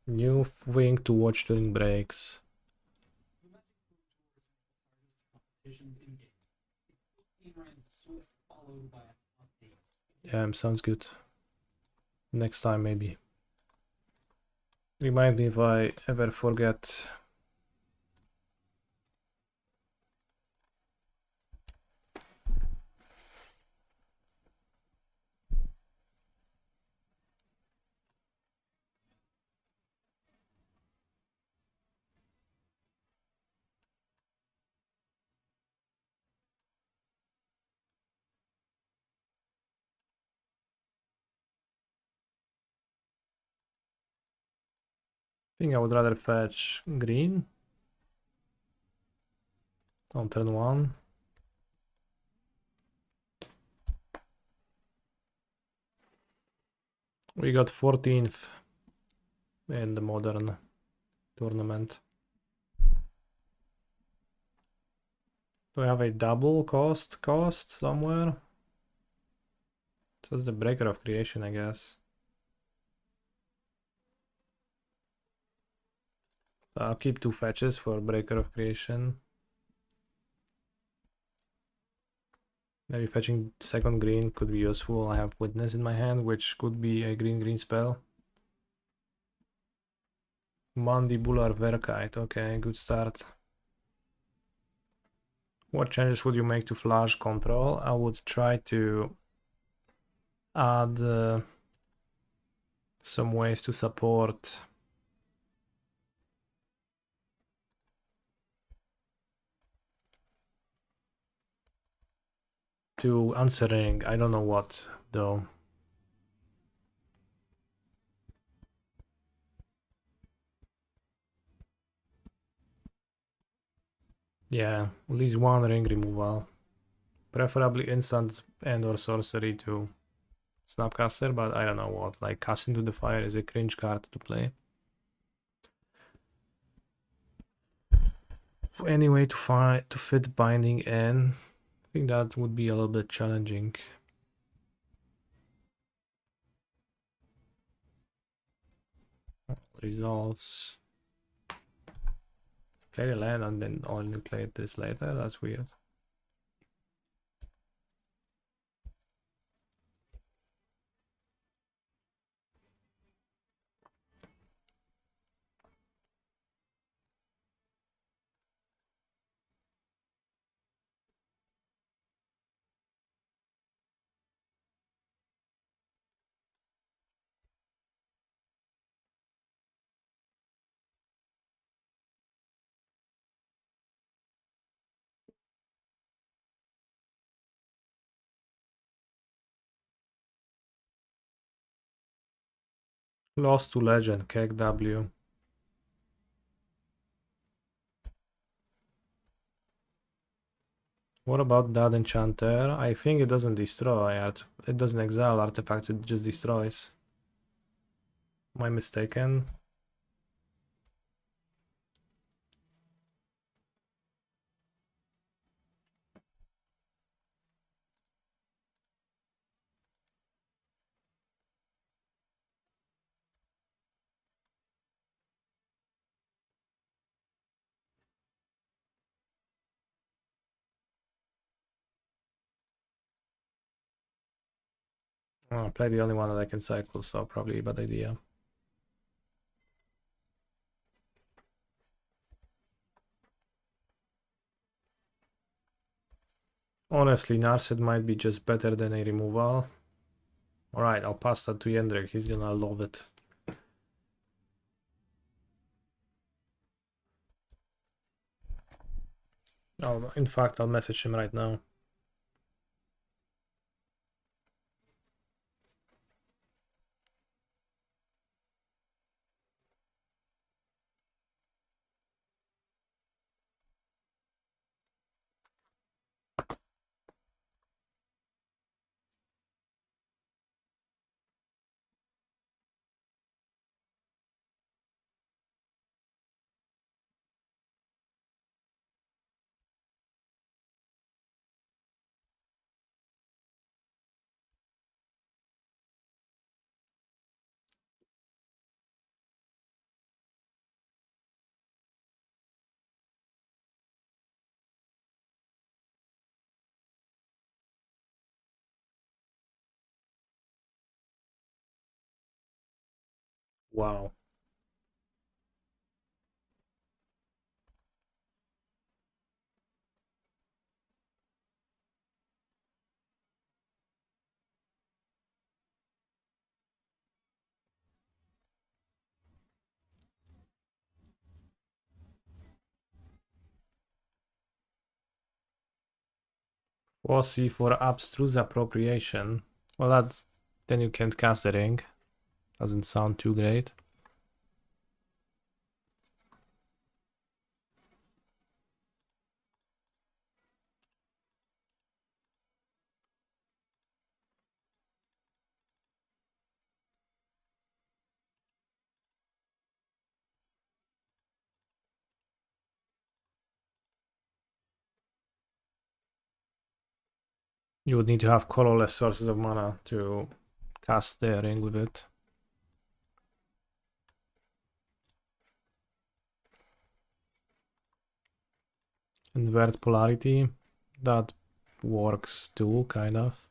New wing to watch during breaks. Yeah, sounds good. Next time, maybe. Remind me if I ever forget. I think I would rather fetch green on turn 1. We got 14th in the modern tournament. Do we have a double cost somewhere? So it's the Breaker of Creation, I guess. I'll keep 2 fetches for Breaker of Creation. Maybe fetching second green could be useful. I have Witness in my hand, which could be a green spell. Mandibular Verkite, okay, good start. What changes would you make to Flash control? I would try to add some ways to support to answering. I don't know what though. Yeah, at least 1 ring removal. Preferably instant and or sorcery to Snapcaster, but I don't know what. Like Cast into the Fire is a cringe card to play. Any way to fit binding in, I think that would be a little bit challenging. Resolves. Play the land and then only play this later. That's weird. Lost to Legend, Keg W. What about that enchanter? I think it doesn't destroy. It doesn't exile artifacts, it just destroys. Am I mistaken? Oh, I play the only one that I can cycle, so probably a bad idea. Honestly, Narset might be just better than a removal. Alright, I'll pass that to Jendrik, he's gonna love it. In fact, I'll message him right now. Wow. Foresee for abstruse appropriation. Well, that's... then you can't cast the ring. Doesn't sound too great. You would need to have colorless sources of mana to cast the ring with it. Invert polarity. That works too, kind of.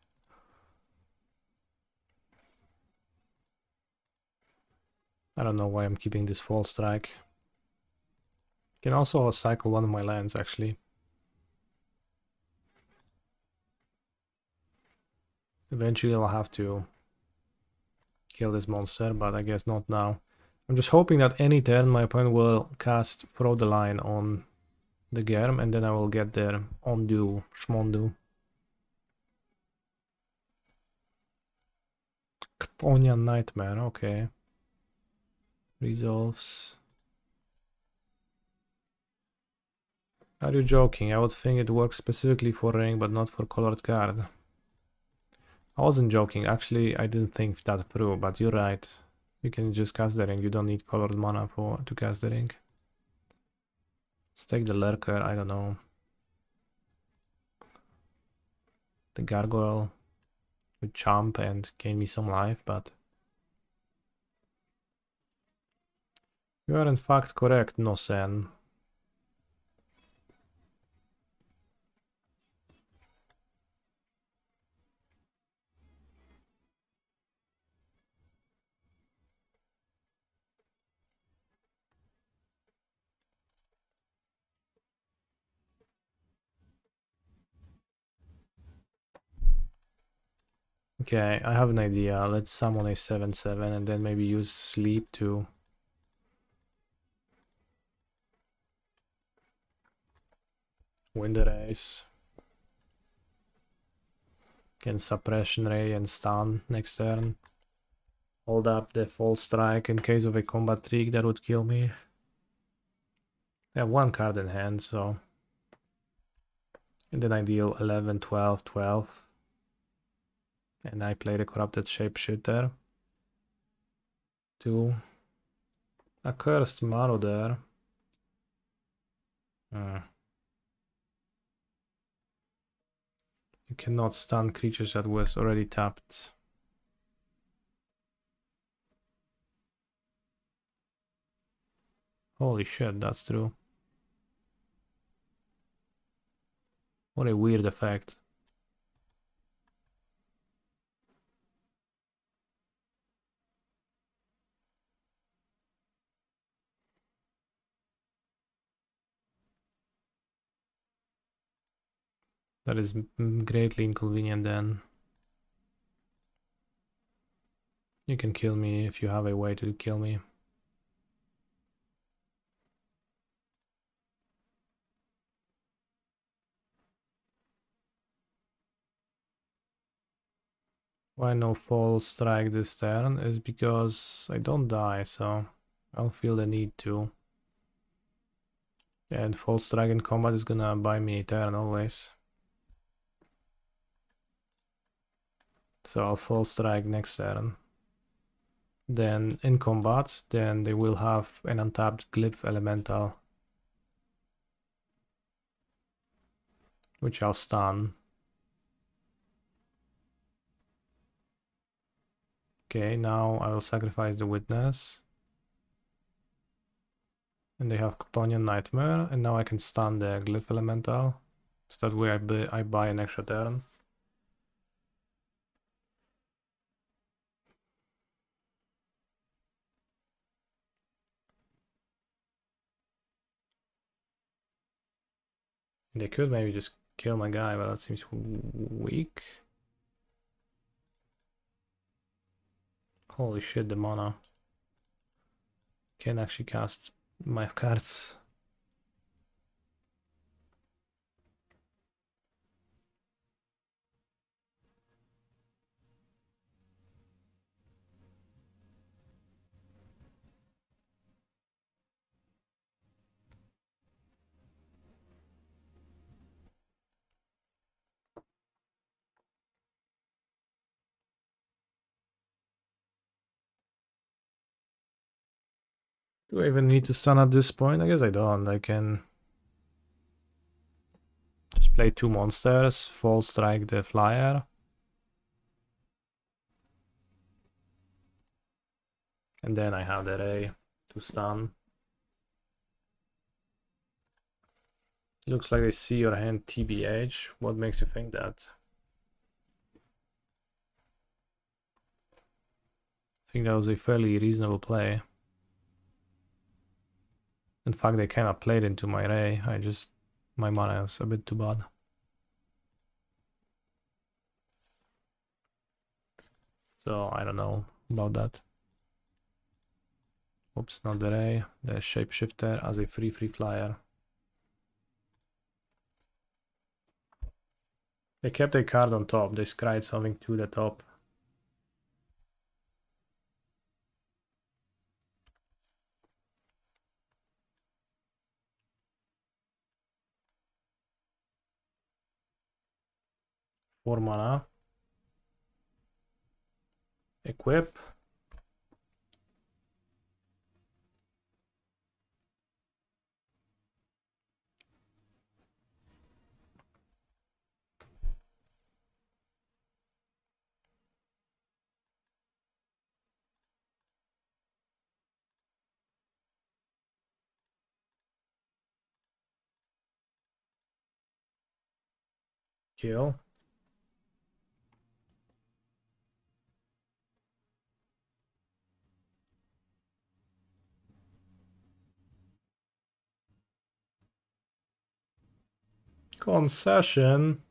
I don't know why I'm keeping this Fall Strike. Can also cycle one of my lands, actually. Eventually I'll have to kill this monster, but I guess not now. I'm just hoping that any turn my opponent will cast Throw the Line on the Germ, and then I will get their Undo, Schmondu. Onion Nightmare, okay. Resolves. Are you joking? I would think it works specifically for ring, but not for colored card. I wasn't joking, actually I didn't think that through, but you're right. You can just cast the ring, you don't need colored mana to cast the ring. Let's take the Lurker, I don't know. The Gargoyle would jump and gain me some life, but... You are in fact correct, Nosen. Okay, I have an idea. Let's summon a 7/7 and then maybe use Sleep to... win the race. Can Suppression Ray and Stun next turn. Hold up the Fall Strike in case of a combat trick that would kill me. I have one card in hand, so... And then I deal 11, 12, 12. And I play the Corrupted Shapeshifter. 2. Accursed Marauder. You cannot stun creatures that was already tapped. Holy shit, that's true. What a weird effect. That is greatly inconvenient then. You can kill me if you have a way to kill me. Why no fall strike this turn is because I don't die, so I'll feel the need to. And fall strike in combat is gonna buy me a turn always. So I'll fall strike next turn. Then in combat, then they will have an untapped glyph elemental, which I'll stun. Okay, now I will sacrifice the witness. And they have Chthonian Nightmare, and now I can stun the glyph elemental. So that way I buy an extra turn. They could maybe just kill my guy, but that seems weak. Holy shit, the mana. Can actually cast my cards. Do I even need to stun at this point? I guess I don't. I can just play 2 monsters, fall strike the flyer. And then I have the ray to stun. Looks like I see your hand TBH. What makes you think that? I think that was a fairly reasonable play. In fact, they cannot play it into my ray. My mana is a bit too bad. So I don't know about that. Oops, not the ray. The shapeshifter as a free flyer. They kept a card on top. They scried something to the top. Four mana. Equip. Kill. Concession.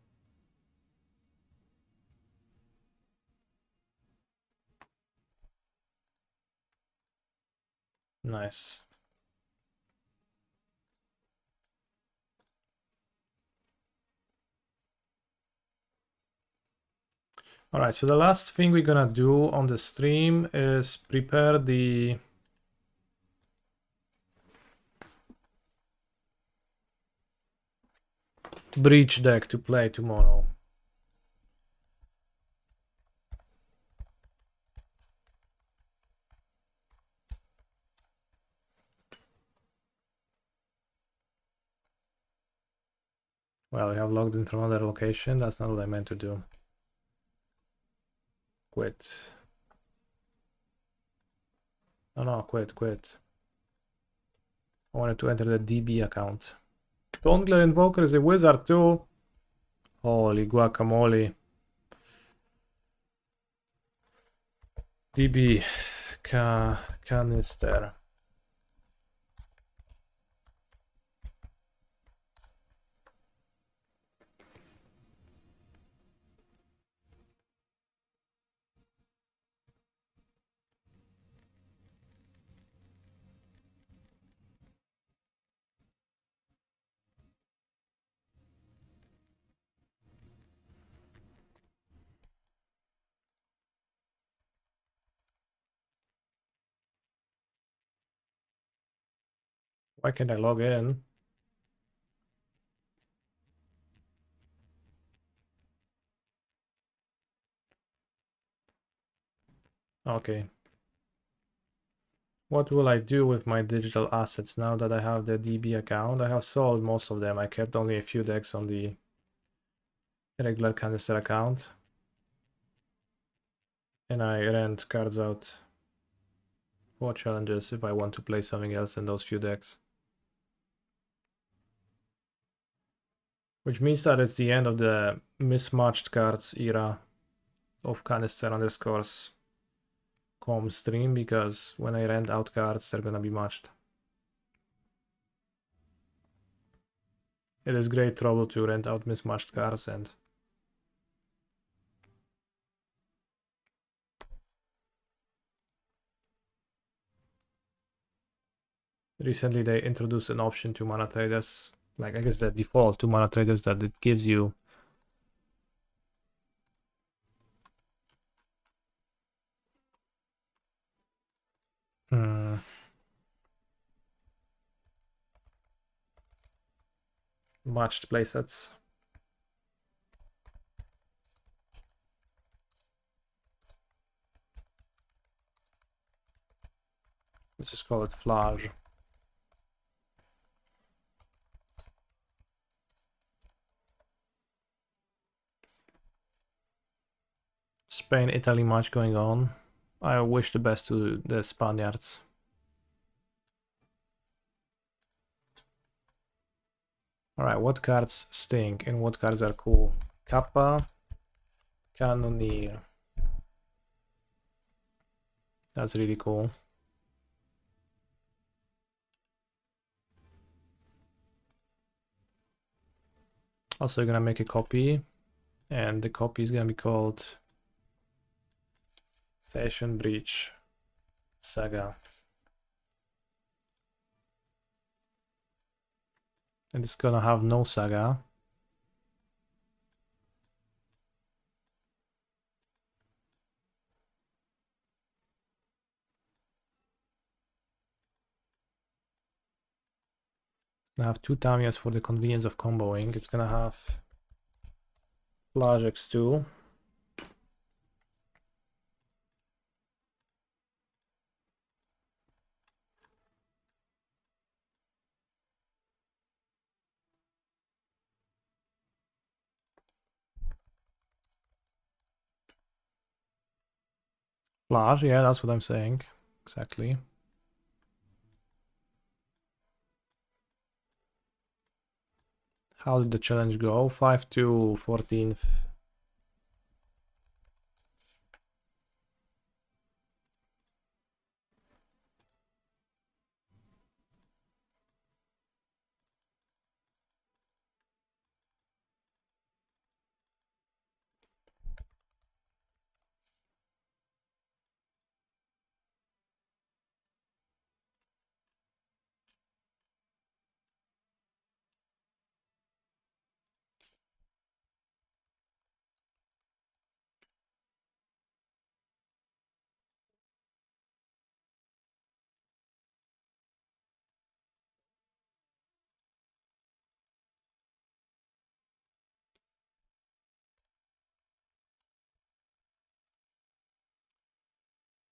Nice. Alright, so the last thing we're gonna do on the stream is prepare the breach deck to play tomorrow. Well, we have logged in from another location. That's not what I meant to do. Quit. Oh no, quit. I wanted to enter the DB account. Tongler Invoker is a wizard too. Holy guacamole. DB canister. Why can't I log in? Okay. What will I do with my digital assets now that I have the DB account? I have sold most of them. I kept only a few decks on the regular canister account. And I rent cards out for challenges if I want to play something else in those few decks. Which means that it's the end of the mismatched cards era of canister_com stream, because when I rent out cards, they're gonna be matched. It is great trouble to rent out mismatched cards, and recently they introduced an option to mana traders, like I guess the default to mana traders, that it gives you matched playsets. Let's just call it Flash. Spain, Italy match going on. I wish the best to the Spaniards. Alright, what cards stink and what cards are cool? Kappa, Cannoneer. That's really cool. Also, gonna make a copy, and the copy is gonna be called Session Breach Saga. And it's gonna have no saga. Gonna have 2 Tamias for the convenience of comboing. It's gonna have Flash X2. Flash, yeah, that's what I'm saying. Exactly. How did the challenge go? 5 to 14th.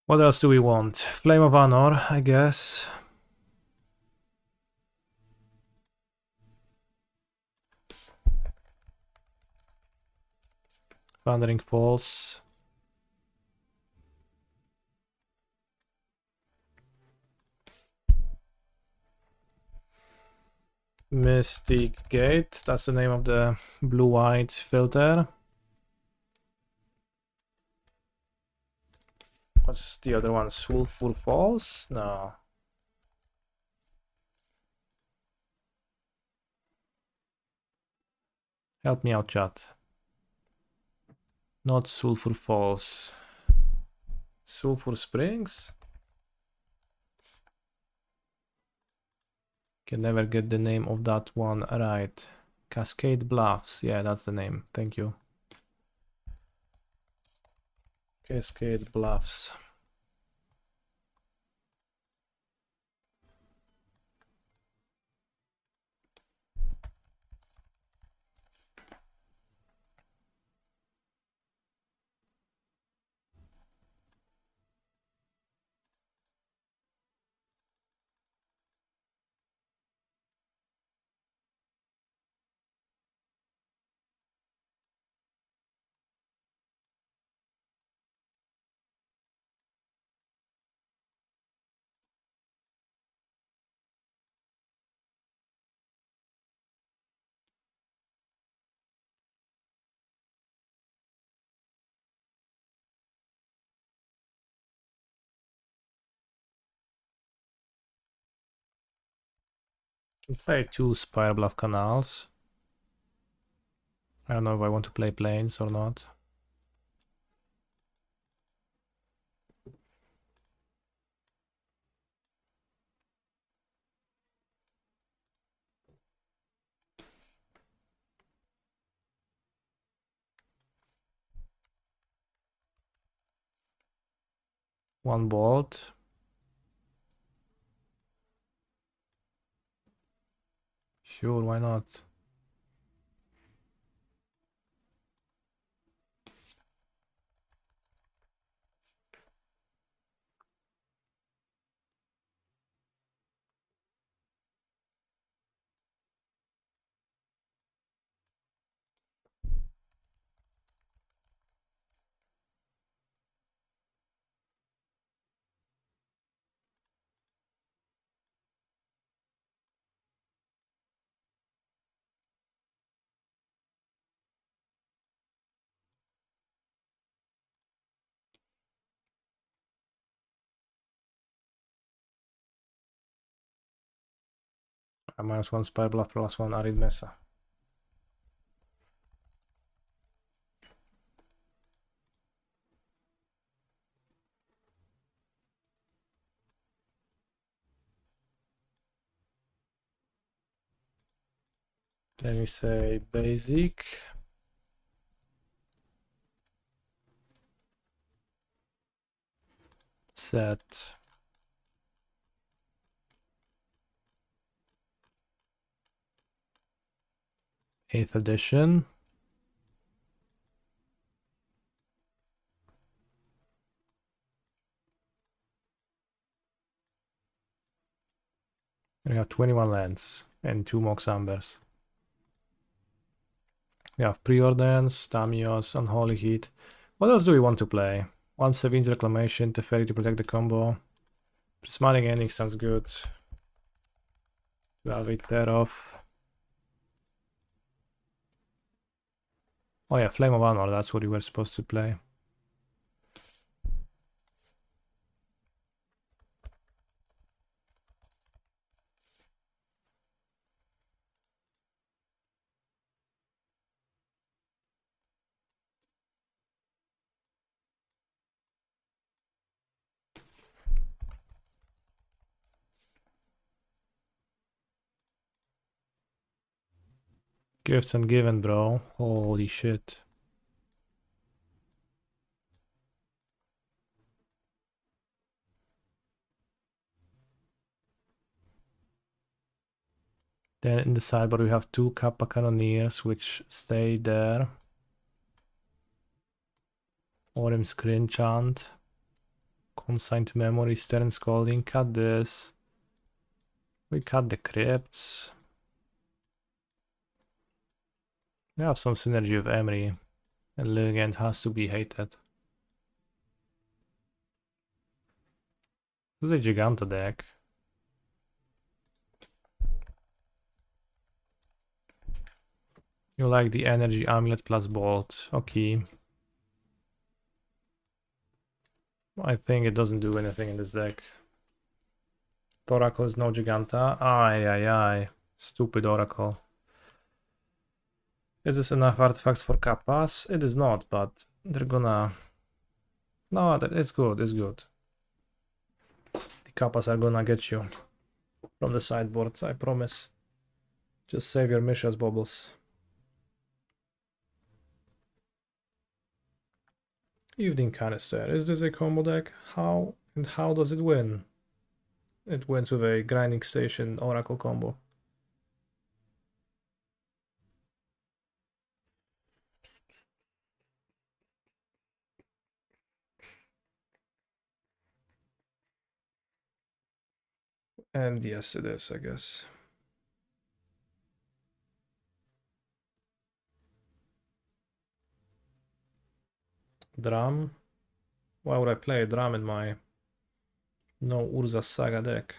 What else do we want? Flame of Honor, I guess. Thundering Falls. Mystic Gate, that's the name of the blue-white filter. What's the other one? Sulfur Falls? No. Help me out, chat. Not Sulfur Falls. Sulfur Springs? Can never get the name of that one right. Cascade Bluffs. Yeah, that's the name. Thank you. Cascade Bluffs. Play 2 Spire Bluff Canals. I don't know if I want to play Plains or not. One bolt. Sure, why not? I -1 Spire Bluff +1 Arid Mesa. Then we say basic. Set. Eighth edition. We have 21 lands and 2 Mox Ambers. We have Preordens, Tamios, Unholy Heat. What else do we want to play? 1 Sevin's Reclamation, Teferi to protect the combo. Prismatic Ending sounds good. 12-8 pair off. Oh yeah, Flame of Honor, that's what you were supposed to play. Gifts and Given, bro. Holy shit. Then in the sideboard we have 2 Kappa Cannoneers, which stay there. Orim Screen Chant. Consigned Memory, Stern Scalding. Cut this. We cut the Crypts. We have some synergy with Emery. And Legend has to be hated. This is a Giganta deck. You like the Energy Amulet plus Bolt. Okay. I think it doesn't do anything in this deck. Oracle is no Giganta. Ay, ay, ay. Stupid Oracle. Is this enough artifacts for Kappas? It is not, but they're gonna... No, it's good, it's good. The Kappas are gonna get you from the sideboard, I promise. Just save your Mishra's bubbles. Evening Canister. Is this a combo deck? How and how does it win? It wins with a Grinding Station Oracle combo. And yes, it is, I guess. Drum? Why would I play a drum in my no Urza Saga deck?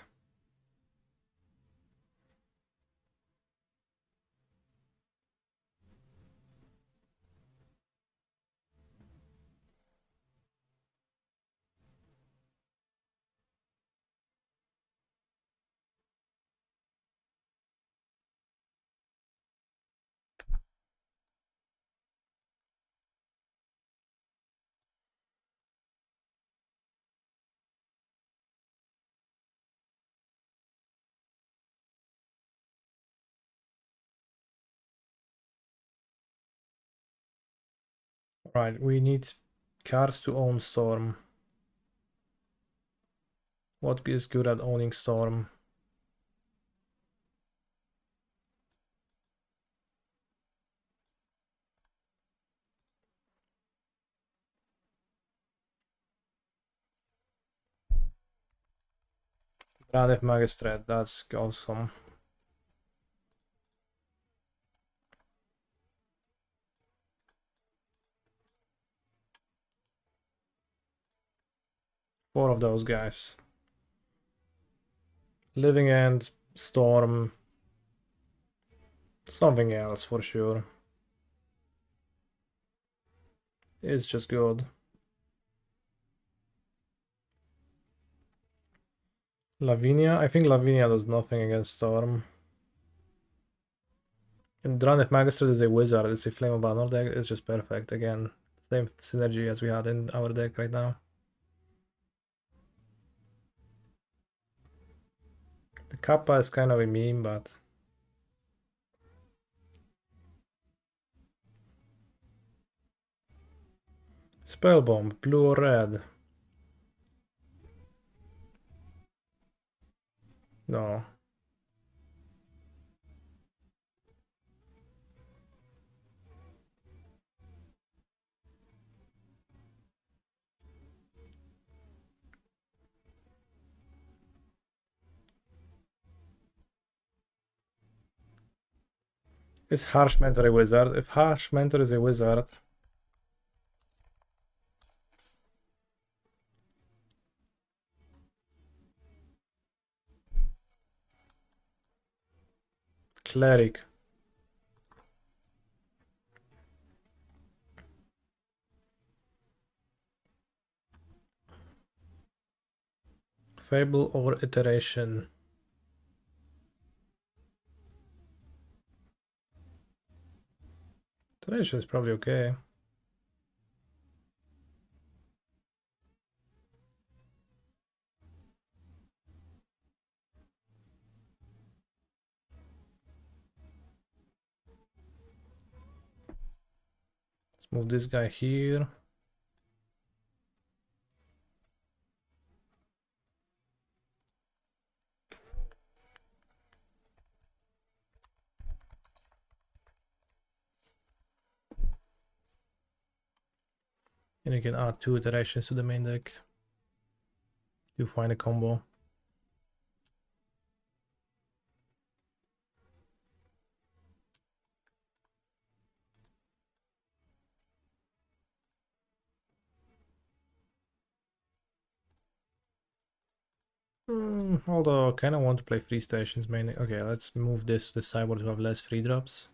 Right, we need cars to own Storm. What is good at owning Storm? Brandef Magistrate, that's awesome. Four of those guys. Living End, Storm, something else for sure. It's just good. Lavinia? I think Lavinia does nothing against Storm. And Draneth Magistrate is a wizard, it's a Flame of Honor deck, it's just perfect. Again, same synergy as we had in our deck right now. The Kappa is kind of a meme, but... Spellbomb, blue or red? No. Is Harsh Mentor a wizard? If Harsh Mentor is a wizard... Cleric. Fable or Iteration? Iteration is probably okay. Let's move this guy here. And you can add 2 iterations to the main deck to find a combo. Although I kind of want to play free stations mainly. Okay, let's move this to the sideboard to have less free drops.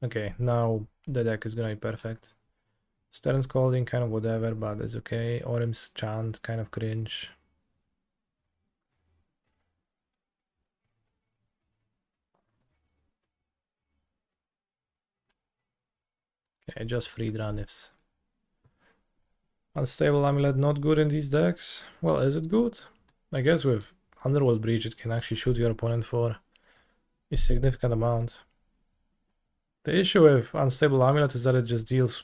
Okay, now the deck is gonna be perfect. Stern Scalding, kind of whatever, but it's okay. Orim's Chant, kind of cringe. Okay, just free Dranifs. Unstable Amulet, not good in these decks. Well, is it good? I guess with Underworld Breach it can actually shoot your opponent for a significant amount. The issue with Unstable Amulet is that it just deals...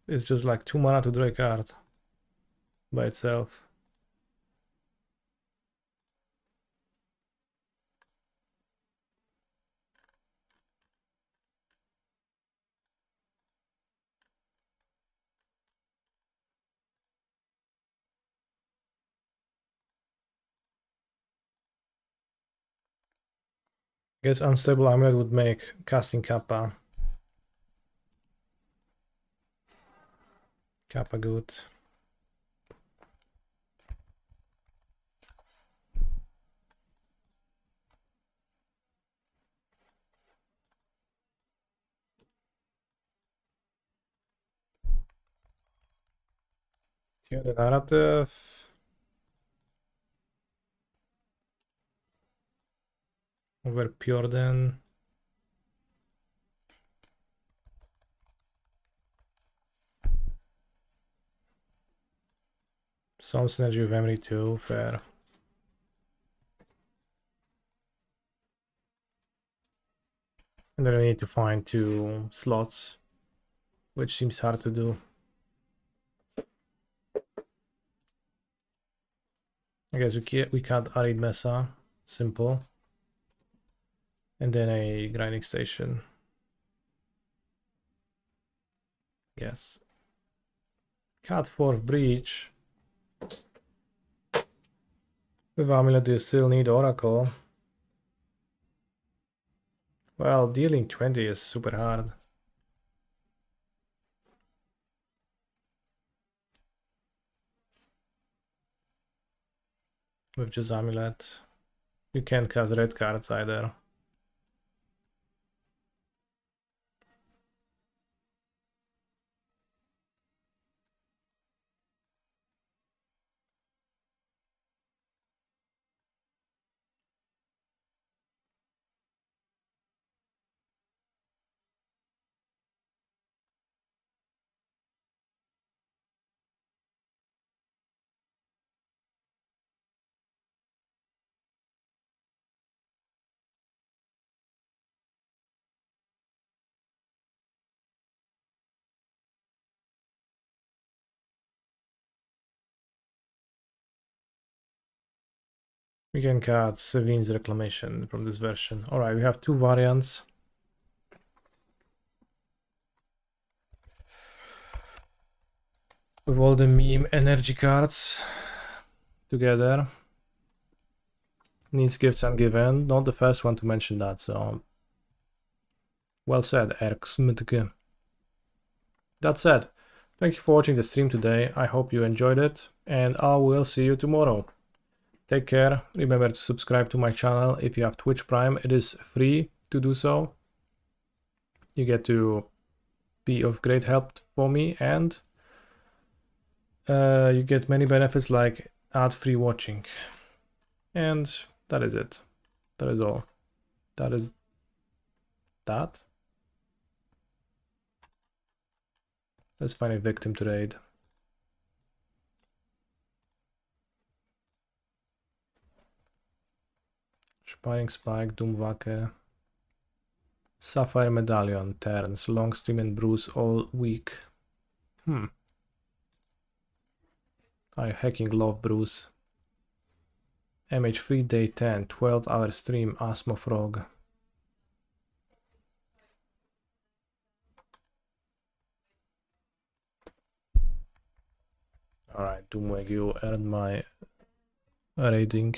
It's just like 2 mana to draw a card by itself. I guess Unstable Amulet would make casting Kappa good. Tune the narrative. Over Purden. Some synergy with Emery too, fair. And then we need to find 2 slots, which seems hard to do. I guess we can't Arid Mesa. Simple. And then a grinding station. Yes. Cut for breach. With Amulet, you still need Oracle. Well, dealing 20 is super hard. With just Amulet. You can't cast red cards either. We can cut Sevin's Reclamation from this version. Alright, we have two variants. With all the meme energy cards together. Needs gifts ungiven. Not the first one to mention that, so well said, Erksmtg. That said, thank you for watching the stream today. I hope you enjoyed it, and I will see you tomorrow. Take care. Remember to subscribe to my channel if you have Twitch Prime. It is free to do so. You get to be of great help for me, and you get many benefits like ad-free watching. And that is it. That is all. That is that. Let's find a victim to raid. Spiring Spike, Doomwake. Sapphire Medallion, Terns, Long Stream and Bruce all week. I hacking love Bruce. MH3 day 10, 12-hour stream, Asmo Frog. Alright, Doomwag, you earned my rating.